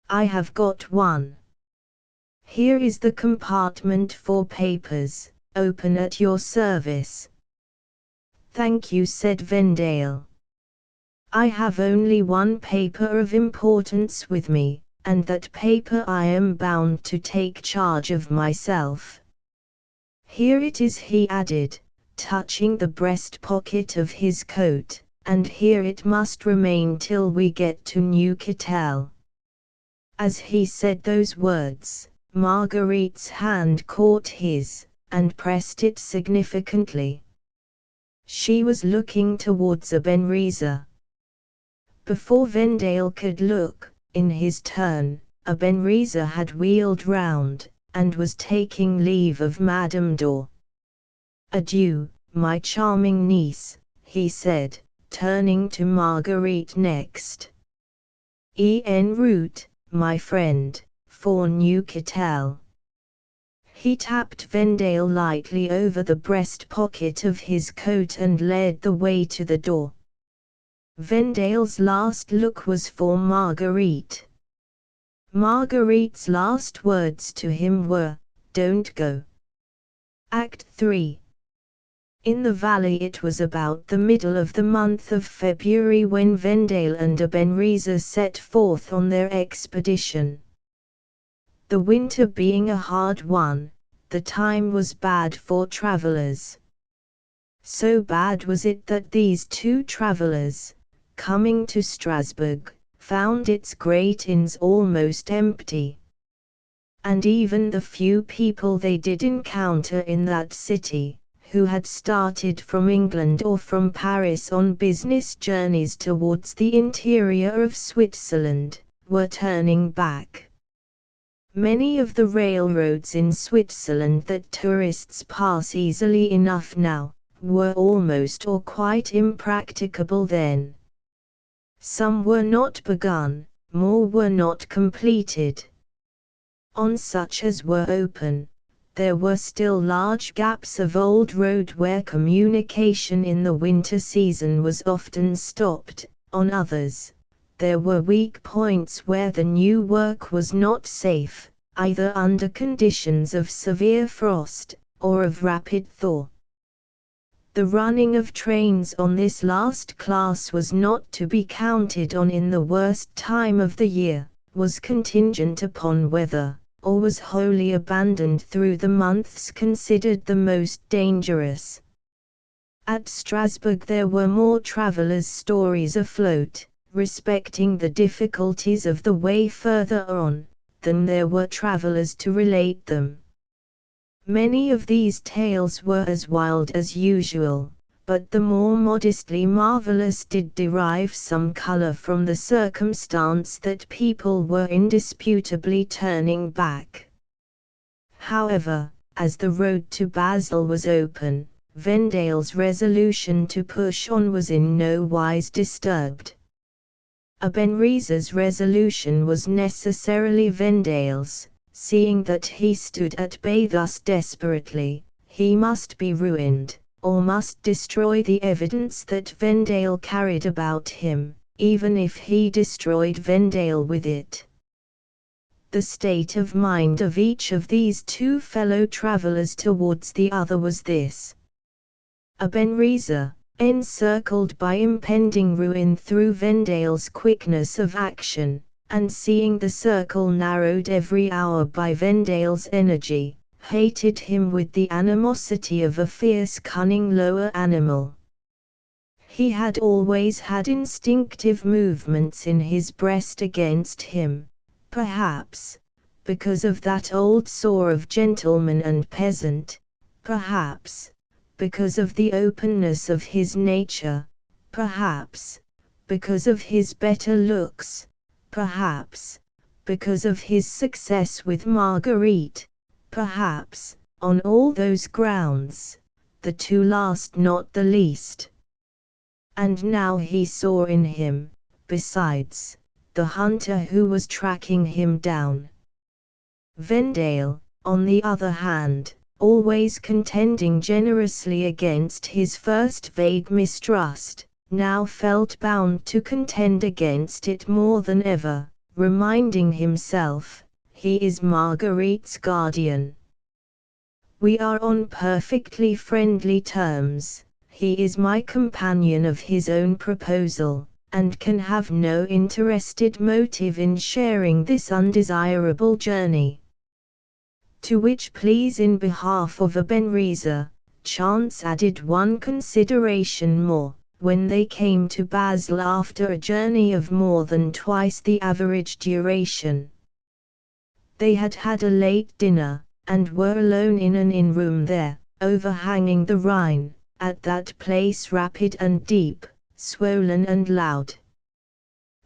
"I have got one. Here is the compartment for papers, open at your service." "Thank you," said Vendale. "I have only one paper of importance with me, and that paper I am bound to take charge of myself. Here it is," he added, touching the breast pocket of his coat, "and here it must remain till we get to Newcastle." As he said those words, Marguerite's hand caught his, and pressed it significantly. She was looking towards Ebenezer. Before Vendale could look, in his turn, Ebenezer had wheeled round, and was taking leave of Madame Dor. "Adieu, my charming niece," he said, turning to Marguerite next. "En route, my friend, for Newcastle." He tapped Vendale lightly over the breast pocket of his coat and led the way to the door. Vendale's last look was for Marguerite. Marguerite's last words to him were, "Don't go." Act 3. In the valley. It was about the middle of the month of February when Vendale and Ebenezer set forth on their expedition. The winter being a hard one, the time was bad for travellers. So bad was it that these two travellers, coming to Strasbourg, found its great inns almost empty. And even the few people they did encounter in that city, who had started from England or from Paris on business journeys towards the interior of Switzerland, were turning back. Many of the railroads in Switzerland that tourists pass easily enough now, were almost or quite impracticable then. Some were not begun, more were not completed. On such as were open, there were still large gaps of old road where communication in the winter season was often stopped. On others, there were weak points where the new work was not safe, either under conditions of severe frost, or of rapid thaw. The running of trains on this last class was not to be counted on in the worst time of the year, was contingent upon weather, or was wholly abandoned through the months considered the most dangerous. At Strasbourg there were more travellers' stories afloat, respecting the difficulties of the way further on, than there were travellers to relate them. Many of these tales were as wild as usual, but the more modestly marvellous did derive some colour from the circumstance that people were indisputably turning back. However, as the road to Basel was open, Vendale's resolution to push on was in no wise disturbed. Ebenezer's resolution was necessarily Vendale's, seeing that he stood at bay thus desperately. He must be ruined, or must destroy the evidence that Vendale carried about him, even if he destroyed Vendale with it. The state of mind of each of these two fellow travellers towards the other was this. Ebenezer, encircled by impending ruin through Vendale's quickness of action, and seeing the circle narrowed every hour by Vendale's energy, hated him with the animosity of a fierce cunning lower animal. He had always had instinctive movements in his breast against him, perhaps, because of that old saw of gentleman and peasant, perhaps, because of the openness of his nature, perhaps, because of his better looks, perhaps, because of his success with Marguerite, perhaps, on all those grounds, the two last not the least. And now he saw in him, besides, the hunter who was tracking him down. Vendale, on the other hand, always contending generously against his first vague mistrust, now felt bound to contend against it more than ever, reminding himself, he is Marguerite's guardian. We are on perfectly friendly terms, he is my companion of his own proposal, and can have no interested motive in sharing this undesirable journey. To which pleas in behalf of Ebenezer, chance added one consideration more. When they came to Basel after a journey of more than twice the average duration, they had had a late dinner, and were alone in an inn-room there, overhanging the Rhine, at that place rapid and deep, swollen and loud.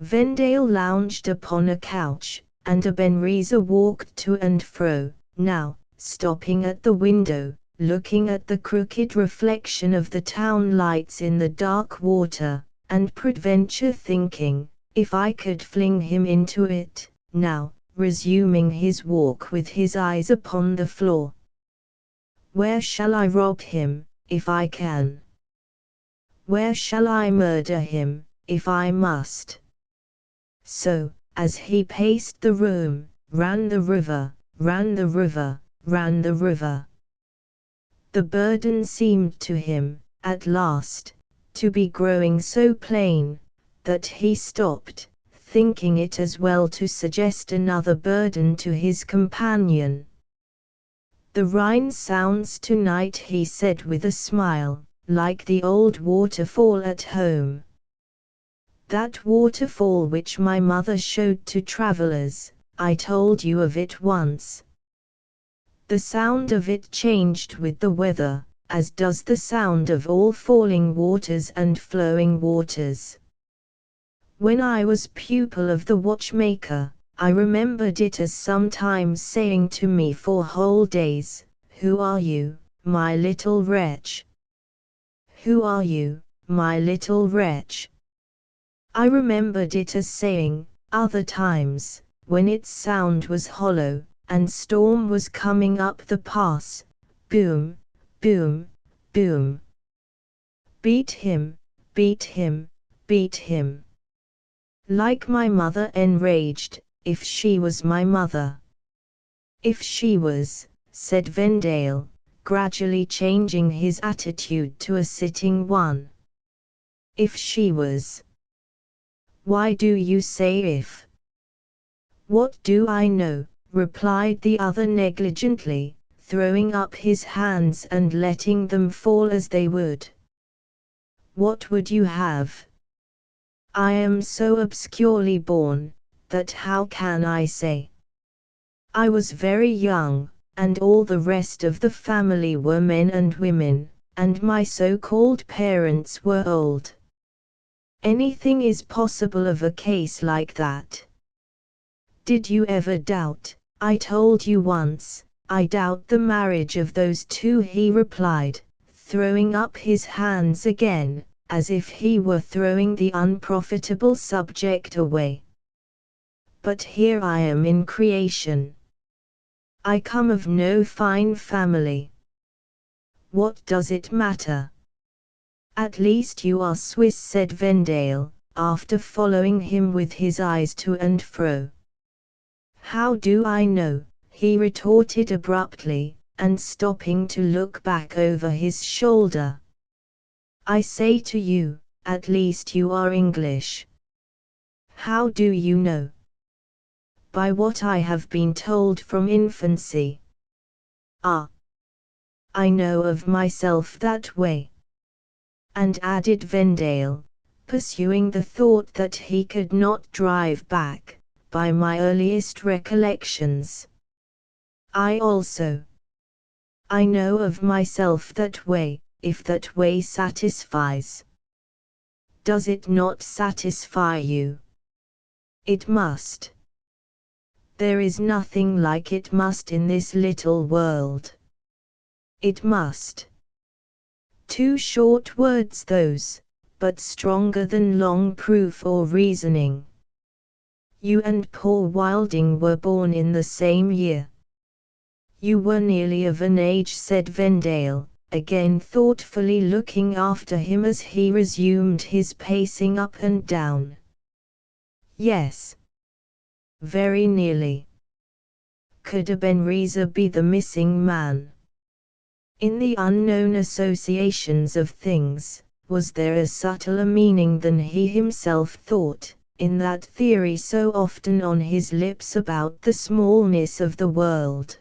Vendale lounged upon a couch, and Ebenezer walked to and fro, now, stopping at the window, looking at the crooked reflection of the town lights in the dark water, and peradventure thinking, if I could fling him into it, now, resuming his walk with his eyes upon the floor. Where shall I rob him, if I can? Where shall I murder him, if I must? So, as he paced the room, ran the river, ran the river, ran the river. The burden seemed to him, at last, to be growing so plain, that he stopped, thinking it as well to suggest another burden to his companion. The Rhine sounds tonight, he said with a smile, like the old waterfall at home. That waterfall which my mother showed to travellers, I told you of it once. The sound of it changed with the weather, as does the sound of all falling waters and flowing waters. When I was pupil of the watchmaker, I remembered it as sometimes saying to me for whole days, "Who are you, my little wretch? Who are you, my little wretch?" I remembered it as saying, other times, when its sound was hollow, and storm was coming up the pass, "Boom, boom, boom. Beat him, beat him, beat him." Like my mother enraged, if she was my mother. If she was, said Vendale, gradually changing his attitude to a sitting one. If she was. Why do you say if? What do I know, replied the other negligently, throwing up his hands and letting them fall as they would. What would you have? I am so obscurely born, that how can I say? I was very young, and all the rest of the family were men and women, and my so-called parents were old. Anything is possible of a case like that. Did you ever doubt? I told you once, I doubt the marriage of those two, he replied, throwing up his hands again, as if he were throwing the unprofitable subject away. But here I am in creation. I come of no fine family. What does it matter? At least you are Swiss, said Vendale, after following him with his eyes to and fro. How do I know? He retorted abruptly, and stopping to look back over his shoulder. I say to you, at least you are English. How do you know? By what I have been told from infancy. Ah! I know of myself that way. And added Vendale, pursuing the thought that he could not drive back, by my earliest recollections. I also. I know of myself that way, if that way satisfies. Does it not satisfy you? It must. There is nothing like it must in this little world. It must. Two short words those, but stronger than long proof or reasoning. You and Paul Wilding were born in the same year. You were nearly of an age, said Vendale, again thoughtfully looking after him as he resumed his pacing up and down. Yes. Very nearly. Could Ebenezer be the missing man? In the unknown associations of things, was there a subtler meaning than he himself thought, in that theory so often on his lips about the smallness of the world?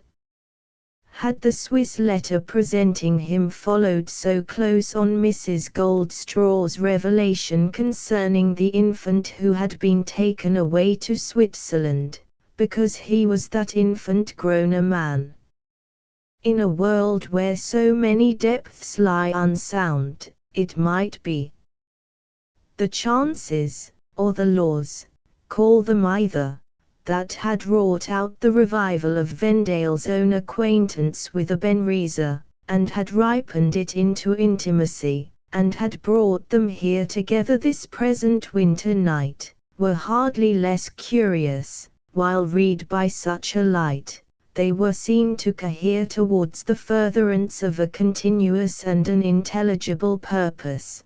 Had the Swiss letter presenting him followed so close on Mrs. Goldstraw's revelation concerning the infant who had been taken away to Switzerland, because he was that infant grown a man? In a world where so many depths lie unsound, it might be. The chances, or the laws, call them either, that had wrought out the revival of Vendale's own acquaintance with Ebenezer, and had ripened it into intimacy, and had brought them here together this present winter night, were hardly less curious, while read by such a light. They were seen to cohere towards the furtherance of a continuous and an intelligible purpose.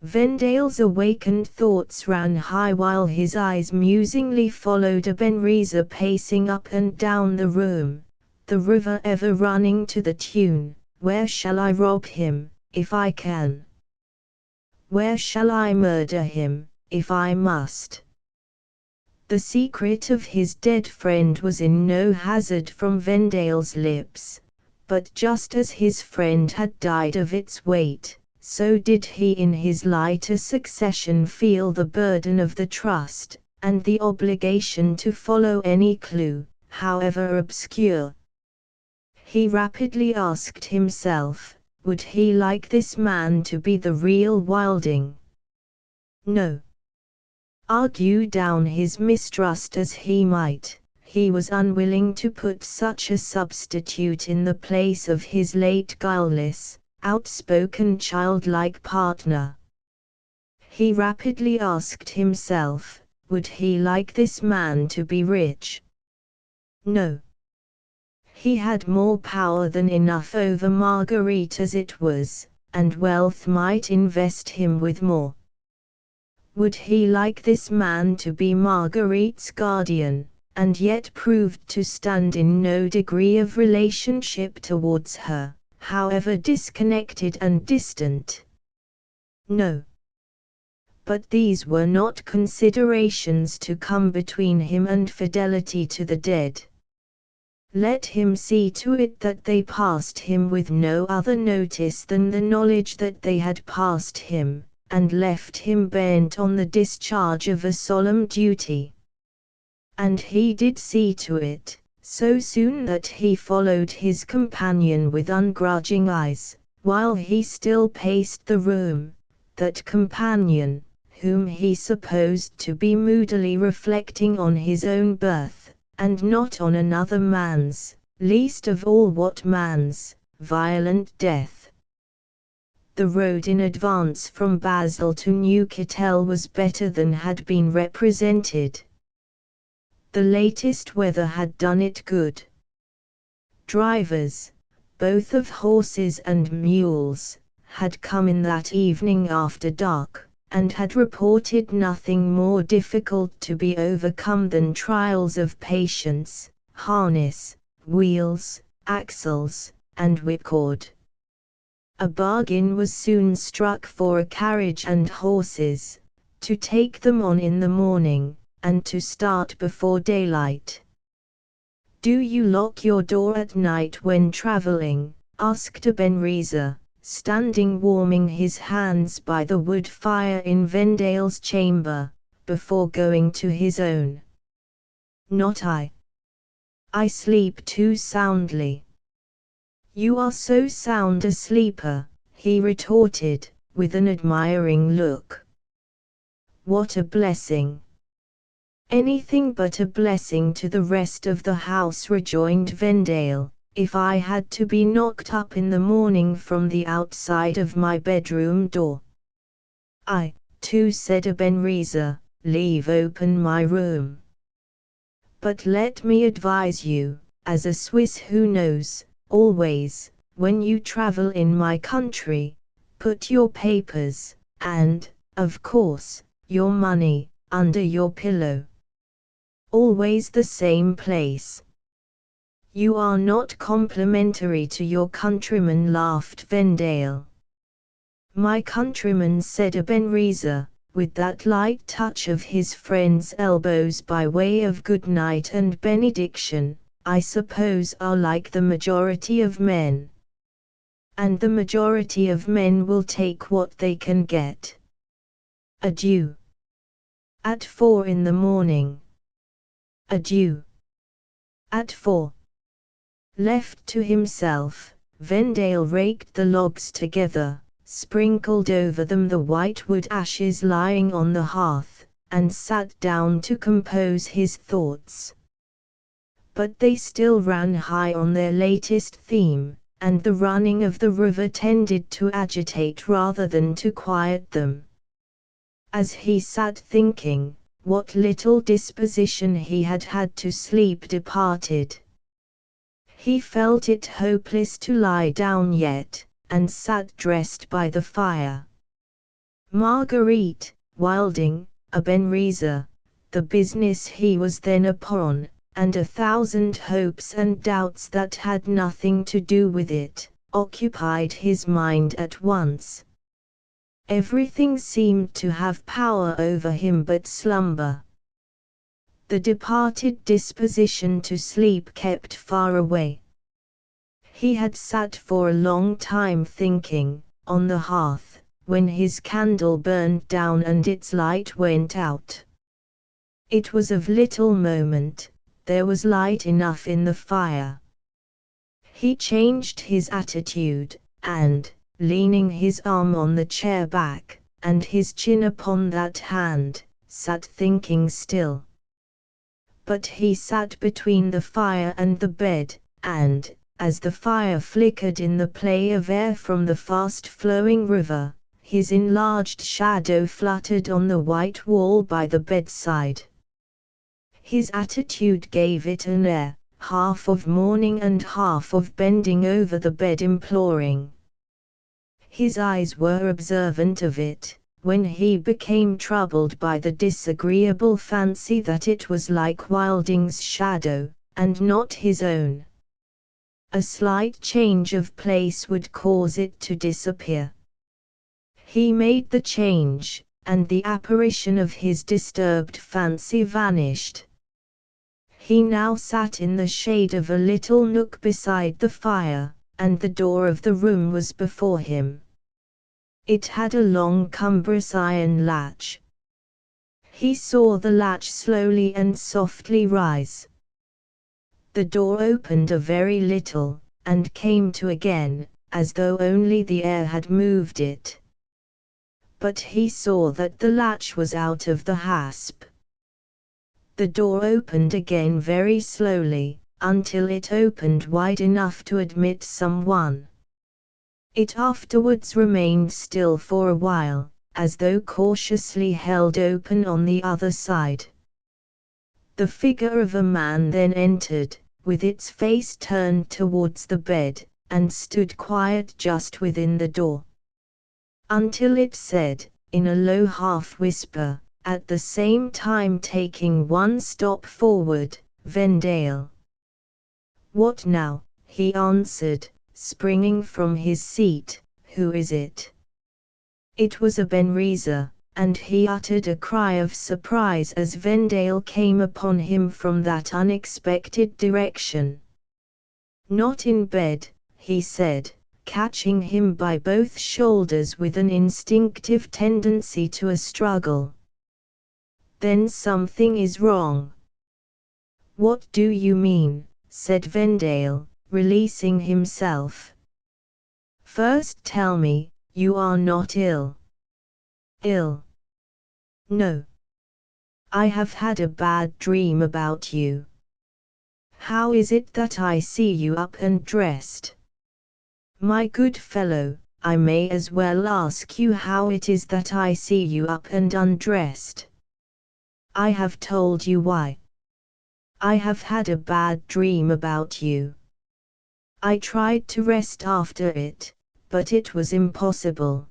Vendale's awakened thoughts ran high while his eyes musingly followed Ebenezer pacing up and down the room, the river ever running to the tune, "Where shall I rob him, if I can? Where shall I murder him, if I must?" The secret of his dead friend was in no hazard from Vendale's lips, but just as his friend had died of its weight, so did he in his lighter succession feel the burden of the trust, and the obligation to follow any clue, however obscure. He rapidly asked himself, would he like this man to be the real Wilding? No. Argue down his mistrust as he might, he was unwilling to put such a substitute in the place of his late guileless, outspoken childlike partner. He rapidly asked himself, would he like this man to be rich? No. He had more power than enough over Marguerite as it was, and wealth might invest him with more. Would he like this man to be Marguerite's guardian, and yet proved to stand in no degree of relationship towards her, however disconnected and distant? No. But these were not considerations to come between him and fidelity to the dead. Let him see to it that they passed him with no other notice than the knowledge that they had passed him, and left him bent on the discharge of a solemn duty. And he did see to it, so soon that he followed his companion with ungrudging eyes, while he still paced the room, that companion, whom he supposed to be moodily reflecting on his own birth, and not on another man's, least of all what man's, violent death. The road in advance from Basel to Neuchâtel was better than had been represented. The latest weather had done it good. Drivers, both of horses and mules, had come in that evening after dark, and had reported nothing more difficult to be overcome than trials of patience, harness, wheels, axles, and whipcord. A bargain was soon struck for a carriage and horses, to take them on in the morning, and to start before daylight. "Do you lock your door at night when traveling?" asked Ebenezer, standing warming his hands by the wood fire in Vendale's chamber, before going to his own. "Not I. I sleep too soundly." "You are so sound a sleeper," he retorted, with an admiring look. "What a blessing!" "Anything but a blessing to the rest of the house," rejoined Vendale, "if I had to be knocked up in the morning from the outside of my bedroom door." "I, too," said Ebenezer, "leave open my room. But let me advise you, as a Swiss who knows, always, when you travel in my country, put your papers, and, of course, your money, under your pillow. Always the same place. You are not complimentary to your countrymen, laughed Vendale. My countrymen, said Ebenezer, with that light touch of his friend's elbows by way of good night and benediction, I suppose are like the majority of men. And the majority of men will take what they can get. Adieu. At 4 in the morning. Adieu. At 4. Left to himself, Vendale raked the logs together, sprinkled over them the white wood ashes lying on the hearth, and sat down to compose his thoughts. But they still ran high on their latest theme, and the running of the river tended to agitate rather than to quiet them. As he sat thinking, what little disposition he had had to sleep departed. He felt it hopeless to lie down yet, and sat dressed by the fire. Marguerite, Wilding, Ebenezer, the business he was then upon, and 1,000 hopes and doubts that had nothing to do with it, occupied his mind at once. Everything seemed to have power over him but slumber. The departed disposition to sleep kept far away. He had sat for a long time thinking, on the hearth, when his candle burned down and its light went out. It was of little moment, there was light enough in the fire. He changed his attitude, and, leaning his arm on the chair back, and his chin upon that hand, sat thinking still. But he sat between the fire and the bed, and, as the fire flickered in the play of air from the fast-flowing river, his enlarged shadow fluttered on the white wall by the bedside. His attitude gave it an air, half of mourning and half of bending over the bed imploring. His eyes were observant of it, when he became troubled by the disagreeable fancy that it was like Wilding's shadow, and not his own. A slight change of place would cause it to disappear. He made the change, and the apparition of his disturbed fancy vanished. He now sat in the shade of a little nook beside the fire, and the door of the room was before him. It had a long cumbrous iron latch. He saw the latch slowly and softly rise. The door opened a very little, and came to again, as though only the air had moved it. But he saw that the latch was out of the hasp. The door opened again very slowly, until it opened wide enough to admit someone. It afterwards remained still for a while, as though cautiously held open on the other side. The figure of a man then entered, with its face turned towards the bed, and stood quiet just within the door. Until it said, in a low half-whisper, at the same time taking one step forward, "Vendale." "What now?" he answered, springing from his seat. "Who is it?" It was Ebenezer, and he uttered a cry of surprise as Vendale came upon him from that unexpected direction. "Not in bed," he said, catching him by both shoulders with an instinctive tendency to a struggle. "Then something is wrong." "What do you mean?" said Vendale, releasing himself. "First tell me, you are not ill?" "Ill? No. I have had a bad dream about you." "How is it that I see you up and dressed?" "My good fellow, I may as well ask you how it is that I see you up and undressed." "I have told you why. I have had a bad dream about you. I tried to rest after it, but it was impossible.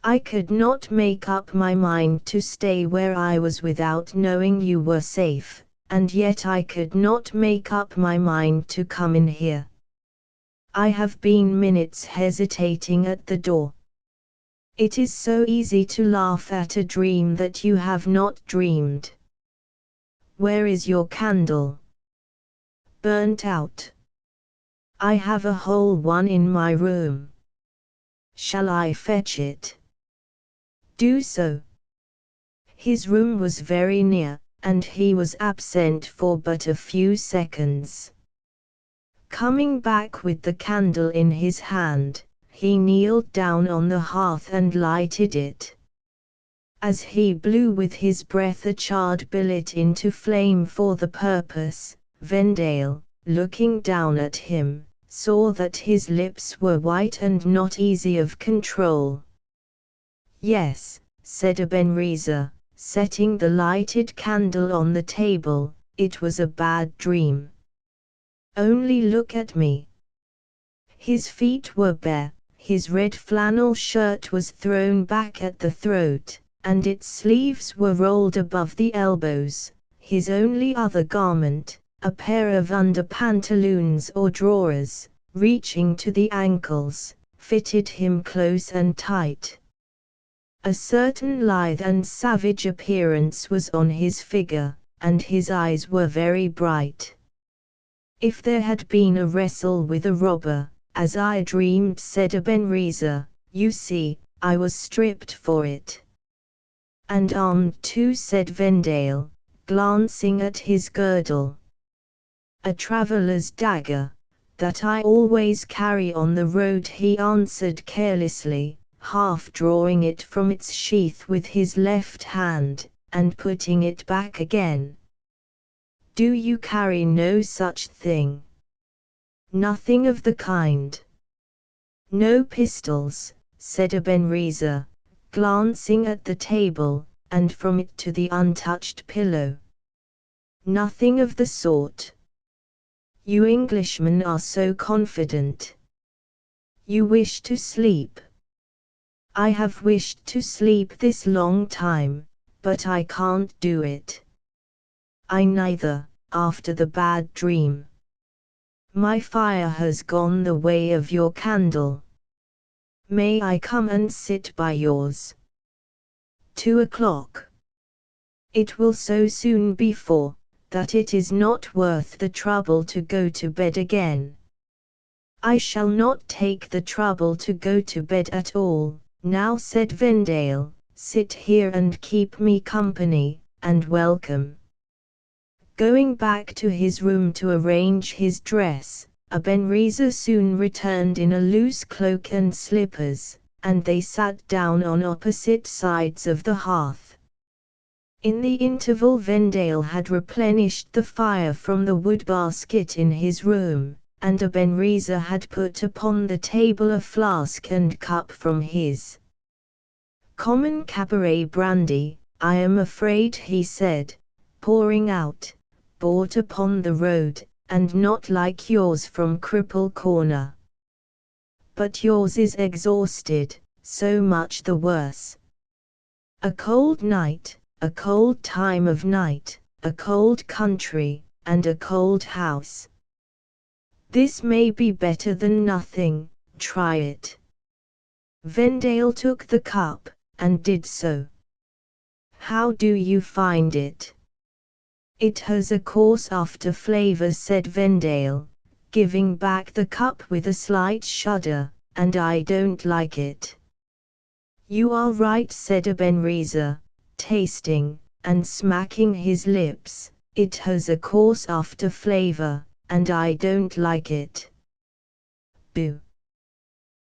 I could not make up my mind to stay where I was without knowing you were safe, and yet I could not make up my mind to come in here. I have been minutes hesitating at the door. It is so easy to laugh at a dream that you have not dreamed. Where is your candle? Burnt out. I have a whole one in my room. Shall I fetch it? Do so. His room was very near, and he was absent for but a few seconds. Coming back with the candle in his hand, he kneeled down on the hearth and lighted it. As he blew with his breath a charred billet into flame for the purpose, Vendale, looking down at him, saw that his lips were white and not easy of control. "Yes," said Ebenezer, setting the lighted candle on the table, "it was a bad dream. Only look at me." His feet were bare, his red flannel shirt was thrown back at the throat, and its sleeves were rolled above the elbows. His only other garment, a pair of under-pantaloons or drawers, reaching to the ankles, fitted him close and tight. A certain lithe and savage appearance was on his figure, and his eyes were very bright. "If there had been a wrestle with a robber, as I dreamed," said Ebenezer, "you see, I was stripped for it." "And armed too," said Vendale, glancing at his girdle. "A traveller's dagger, that I always carry on the road," he answered carelessly, half drawing it from its sheath with his left hand, and putting it back again. "Do you carry no such thing?" "Nothing of the kind." "No pistols," said Ebenezer, glancing at the table, and from it to the untouched pillow. "Nothing of the sort. You Englishmen are so confident. You wish to sleep. I have wished to sleep this long time, but I can't do it. I neither, after the bad dream. My fire has gone the way of your candle. May I come and sit by yours? 2 o'clock. It will so soon be 4, that it is not worth the trouble to go to bed again. I shall not take the trouble to go to bed at all, now, said Vendale. Sit here and keep me company, and welcome. Going back to his room to arrange his dress, Ebenezer soon returned in a loose cloak and slippers, and they sat down on opposite sides of the hearth. In the interval Vendale had replenished the fire from the wood basket in his room, and Ebenezer had put upon the table a flask and cup from his common cabaret brandy. I am afraid, he said, pouring out, bought upon the road, and not like yours from Cripple Corner. But yours is exhausted, so much the worse. A cold night, a cold time of night, a cold country, and a cold house. This may be better than nothing, try it. Vendale took the cup, and did so. How do you find it? It has a coarse after flavor, said Vendale, giving back the cup with a slight shudder, and I don't like it. You are right, said Ebenezer, tasting, and smacking his lips, it has a coarse after flavor, and I don't like it. Boo!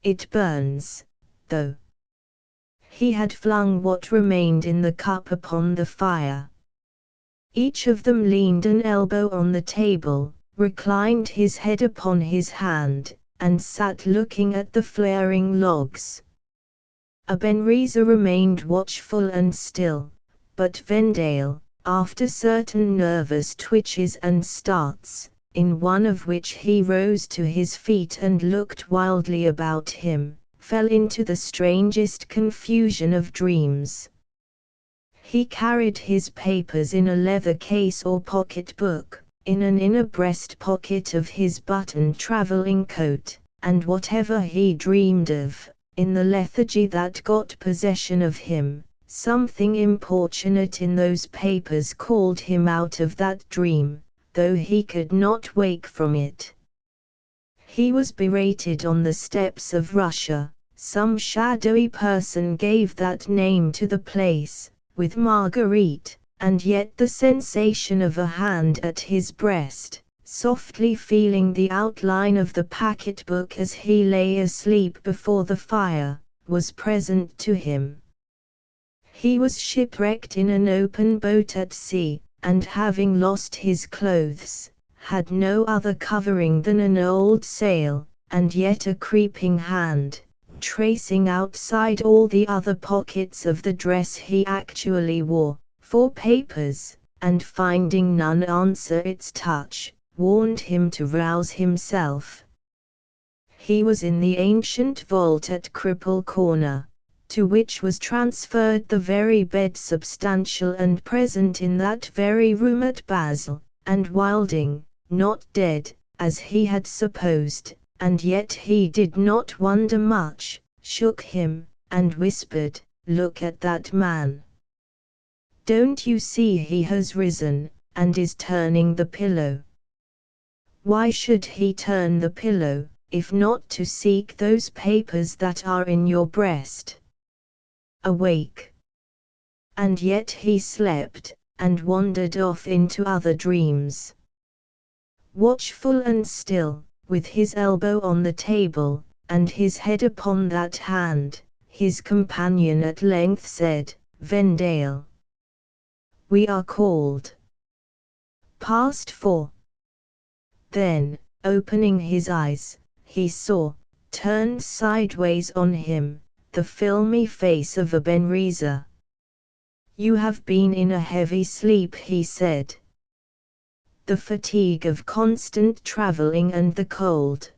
It burns, though. He had flung what remained in the cup upon the fire. Each of them leaned an elbow on the table, reclined his head upon his hand, and sat looking at the flaring logs. Ebenezer remained watchful and still, but Vendale, after certain nervous twitches and starts, in one of which he rose to his feet and looked wildly about him, fell into the strangest confusion of dreams. He carried his papers in a leather case or pocket book, in an inner breast pocket of his buttoned traveling coat, and whatever he dreamed of, in the lethargy that got possession of him, something importunate in those papers called him out of that dream, though he could not wake from it. He was berated on the steppes of Russia. Some shadowy person gave that name to the place, with Marguerite, and yet the sensation of a hand at his breast, softly feeling the outline of the packet-book as he lay asleep before the fire, was present to him. He was shipwrecked in an open boat at sea, and having lost his clothes, had no other covering than an old sail, and yet a creeping hand, tracing outside all the other pockets of the dress he actually wore, for papers, and finding none answer its touch, warned him to rouse himself. He was in the ancient vault at Cripple Corner, to which was transferred the very bed substantial and present in that very room at Basel, and Wilding, not dead, as he had supposed, and yet he did not wonder much, shook him, and whispered, "Look at that man. Don't you see he has risen, and is turning the pillow?" Why should he turn the pillow, if not to seek those papers that are in your breast? Awake. And yet he slept, and wandered off into other dreams. Watchful and still, with his elbow on the table, and his head upon that hand, his companion at length said, "Vendale. We are called." Past 4. Then, opening his eyes, he saw, turned sideways on him, the filmy face of Ebenezer. "You have been in a heavy sleep," he said. "The fatigue of constant traveling and the cold."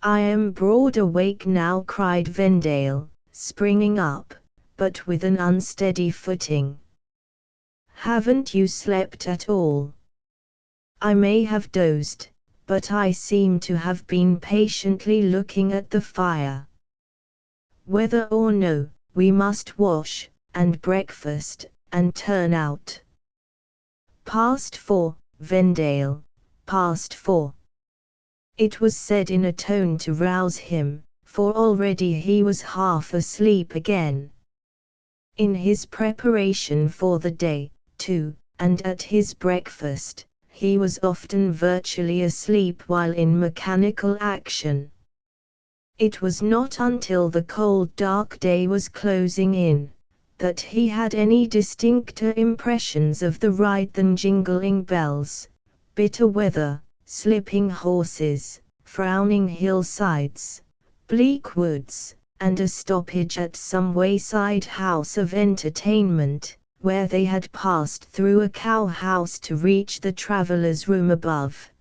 "I am broad awake now," cried Vendale, springing up, but with an unsteady footing. "Haven't you slept at all?" "I may have dozed, but I seem to have been patiently looking at the fire. Whether or no, we must wash, and breakfast, and turn out." Past 4, Vendale, past 4. It was said in a tone to rouse him, for already he was half asleep again. In his preparation for the day, too, and at his breakfast, he was often virtually asleep while in mechanical action. It was not until the cold dark day was closing in, that he had any distincter impressions of the ride than jingling bells, bitter weather, slipping horses, frowning hillsides, bleak woods, and a stoppage at some wayside house of entertainment, where they had passed through a cow-house to reach the traveller's room above.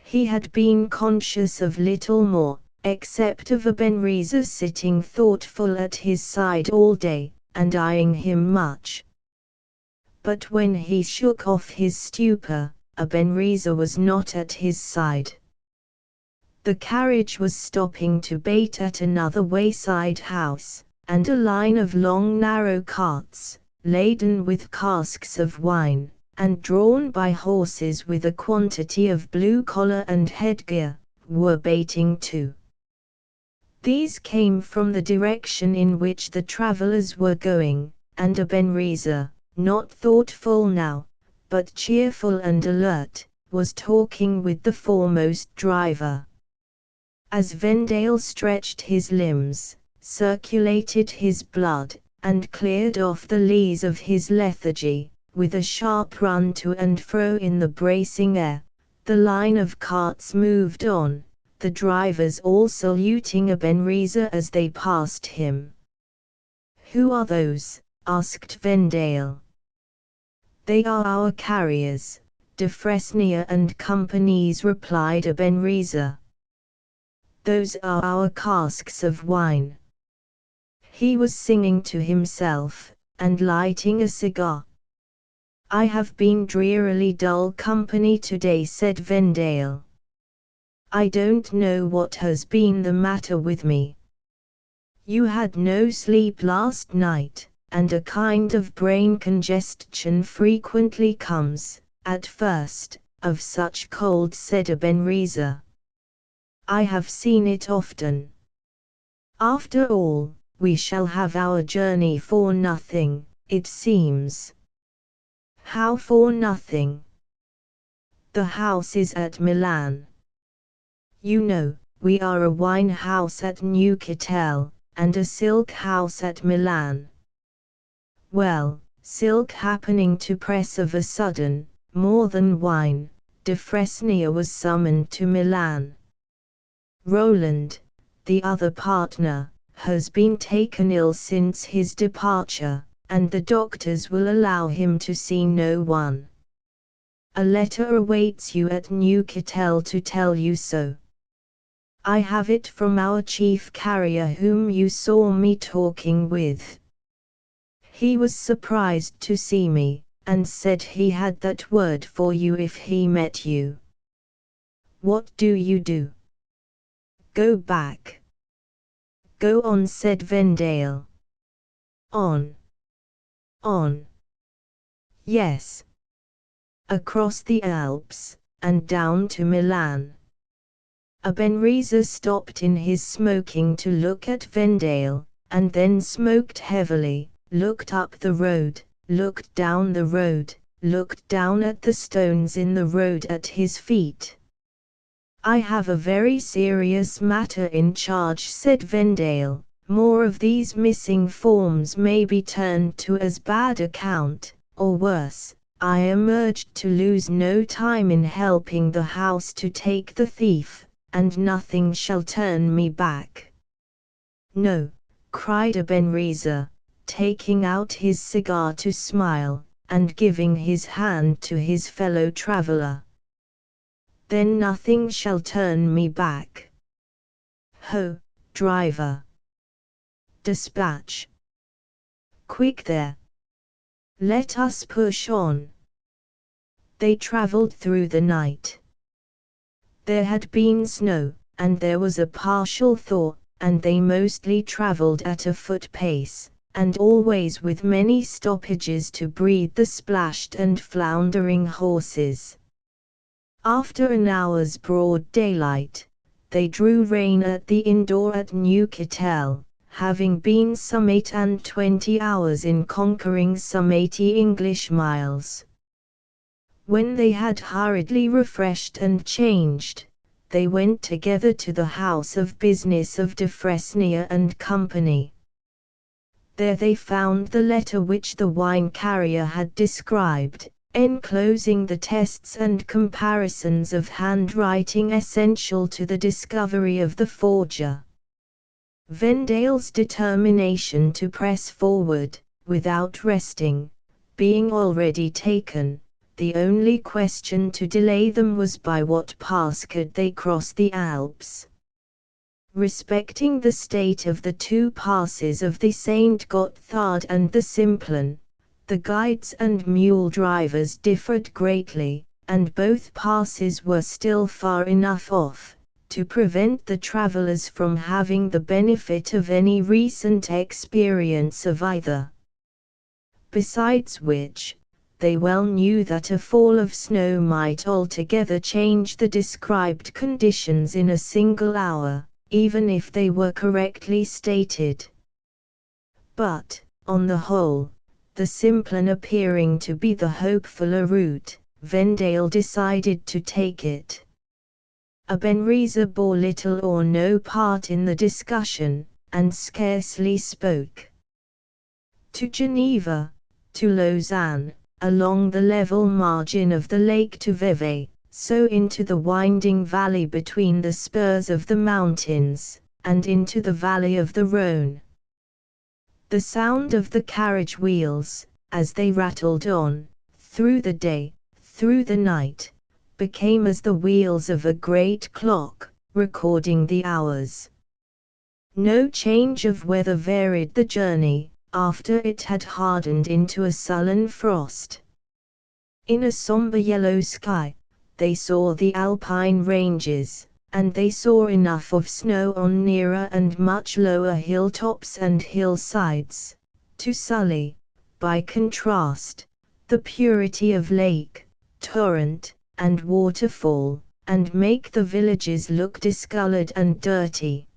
He had been conscious of little more, except of Ebenezer sitting thoughtful at his side all day, and eyeing him much. But when he shook off his stupor, Ebenezer was not at his side. The carriage was stopping to bait at another wayside house, and a line of long narrow carts, laden with casks of wine, and drawn by horses with a quantity of blue collar and headgear, were baiting too. These came from the direction in which the travellers were going, and Ebenezer, not thoughtful now, but cheerful and alert, was talking with the foremost driver. As Vendale stretched his limbs, circulated his blood, and cleared off the lees of his lethargy, with a sharp run to and fro in the bracing air, the line of carts moved on, the drivers all saluting Ebenezer as they passed him. "Who are those?" asked Vendale. "They are our carriers, de Fresnier and Company's," replied Ebenezer. "Those are our casks of wine." He was singing to himself, and lighting a cigar. "I have been drearily dull company today," said Vendale. "I don't know what has been the matter with me." "You had no sleep last night, and a kind of brain congestion frequently comes, at first, of such cold," said Ebenezer. "I have seen it often. After all, we shall have our journey for nothing, it seems." "How for nothing?" "The house is at Milan. You know, we are a wine house at Newcastle, and a silk house at Milan. Well, silk happening to press of a sudden, more than wine, de Fresnel was summoned to Milan. Roland, the other partner, has been taken ill since his departure, and the doctors will allow him to see no one. A letter awaits you at Newcastle to tell you so. I have it from our chief carrier whom you saw me talking with. He was surprised to see me, and said he had that word for you if he met you." "What do you do?" "Go back." "Go on," said Vendale. "On. On." "Yes. Across the Alps, and down to Milan." Ebenezer stopped in his smoking to look at Vendale, and then smoked heavily, looked up the road, looked down the road, looked down at the stones in the road at his feet. "I have a very serious matter in charge," said Vendale. "More of these missing forms may be turned to as bad account, or worse. I am urged to lose no time in helping the house to take the thief, and nothing shall turn me back." "No," cried Ebenezer, taking out his cigar to smile, and giving his hand to his fellow traveler. "Then nothing shall turn me back. Ho, driver! Dispatch! Quick there! Let us push on." They traveled through the night. There had been snow, and there was a partial thaw, and they mostly traveled at a foot pace, and always with many stoppages to breathe the splashed and floundering horses. After an hour's broad daylight, they drew rein at the inn door at Newcastle, having been some 28 hours in conquering some 80 English miles. When they had hurriedly refreshed and changed, they went together to the house of business of de Fresnel and Company. There they found the letter which the wine carrier had described, enclosing the tests and comparisons of handwriting essential to the discovery of the forger. Vendale's determination to press forward, without resting, being already taken, the only question to delay them was by what pass could they cross the Alps. Respecting the state of the two passes of the St. Gotthard and the Simplon, the guides and mule drivers differed greatly, and both passes were still far enough off to prevent the travelers from having the benefit of any recent experience of either. Besides which, they well knew that a fall of snow might altogether change the described conditions in a single hour, even if they were correctly stated. But, on the whole, the Simplon appearing to be the hopefuller route, Vendale decided to take it. Ebenezer bore little or no part in the discussion, and scarcely spoke. To Geneva, to Lausanne, along the level margin of the lake to Vevey, so into the winding valley between the spurs of the mountains, and into the valley of the Rhône. The sound of the carriage wheels, as they rattled on, through the day, through the night, became as the wheels of a great clock, recording the hours. No change of weather varied the journey, after it had hardened into a sullen frost. In a somber yellow sky, they saw the Alpine ranges, and they saw enough of snow on nearer and much lower hilltops and hillsides, to sully, by contrast, the purity of lake, torrent, and waterfall, and make the villages look discolored and dirty.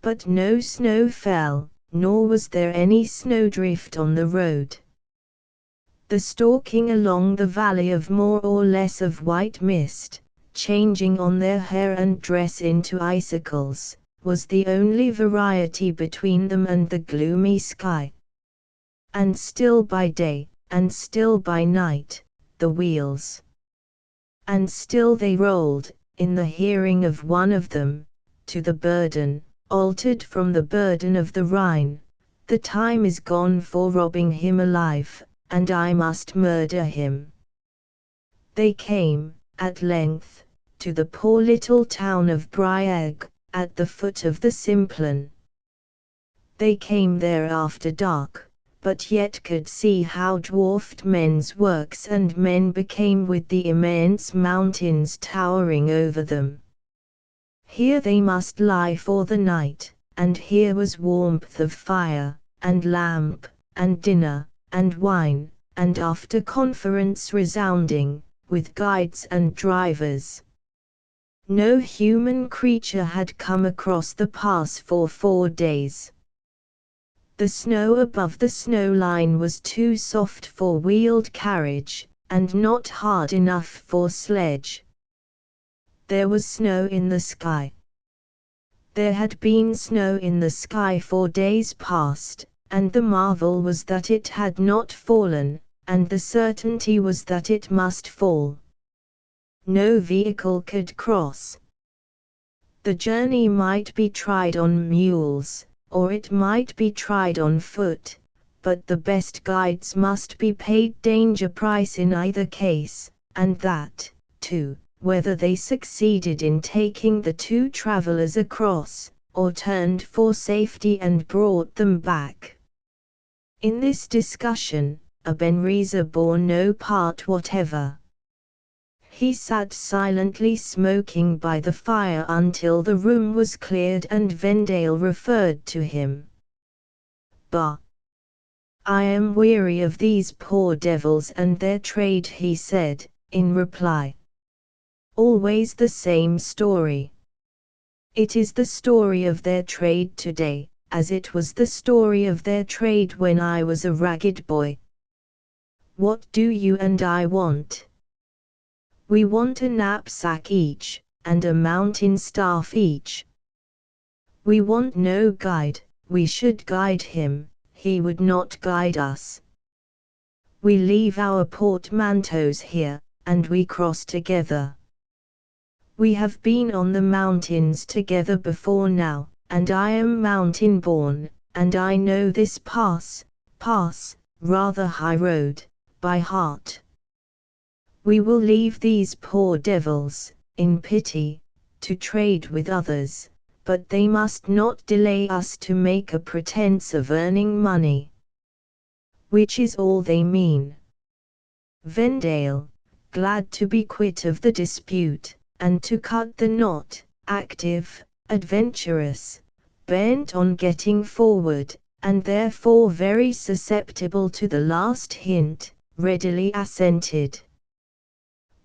But no snow fell, nor was there any snowdrift on the road. The stalking along the valley of more or less of white mist, changing on their hair and dress into icicles, was the only variety between them and the gloomy sky. And still by day, and still by night, the wheels. And still they rolled, in the hearing of one of them, to the burden, altered from the burden of the Rhine. The time is gone for robbing him alive, and I must murder him. They came, at length, to the poor little town of Brieg, at the foot of the Simplon. They came there after dark, but yet could see how dwarfed men's works and men became with the immense mountains towering over them. Here they must lie for the night, and here was warmth of fire, and lamp, and dinner, and wine, and after conference resounding, with guides and drivers. No human creature had come across the pass for 4 days. The snow above the snow line was too soft for wheeled carriage, and not hard enough for sledge. There was snow in the sky. There had been snow in the sky for days past, and the marvel was that it had not fallen, and the certainty was that it must fall. No vehicle could cross. The journey might be tried on mules, or it might be tried on foot, but the best guides must be paid danger price in either case, and that, too, whether they succeeded in taking the 2 travelers across, or turned for safety and brought them back. In this discussion, Ebenezer bore no part whatever. He sat silently smoking by the fire until the room was cleared and Vendale referred to him. "Bah! I am weary of these poor devils and their trade," he said, in reply. "Always the same story. It is the story of their trade today, as it was the story of their trade when I was a ragged boy. What do you and I want? We want a knapsack each, and a mountain staff each. We want no guide, we should guide him, he would not guide us. We leave our portmanteaus here, and we cross together. We have been on the mountains together before now, and I am mountain born, and I know this pass, rather high road, by heart. We will leave these poor devils, in pity, to trade with others, but they must not delay us to make a pretence of earning money. Which is all they mean." Vendale, glad to be quit of the dispute, and to cut the knot, active, adventurous, bent on getting forward, and therefore very susceptible to the last hint, readily assented.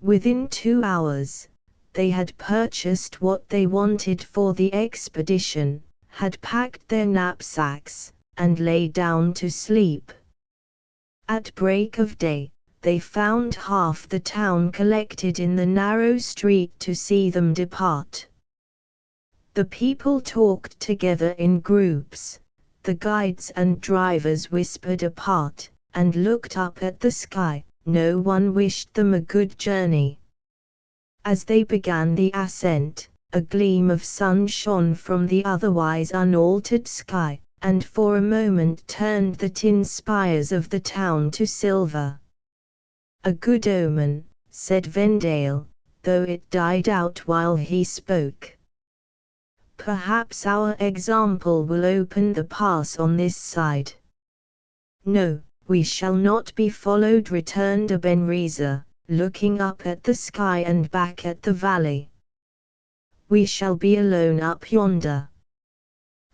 Within 2 hours, they had purchased what they wanted for the expedition, had packed their knapsacks, and lay down to sleep. At break of day, they found half the town collected in the narrow street to see them depart. The people talked together in groups, the guides and drivers whispered apart, and looked up at the sky. No one wished them a good journey. As they began the ascent, a gleam of sun shone from the otherwise unaltered sky, and for a moment turned the tin spires of the town to silver. "A good omen," said Vendale, though it died out while he spoke. "Perhaps our example will open the pass on this side." "No, we shall not be followed," returned Ebenezer, looking up at the sky and back at the valley. "We shall be alone up yonder."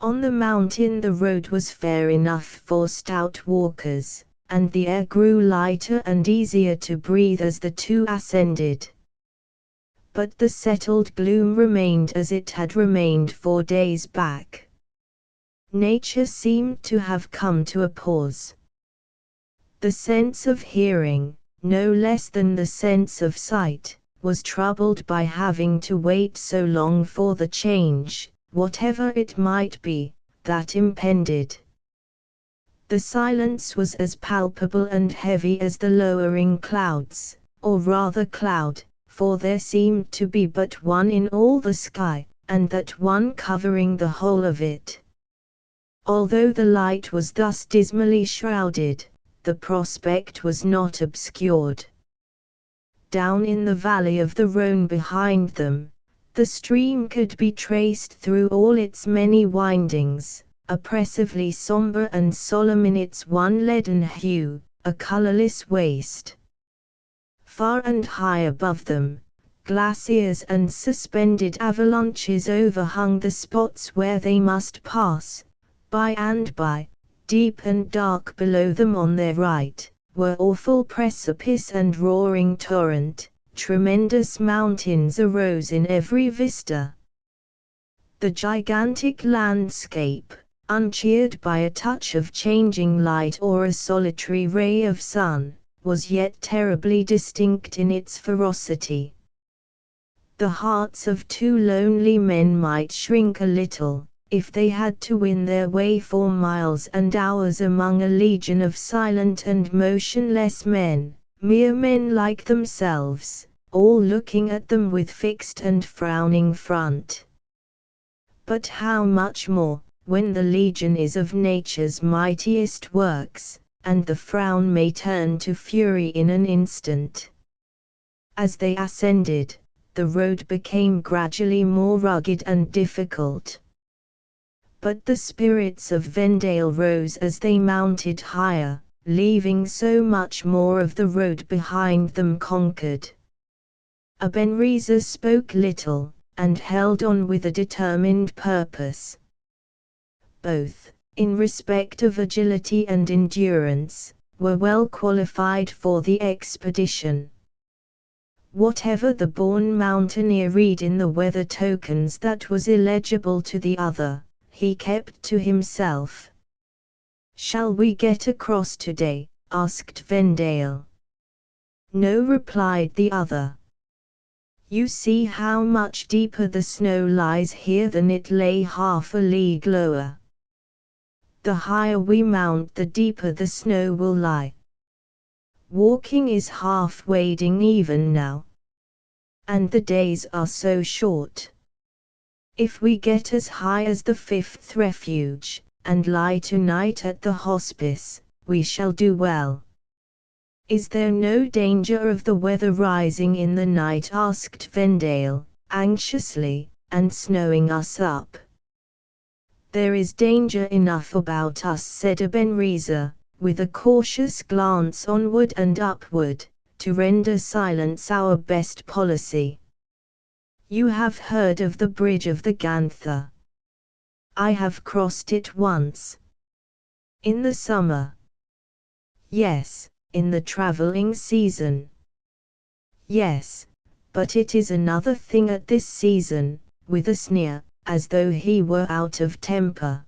On the mountain the road was fair enough for stout walkers, and the air grew lighter and easier to breathe as the two ascended. But the settled gloom remained as it had remained 4 days back. Nature seemed to have come to a pause. The sense of hearing, no less than the sense of sight, was troubled by having to wait so long for the change, whatever it might be, that impended. The silence was as palpable and heavy as the lowering clouds, or rather cloud, for there seemed to be but one in all the sky, and that one covering the whole of it. Although the light was thus dismally shrouded, the prospect was not obscured. Down in the valley of the Rhône behind them, the stream could be traced through all its many windings, oppressively sombre and solemn in its one leaden hue, a colorless waste. Far and high above them, glaciers and suspended avalanches overhung the spots where they must pass. By and by, deep and dark below them on their right, were awful precipice and roaring torrent. Tremendous mountains arose in every vista. The gigantic landscape, uncheered by a touch of changing light or a solitary ray of sun, was yet terribly distinct in its ferocity. The hearts of two lonely men might shrink a little, if they had to win their way for miles and hours among a legion of silent and motionless men, mere men like themselves, all looking at them with fixed and frowning front. But how much more, when the legion is of nature's mightiest works, and the frown may turn to fury in an instant. As they ascended, the road became gradually more rugged and difficult. But the spirits of Vendale rose as they mounted higher, leaving so much more of the road behind them conquered. Ebenezer spoke little, and held on with a determined purpose. Both, in respect of agility and endurance, were well qualified for the expedition. Whatever the born mountaineer read in the weather tokens that was illegible to the other, he kept to himself. "Shall we get across today?" asked Vendale. "No," replied the other. "You see how much deeper the snow lies here than it lay half a league lower. The higher we mount the deeper the snow will lie. Walking is half wading even now. And the days are so short. If we get as high as the 5th refuge, and lie tonight at the hospice, we shall do well." "Is there no danger of the weather rising in the night?" asked Vendale, anxiously, "and snowing us up?" "There is danger enough about us," said Ebenezer, with a cautious glance onward and upward, "to render silence our best policy. You have heard of the bridge of the Ganther?" "I have crossed it once." "In the summer?" "Yes, in the traveling season." "Yes, but it is another thing at this season," with a sneer, as though he were out of temper.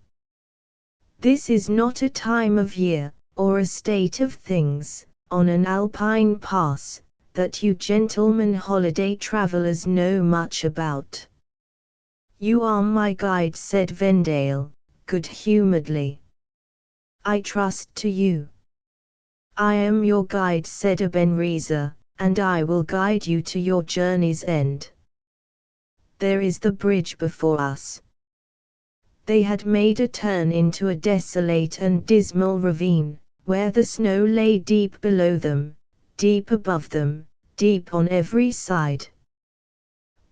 "This is not a time of year, or a state of things, on an alpine pass, that you gentlemen holiday travelers know much about." "You are my guide," said Vendale, good-humoredly. "I trust to you." "I am your guide," said Ebenezer, "and I will guide you to your journey's end. There is the bridge before us." They had made a turn into a desolate and dismal ravine, where the snow lay deep below them, deep above them, deep on every side.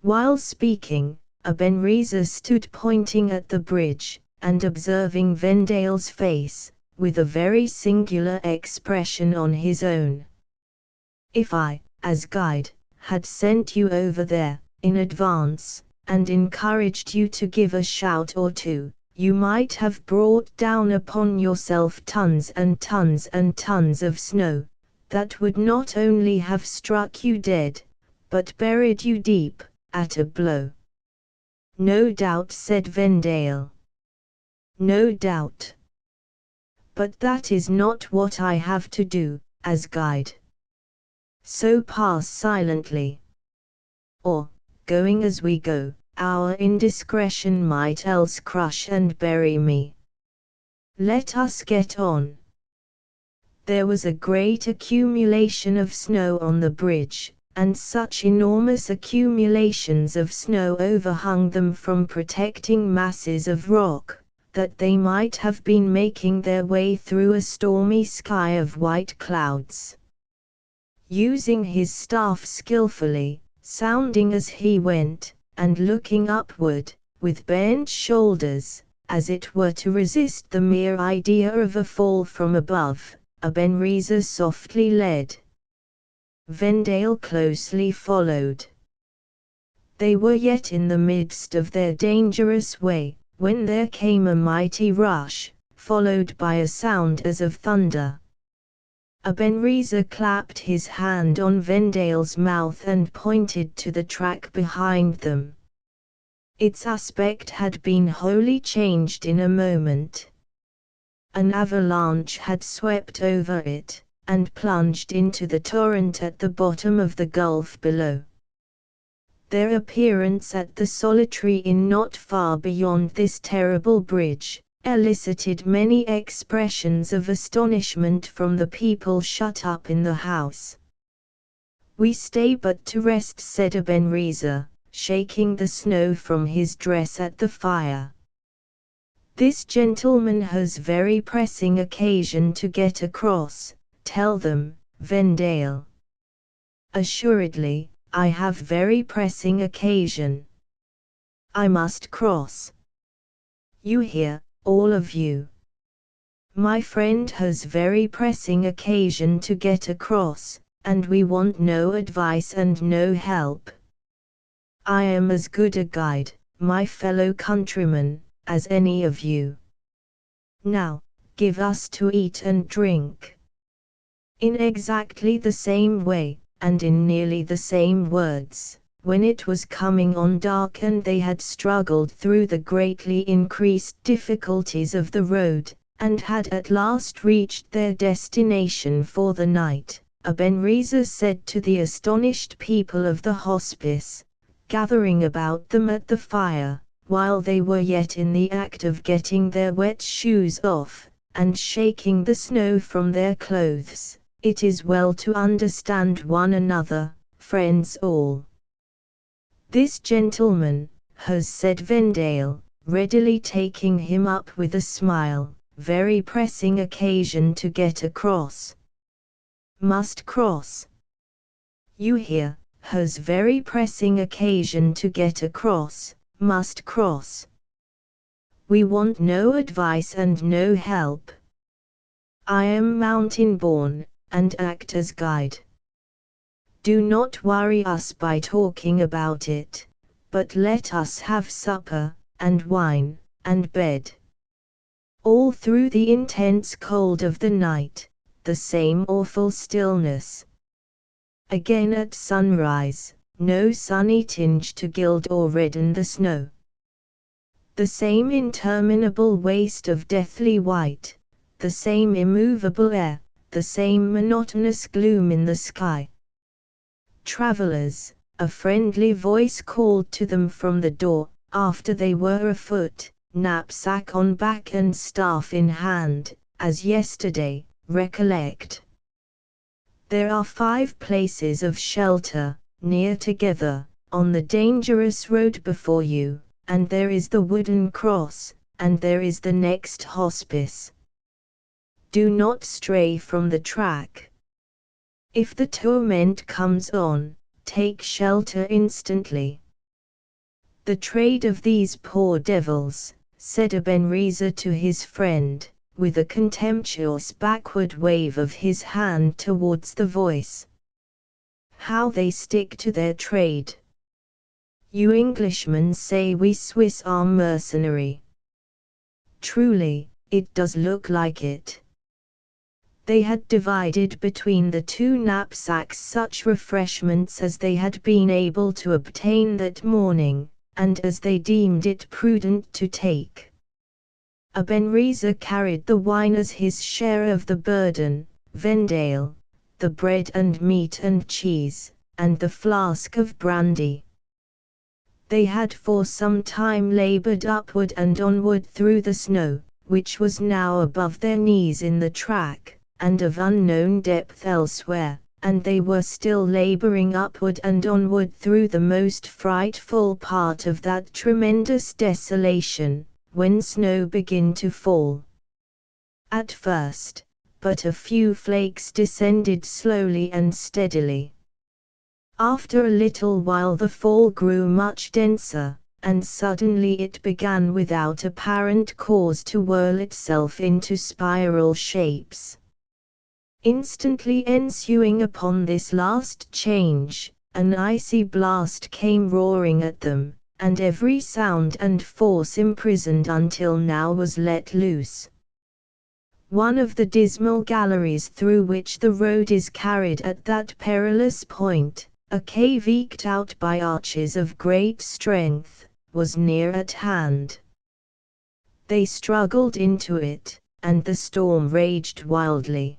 While speaking, Ebenezer stood pointing at the bridge, and observing Vendale's face, with a very singular expression on his own. If I, as guide, had sent you over there, in advance, and encouraged you to give a shout or two, you might have brought down upon yourself tons and tons and tons of snow, that would not only have struck you dead, but buried you deep, at a blow. No doubt, said Vendale. No doubt. But that is not what I have to do, as guide. So pass silently. Or, going as we go, our indiscretion might else crush and bury me. Let us get on. There was a great accumulation of snow on the bridge, and such enormous accumulations of snow overhung them from protecting masses of rock, that they might have been making their way through a stormy sky of white clouds. Using his staff skillfully, sounding as he went, and looking upward, with bent shoulders, as it were to resist the mere idea of a fall from above, Ebenezer softly led. Vendale closely followed. They were yet in the midst of their dangerous way, when there came a mighty rush, followed by a sound as of thunder. Ebenezer clapped his hand on Vendale's mouth and pointed to the track behind them. Its aspect had been wholly changed in a moment. An avalanche had swept over it, and plunged into the torrent at the bottom of the gulf below. Their appearance at the solitary inn not far beyond this terrible bridge, elicited many expressions of astonishment from the people shut up in the house. We stay but to rest, said Ebenezer, shaking the snow from his dress at the fire. This gentleman has very pressing occasion to get across, tell them, Vendale. Assuredly, I have very pressing occasion. I must cross. You hear, all of you. My friend has very pressing occasion to get across, and we want no advice and no help. I am as good a guide, my fellow countrymen, as any of you. Now, give us to eat and drink. In exactly the same way, and in nearly the same words, when it was coming on dark and they had struggled through the greatly increased difficulties of the road, and had at last reached their destination for the night, Ebenezer said to the astonished people of the hospice, gathering about them at the fire, while they were yet in the act of getting their wet shoes off, and shaking the snow from their clothes, it is well to understand one another, friends all. This gentleman, has said Vendale, readily taking him up with a smile, very pressing occasion to get across. Must cross. You hear, has very pressing occasion to get across, must cross. We want no advice and no help. I am mountain born, and act as guide. Do not worry us by talking about it, but let us have supper, and wine, and bed. All through the intense cold of the night, the same awful stillness. Again at sunrise, no sunny tinge to gild or redden the snow. The same interminable waste of deathly white, the same immovable air, the same monotonous gloom in the sky. Travelers, a friendly voice called to them from the door, after they were afoot, knapsack on back and staff in hand, as yesterday, recollect. There are 5 places of shelter, near together, on the dangerous road before you, and there is the wooden cross, and there is the next hospice. Do not stray from the track. If the torment comes on, take shelter instantly. The trade of these poor devils, said Ebenezer to his friend, with a contemptuous backward wave of his hand towards the voice. "How they stick to their trade! You Englishmen say we Swiss are mercenary. Truly, it does look like it." They had divided between the two knapsacks such refreshments as they had been able to obtain that morning, and as they deemed it prudent to take. Ebenezer carried the wine as his share of the burden, Vendale, the bread and meat and cheese, and the flask of brandy. They had for some time labored upward and onward through the snow, which was now above their knees in the track, and of unknown depth elsewhere, and they were still laboring upward and onward through the most frightful part of that tremendous desolation, when snow began to fall. At first, but a few flakes descended slowly and steadily. After a little while the fall grew much denser, and suddenly it began without apparent cause to whirl itself into spiral shapes. Instantly ensuing upon this last change, an icy blast came roaring at them, and every sound and force imprisoned until now was let loose. One of the dismal galleries through which the road is carried at that perilous point, a cave eked out by arches of great strength, was near at hand. They struggled into it, and the storm raged wildly.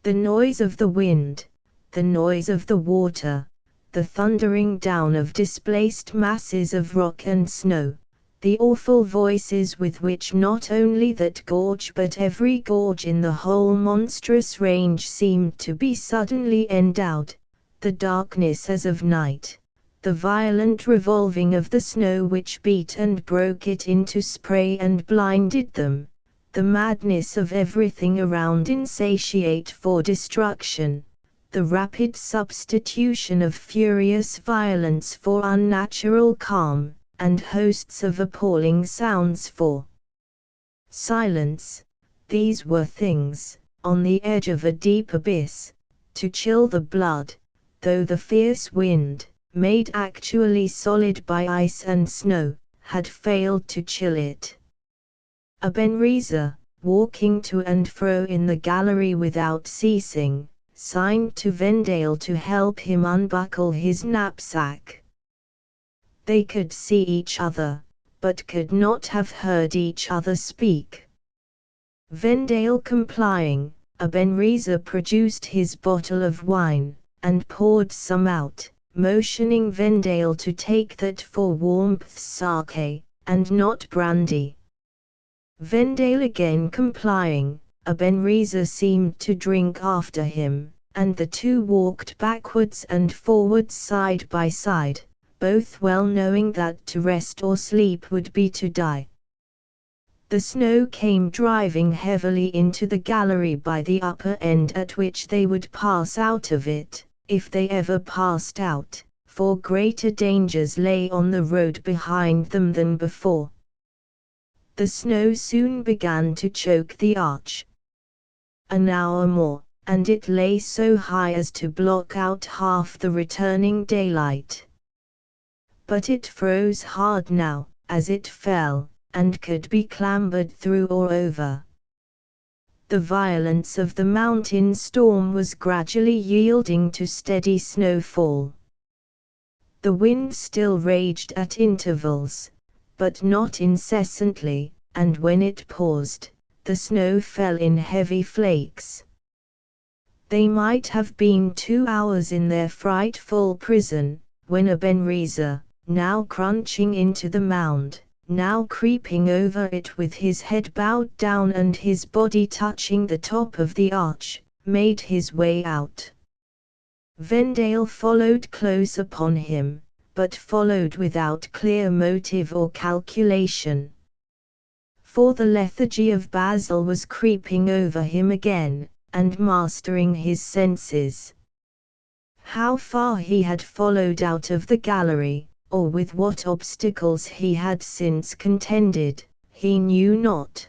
The noise of the wind, the noise of the water, the thundering down of displaced masses of rock and snow, the awful voices with which not only that gorge but every gorge in the whole monstrous range seemed to be suddenly endowed, the darkness as of night, the violent revolving of the snow which beat and broke it into spray and blinded them, the madness of everything around insatiate for destruction, the rapid substitution of furious violence for unnatural calm, and hosts of appalling sounds for silence, these were things, on the edge of a deep abyss, to chill the blood, though the fierce wind, made actually solid by ice and snow, had failed to chill it. Ebenezer, walking to and fro in the gallery without ceasing, signed to Vendale to help him unbuckle his knapsack. They could see each other, but could not have heard each other speak. Vendale complying, Ebenezer produced his bottle of wine, and poured some out, motioning Vendale to take that for warmth's sake, and not brandy. Vendale again complying, Ebenezer seemed to drink after him, and the two walked backwards and forwards side by side, both well knowing that to rest or sleep would be to die. The snow came driving heavily into the gallery by the upper end at which they would pass out of it, if they ever passed out, for greater dangers lay on the road behind them than before. The snow soon began to choke the arch. An hour more, and it lay so high as to block out half the returning daylight. But it froze hard now, as it fell, and could be clambered through or over. The violence of the mountain storm was gradually yielding to steady snowfall. The wind still raged at intervals, but not incessantly, and when it paused, the snow fell in heavy flakes. They might have been 2 hours in their frightful prison, when Ebenezer, now crunching into the mound, now creeping over it with his head bowed down and his body touching the top of the arch, made his way out. Vendale followed close upon him, but followed without clear motive or calculation. For the lethargy of Basil was creeping over him again, and mastering his senses. How far he had followed out of the gallery, or with what obstacles he had since contended, he knew not.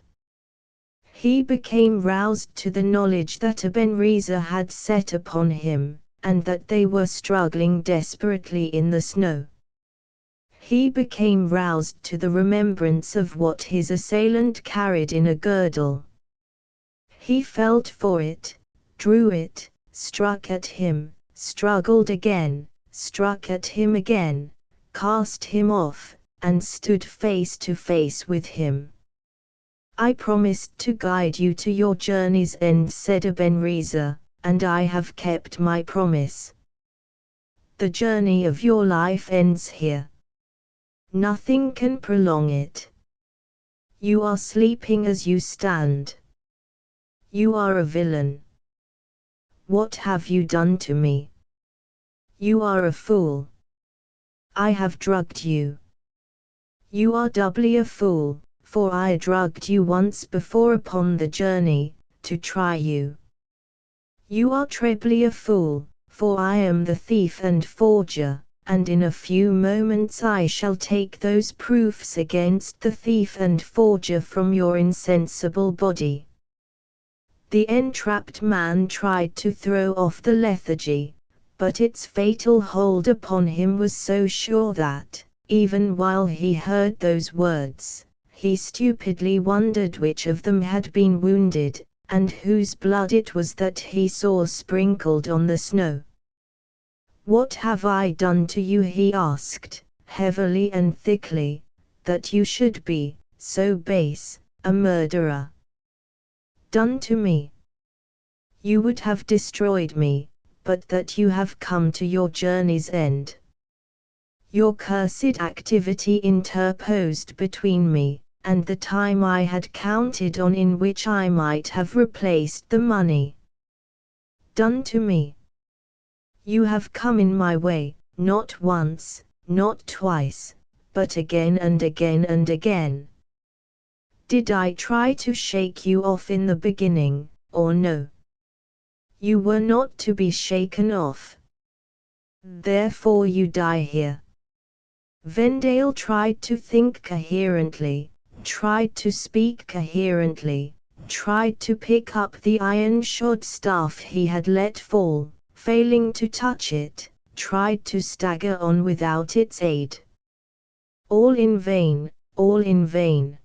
He became roused to the knowledge that Ebenezer had set upon him, and that they were struggling desperately in the snow. He became roused to the remembrance of what his assailant carried in a girdle. He felt for it, drew it, struck at him, struggled again, struck at him again, cast him off, and stood face to face with him. "I promised to guide you to your journey's end," said Ebenezer, "and I have kept my promise. The journey of your life ends here. Nothing can prolong it. You are sleeping as you stand. You are a villain. What have you done to me? You are a fool. I have drugged you. You are doubly a fool, for I drugged you once before upon the journey, to try you. You are trebly a fool, for I am the thief and forger, and in a few moments I shall take those proofs against the thief and forger from your insensible body." The entrapped man tried to throw off the lethargy, but its fatal hold upon him was so sure that, even while he heard those words, he stupidly wondered which of them had been wounded, and whose blood it was that he saw sprinkled on the snow. "What have I done to you?" he asked, heavily and thickly, "that you should be, so base, a murderer?" "Done to me? You would have destroyed me, but that you have come to your journey's end. Your cursed activity interposed between me and the time I had counted on in which I might have replaced the money. Done to me. You have come in my way, not once, not twice, but again and again and again. Did I try to shake you off in the beginning, or no? You were not to be shaken off. Therefore you die here." Vendale tried to think coherently, tried to speak coherently, tried to pick up the iron-shod staff he had let fall, failing to touch it, tried to stagger on without its aid. All in vain, all in vain.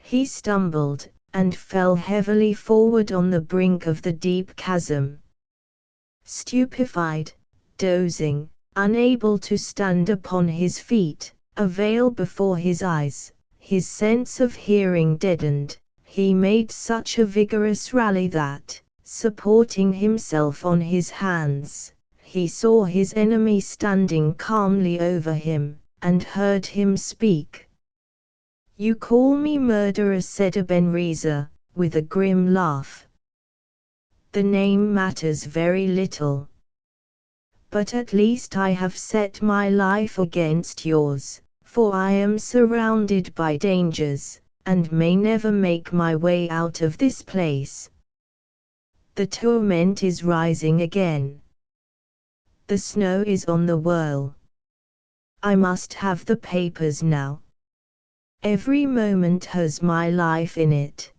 He stumbled, and fell heavily forward on the brink of the deep chasm. Stupefied, dozing, unable to stand upon his feet, a veil before his eyes, his sense of hearing deadened, he made such a vigorous rally that, supporting himself on his hands, he saw his enemy standing calmly over him, and heard him speak. "You call me murderer," said Ebenezer, with a grim laugh. "The name matters very little. But at least I have set my life against yours, for I am surrounded by dangers, and may never make my way out of this place. The torment is rising again. The snow is on the whirl. I must have the papers now. Every moment has my life in it."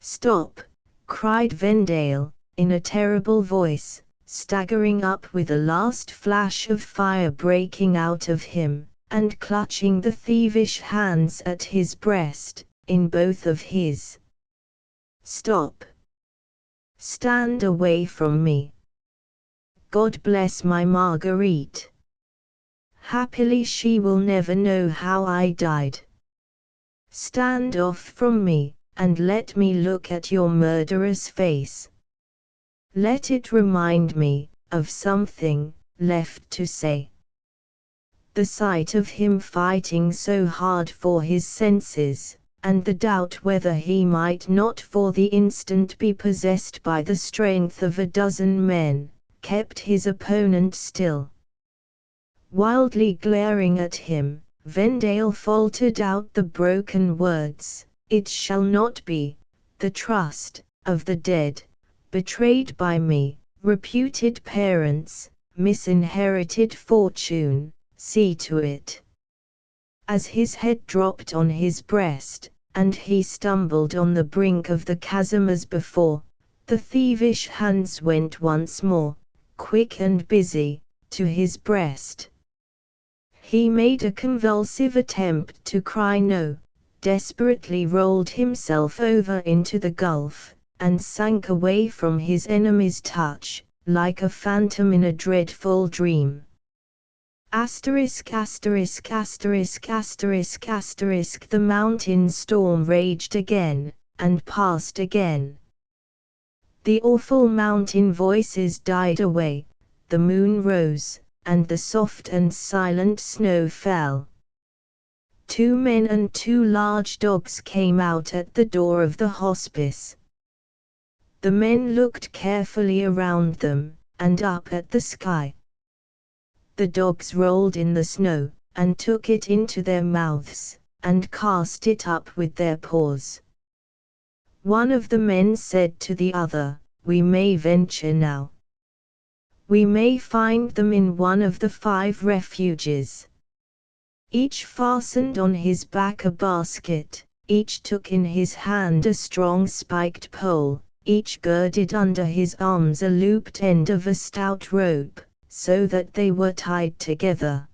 "Stop!" cried Vendale, in a terrible voice, staggering up with a last flash of fire breaking out of him, and clutching the thievish hands at his breast, in both of his. "Stop! Stand away from me! God bless my Marguerite! Happily she will never know how I died. Stand off from me, and let me look at your murderous face. Let it remind me of something left to say." The sight of him fighting so hard for his senses, and the doubt whether he might not for the instant be possessed by the strength of a dozen men, kept his opponent still. Wildly glaring at him, Vendale faltered out the broken words, "It shall not be. The trust of the dead, betrayed by me, reputed parents, misinherited fortune, see to it." As his head dropped on his breast, and he stumbled on the brink of the chasm as before. The thievish hands went once more, quick and busy, to his breast. He made a convulsive attempt to cry no, desperately rolled himself over into the gulf, and sank away from his enemy's touch, like a phantom in a dreadful dream. Asterisk asterisk asterisk asterisk asterisk. The mountain storm raged again, and passed again. The awful mountain voices died away, the moon rose, and the soft and silent snow fell. 2 men and 2 large dogs came out at the door of the hospice. The men looked carefully around them, and up at the sky. The dogs rolled in the snow, and took it into their mouths, and cast it up with their paws. One of the men said to the other, "We may venture now. We may find them in one of the 5 refuges." Each fastened on his back a basket, each took in his hand a strong spiked pole, each girded under his arms a looped end of a stout rope, so that they were tied together.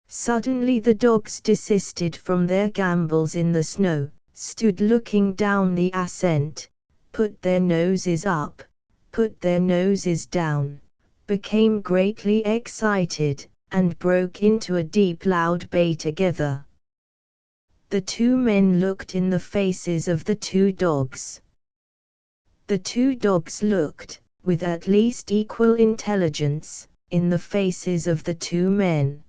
Suddenly the dogs desisted from their gambols in the snow, stood looking down the ascent, put their noses up, put their noses down, became greatly excited, and broke into a deep loud bay together. The 2 men looked in the faces of the 2 dogs. The 2 dogs looked, with at least equal intelligence, in the faces of the 2 men.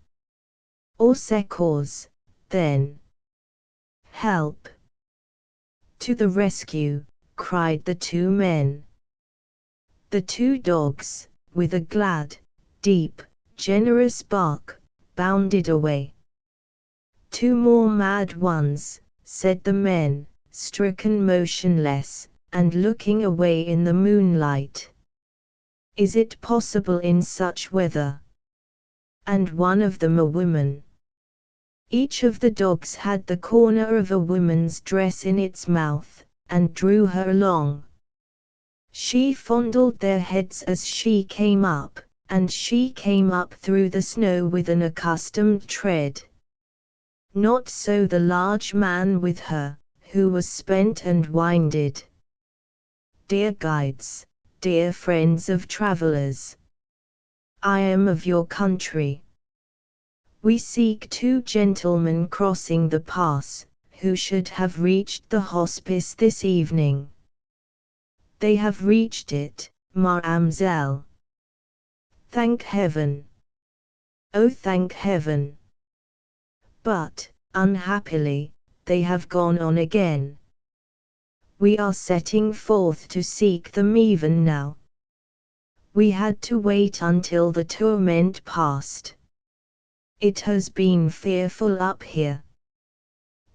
"Au secours, then! Help! To the rescue!" cried the 2 men. The 2 dogs, with a glad, deep, generous bark, bounded away. "2 more mad ones," said the men, stricken motionless, and looking away in the moonlight. "Is it possible in such weather? And one of them a woman." Each of the dogs had the corner of a woman's dress in its mouth, and drew her along. She fondled their heads as she came up, and she came up through the snow with an accustomed tread. Not so the large man with her, who was spent and winded. Dear guides, dear friends of travelers, I am of your country. We seek 2 gentlemen crossing the pass, who should have reached the hospice this evening. They have reached it, mademoiselle. Thank heaven! Oh, thank heaven! But, unhappily, they have gone on again. We are setting forth to seek them even now. We had to wait until the torment passed. It has been fearful up here.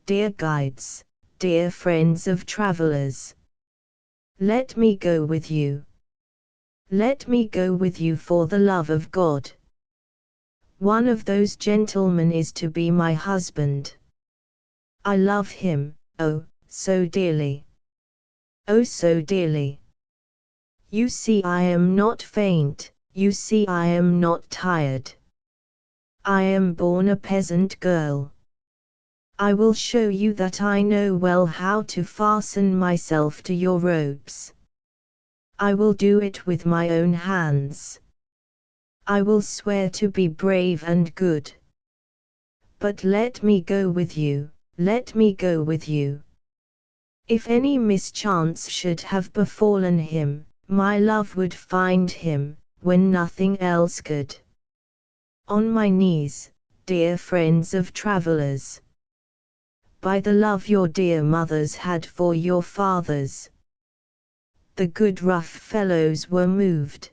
Dear guides, dear friends of travelers, let me go with you. Let me go with you for the love of God. One of those gentlemen is to be my husband. I love him, oh, so dearly. Oh, so dearly. You see I am not faint, you see I am not tired. I am born a peasant girl. I will show you that I know well how to fasten myself to your ropes. I will do it with my own hands. I will swear to be brave and good. But let me go with you, let me go with you. If any mischance should have befallen him, my love would find him, when nothing else could. On my knees, dear friends of travelers. By the love your dear mothers had for your fathers. The good rough fellows were moved.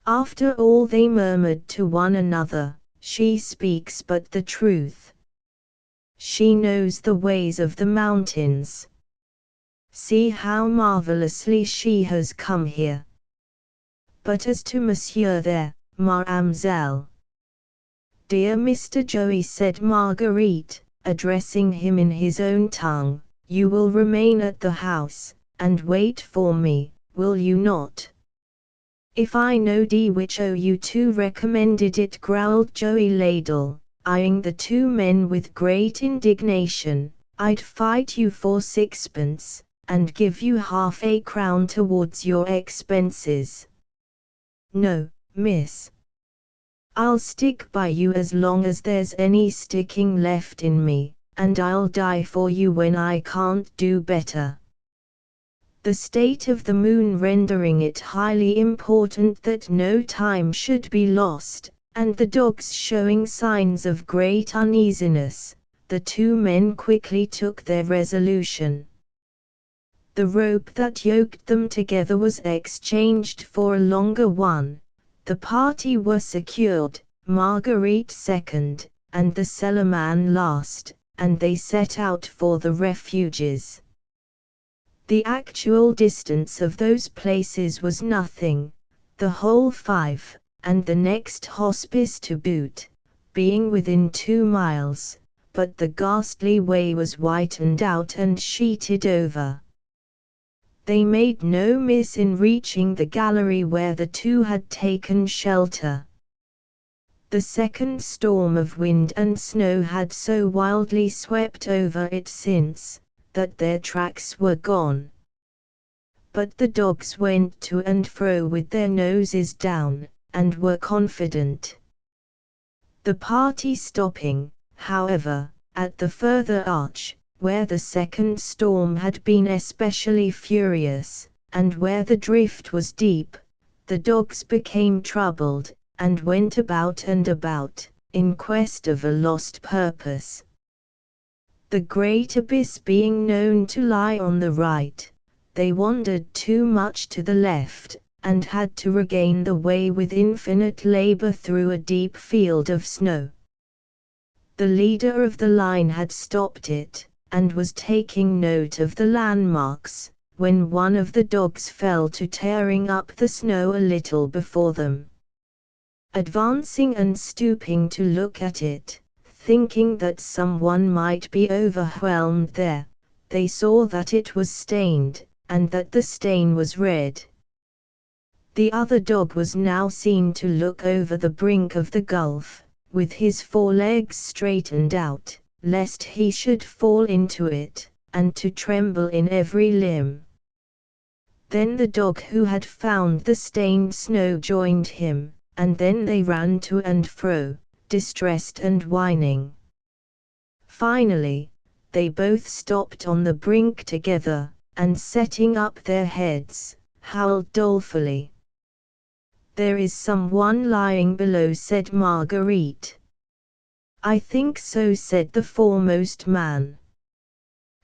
After all they murmured to one another, she speaks but the truth. She knows the ways of the mountains. See how marvelously she has come here. But as to Monsieur there, mademoiselle. Dear Mr. Joey, said Marguerite, addressing him in his own tongue, "You will remain at the house, and wait for me, will you not?" "If I know'd which o' you two recommended it," growled Joey Ladle, eyeing the two men with great indignation, "I'd fight you for sixpence, and give you half-a-crown towards your expenses. No, miss. I'll stick by you as long as there's any sticking left in me, and I'll die for you when I can't do better." The state of the moon rendering it highly important that no time should be lost, and the dogs showing signs of great uneasiness, the two men quickly took their resolution. The rope that yoked them together was exchanged for a longer one, the party were secured, Marguerite second, and the cellarman last, and they set out for the refuges. The actual distance of those places was nothing, the whole 5, and the next hospice to boot, being within 2 miles, but the ghastly way was whitened out and sheeted over. They made no miss in reaching the gallery where the two had taken shelter. The second storm of wind and snow had so wildly swept over it since, that their tracks were gone. But the dogs went to and fro with their noses down, and were confident. The party stopping, however, at the further arch, where the second storm had been especially furious, and where the drift was deep, the dogs became troubled, and went about and about, in quest of a lost purpose. The great abyss being known to lie on the right, they wandered too much to the left, and had to regain the way with infinite labor through a deep field of snow. The leader of the line had stopped it, and was taking note of the landmarks, when one of the dogs fell to tearing up the snow a little before them. Advancing and stooping to look at it, thinking that someone might be overwhelmed there, they saw that it was stained, and that the stain was red. The other dog was now seen to look over the brink of the gulf, with his forelegs straightened out, lest he should fall into it, and to tremble in every limb. Then the dog who had found the stained snow joined him, and then they ran to and fro, distressed and whining. Finally, they both stopped on the brink together, and setting up their heads, howled dolefully. "There is someone lying below," said Marguerite. "I think so," said the foremost man.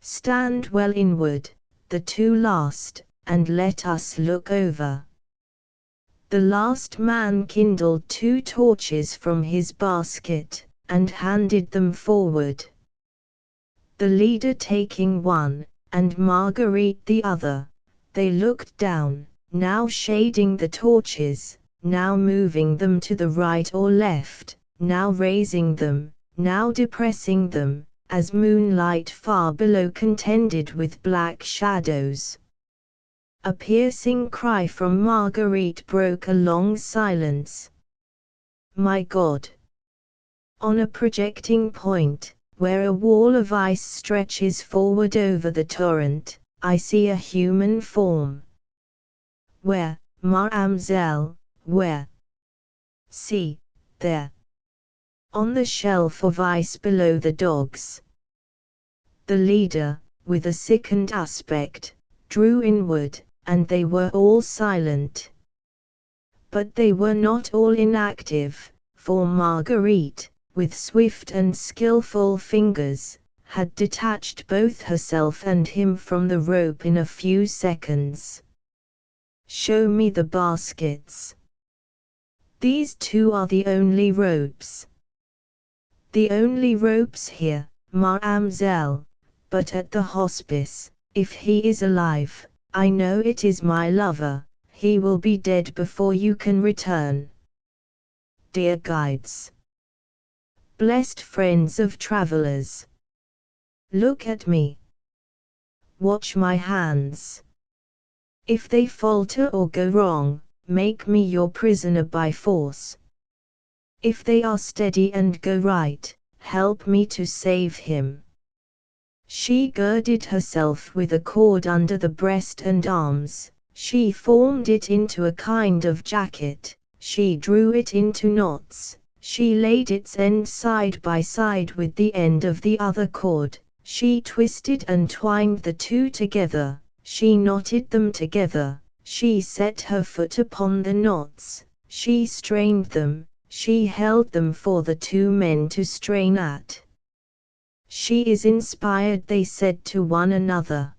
"Stand well inward, the two last, and let us look over." The last man kindled 2 torches from his basket, and handed them forward. The leader taking one, and Marguerite the other, they looked down, now shading the torches, now moving them to the right or left, now raising them, now depressing them, as moonlight far below contended with black shadows. A piercing cry from Marguerite broke a long silence. "My God!" On a projecting point, where a wall of ice stretches forward over the torrent, I see a human form. "Where, Mademoiselle, where?" "See, there. On the shelf of ice below the dogs." The leader, with a sickened aspect, drew inward, and they were all silent. But they were not all inactive, for Marguerite, with swift and skillful fingers, had detached both herself and him from the rope in a few seconds. "Show me the baskets." "These 2 are the only ropes." "The only ropes here, Mademoiselle, but at the hospice, if he is alive, I know it is my lover, he will be dead before you can return." Dear guides, blessed friends of travelers, Look at me. Watch my hands. If they falter or go wrong, make me your prisoner by force. If they are steady and go right, help me to save him. She girded herself with a cord under the breast and arms, she formed it into a kind of jacket, she drew it into knots, she laid its end side by side with the end of the other cord, she twisted and twined the two together, she knotted them together, she set her foot upon the knots, she strained them, she held them for the two men to strain at. She is inspired, they said to one another.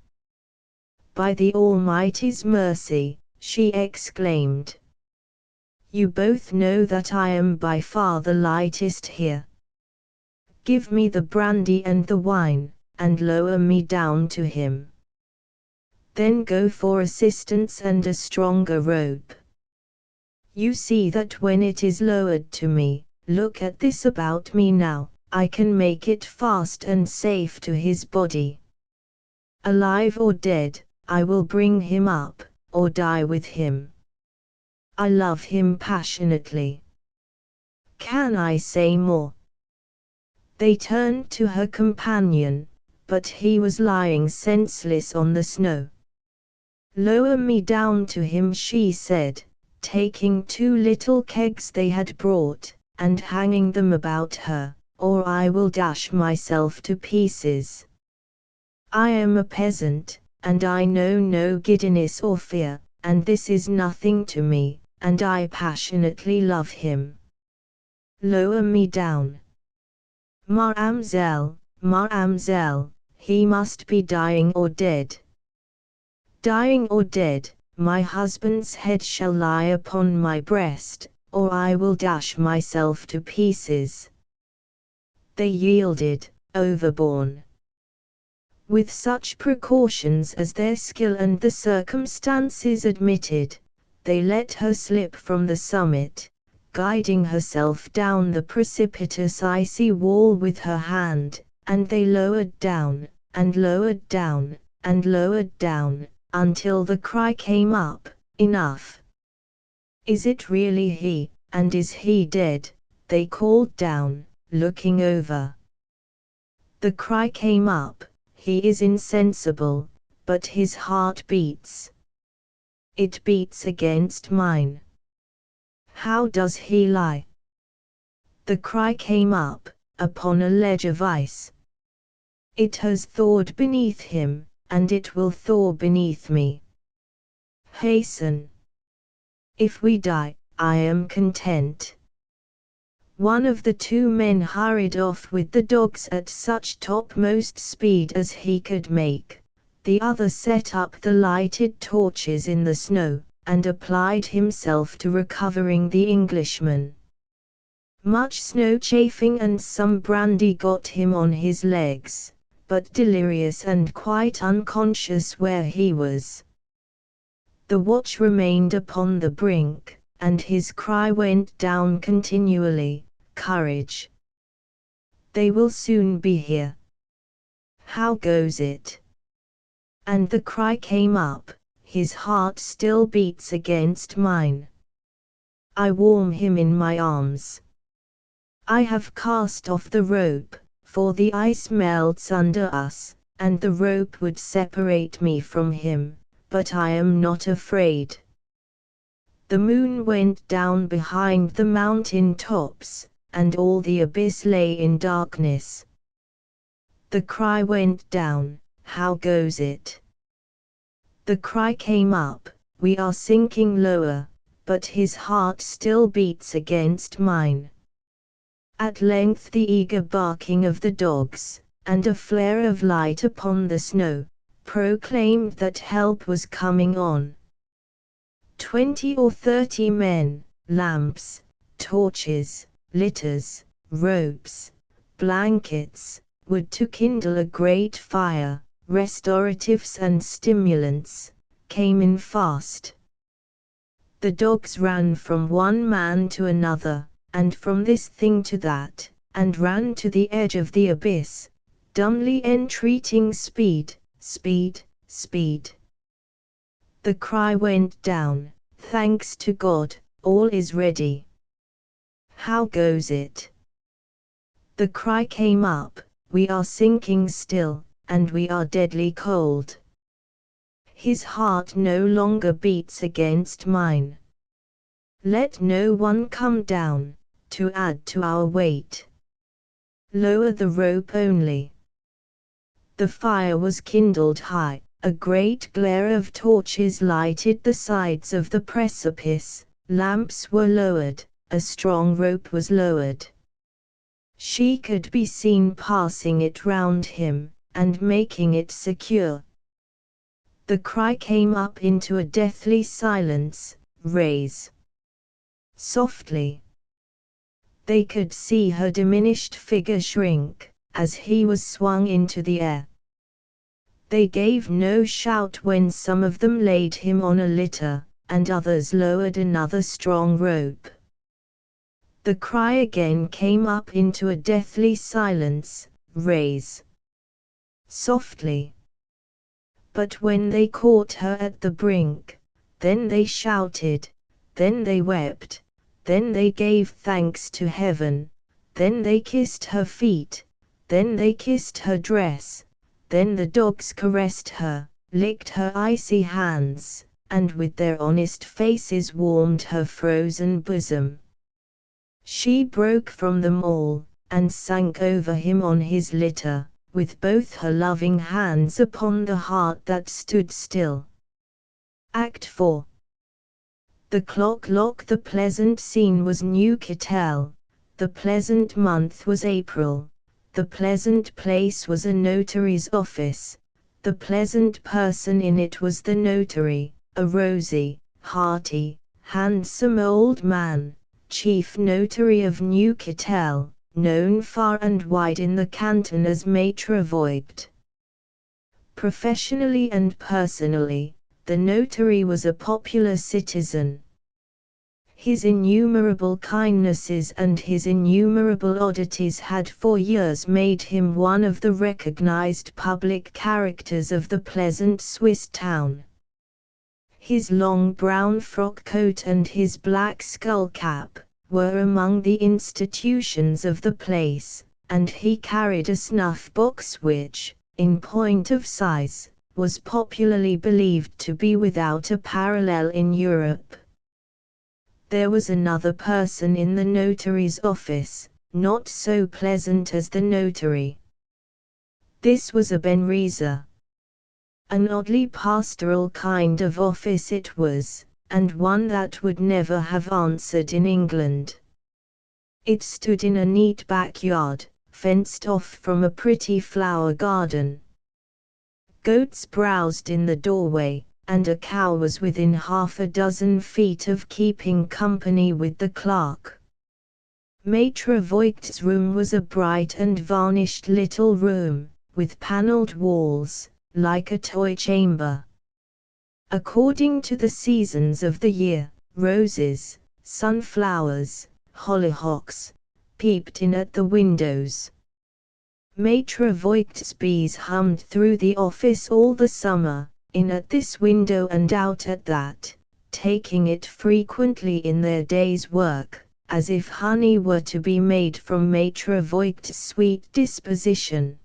By the Almighty's mercy, she exclaimed. You both know that I am by far the lightest here. Give me the brandy and the wine, and lower me down to him. Then go for assistance and a stronger rope. You see that when it is lowered to me, look at this about me now, I can make it fast and safe to his body. Alive or dead, I will bring him up, or die with him. I love him passionately. Can I say more? They turned to her companion, but he was lying senseless on the snow. Lower me down to him, she said, taking two little kegs they had brought, and hanging them about her, or I will dash myself to pieces. I am a peasant, and I know no giddiness or fear, and this is nothing to me, and I passionately love him. Lower me down. Mademoiselle, mademoiselle, he must be dying or dead. Dying or dead, my husband's head shall lie upon my breast, or I will dash myself to pieces. They yielded, overborne. With such precautions as their skill and the circumstances admitted, they let her slip from the summit, guiding herself down the precipitous icy wall with her hand, and they lowered down, and lowered down, and lowered down, until the cry came up, enough. Is it really he, and is he dead? They called down, looking over. The cry came up, he is insensible, but his heart beats. It beats against mine. How does he lie? The cry came up, upon a ledge of ice. It has thawed beneath him, and it will thaw beneath me. Hasten. If we die, I am content. One of the two men hurried off with the dogs at such topmost speed as he could make, the other set up the lighted torches in the snow, and applied himself to recovering the Englishman. Much snow chafing and some brandy got him on his legs, but delirious and quite unconscious where he was. The watch remained upon the brink, and his cry went down continually, courage. They will soon be here. How goes it? And the cry came up, his heart still beats against mine. I warm him in my arms. I have cast off the rope, for the ice melts under us, and the rope would separate me from him, but I am not afraid. The moon went down behind the mountain tops, and all the abyss lay in darkness. The cry went down, how goes it? The cry came up, we are sinking lower, but his heart still beats against mine. At length the eager barking of the dogs, and a flare of light upon the snow, proclaimed that help was coming on. 20 or 30 men, lamps, torches, litters, ropes, blankets, wood to kindle a great fire, restoratives and stimulants, came in fast. The dogs ran from one man to another, and from this thing to that, and ran to the edge of the abyss, dumbly entreating speed, speed, speed. The cry went down, thanks to God, all is ready. How goes it? The cry came up, we are sinking still, and we are deadly cold. His heart no longer beats against mine. Let no one come down, to add to our weight. Lower the rope only. The fire was kindled high, a great glare of torches lighted the sides of the precipice, lamps were lowered, a strong rope was lowered. She could be seen passing it round him, and making it secure. The cry came up into a deathly silence, raise. Softly. They could see her diminished figure shrink, as he was swung into the air. They gave no shout when some of them laid him on a litter, and others lowered another strong rope. The cry again came up into a deathly silence, raise. Softly. But when they caught her at the brink, then they shouted, then they wept, then they gave thanks to heaven, then they kissed her feet, then they kissed her dress, then the dogs caressed her, licked her icy hands, and with their honest faces warmed her frozen bosom. She broke from them all, and sank over him on his litter, with both her loving hands upon the heart that stood still. Act 4. The clock. The pleasant scene was Newcastle, the pleasant month was April, the pleasant place was a notary's office, the pleasant person in it was the notary, a rosy, hearty, handsome old man, chief notary of Newcastle, known far and wide in the canton as Maitre Voigt. Professionally and personally, the notary was a popular citizen. His innumerable kindnesses and his innumerable oddities had for years made him one of the recognized public characters of the pleasant Swiss town. His long brown frock coat and his black skull cap were among the institutions of the place, and he carried a snuff-box which, in point of size, was popularly believed to be without a parallel in Europe. There was another person in the notary's office, not so pleasant as the notary. This was a benraiser. An oddly pastoral kind of office it was, and one that would never have answered in England. It stood in a neat backyard, fenced off from a pretty flower garden. Goats browsed in the doorway, and a cow was within half a dozen feet of keeping company with the clerk. Maitre Voigt's room was a bright and varnished little room, with panelled walls, like a toy chamber. According to the seasons of the year, roses, sunflowers, hollyhocks, peeped in at the windows. Maitre Voigt's bees hummed through the office all the summer, in at this window and out at that, taking it frequently in their day's work, as if honey were to be made from Maitre Voigt's sweet disposition.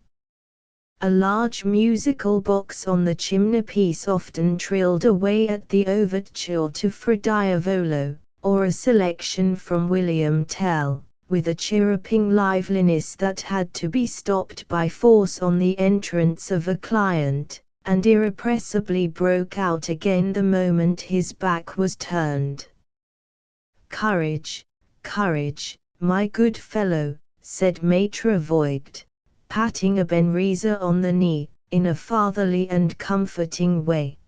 A large musical box on the chimney-piece often trilled away at the overture to Fra Diavolo, or a selection from William Tell, with a chirruping liveliness that had to be stopped by force on the entrance of a client, and irrepressibly broke out again the moment his back was turned. "Courage, courage, my good fellow," said Maitre Voigt, patting a benraiser on the knee, in a fatherly and comforting way.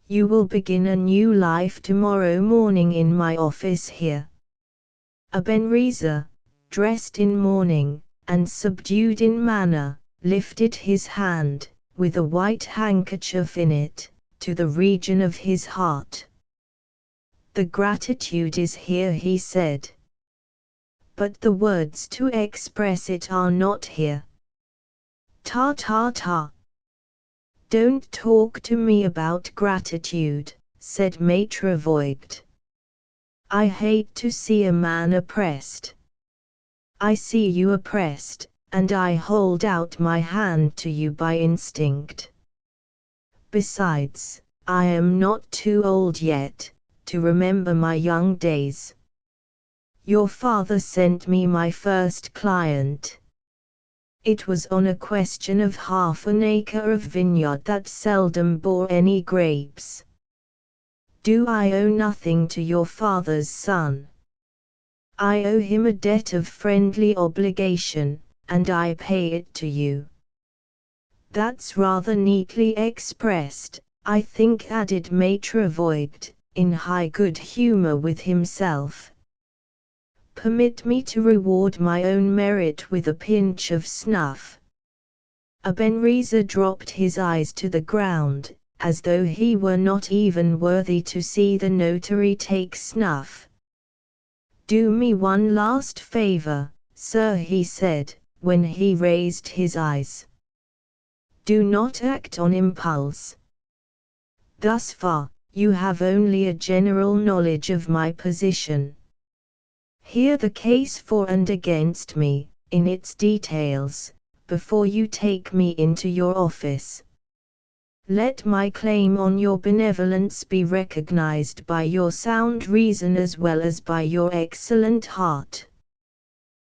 "You will begin a new life tomorrow morning in my office here." A benraiser, dressed in mourning, and subdued in manner, lifted his hand, with a white handkerchief in it, to the region of his heart. "The gratitude is here," he said. "But the words to express it are not here. Ta ta ta. Don't talk to me about gratitude, said Maitre Voigt. I hate to see a man oppressed. I see you oppressed, and I hold out my hand to you by instinct. Besides, I am not too old yet to remember my young days. Your father sent me my first client. It was on a question of half an acre of vineyard that seldom bore any grapes. Do I owe nothing to your father's son? I owe him a debt of friendly obligation, and I pay it to you. That's rather neatly expressed, I think, added Maitre Voigt, in high good humor with himself. Permit me to reward my own merit with a pinch of snuff. Ebenezer dropped his eyes to the ground, as though he were not even worthy to see the notary take snuff. Do me one last favor, sir, he said, when he raised his eyes. Do not act on impulse. Thus far, you have only a general knowledge of my position. Hear the case for and against me, in its details, before you take me into your office. Let my claim on your benevolence be recognized by your sound reason as well as by your excellent heart.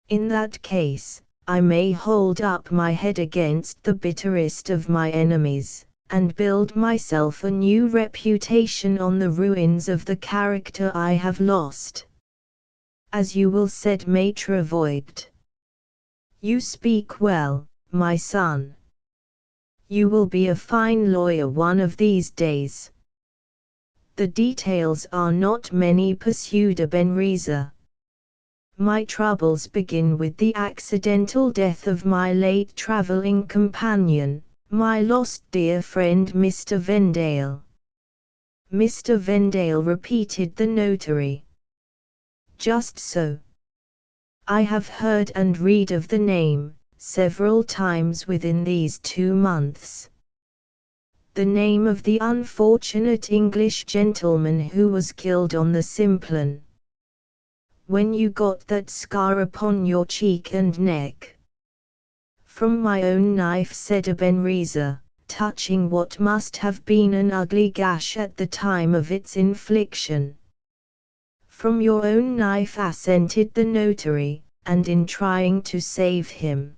In that case, I may hold up my head against the bitterest of my enemies, and build myself a new reputation on the ruins of the character I have lost. As you will, said Maitre Voigt. You speak well, my son. You will be a fine lawyer one of these days. The details are not many, pursued Ebenezer. My troubles begin with the accidental death of my late traveling companion, my lost dear friend Mr. Vendale. Mr. Vendale, repeated the notary. Just so. I have heard and read of the name several times within these 2 months. The name of the unfortunate English gentleman who was killed on the Simplon. When you got that scar upon your cheek and neck. From my own knife, said Ebenezer, touching what must have been an ugly gash at the time of its infliction. From your own knife, assented the notary, and in trying to save him.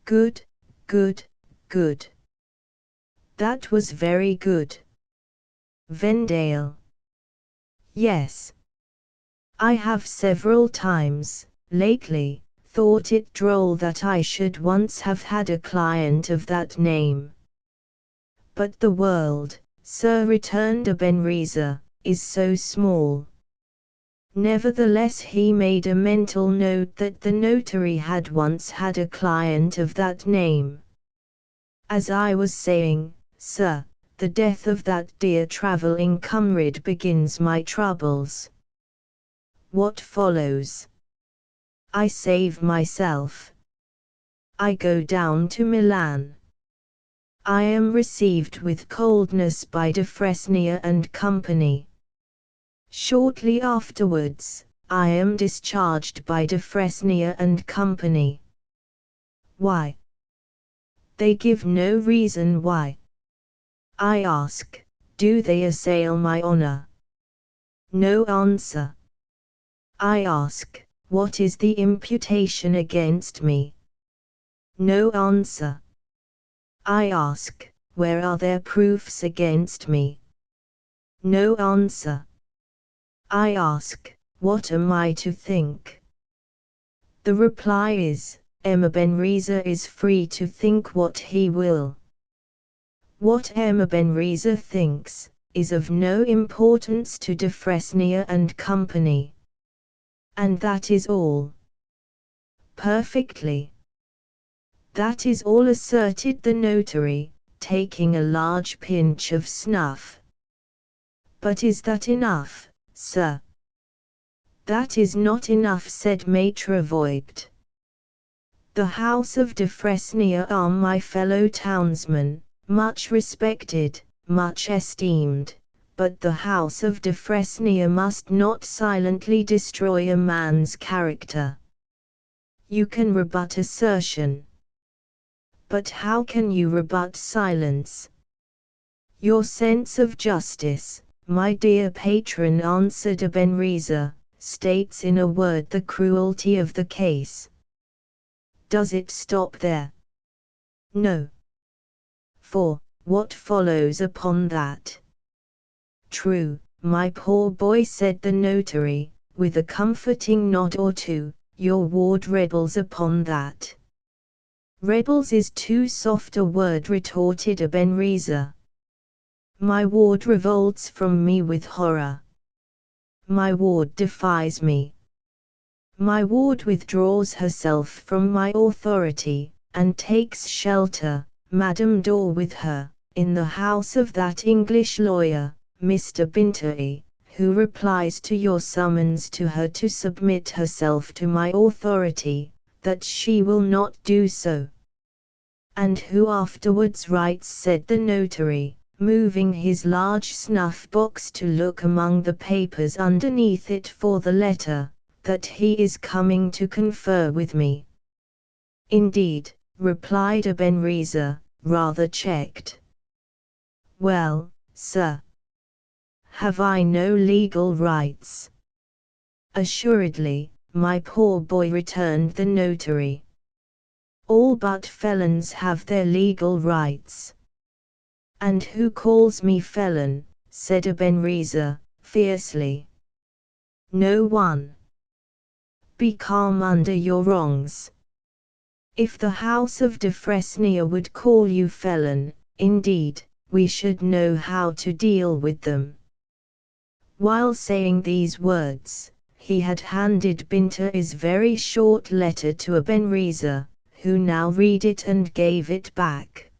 Good, good, good. That was very good. Vendale. Yes. I have several times, lately, thought it droll that I should once have had a client of that name. But the world, sir, returned Ebenezer, is so small. Nevertheless, he made a mental note that the notary had once had a client of that name. As I was saying, sir, the death of that dear travelling comrade begins my troubles. What follows? I save myself. I go down to Milan. I am received with coldness by de Fresnier and Company. Shortly afterwards, I am discharged by de Fresnier and Company. Why? They give no reason why. I ask, do they assail my honor? No answer. I ask, what is the imputation against me? No answer. I ask, where are their proofs against me? No answer. I ask, what am I to think? The reply is, Ebenezer is free to think what he will. What Ebenezer thinks, is of no importance to de Fresnier and Company. And that is all. Perfectly. That is all, asserted the notary, taking a large pinch of snuff. But is that enough, sir? That is not enough, said Maitre Voigt. The house of de Fresnier are my fellow townsmen, much respected, much esteemed, but the house of de Fresnier must not silently destroy a man's character. You can rebut assertion. But how can you rebut silence? Your sense of justice, my dear patron, answered Ebenezer, states in a word the cruelty of the case. Does it stop there? No. For, what follows upon that? True, my poor boy, said the notary, with a comforting nod or two, your ward rebels upon that. Rebels is too soft a word, retorted Ebenezer. My ward revolts from me with horror. My ward defies me. My ward withdraws herself from my authority, and takes shelter, Madame Dor with her, in the house of that English lawyer, Mr. Bintoy, who replies to your summons to her to submit herself to my authority, that she will not do so. And who afterwards writes, said the notary, moving his large snuff-box to look among the papers underneath it for the letter, that he is coming to confer with me. Indeed, replied Ebenezer, rather checked. Well, sir, have I no legal rights? Assuredly, my poor boy, returned the notary. All but felons have their legal rights. And who calls me felon? Said Ebenezer, fiercely. No one. Be calm under your wrongs. If the house of de Fresnier would call you felon, indeed, we should know how to deal with them. While saying these words, he had handed Bintoy's very short letter to Ebenezer, who now read it and gave it back.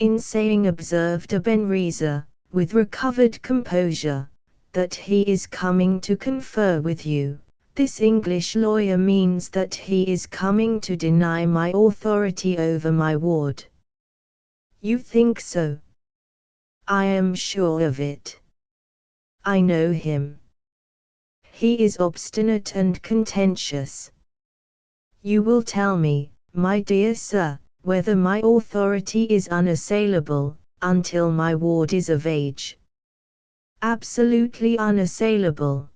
In saying, observed Ebenezer, with recovered composure, that he is coming to confer with you. This English lawyer means that he is coming to deny my authority over my ward. You think so? I am sure of it. I know him. He is obstinate and contentious. You will tell me, my dear sir, whether my authority is unassailable, until my ward is of age. Absolutely unassailable.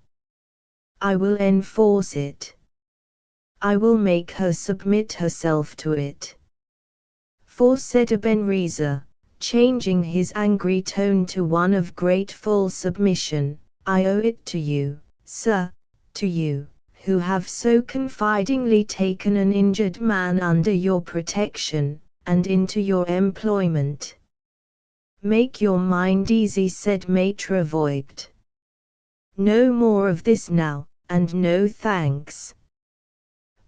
I will enforce it. I will make her submit herself to it. For, said Ebenezer, changing his angry tone to one of grateful submission, I owe it to you, sir, to you, who have so confidingly taken an injured man under your protection, and into your employment. Make your mind easy, said Maître Voigt. No more of this now, and no thanks.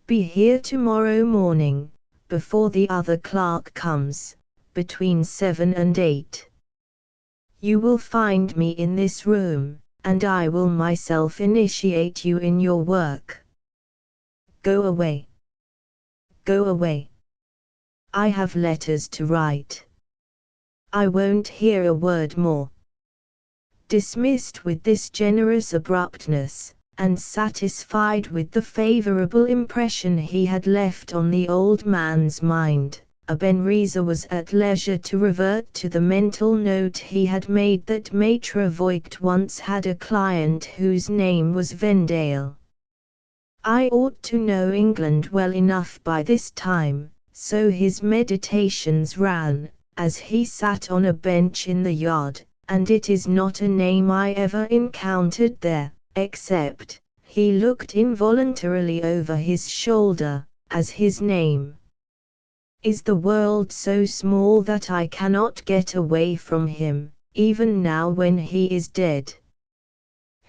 Be here tomorrow morning, before the other clerk comes, between 7 and 8. You will find me in this room, and I will myself initiate you in your work. Go away. Go away. I have letters to write. I won't hear a word more. Dismissed with this generous abruptness, and satisfied with the favorable impression he had left on the old man's mind, Ebenezer was at leisure to revert to the mental note he had made that Maître Voigt once had a client whose name was Vendale. I ought to know England well enough by this time, so his meditations ran, as he sat on a bench in the yard, and it is not a name I ever encountered there, except, he looked involuntarily over his shoulder, as his name. Is the world so small that I cannot get away from him, even now when he is dead?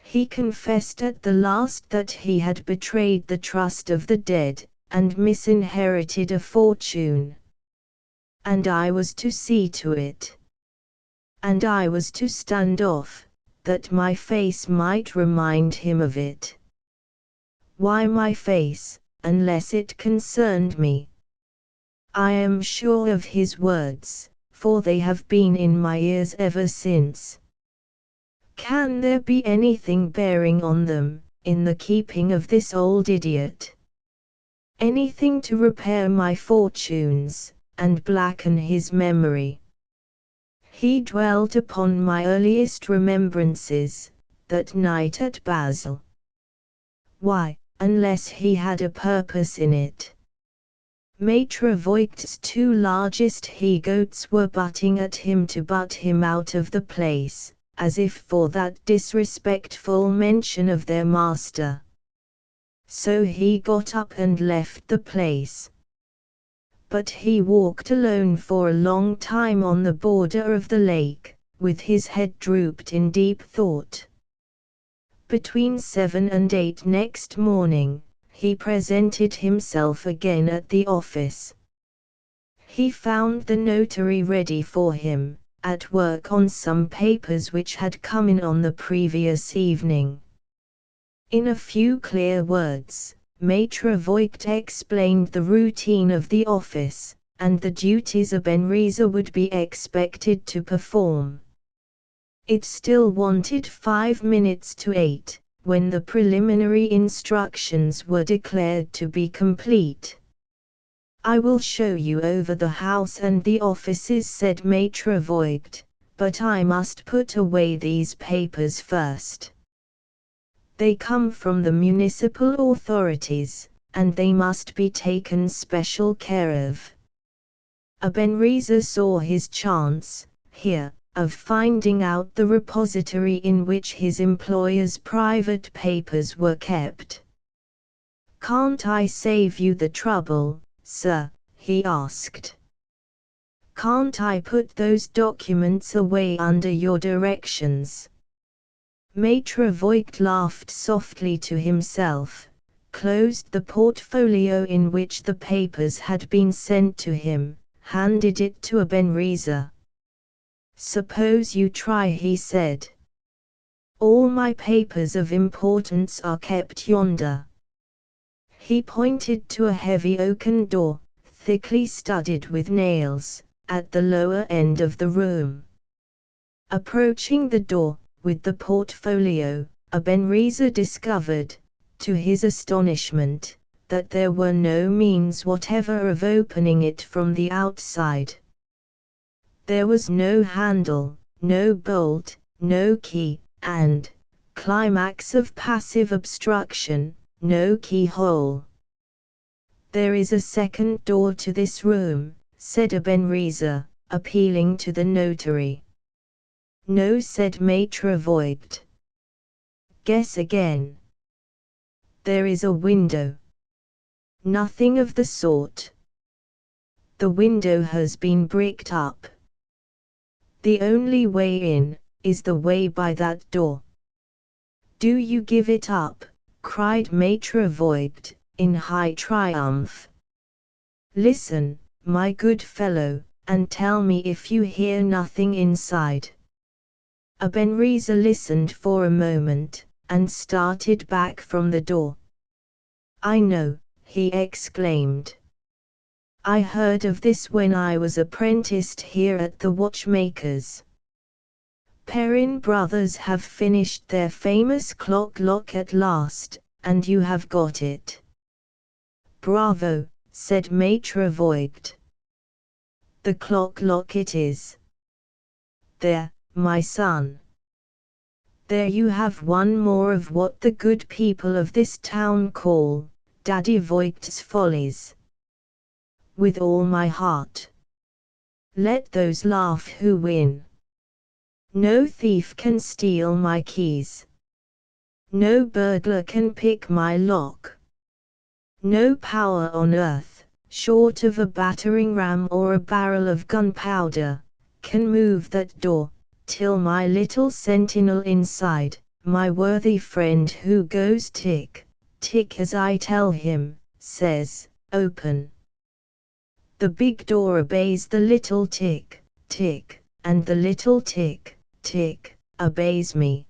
He confessed at the last that he had betrayed the trust of the dead, and misinherited a fortune. And I was to see to it. And I was to stand off, that my face might remind him of it. Why my face, unless it concerned me. I am sure of his words, for they have been in my ears ever since. Can there be anything bearing on them, in the keeping of this old idiot? Anything to repair my fortunes, and blacken his memory? He dwelt upon my earliest remembrances, that night at Basel. Why, unless he had a purpose in it? Maître Voigt's two largest he-goats were butting at him to butt him out of the place, as if for that disrespectful mention of their master. So he got up and left the place. But he walked alone for a long time on the border of the lake, with his head drooped in deep thought. Between 7 and 8 next morning, he presented himself again at the office. He found the notary ready for him, at work on some papers which had come in on the previous evening. In a few clear words, Maître Voigt explained the routine of the office, and the duties a Benriser would be expected to perform. It still wanted 5 minutes to 8, when the preliminary instructions were declared to be complete. I will show you over the house and the offices, said Maître Voigt, but I must put away these papers first. They come from the municipal authorities, and they must be taken special care of. A Benriser saw his chance, here, of finding out the repository in which his employer's private papers were kept. Can't I save you the trouble, sir? He asked. Can't I put those documents away under your directions? Maître Voigt laughed softly to himself, closed the portfolio in which the papers had been sent to him, handed it to a Benriser. Suppose you try, he said. All my papers of importance are kept yonder. He pointed to a heavy oaken door, thickly studded with nails, at the lower end of the room. Approaching the door, with the portfolio, a Benriser discovered, to his astonishment, that there were no means whatever of opening it from the outside. There was no handle, no bolt, no key, and, climax of passive obstruction, no keyhole. There is a second door to this room, said a Benriser, appealing to the notary. No, said Maître Voigt. Guess again. There is a window. Nothing of the sort. The window has been bricked up. The only way in, is the way by that door. Do you give it up? Cried Maître Voigt, in high triumph. Listen, my good fellow, and tell me if you hear nothing inside. A Benriser listened for a moment, and started back from the door. I know, he exclaimed. I heard of this when I was apprenticed here at the watchmaker's. Perrin Brothers have finished their famous clock lock at last, and you have got it. Bravo, said Maître Voigt. The clock lock it is. There, my son. There you have one more of what the good people of this town call, Daddy Voigt's follies. With all my heart. Let those laugh who win. No thief can steal my keys. No burglar can pick my lock. No power on earth, short of a battering ram or a barrel of gunpowder, can move that door, till my little sentinel inside, my worthy friend who goes tick, tick as I tell him, says, open. The big door obeys the little tick, tick, and the little tick, tick, obeys me.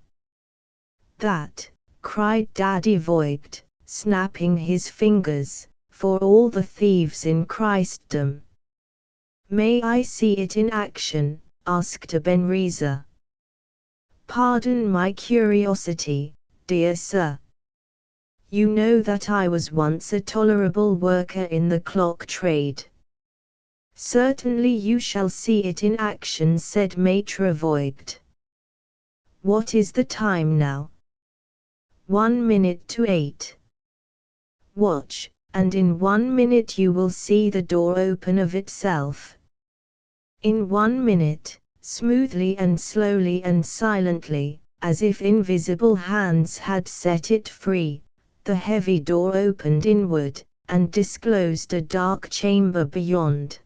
That, cried Daddy Voigt, snapping his fingers, for all the thieves in Christendom. "May I see it in action?" asked Ebenezer. "Pardon my curiosity, dear sir. You know that I was once a tolerable worker in the clock trade." "Certainly you shall see it in action," said Maitre Voigt. "What is the time now?" 1 minute to 8. "Watch, and in 1 minute you will see the door open of itself." In 1 minute, smoothly and slowly and silently, as if invisible hands had set it free, the heavy door opened inward, and disclosed a dark chamber beyond.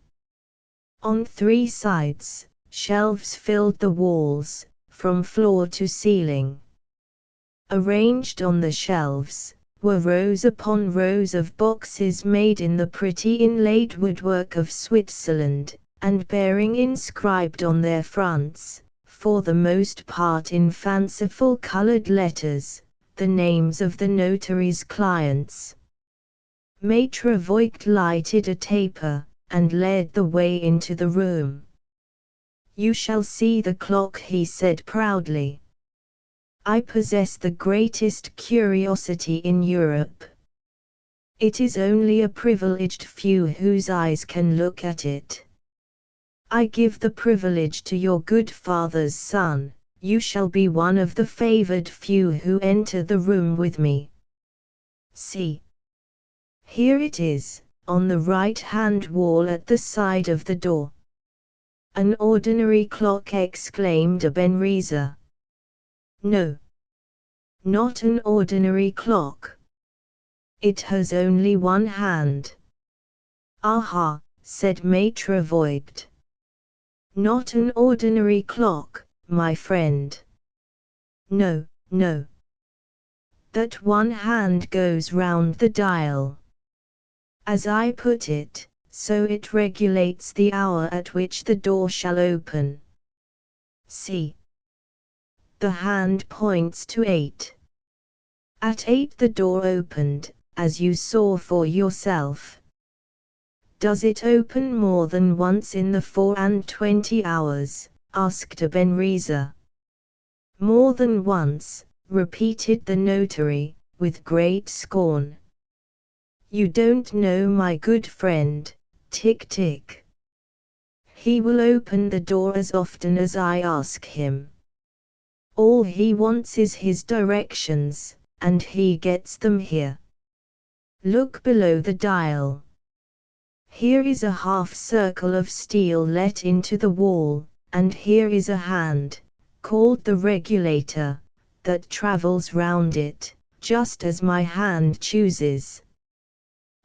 On 3 sides, shelves filled the walls, from floor to ceiling. Arranged on the shelves, were rows upon rows of boxes made in the pretty inlaid woodwork of Switzerland, and bearing inscribed on their fronts, for the most part in fanciful colored letters, the names of the notary's clients. Maitre Voigt lighted a taper, and led the way into the room. "You shall see the clock," he said proudly. "I possess the greatest curiosity in Europe. It is only a privileged few whose eyes can look at it. I give the privilege to your good father's son. You shall be one of the favored few who enter the room with me. See. Here it is, on the right-hand wall at the side of the door." "An ordinary clock," exclaimed Ebenezer. "No. Not an ordinary clock. It has only one hand." "Aha," said Maitre Voigt. "Not an ordinary clock, my friend. No, no. That one hand goes round the dial. As I put it, so it regulates the hour at which the door shall open. See. The hand points to 8. At 8 the door opened, as you saw for yourself." "Does it open more than once in the 24 hours?" asked Ebenezer. "More than once," repeated the notary, with great scorn. "You don't know my good friend, Tick-Tick. He will open the door as often as I ask him. All he wants is his directions, and he gets them here. Look below the dial. Here is a half-circle of steel let into the wall, and here is a hand, called the regulator, that travels round it, just as my hand chooses.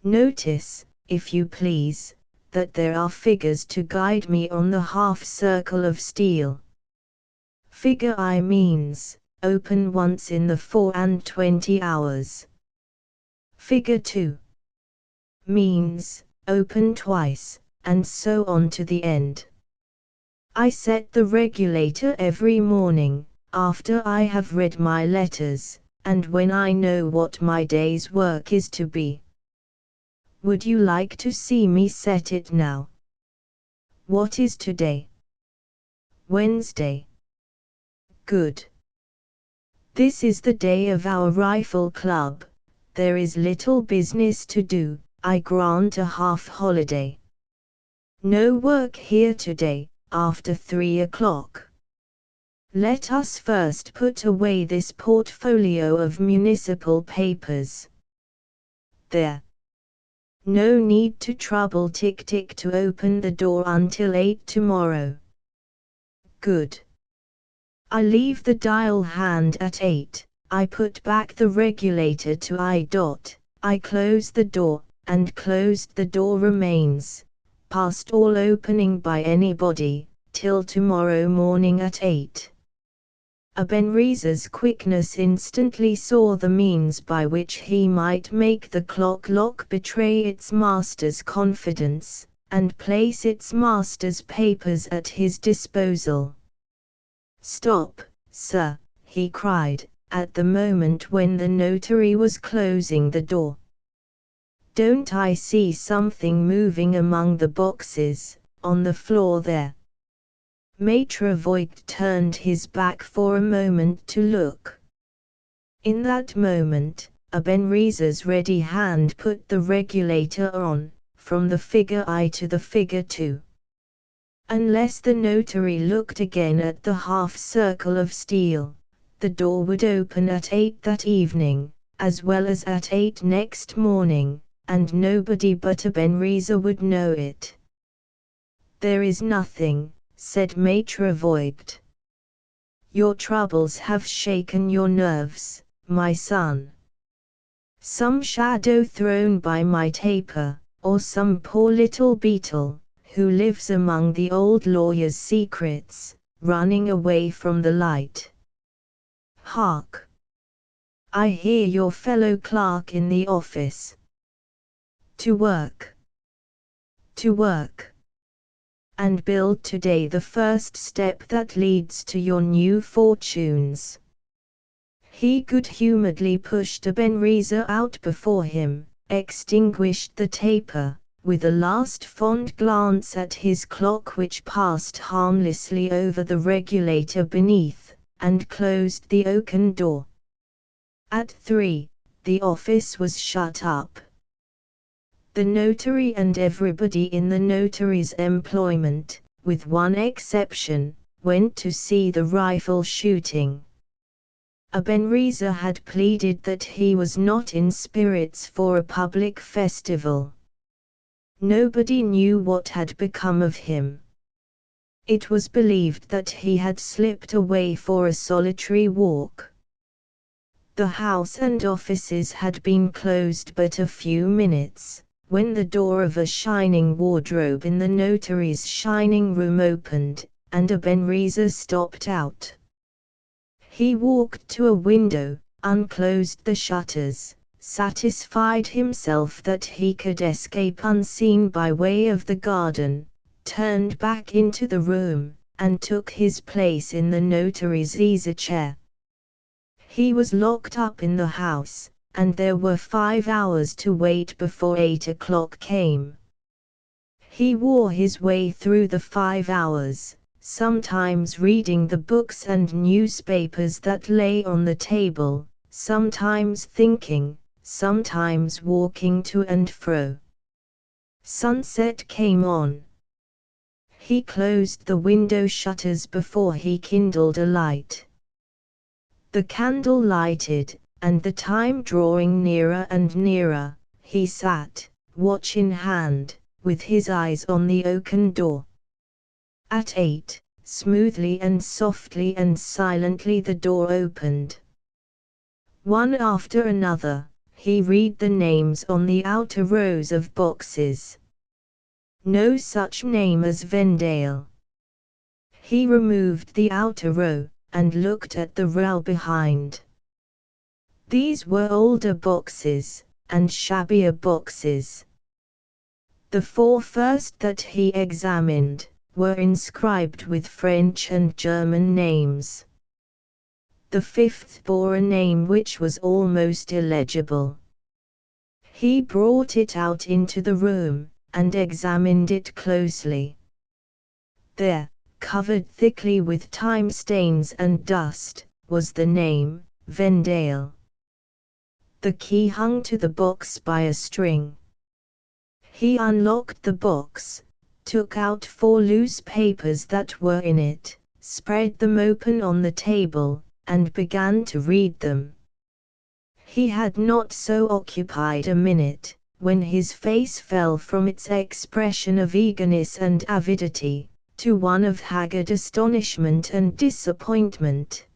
Notice, if you please, that there are figures to guide me on the half-circle of steel. Figure I means, open once in the 24 hours. Figure 2 means, open twice, and so on to the end. I set the regulator every morning, after I have read my letters, and when I know what my day's work is to be. Would you like to see me set it now? What is today? Wednesday. Good. This is the day of our rifle club. There is little business to do. I grant a half-holiday. No work here today, after 3 o'clock. Let us first put away this portfolio of municipal papers. There. No need to trouble Tick-Tick to open the door until 8 tomorrow. Good. I leave the dial hand at 8, I put back the regulator to I. I close the door, and closed the door remains, past all opening by anybody, till tomorrow morning at 8. Ebenezer's quickness instantly saw the means by which he might make the clock lock betray its master's confidence, and place its master's papers at his disposal. "Stop, sir," he cried, at the moment when the notary was closing the door. "Don't I see something moving among the boxes, on the floor there?" Maitre Voigt turned his back for a moment to look. In that moment, Ebenezer's ready hand put the regulator on, from the figure I to the figure 2. Unless the notary looked again at the half-circle of steel, the door would open at 8 that evening, as well as at 8 next morning, and nobody but Ebenezer would know it. "There is nothing," said Maitre Voigt. "Your troubles have shaken your nerves, my son. Some shadow thrown by my taper, or some poor little beetle, who lives among the old lawyer's secrets, running away from the light. Hark! I hear your fellow clerk in the office. To work! To work! And build today the first step that leads to your new fortunes." He good-humoredly pushed Ebenezer out before him, extinguished the taper, with a last fond glance at his clock which passed harmlessly over the regulator beneath, and closed the oaken door. At 3, the office was shut up. The notary and everybody in the notary's employment, with one exception, went to see the rifle shooting. Ebenezer had pleaded that he was not in spirits for a public festival. Nobody knew what had become of him. It was believed that he had slipped away for a solitary walk. The house and offices had been closed but a few minutes, when the door of a shining wardrobe in the notary's shining room opened, and Ebenezer stopped out. He walked to a window, unclosed the shutters, satisfied himself that he could escape unseen by way of the garden, turned back into the room, and took his place in the notary's easy-chair. He was locked up in the house, and there were 5 hours to wait before 8 o'clock came. He wore his way through the 5 hours, sometimes reading the books and newspapers that lay on the table, sometimes thinking, sometimes walking to and fro. Sunset came on. He closed the window shutters before he kindled a light. The candle lighted, and the time drawing nearer and nearer, he sat, watch in hand, with his eyes on the oaken door. At 8, smoothly and softly and silently the door opened. One after another, he read the names on the outer rows of boxes. No such name as Vendale. He removed the outer row, and looked at the row behind. These were older boxes, and shabbier boxes. The 4 first that he examined were inscribed with French and German names. The 5th bore a name which was almost illegible. He brought it out into the room, and examined it closely. There, covered thickly with time stains and dust, was the name, Vendale. The key hung to the box by a string. He unlocked the box, took out 4 loose papers that were in it, spread them open on the table, and began to read them. He had not so occupied a minute, when his face fell from its expression of eagerness and avidity, to one of haggard astonishment and disappointment.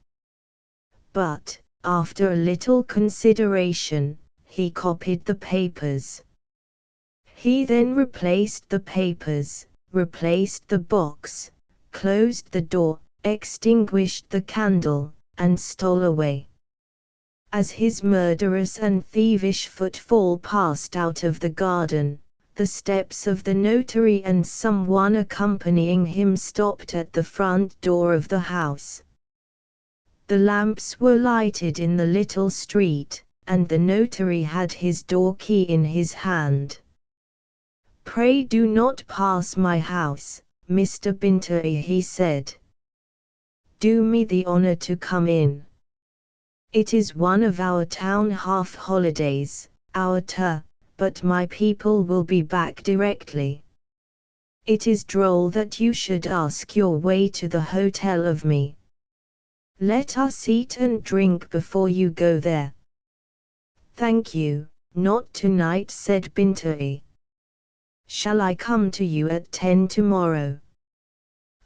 But, after a little consideration, he copied the papers. He then replaced the papers, replaced the box, closed the door, extinguished the candle, and stole away. As his murderous and thievish footfall passed out of the garden, the steps of the notary and someone accompanying him stopped at the front door of the house. The lamps were lighted in the little street, and the notary had his door key in his hand. "Pray do not pass my house, Mr. Binteri," he said. "Do me the honor to come in. It is one of our town half-holidays, but my people will be back directly. It is droll that you should ask your way to the hotel of me. Let us eat and drink before you go there." "Thank you, not tonight," said Binteri. "Shall I come to you at 10 tomorrow?"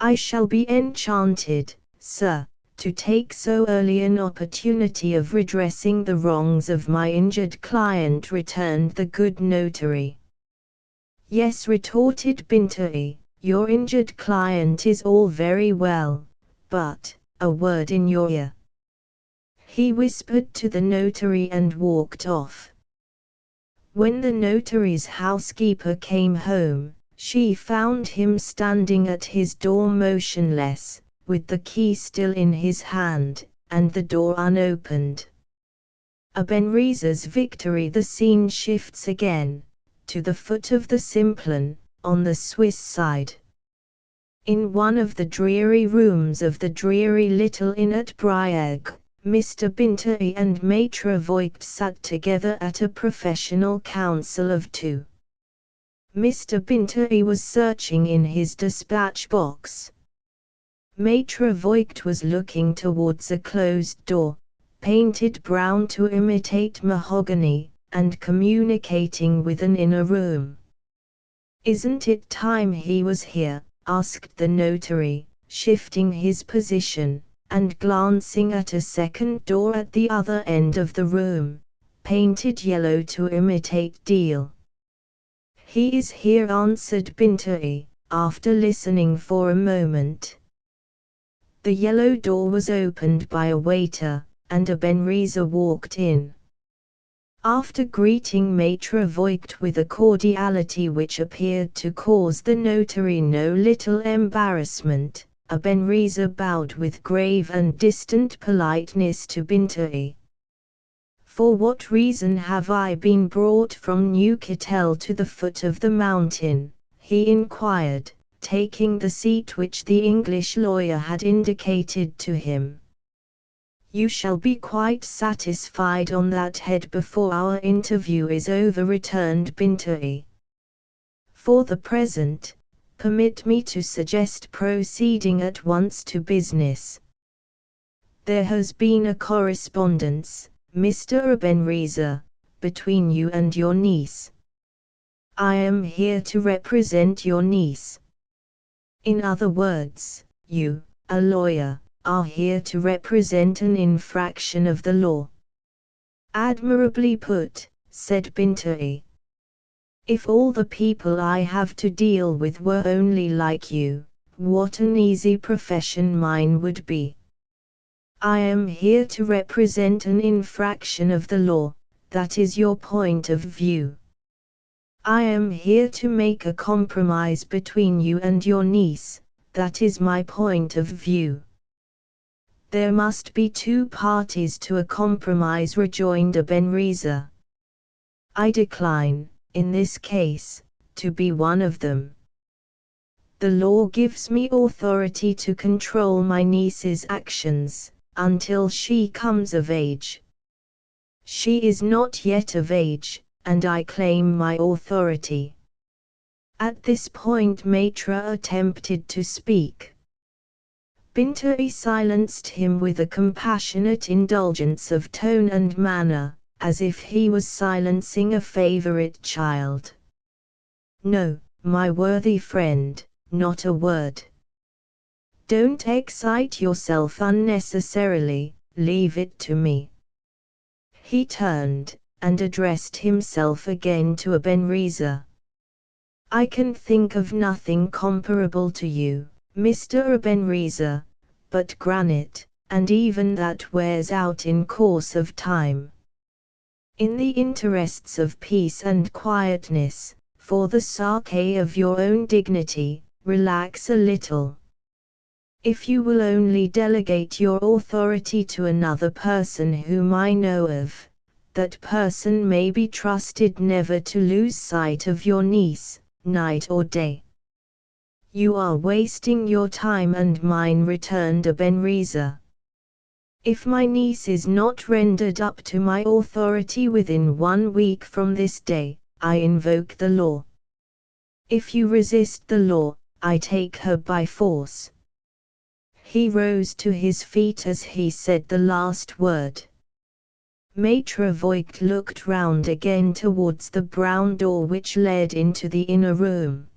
"I shall be enchanted, sir, to take so early an opportunity of redressing the wrongs of my injured client," returned the good notary. "Yes," retorted Binteri, "your injured client is all very well, but, a word in your ear." He whispered to the notary and walked off. When the notary's housekeeper came home, she found him standing at his door motionless, with the key still in his hand, and the door unopened. Ebenezer's victory. The scene shifts again, to the foot of the Simplon, on the Swiss side. In one of the dreary rooms of the dreary little inn at Brieg, Mr. Binteri and Maitre Voigt sat together at a professional council of two. Mr. Binteri was searching in his dispatch box. Maitre Voigt was looking towards a closed door, painted brown to imitate mahogany, and communicating with an inner room. "Isn't it time he was here?" asked the notary, shifting his position, and glancing at a second door at the other end of the room, painted yellow to imitate deal. "He is here," answered Binteri, after listening for a moment. The yellow door was opened by a waiter, and Ebenezer walked in. After greeting Maitre Voigt with a cordiality which appeared to cause the notary no little embarrassment, Ebenezer bowed with grave and distant politeness to Binteri. "For what reason have I been brought from Neuchâtel to the foot of the mountain?" he inquired, taking the seat which the English lawyer had indicated to him. "You shall be quite satisfied on that head before our interview is over," returned Binteri. "For the present, permit me to suggest proceeding at once to business. There has been a correspondence, Mr. Ebenezer, between you and your niece. I am here to represent your niece. In other words, you, a lawyer, are here to represent an infraction of the law." "Admirably put," said Binteri. "If all the people I have to deal with were only like you, what an easy profession mine would be. I am here to represent an infraction of the law, that is your point of view. I am here to make a compromise between you and your niece, that is my point of view." "There must be two parties to a compromise," rejoined Ebenezer. "I decline, in this case, to be one of them. The law gives me authority to control my niece's actions, until she comes of age. She is not yet of age, and I claim my authority." At this point Maitre attempted to speak. Binteri silenced him with a compassionate indulgence of tone and manner, as if he was silencing a favorite child. "No, my worthy friend, not a word. Don't excite yourself unnecessarily, leave it to me." He turned, and addressed himself again to Ebenezer. "I can think of nothing comparable to you, Mr. Ebenezer, but granite, and even that wears out in course of time. In the interests of peace and quietness, for the sake of your own dignity, relax a little. If you will only delegate your authority to another person whom I know of, that person may be trusted never to lose sight of your niece, night or day. You are wasting your time and mine, returned Ebenezer. If my niece is not rendered up to my authority within 1 week from this day, I invoke the law. If you resist the law, I take her by force. He rose to his feet as he said the last word. Maître Voigt looked round again towards the brown door which led into the inner room.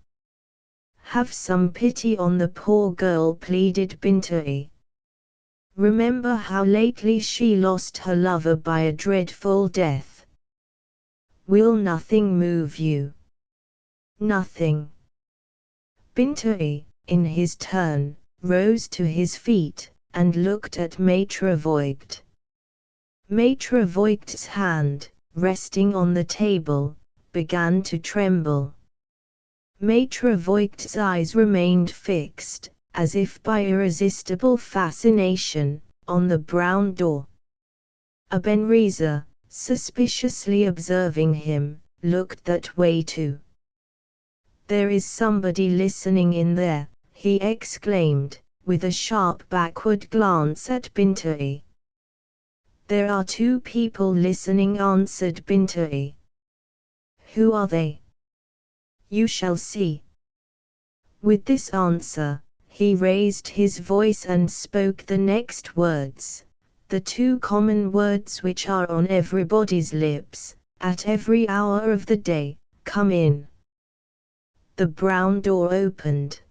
Have some pity on the poor girl, pleaded Bintouillet. Remember how lately she lost her lover by a dreadful death. Will nothing move you? Nothing. Bintouillet, in his turn, rose to his feet, and looked at Maître Voigt. Maître Voigt's hand, resting on the table, began to tremble. Maître Voigt's eyes remained fixed, as if by irresistible fascination, on the brown door. Ebenezer, suspiciously observing him, looked that way too. There is somebody listening in there, he exclaimed, with a sharp backward glance at Bintouillet. There are 2 people listening, answered Bintouillet. Who are they? You shall see. With this answer, he raised his voice and spoke the next words, the 2 common words which are on everybody's lips, at every hour of the day, come in. The brown door opened.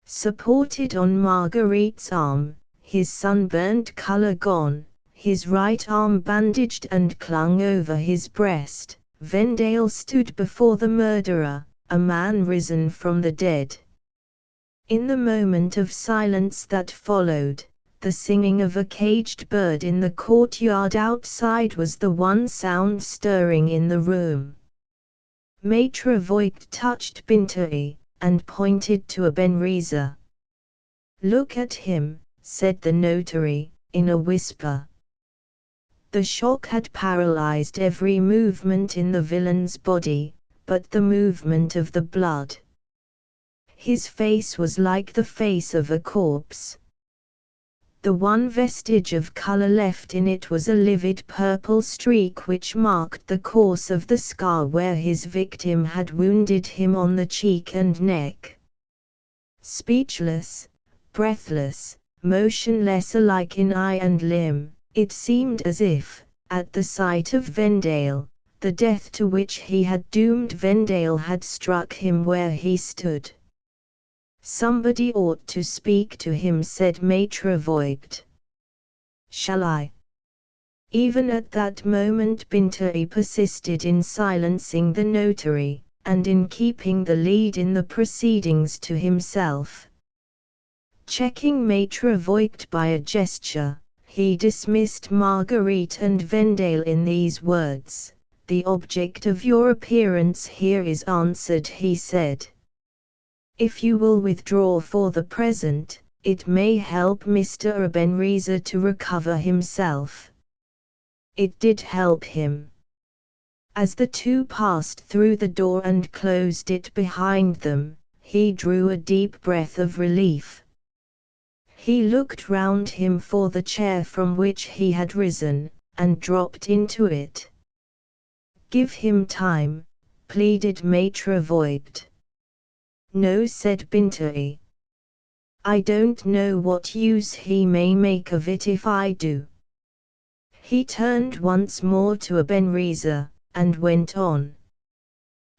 Supported on Marguerite's arm, his sunburnt color gone, his right arm bandaged and clung over his breast, Vendale stood before the murderer, a man risen from the dead. In the moment of silence that followed, the singing of a caged bird in the courtyard outside was the one sound stirring in the room. Maître Voigt touched Bintouillet, and pointed to Ebenezer. Look at him, said the notary, in a whisper. The shock had paralyzed every movement in the villain's body, but the movement of the blood. His face was like the face of a corpse. The one vestige of color left in it was a livid purple streak which marked the course of the scar where his victim had wounded him on the cheek and neck. Speechless, breathless, motionless alike in eye and limb, it seemed as if, at the sight of Vendale, the death to which he had doomed Vendale had struck him where he stood. Somebody ought to speak to him, said Maître Voigt. Shall I? Even at that moment Bintouillet persisted in silencing the notary, and in keeping the lead in the proceedings to himself. Checking Maître Voigt by a gesture, he dismissed Marguerite and Vendale in these words. The object of your appearance here is answered, he said. If you will withdraw for the present, it may help Mr. Ebenezer to recover himself. It did help him. As the 2 passed through the door and closed it behind them, he drew a deep breath of relief. He looked round him for the chair from which he had risen, and dropped into it. Give him time, pleaded Maître Voigt. No, said Bintouillet. I don't know what use he may make of it if I do. He turned once more to Ebenezer, and went on.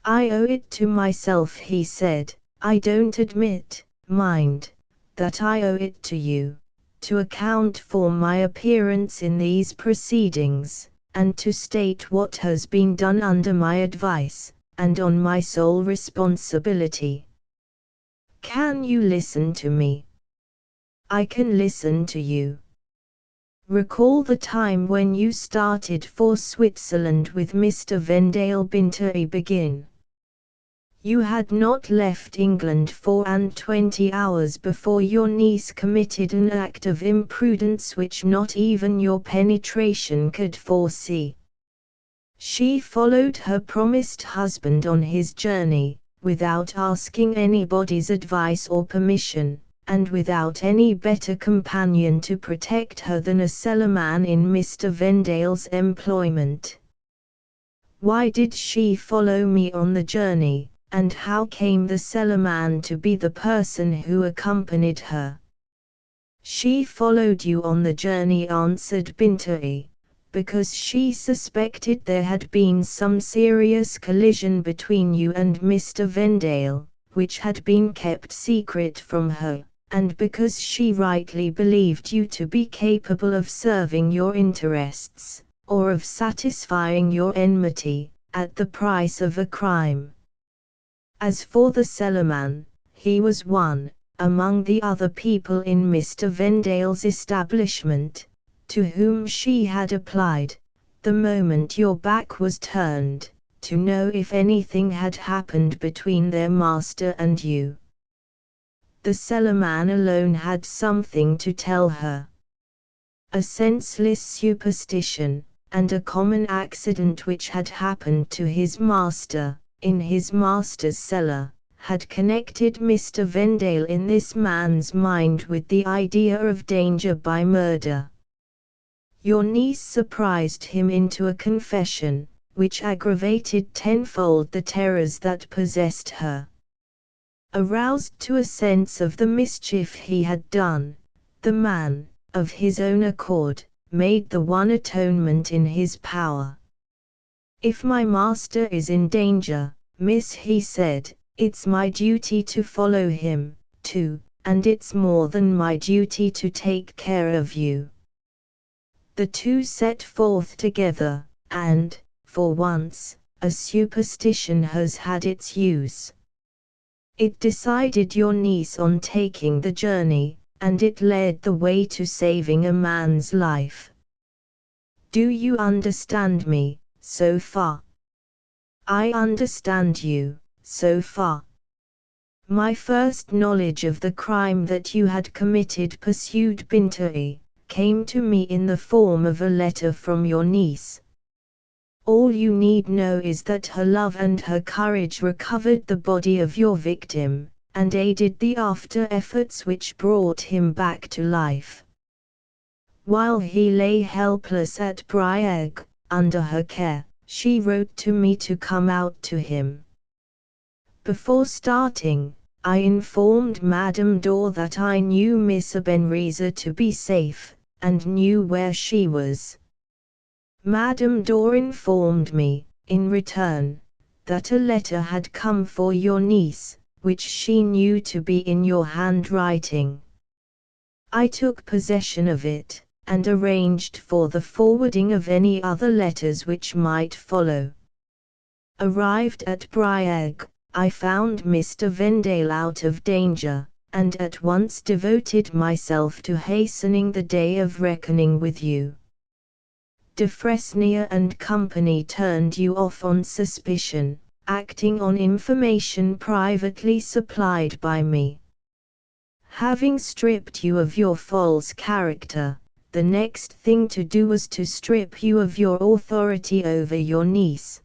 I owe it to myself, he said. I don't admit, mind, that I owe it to you, to account for my appearance in these proceedings, and to state what has been done under my advice, and on my sole responsibility. Can you listen to me? I can listen to you. Recall the time when you started for Switzerland with Mr. Vendale, Bintouillet began. You had not left England 24 hours before your niece committed an act of imprudence which not even your penetration could foresee. She followed her promised husband on his journey, without asking anybody's advice or permission, and without any better companion to protect her than a cellarman in Mr. Vendale's employment. Why did she follow me on the journey, and how came the cellarman to be the person who accompanied her? She followed you on the journey, answered Binti, because she suspected there had been some serious collision between you and Mr. Vendale, which had been kept secret from her, and because she rightly believed you to be capable of serving your interests, or of satisfying your enmity, at the price of a crime. As for the cellarman, he was one, among the other people in Mr. Vendale's establishment, to whom she had applied, the moment your back was turned, to know if anything had happened between their master and you. The cellarman alone had something to tell her. A senseless superstition, and a common accident which had happened to his master, in his master's cellar, had connected Mr. Vendale in this man's mind with the idea of danger by murder. Your niece surprised him into a confession, which aggravated tenfold the terrors that possessed her. Aroused to a sense of the mischief he had done, the man, of his own accord, made the one atonement in his power. "If my master is in danger, miss," he said, "it's my duty to follow him, too, and it's more than my duty to take care of you." The two set forth together, and, for once, a superstition has had its use. It decided your niece on taking the journey, and it led the way to saving a man's life. Do you understand me, so far? I understand you, so far. My first knowledge of the crime that you had committed, pursued Binti, came to me in the form of a letter from your niece. All you need know is that her love and her courage recovered the body of your victim, and aided the after efforts which brought him back to life. While he lay helpless at Brieg, under her care, she wrote to me to come out to him. Before starting, I informed Madame Dor that I knew Miss Ebenezer to be safe, and knew where she was. Madame Dor informed me, in return, that a letter had come for your niece, which she knew to be in your handwriting. I took possession of it, and arranged for the forwarding of any other letters which might follow. Arrived at Brieg, I found Mr. Vendale out of danger, and at once devoted myself to hastening the day of reckoning with you. De Fresnier and Company turned you off on suspicion, acting on information privately supplied by me. Having stripped you of your false character, the next thing to do was to strip you of your authority over your niece.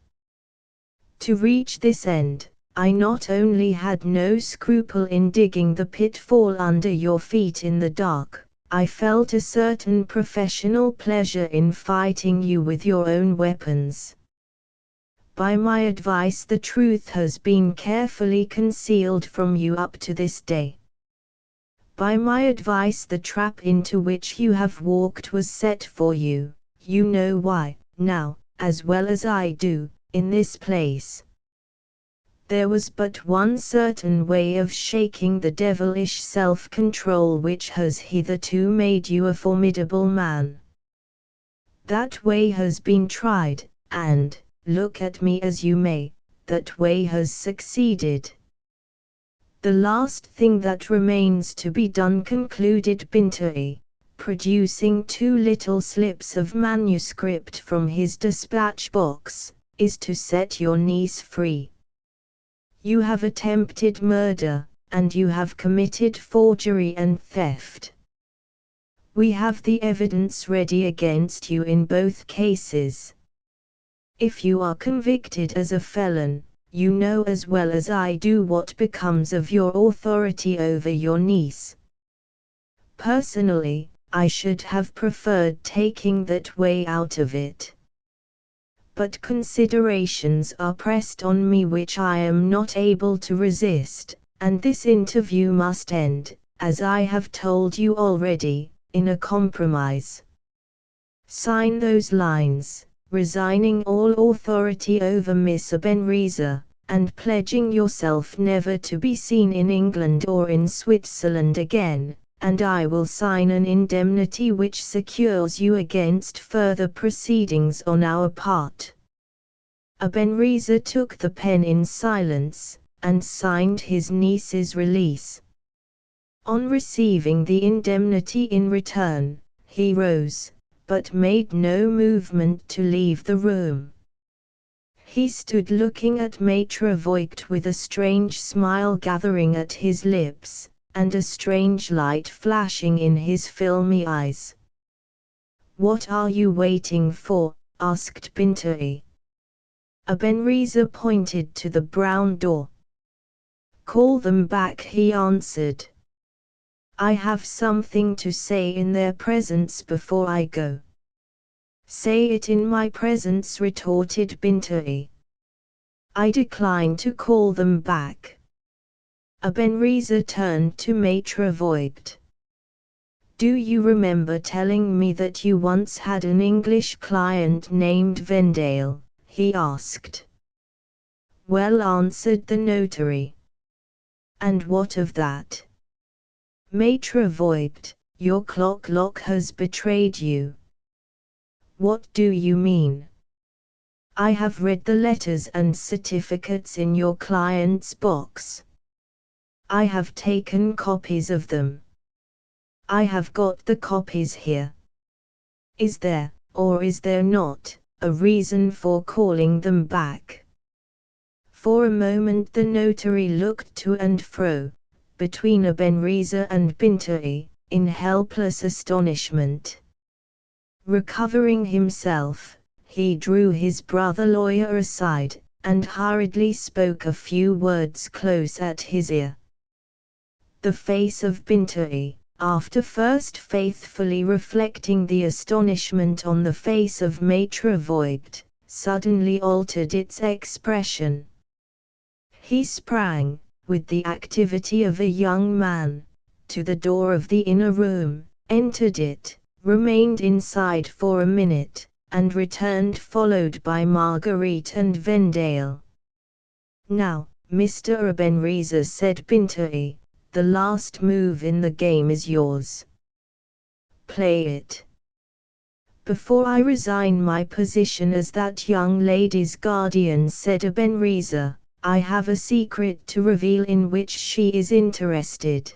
To reach this end, I not only had no scruple in digging the pitfall under your feet in the dark, I felt a certain professional pleasure in fighting you with your own weapons. By my advice the truth has been carefully concealed from you up to this day. By my advice the trap into which you have walked was set for you. You know why, now, as well as I do, in this place. There was but one certain way of shaking the devilish self-control which has hitherto made you a formidable man. That way has been tried, and, look at me as you may, that way has succeeded. The last thing that remains to be done, concluded Binti, producing 2 little slips of manuscript from his dispatch box, is to set your niece free. You have attempted murder, and you have committed forgery and theft. We have the evidence ready against you in both cases. If you are convicted as a felon, you know as well as I do what becomes of your authority over your niece. Personally, I should have preferred taking that way out of it. But considerations are pressed on me which I am not able to resist, and this interview must end, as I have told you already, in a compromise. Sign those lines, resigning all authority over Miss Ebenezer, and pledging yourself never to be seen in England or in Switzerland again, and I will sign an indemnity which secures you against further proceedings on our part. Ebenezer took the pen in silence, and signed his niece's release. On receiving the indemnity in return, he rose, but made no movement to leave the room. He stood looking at Maitre Voigt with a strange smile gathering at his lips, and a strange light flashing in his filmy eyes. "What are you waiting for?" asked Bintoy. Ebenezer pointed to the brown door. "Call them back," he answered. "I have something to say in their presence before I go." "Say it in my presence," retorted Bintoy. "I decline to call them back." Ebenezer turned to Maitre Voigt. "Do you remember telling me that you once had an English client named Vendale?" he asked. "Well," answered the notary. "And what of that?" "Maitre Voigt, your clock has betrayed you." "What do you mean?" "I have read the letters and certificates in your client's box. I have taken copies of them. I have got the copies here. Is there, or is there not, a reason for calling them back?" For a moment the notary looked to and fro, between Ebenezer and Bintoy, in helpless astonishment. Recovering himself, he drew his brother lawyer aside, and hurriedly spoke a few words close at his ear. The face of Bintoy, after first faithfully reflecting the astonishment on the face of Maitre Voigt, suddenly altered its expression. He sprang, with the activity of a young man, to the door of the inner room, entered it, remained inside for a minute, and returned followed by Marguerite and Vendale. "Now, Mr. Ebenezer," said Bintoy, "the last move in the game is yours. Play it." "Before I resign my position as that young lady's guardian," said Ebenezer, "I have a secret to reveal in which she is interested.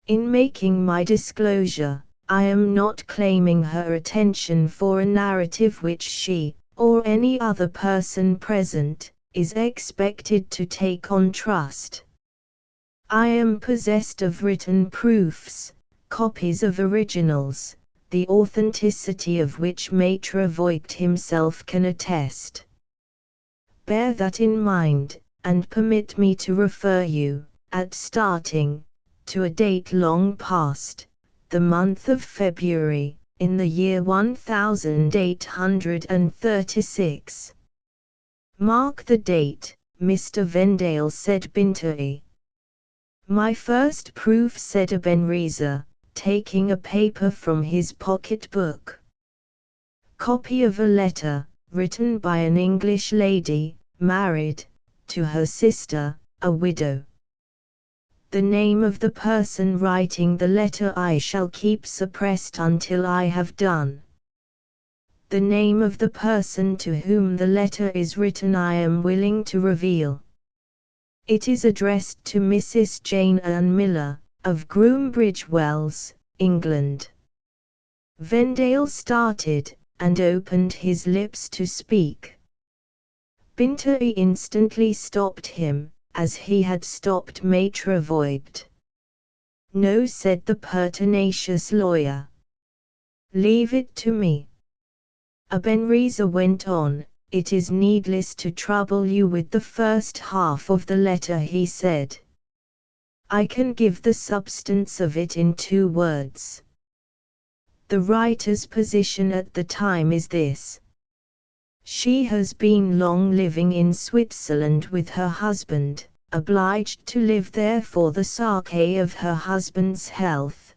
In making my disclosure, I am not claiming her attention for a narrative which she, or any other person present, is expected to take on trust. I am possessed of written proofs, copies of originals, the authenticity of which Maitre Voigt himself can attest. Bear that in mind, and permit me to refer you, at starting, to a date long past, the month of February, in the year 1836. "Mark the date, Mr. Vendale," said Bintoy. "My first proof," said Ebenezer, taking a paper from his pocket-book. "Copy of a letter, written by an English lady, married, to her sister, a widow. The name of the person writing the letter I shall keep suppressed until I have done. The name of the person to whom the letter is written I am willing to reveal. It is addressed to Mrs. Jane Ann Miller, of Groombridge Wells, England." Vendale started, and opened his lips to speak. Bintoy instantly stopped him, as he had stopped Maitre Voigt. "No," said the pertinacious lawyer. "Leave it to me." Ebenezer went on. "It is needless to trouble you with the first half of the letter," he said. "I can give the substance of it in 2 words. The writer's position at the time is this. She has been long living in Switzerland with her husband, obliged to live there for the sake of her husband's health.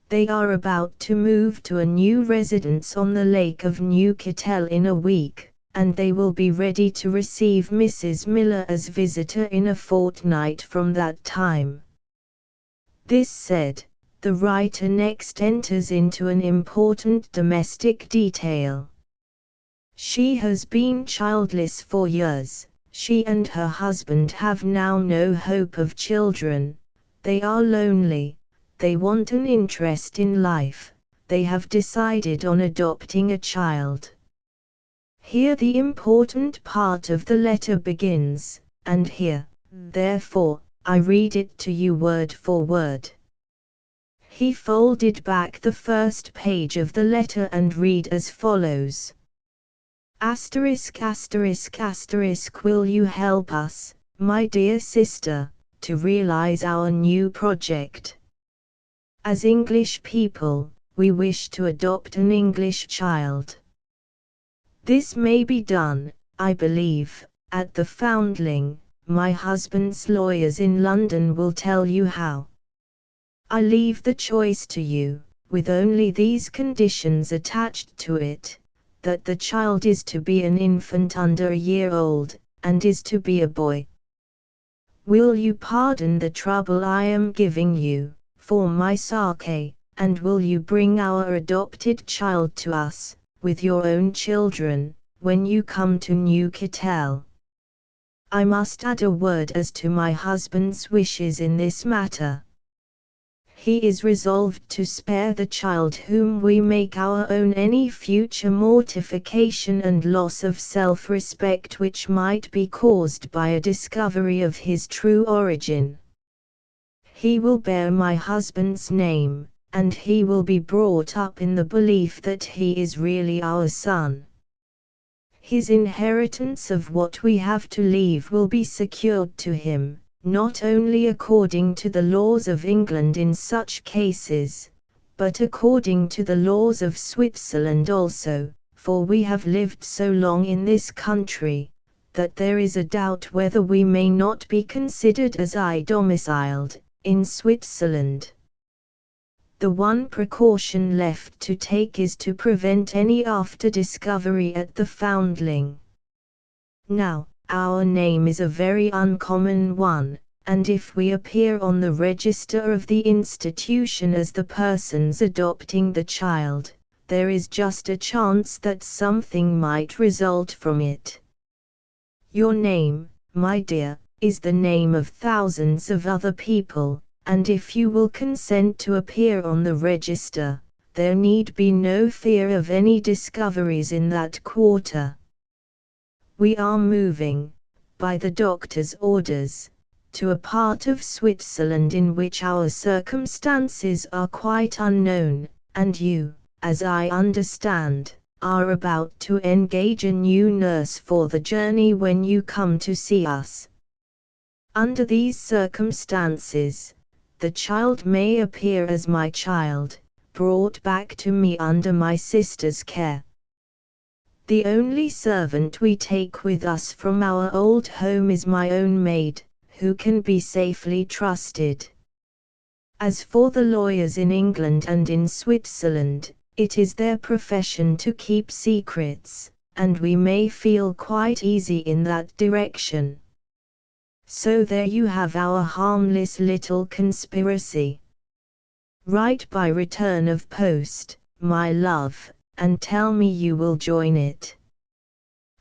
They are about to move to a new residence on the Lake of Neuchâtel in a week, and they will be ready to receive Mrs. Miller as visitor in a fortnight from that time." This said, the writer next enters into an important domestic detail. She has been childless for years. She and her husband have now no hope of children. They are lonely. They want an interest in life. They have decided on adopting a child. Here the important part of the letter begins, and here, therefore, I read it to you word for word. He folded back the first page of the letter and read as follows. Asterisk asterisk asterisk will you help us, my dear sister, to realize our new project? As English people, we wish to adopt an English child. This may be done, I believe, at the Foundling. My husband's lawyers in London will tell you how. I leave the choice to you, with only these conditions attached to it, that the child is to be an infant under a year old, and is to be a boy. Will you pardon the trouble I am giving you, for my sake, and will you bring our adopted child to us, with your own children, when you come to Neuchâtel? I must add a word as to my husband's wishes in this matter. He is resolved to spare the child whom we make our own any future mortification and loss of self-respect which might be caused by a discovery of his true origin. He will bear my husband's name, and he will be brought up in the belief that he is really our son. His inheritance of what we have to leave will be secured to him, not only according to the laws of England in such cases, but according to the laws of Switzerland also, for we have lived so long in this country, that there is a doubt whether we may not be considered as domiciled in Switzerland. The one precaution left to take is to prevent any after discovery at the Foundling. Now, our name is a very uncommon one, and if we appear on the register of the institution as the persons adopting the child, there is just a chance that something might result from it. Your name, my dear, is the name of thousands of other people, and if you will consent to appear on the register, there need be no fear of any discoveries in that quarter. We are moving, by the doctor's orders, to a part of Switzerland in which our circumstances are quite unknown, and you, as I understand, are about to engage a new nurse for the journey when you come to see us. Under these circumstances, the child may appear as my child, brought back to me under my sister's care. The only servant we take with us from our old home is my own maid, who can be safely trusted. As for the lawyers in England and in Switzerland, it is their profession to keep secrets, and we may feel quite easy in that direction. So there you have our harmless little conspiracy. Write by return of post, my love, and tell me you will join it.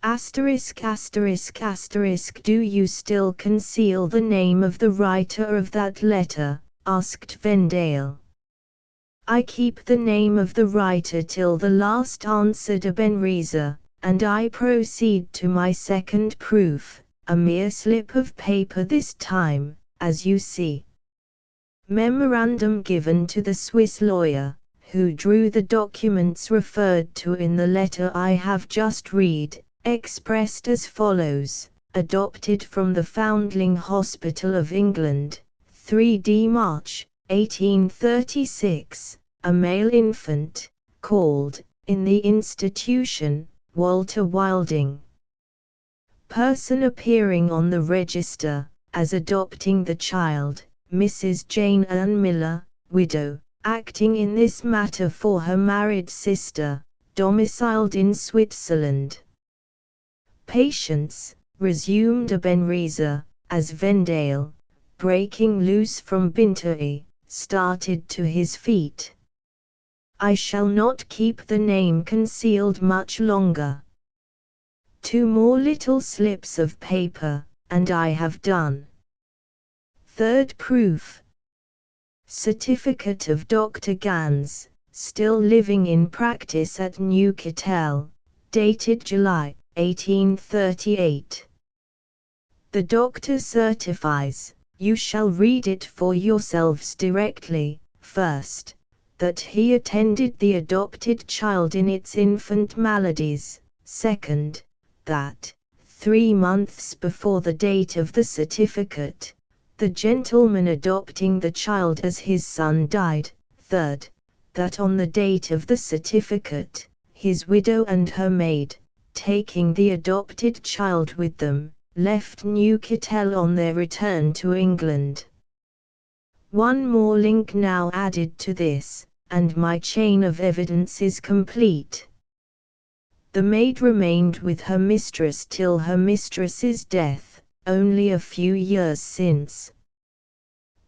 Asterisk asterisk asterisk. Do you still conceal the name of the writer of that letter? Asked Vendale. I keep the name of the writer till the last, answered Ebenezer, and I proceed to my second proof, a mere slip of paper this time, as you see. Memorandum given to the Swiss lawyer, who drew the documents referred to in the letter I have just read, expressed as follows: adopted from the Foundling Hospital of England, 3d March, 1836, a male infant, called, in the institution, Walter Wilding. Person appearing on the register, as adopting the child, Mrs. Jane Ann Miller, widow, acting in this matter for her married sister, domiciled in Switzerland. Patience, resumed Ebenezer, as Vendale, breaking loose from Bintoy, started to his feet. I shall not keep the name concealed much longer. 2 more little slips of paper, and I have done. Third proof. Certificate of Dr. Gans, still living in practice at Newcastle, dated July, 1838. The doctor certifies, you shall read it for yourselves directly, first, that he attended the adopted child in its infant maladies, second, that, 3 months before the date of the certificate, the gentleman adopting the child as his son died, third, that on the date of the certificate, his widow and her maid, taking the adopted child with them, left Newcastle on their return to England. One more link now added to this, and my chain of evidence is complete. The maid remained with her mistress till her mistress's death, only a few years since.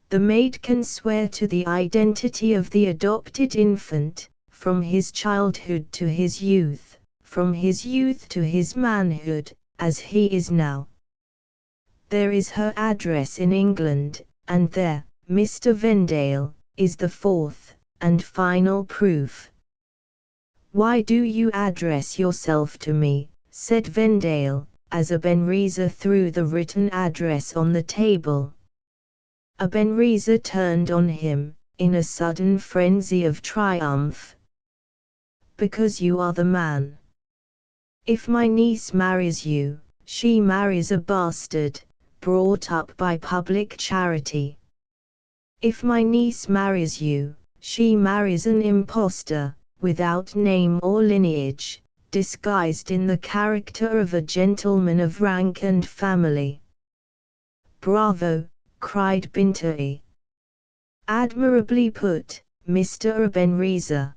The maid can swear to the identity of the adopted infant, from his childhood to his youth, from his youth to his manhood, as he is now. There is her address in England, and there, Mr. Vendale, is the fourth, and final proof. Why do you address yourself to me, said Vendale, as Ebenezer threw the written address on the table. Ebenezer turned on him, in a sudden frenzy of triumph. Because you are the man. If my niece marries you, she marries a bastard, brought up by public charity. If my niece marries you, she marries an impostor, without name or lineage, disguised in the character of a gentleman of rank and family. Bravo, cried Bintoy. Admirably put, Mr. Ebenezer.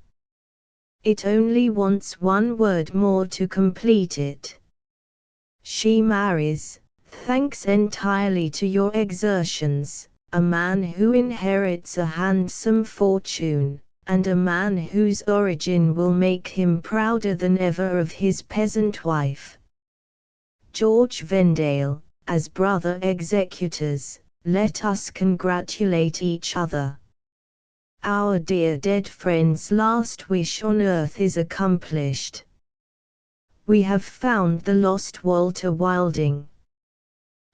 It only wants one word more to complete it. She marries, thanks entirely to your exertions, a man who inherits a handsome fortune, and a man whose origin will make him prouder than ever of his peasant wife. George Vendale, as brother executors, let us congratulate each other. Our dear dead friend's last wish on earth is accomplished. We have found the lost Walter Wilding.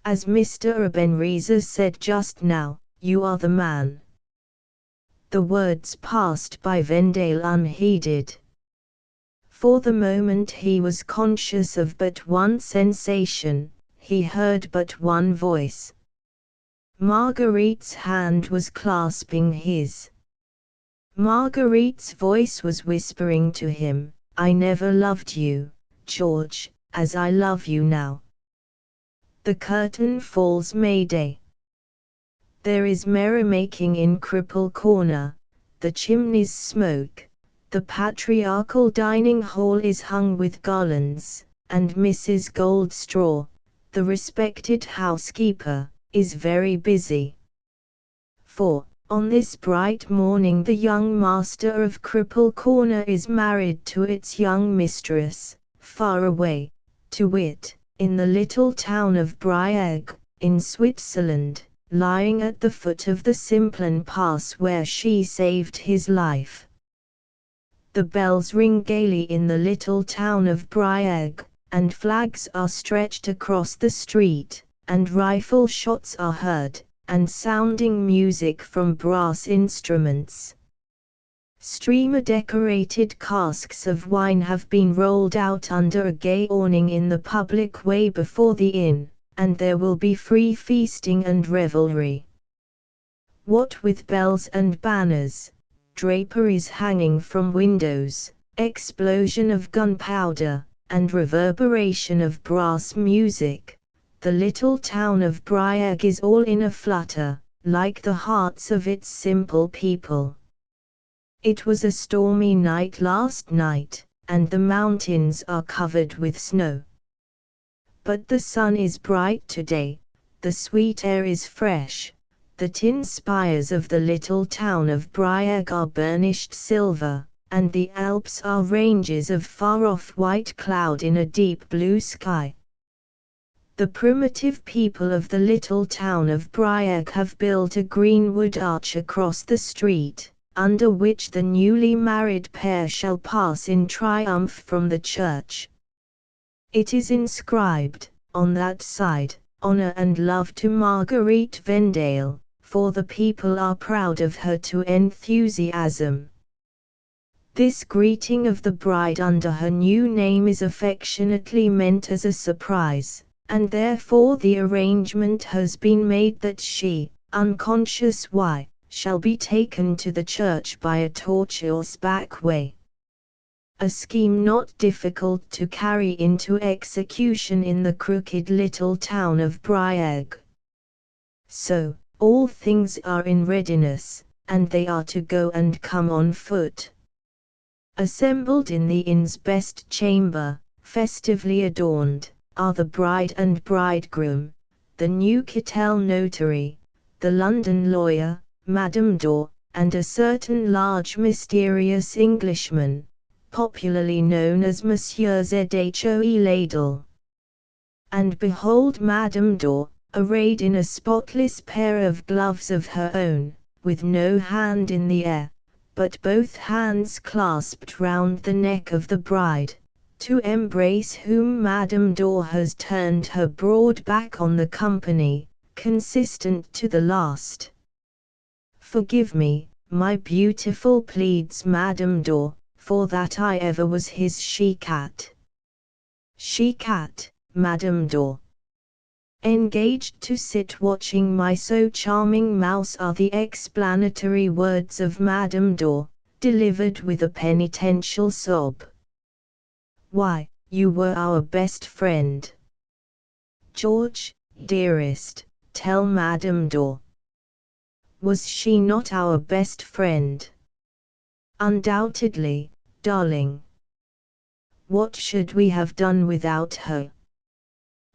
As Mr. Ebenezer said just now, you are the man. The words passed by Vendale unheeded. For the moment he was conscious of but one sensation, he heard but one voice. Marguerite's hand was clasping his. Marguerite's voice was whispering to him, I never loved you, George, as I love you now. The curtain falls May-Day. There is merrymaking in Cripple Corner, the chimneys smoke, the patriarchal dining hall is hung with garlands, and Mrs. Goldstraw, the respected housekeeper, is very busy. For, on this bright morning the young master of Cripple Corner is married to its young mistress, far away, to wit, in the little town of Brieg, in Switzerland, lying at the foot of the Simplon Pass where she saved his life. The bells ring gaily in the little town of Brieg, and flags are stretched across the street, and rifle shots are heard, and sounding music from brass instruments. Streamer-decorated casks of wine have been rolled out under a gay awning in the public way before the inn, and there will be free feasting and revelry. What with bells and banners, draperies hanging from windows, explosion of gunpowder, and reverberation of brass music, the little town of Brieg is all in a flutter, like the hearts of its simple people. It was a stormy night last night, and the mountains are covered with snow. But the sun is bright today, the sweet air is fresh, the tin spires of the little town of Brieg are burnished silver, and the Alps are ranges of far-off white cloud in a deep blue sky. The primitive people of the little town of Brieg have built a green wood arch across the street, under which the newly married pair shall pass in triumph from the church. It is inscribed, on that side, "Honor and love to Marguerite Vendale," for the people are proud of her to enthusiasm. This greeting of the bride under her new name is affectionately meant as a surprise, and therefore the arrangement has been made that she, unconscious why, shall be taken to the church by a tortuous back way. A scheme not difficult to carry into execution in the crooked little town of Brieg. So, all things are in readiness, and they are to go and come on foot. Assembled in the inn's best chamber, festively adorned, are the bride and bridegroom, the new Kittel notary, the London lawyer, Madame Dor, and a certain large mysterious Englishman, popularly known as Monsieur Zhoe Ladle. And behold Madame Dor, arrayed in a spotless pair of gloves of her own, with no hand in the air, but both hands clasped round the neck of the bride, to embrace whom Madame Dor has turned her broad back on the company, consistent to the last. "Forgive me, my beautiful," pleads Madame Dor, "for that I ever was his she-cat." She-cat, Madame Dor. Engaged to sit watching my so charming mouse are the explanatory words of Madame Dor, delivered with a penitential sob. Why, you were our best friend. George, dearest, tell Madame Dor. Was she not our best friend? Undoubtedly, darling. What should we have done without her?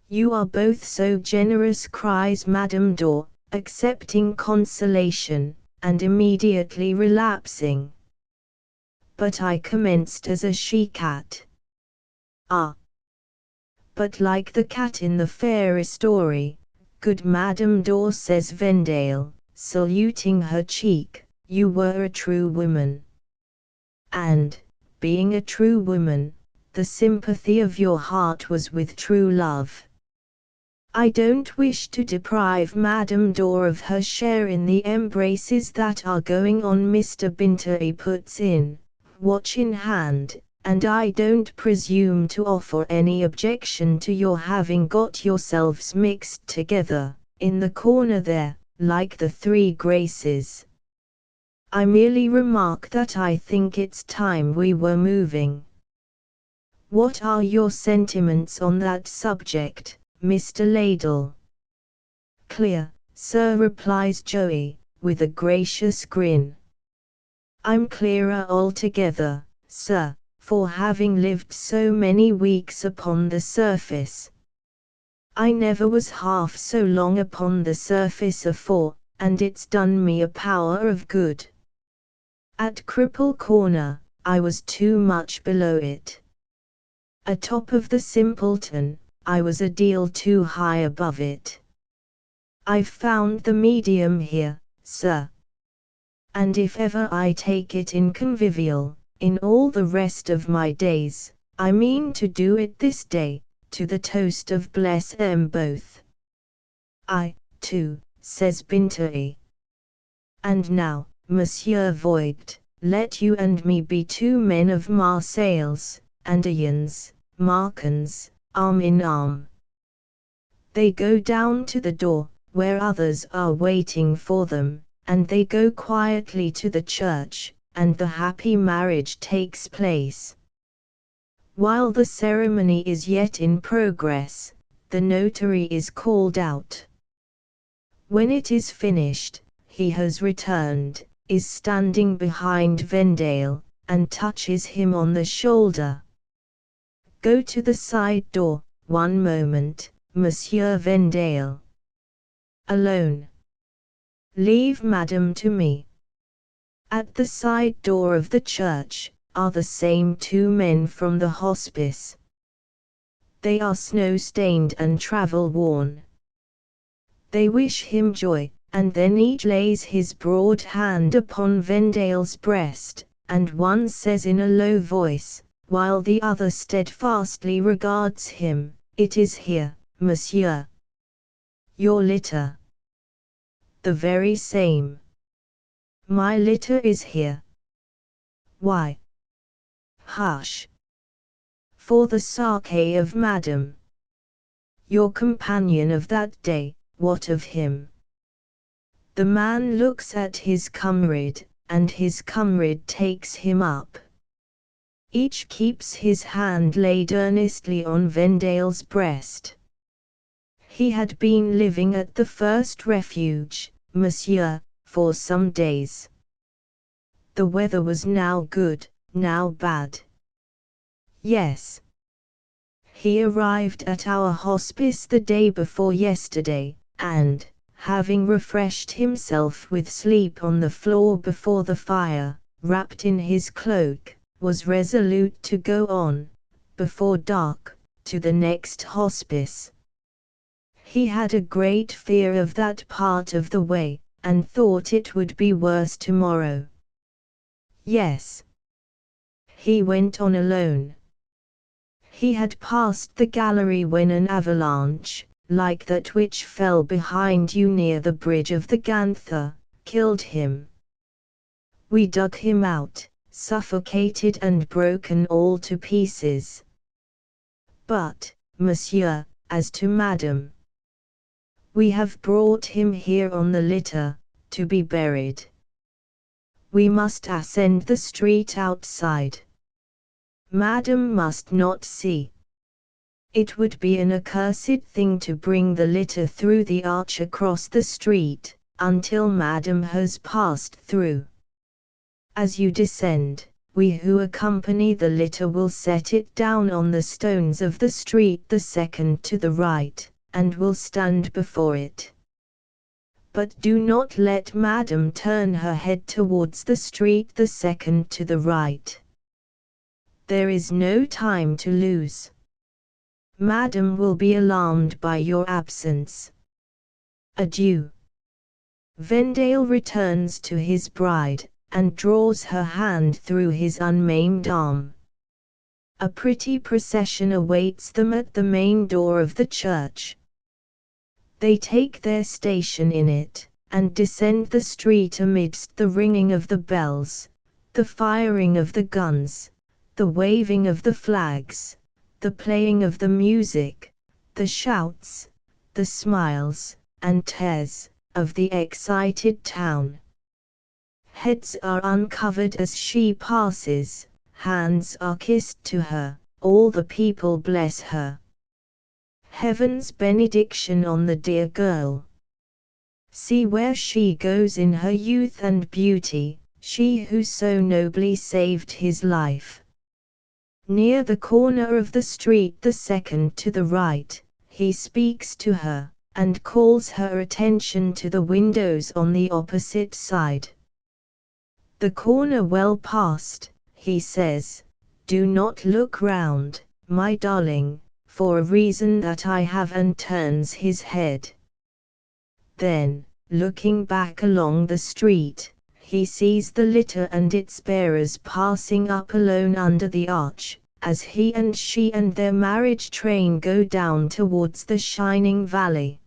You are both so generous, cries Madame Dor, accepting consolation, and immediately relapsing. But I commenced as a she-cat. Ah! But like the cat in the fairy story, good Madame Dor, says Vendale, saluting her cheek, you were a true woman. And, being a true woman, the sympathy of your heart was with true love. I don't wish to deprive Madame Dor of her share in the embraces that are going on, Mr. Bintery puts in, watch in hand, and I don't presume to offer any objection to your having got yourselves mixed together, in the corner there, like the three Graces. I merely remark that I think it's time we were moving. What are your sentiments on that subject, Mr. Ladle? Clear, sir, replies Joey, with a gracious grin. I'm clearer altogether, sir, for having lived so many weeks upon the surface. I never was half so long upon the surface afore, and it's done me a power of good. At Cripple Corner, I was too much below it. Atop of the Simpleton, I was a deal too high above it. I've found the medium here, sir. And if ever I take it in convivial, in all the rest of my days, I mean to do it this day, to the toast of bless 'em both. I, too, says Bintery. And now, Monsieur Voigt, let you and me be two men of Marseilles, and Ayans, Marcans, arm in arm. They go down to the door, where others are waiting for them, and they go quietly to the church, and the happy marriage takes place. While the ceremony is yet in progress, the notary is called out. When it is finished, he has returned, is standing behind Vendale, and touches him on the shoulder. Go to the side door, one moment, Monsieur Vendale. Alone. Leave Madame to me. At the side door of the church are the same two men from the hospice. They are snow-stained and travel-worn. They wish him joy, and then each lays his broad hand upon Vendale's breast, and one says in a low voice, while the other steadfastly regards him, "It is here, monsieur." "Your litter?" "The very same." "My litter is here." "Why?" "Hush! For the sake of Madame." "Your companion of that day, what of him?" The man looks at his comrade, and his comrade takes him up. Each keeps his hand laid earnestly on Vendale's breast. He had been living at the first refuge, monsieur, for some days. The weather was now good, now bad. Yes. He arrived at our hospice the day before yesterday, and, having refreshed himself with sleep on the floor before the fire, wrapped in his cloak, was resolute to go on, before dark, to the next hospice. He had a great fear of that part of the way, and thought it would be worse tomorrow. Yes. He went on alone. He had passed the gallery when an avalanche, like that which fell behind you near the bridge of the Ganther, killed him. We dug him out, suffocated and broken all to pieces. But, monsieur, as to Madame, we have brought him here on the litter, to be buried. We must ascend the street outside. Madame must not see. It would be an accursed thing to bring the litter through the arch across the street, until Madame has passed through. As you descend, we who accompany the litter will set it down on the stones of the street the second to the right, and will stand before it. But do not let Madame turn her head towards the street the second to the right. There is no time to lose. Madame will be alarmed by your absence. Adieu. Vendale returns to his bride, and draws her hand through his unmaimed arm. A pretty procession awaits them at the main door of the church. They take their station in it, and descend the street amidst the ringing of the bells, the firing of the guns, the waving of the flags, the playing of the music, the shouts, the smiles, and tears, of the excited town. Heads are uncovered as she passes, hands are kissed to her, all the people bless her. Heaven's benediction on the dear girl. See where she goes in her youth and beauty, she who so nobly saved his life. Near the corner of the street the second to the right, he speaks to her, and calls her attention to the windows on the opposite side. The corner well passed, he says, do not look round, my darling, for a reason that I have, and turns his head. Then, looking back along the street, he sees the litter and its bearers passing up alone under the arch, as he and she and their marriage train go down towards the shining valley.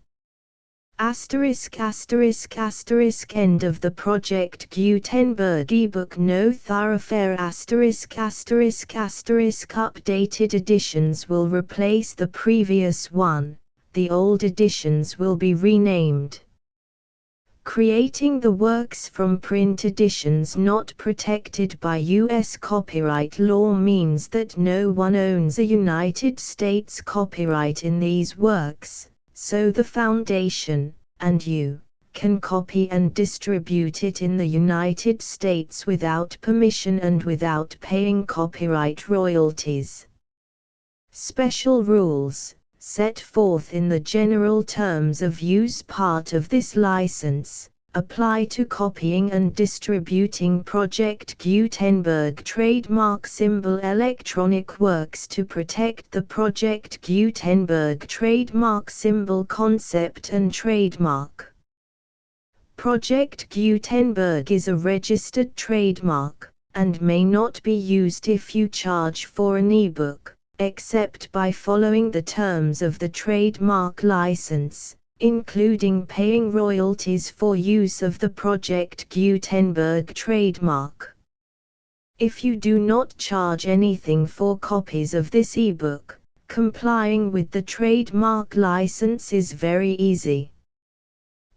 Asterisk asterisk asterisk end of the Project Gutenberg ebook. No Thoroughfare asterisk asterisk asterisk updated editions will replace the previous one, the old editions will be renamed. Creating the works from print editions not protected by U.S. copyright law means that no one owns a United States copyright in these works, so the Foundation, and you, can copy and distribute it in the United States without permission and without paying copyright royalties. Special rules, set forth in the general terms of use part of this license, apply to copying and distributing Project Gutenberg trademark symbol electronic works to protect the Project Gutenberg trademark symbol concept and trademark. Project Gutenberg is a registered trademark, and may not be used if you charge for an ebook, except by following the terms of the trademark license, including paying royalties for use of the Project Gutenberg trademark. If you do not charge anything for copies of this ebook, complying with the trademark license is very easy.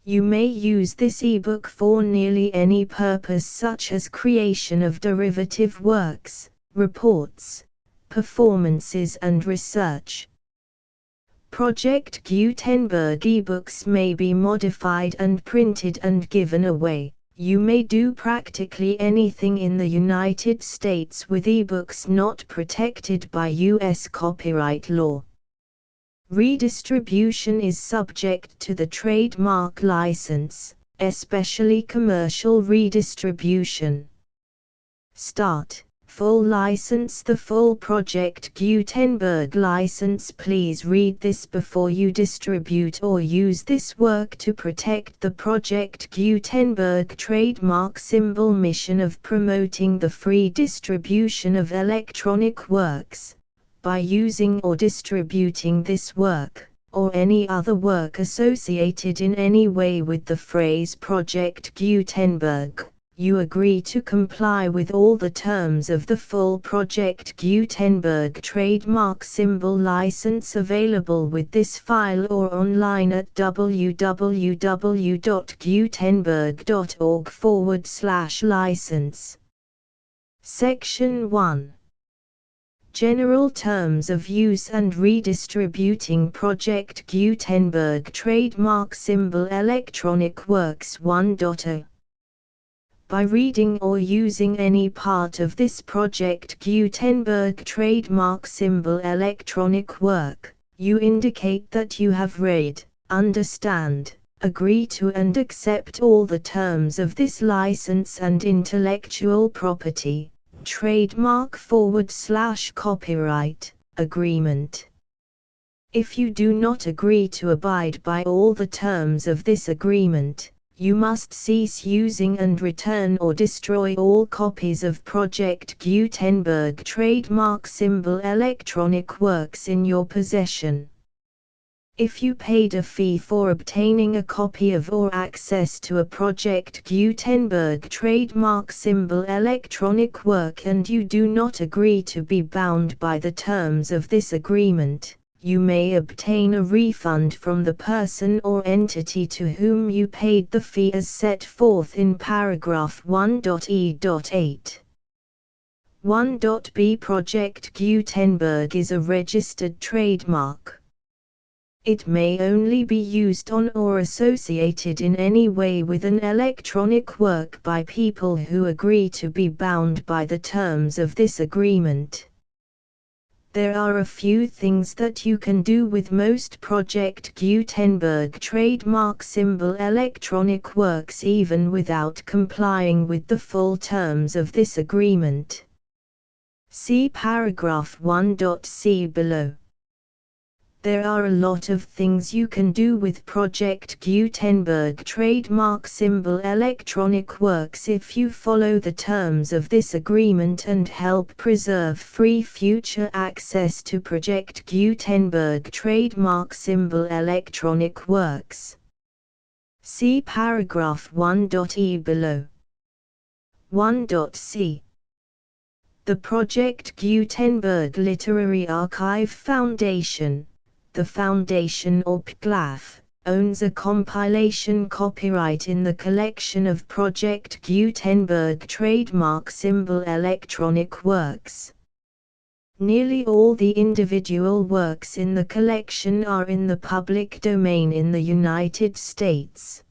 You may use this ebook for nearly any purpose, such as creation of derivative works, reports, performances and research. Project Gutenberg ebooks may be modified and printed and given away. You may do practically anything in the United States with ebooks not protected by U.S. copyright law. Redistribution is subject to the trademark license, especially commercial redistribution. Start. Full license. The full Project Gutenberg license. Please read this before you distribute or use this work to protect the Project Gutenberg trademark symbol mission of promoting the free distribution of electronic works, by using or distributing this work, or any other work associated in any way with the phrase Project Gutenberg. You agree to comply with all the terms of the full Project Gutenberg trademark symbol license available with this file or online at www.gutenberg.org/license. Section 1. General Terms of Use and Redistributing Project Gutenberg Trademark Symbol Electronic Works 1.0. By reading or using any part of this Project Gutenberg trademark symbol electronic work, you indicate that you have read, understand, agree to and accept all the terms of this license and intellectual property, trademark/copyright, agreement. If you do not agree to abide by all the terms of this agreement, you must cease using and return or destroy all copies of Project Gutenberg trademark symbol electronic works in your possession. If you paid a fee for obtaining a copy of or access to a Project Gutenberg trademark symbol electronic work and you do not agree to be bound by the terms of this agreement, you may obtain a refund from the person or entity to whom you paid the fee as set forth in paragraph 1.e.8. 1.b Project Gutenberg is a registered trademark. It may only be used on or associated in any way with an electronic work by people who agree to be bound by the terms of this agreement. There are a few things that you can do with most Project Gutenberg trademark symbol electronic works even without complying with the full terms of this agreement. See paragraph 1.c below. There are a lot of things you can do with Project Gutenberg trademark symbol electronic works if you follow the terms of this agreement and help preserve free future access to Project Gutenberg trademark symbol electronic works. See paragraph 1.e below. 1.c. The Project Gutenberg Literary Archive Foundation, the Foundation or PGLAF, owns a compilation copyright in the collection of Project Gutenberg trademark symbol electronic works. Nearly all the individual works in the collection are in the public domain in the United States.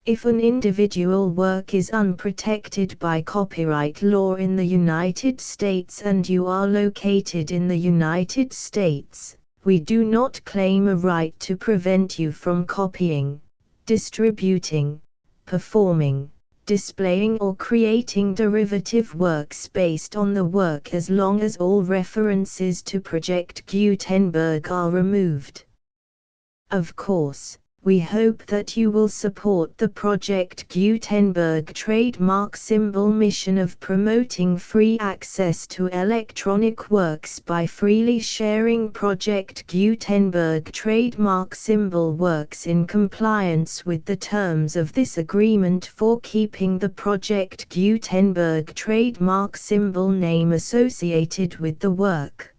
If an individual work is unprotected by copyright law in the United States and you are located in the United States, we do not claim a right to prevent you from copying, distributing, performing, displaying or creating derivative works based on the work as long as all references to Project Gutenberg are removed. Of course, we hope that you will support the Project Gutenberg trademark symbol mission of promoting free access to electronic works by freely sharing Project Gutenberg trademark symbol works in compliance with the terms of this agreement for keeping the Project Gutenberg trademark symbol name associated with the work.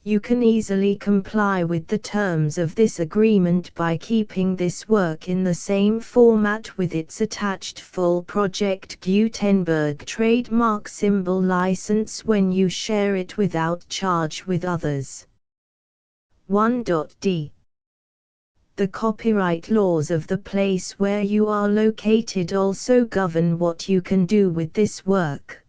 You can easily comply with the terms of this agreement by keeping this work in the same format with its attached full Project Gutenberg trademark symbol license when you share it without charge with others. 1.d. The copyright laws of the place where you are located also govern what you can do with this work.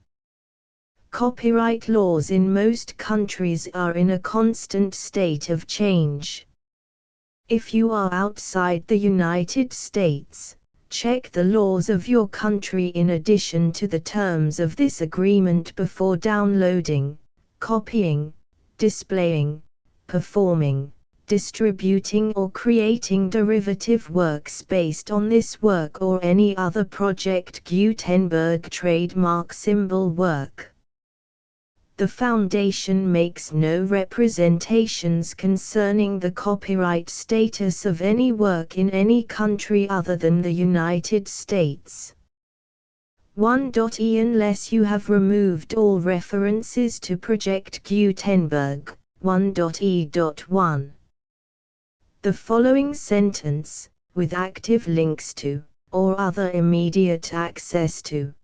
Copyright laws in most countries are in a constant state of change. If you are outside the United States, check the laws of your country in addition to the terms of this agreement before downloading, copying, displaying, performing, distributing or creating derivative works based on this work or any other Project Gutenberg trademark symbol work. The Foundation makes no representations concerning the copyright status of any work in any country other than the United States. 1.e Unless you have removed all references to Project Gutenberg. 1.e.1. The following sentence, with active links to, or other immediate access to,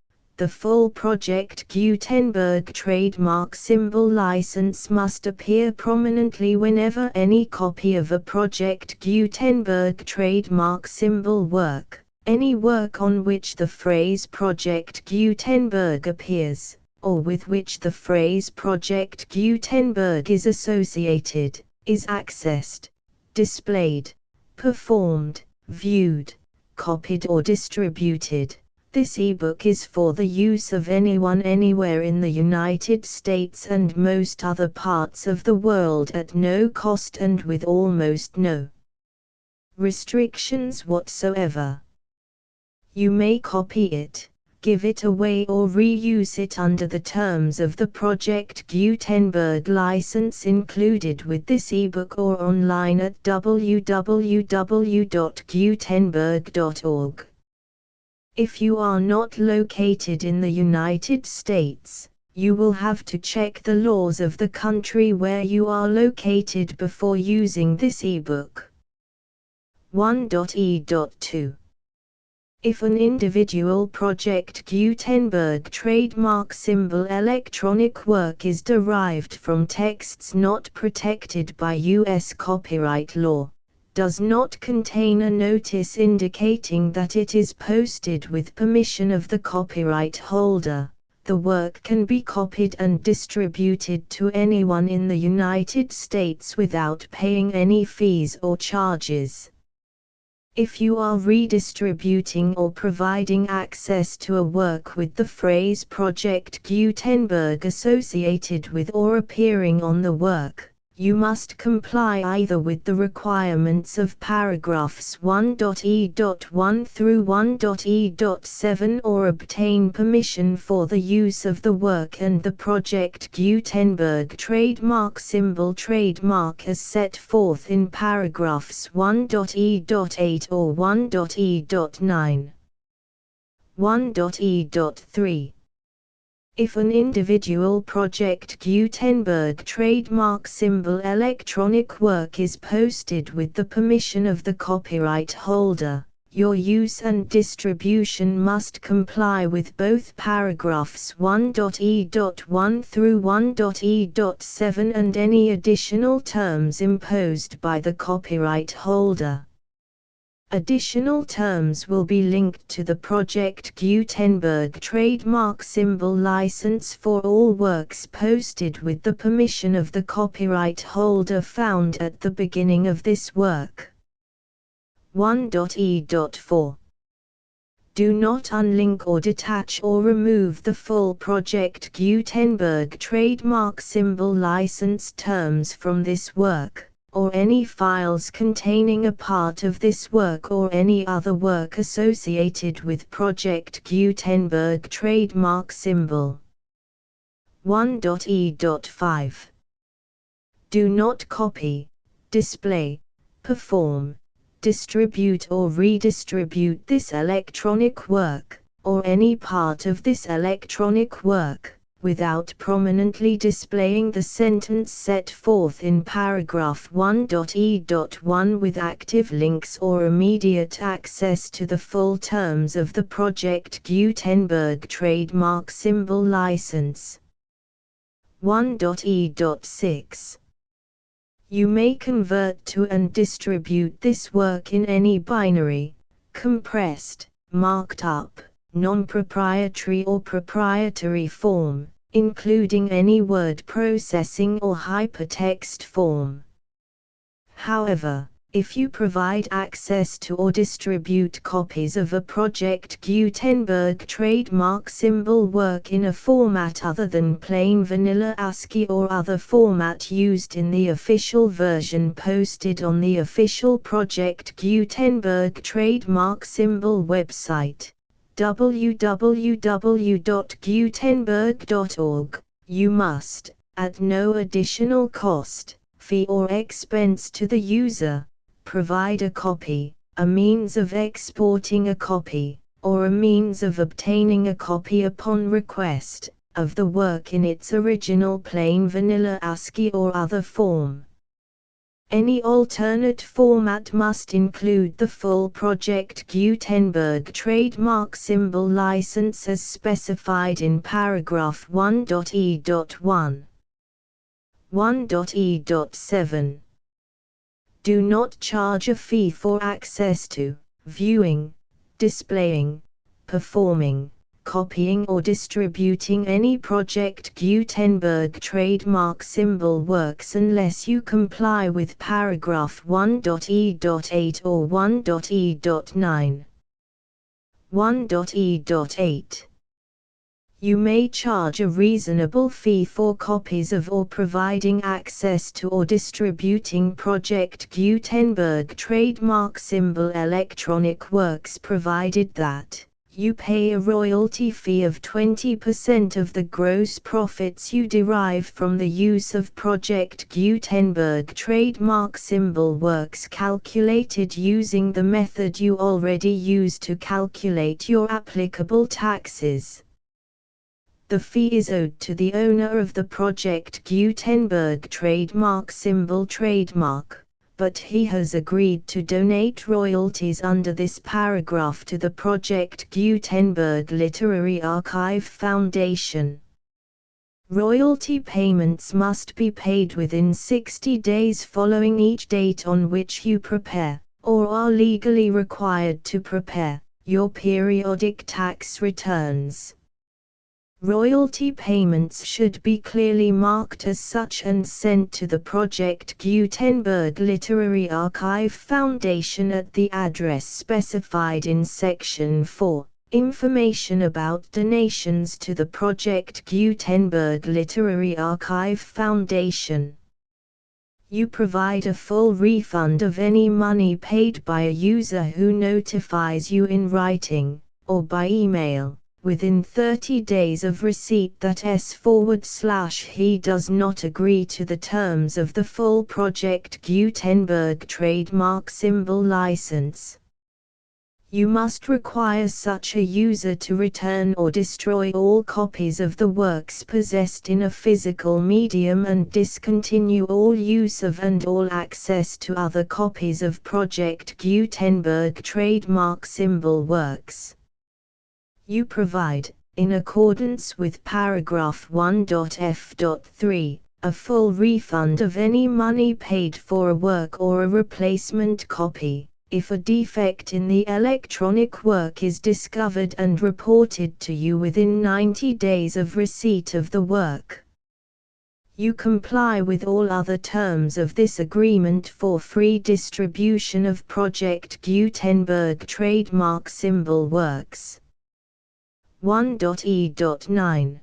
the full Project Gutenberg trademark symbol license must appear prominently whenever any copy of a Project Gutenberg trademark symbol work, any work on which the phrase Project Gutenberg appears, or with which the phrase Project Gutenberg is associated, is accessed, displayed, performed, viewed, copied or distributed. This ebook is for the use of anyone anywhere in the United States and most other parts of the world at no cost and with almost no restrictions whatsoever. You may copy it, give it away or reuse it under the terms of the Project Gutenberg license included with this ebook or online at www.gutenberg.org. If you are not located in the United States, you will have to check the laws of the country where you are located before using this ebook. 1.e.2. If an individual Project Gutenberg trademark symbol electronic work is derived from texts not protected by U.S. copyright law, does not contain a notice indicating that it is posted with permission of the copyright holder, the work can be copied and distributed to anyone in the United States without paying any fees or charges. If you are redistributing or providing access to a work with the phrase Project Gutenberg associated with or appearing on the work, you must comply either with the requirements of paragraphs 1.e.1 through 1.e.7 or obtain permission for the use of the work and the Project Gutenberg trademark symbol trademark as set forth in paragraphs 1.e.8 or 1.e.9. 1.e.3. If an individual Project Gutenberg trademark symbol electronic work is posted with the permission of the copyright holder, your use and distribution must comply with both paragraphs 1.e.1 through 1.e.7 and any additional terms imposed by the copyright holder. Additional terms will be linked to the Project Gutenberg trademark symbol license for all works posted with the permission of the copyright holder found at the beginning of this work. 1.e.4. Do not unlink or detach or remove the full Project Gutenberg trademark symbol license terms from this work, or any files containing a part of this work or any other work associated with Project Gutenberg trademark symbol. 1.e.5. Do not copy, display, perform, distribute or redistribute this electronic work, or any part of this electronic work, without prominently displaying the sentence set forth in paragraph 1.e.1 with active links or immediate access to the full terms of the Project Gutenberg trademark symbol license. 1.e.6. You may convert to and distribute this work in any binary, compressed, marked up, non-proprietary or proprietary form, including any word processing or hypertext form. However, if you provide access to or distribute copies of a Project Gutenberg trademark symbol work in a format other than plain vanilla ASCII or other format used in the official version posted on the official Project Gutenberg trademark symbol website, www.gutenberg.org, you must, at no additional cost, fee or expense to the user, provide a copy, a means of exporting a copy, or a means of obtaining a copy upon request, of the work in its original plain vanilla ASCII or other form. Any alternate format must include the full Project Gutenberg trademark symbol license as specified in paragraph 1.e.1. 1.e.7. Do not charge a fee for access to, viewing, displaying, performing, copying or distributing any Project Gutenberg trademark symbol works unless you comply with paragraph 1.e.8 or 1.e.9. 1.e.8. You may charge a reasonable fee for copies of or providing access to or distributing Project Gutenberg trademark symbol electronic works provided that you pay a royalty fee of 20% of the gross profits you derive from the use of Project Gutenberg trademark symbol works calculated using the method you already use to calculate your applicable taxes. The fee is owed to the owner of the Project Gutenberg trademark symbol trademark, but he has agreed to donate royalties under this paragraph to the Project Gutenberg Literary Archive Foundation. Royalty payments must be paid within 60 days following each date on which you prepare, or are legally required to prepare, your periodic tax returns. Royalty payments should be clearly marked as such and sent to the Project Gutenberg Literary Archive Foundation at the address specified in Section 4, Information about donations to the Project Gutenberg Literary Archive Foundation. You provide a full refund of any money paid by a user who notifies you in writing, or by email, within 30 days of receipt that S/he does not agree to the terms of the full Project Gutenberg trademark symbol license. You must require such a user to return or destroy all copies of the works possessed in a physical medium and discontinue all use of and all access to other copies of Project Gutenberg trademark symbol works. You provide, in accordance with paragraph 1.f.3, a full refund of any money paid for a work or a replacement copy, if a defect in the electronic work is discovered and reported to you within 90 days of receipt of the work. You comply with all other terms of this agreement for free distribution of Project Gutenberg trademark symbol works. 1.e.9.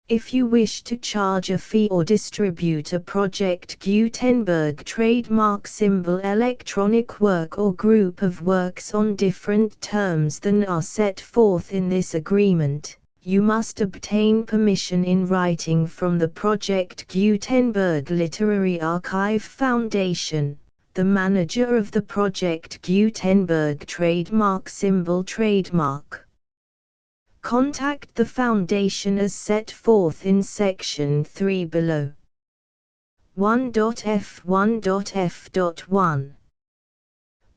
If you wish to charge a fee or distribute a Project Gutenberg trademark symbol electronic work or group of works on different terms than are set forth in this agreement, you must obtain permission in writing from the Project Gutenberg Literary Archive Foundation, the manager of the Project Gutenberg trademark symbol trademark. Contact the Foundation as set forth in Section 3 below. 1.f1.f.1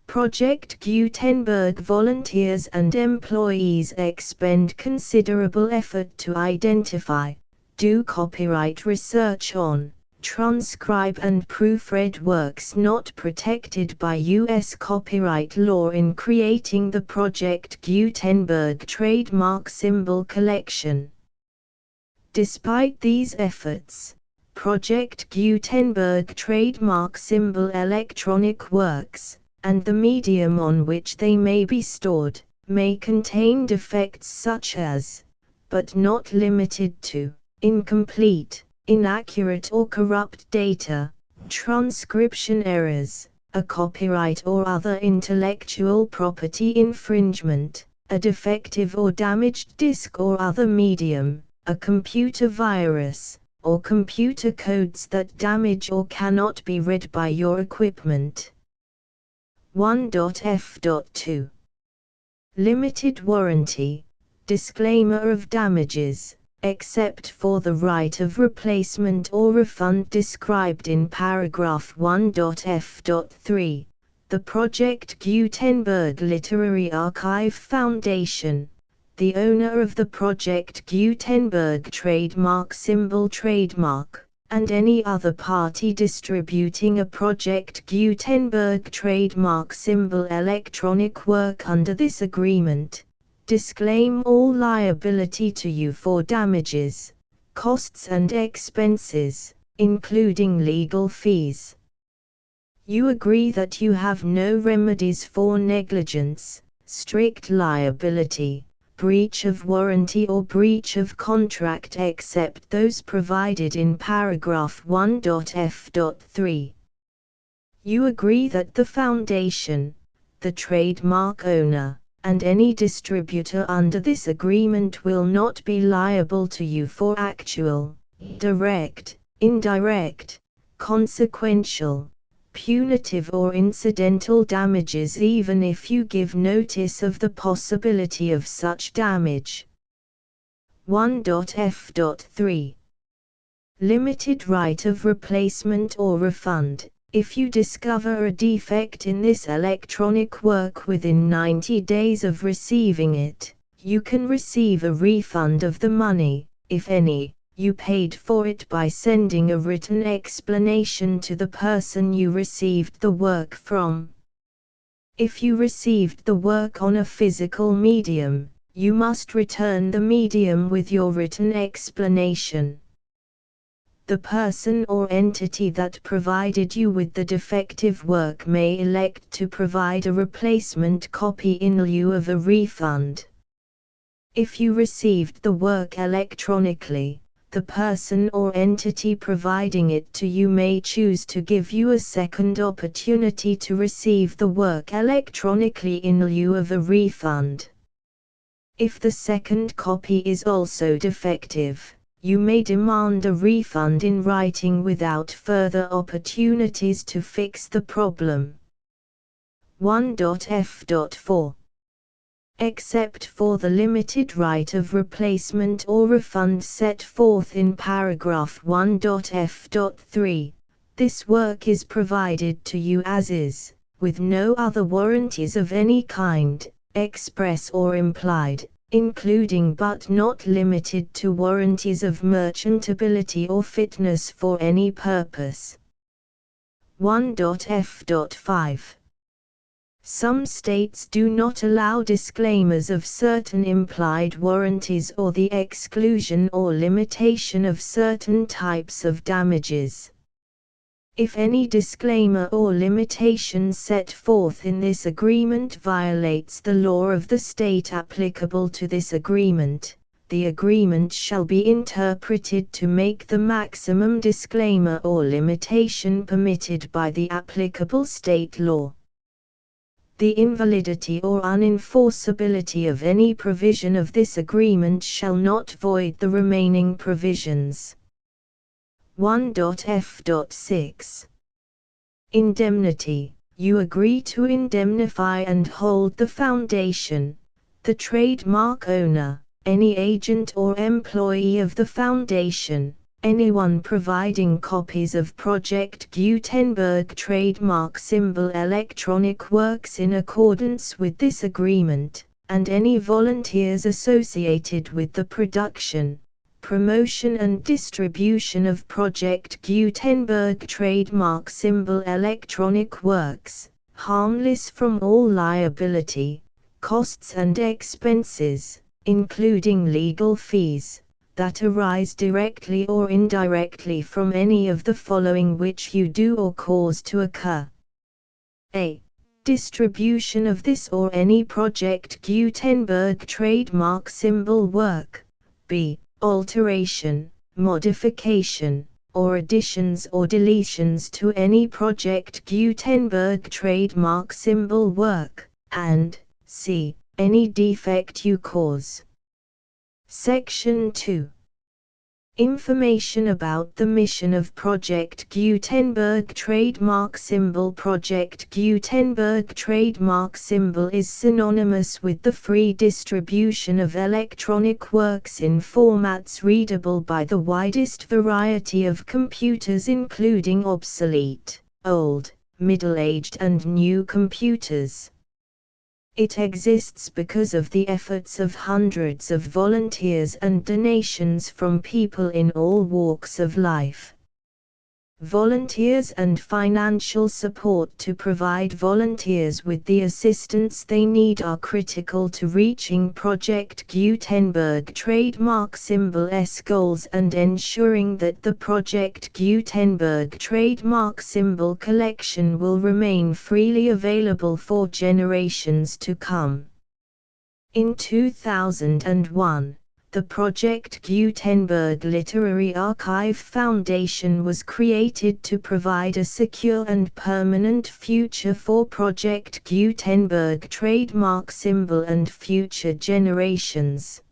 Project Gutenberg volunteers and employees expend considerable effort to identify, do copyright research on, transcribe and proofread works not protected by U.S. copyright law in creating the Project Gutenberg trademark symbol collection. Despite these efforts, Project Gutenberg trademark symbol electronic works, and the medium on which they may be stored, may contain defects such as, but not limited to, incomplete, inaccurate or corrupt data, transcription errors, a copyright or other intellectual property infringement, a defective or damaged disk or other medium, a computer virus, or computer codes that damage or cannot be read by your equipment. 1.f.2 Limited warranty, disclaimer of damages, except for the right of replacement or refund described in paragraph 1.f.3, the Project Gutenberg Literary Archive Foundation, the owner of the Project Gutenberg trademark symbol trademark, and any other party distributing a Project Gutenberg trademark symbol electronic work under this agreement, disclaim all liability to you for damages, costs and expenses, including legal fees. You agree that you have no remedies for negligence, strict liability, breach of warranty or breach of contract except those provided in paragraph 1.f.3. You agree that the Foundation, the trademark owner, and any distributor under this agreement will not be liable to you for actual, direct, indirect, consequential, punitive or incidental damages even if you give notice of the possibility of such damage. 1.f.3 Limited right of replacement or refund. If you discover a defect in this electronic work within 90 days of receiving it, you can receive a refund of the money, if any, you paid for it by sending a written explanation to the person you received the work from. If you received the work on a physical medium, you must return the medium with your written explanation. The person or entity that provided you with the defective work may elect to provide a replacement copy in lieu of a refund. If you received the work electronically, the person or entity providing it to you may choose to give you a second opportunity to receive the work electronically in lieu of a refund. If the second copy is also defective, you may demand a refund in writing without further opportunities to fix the problem. 1.f.4. Except for the limited right of replacement or refund set forth in paragraph 1.f.3, this work is provided to you as is, with no other warranties of any kind, express or implied, including but not limited to warranties of merchantability or fitness for any purpose. 1.f.5. Some states do not allow disclaimers of certain implied warranties or the exclusion or limitation of certain types of damages. If any disclaimer or limitation set forth in this agreement violates the law of the state applicable to this agreement, the agreement shall be interpreted to make the maximum disclaimer or limitation permitted by the applicable state law. The invalidity or unenforceability of any provision of this agreement shall not void the remaining provisions. 1.f.6. Indemnity. You agree to indemnify and hold the foundation, the trademark owner, any agent or employee of the foundation, anyone providing copies of Project Gutenberg trademark symbol electronic works in accordance with this agreement, and any volunteers associated with the production, promotion and distribution of Project Gutenberg trademark symbol electronic works, harmless from all liability, costs and expenses, including legal fees, that arise directly or indirectly from any of the following which you do or cause to occur. A. Distribution of this or any Project Gutenberg trademark symbol work. B. Alteration, modification, or additions or deletions to any Project Gutenberg trademark symbol work, and c. Any defect you cause. Section 2. Information about the mission of Project Gutenberg trademark symbol. Project Gutenberg trademark symbol is synonymous with the free distribution of electronic works in formats readable by the widest variety of computers, including obsolete, old, middle-aged and new computers. It exists because of the efforts of hundreds of volunteers and donations from people in all walks of life. Volunteers and financial support to provide volunteers with the assistance they need are critical to reaching Project Gutenberg trademark symbol's goals and ensuring that the Project Gutenberg trademark symbol collection will remain freely available for generations to come. In 2001, the Project Gutenberg Literary Archive Foundation was created to provide a secure and permanent future for Project Gutenberg trademark symbol and future generations.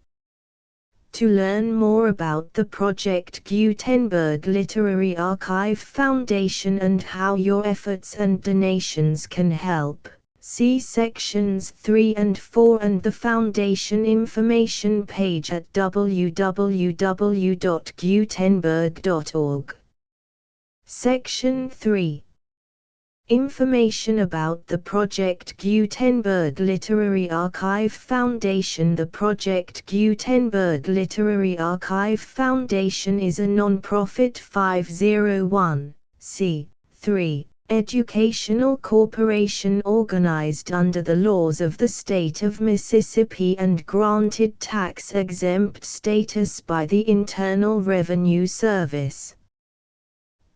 To learn more about the Project Gutenberg Literary Archive Foundation and how your efforts and donations can help, see sections 3 and 4 and the Foundation information page at www.gutenberg.org. Section 3. Information about the Project Gutenberg Literary Archive Foundation. The Project Gutenberg Literary Archive Foundation is a non-profit 501(c)(3) educational corporation organized under the laws of the state of Mississippi and granted tax-exempt status by the Internal Revenue Service.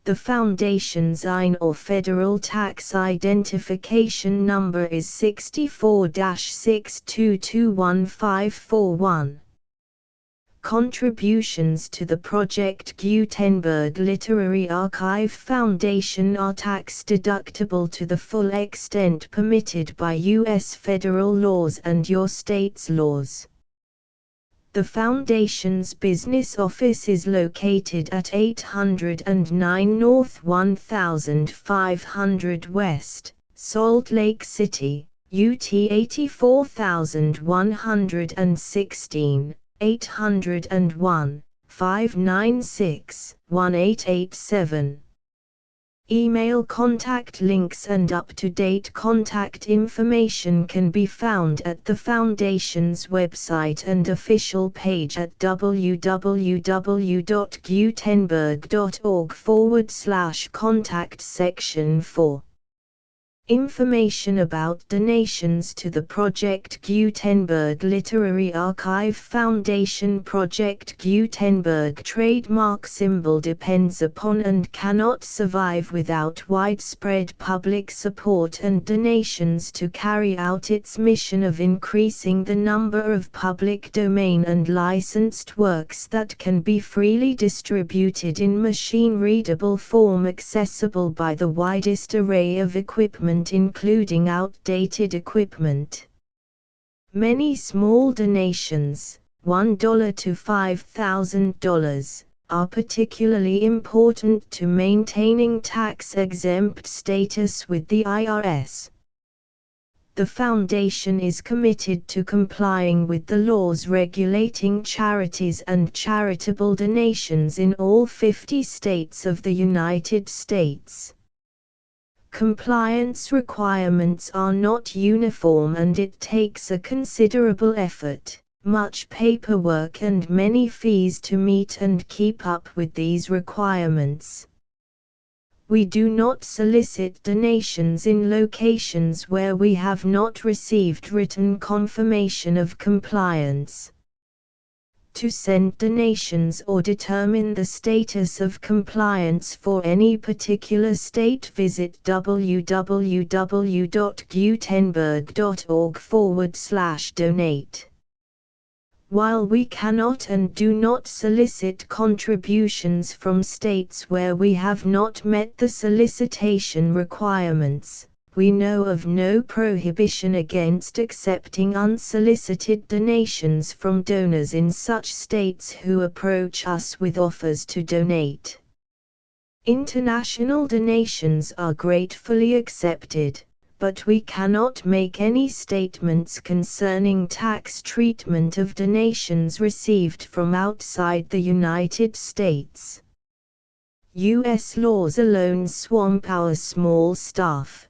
The Foundation's IN or Federal Tax Identification Number is 64-6221541. Contributions to the Project Gutenberg Literary Archive Foundation are tax-deductible to the full extent permitted by U.S. federal laws and your state's laws. The Foundation's business office is located at 809 North 1500 West, Salt Lake City, UT 84116, 801-596-1887. Email contact links and up-to-date contact information can be found at the Foundation's website and official page at www.gutenberg.org/contact section 4. Information about donations to the Project Gutenberg Literary Archive Foundation. Project Gutenberg trademark symbol depends upon and cannot survive without widespread public support and donations to carry out its mission of increasing the number of public domain and licensed works that can be freely distributed in machine-readable form accessible by the widest array of equipment, including outdated equipment. Many small donations, $1 to $5,000, are particularly important to maintaining tax-exempt status with the IRS. The Foundation is committed to complying with the laws regulating charities and charitable donations in all 50 states of the United States. Compliance requirements are not uniform and it takes a considerable effort, much paperwork and many fees to meet and keep up with these requirements. We do not solicit donations in locations where we have not received written confirmation of compliance. To send donations or determine the status of compliance for any particular state, visit www.gutenberg.org/donate. While we cannot and do not solicit contributions from states where we have not met the solicitation requirements, we know of no prohibition against accepting unsolicited donations from donors in such states who approach us with offers to donate. International donations are gratefully accepted, but we cannot make any statements concerning tax treatment of donations received from outside the United States. U.S. laws alone swamp our small staff.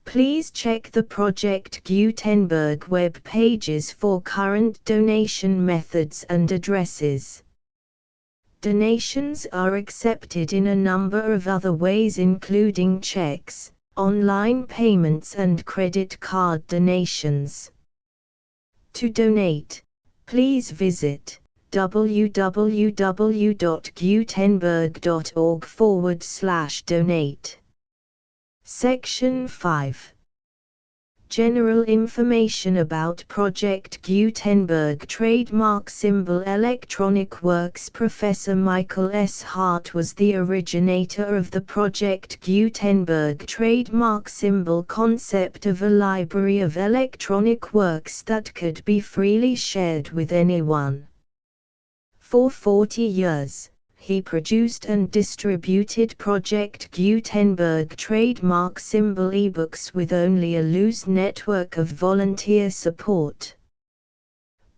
Please check the Project Gutenberg web pages for current donation methods and addresses. Donations are accepted in a number of other ways, including checks, online payments and credit card donations. To donate, please visit www.gutenberg.org/donate. Section 5. General information about Project Gutenberg trademark symbol electronic works. Professor Michael S. Hart was the originator of the Project Gutenberg trademark symbol concept of a library of electronic works that could be freely shared with anyone. For 40 years, he produced and distributed Project Gutenberg trademark symbol ebooks with only a loose network of volunteer support.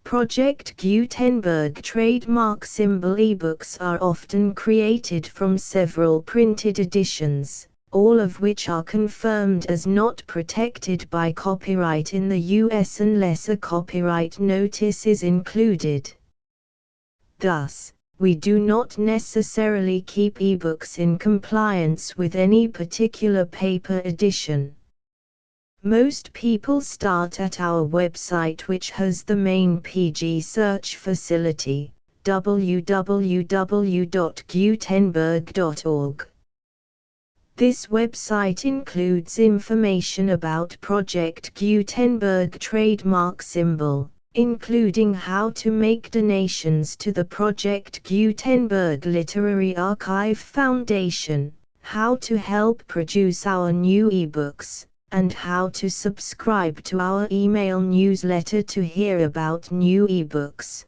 Project Gutenberg trademark symbol ebooks are often created from several printed editions, all of which are confirmed as not protected by copyright in the U.S. unless a copyright notice is included. Thus, we do not necessarily keep ebooks in compliance with any particular paper edition. Most people start at our website, which has the main PG search facility, www.gutenberg.org. This website includes information about Project Gutenberg trademark symbol, including how to make donations to the Project Gutenberg Literary Archive Foundation, how to help produce our new ebooks, and how to subscribe to our email newsletter to hear about new ebooks.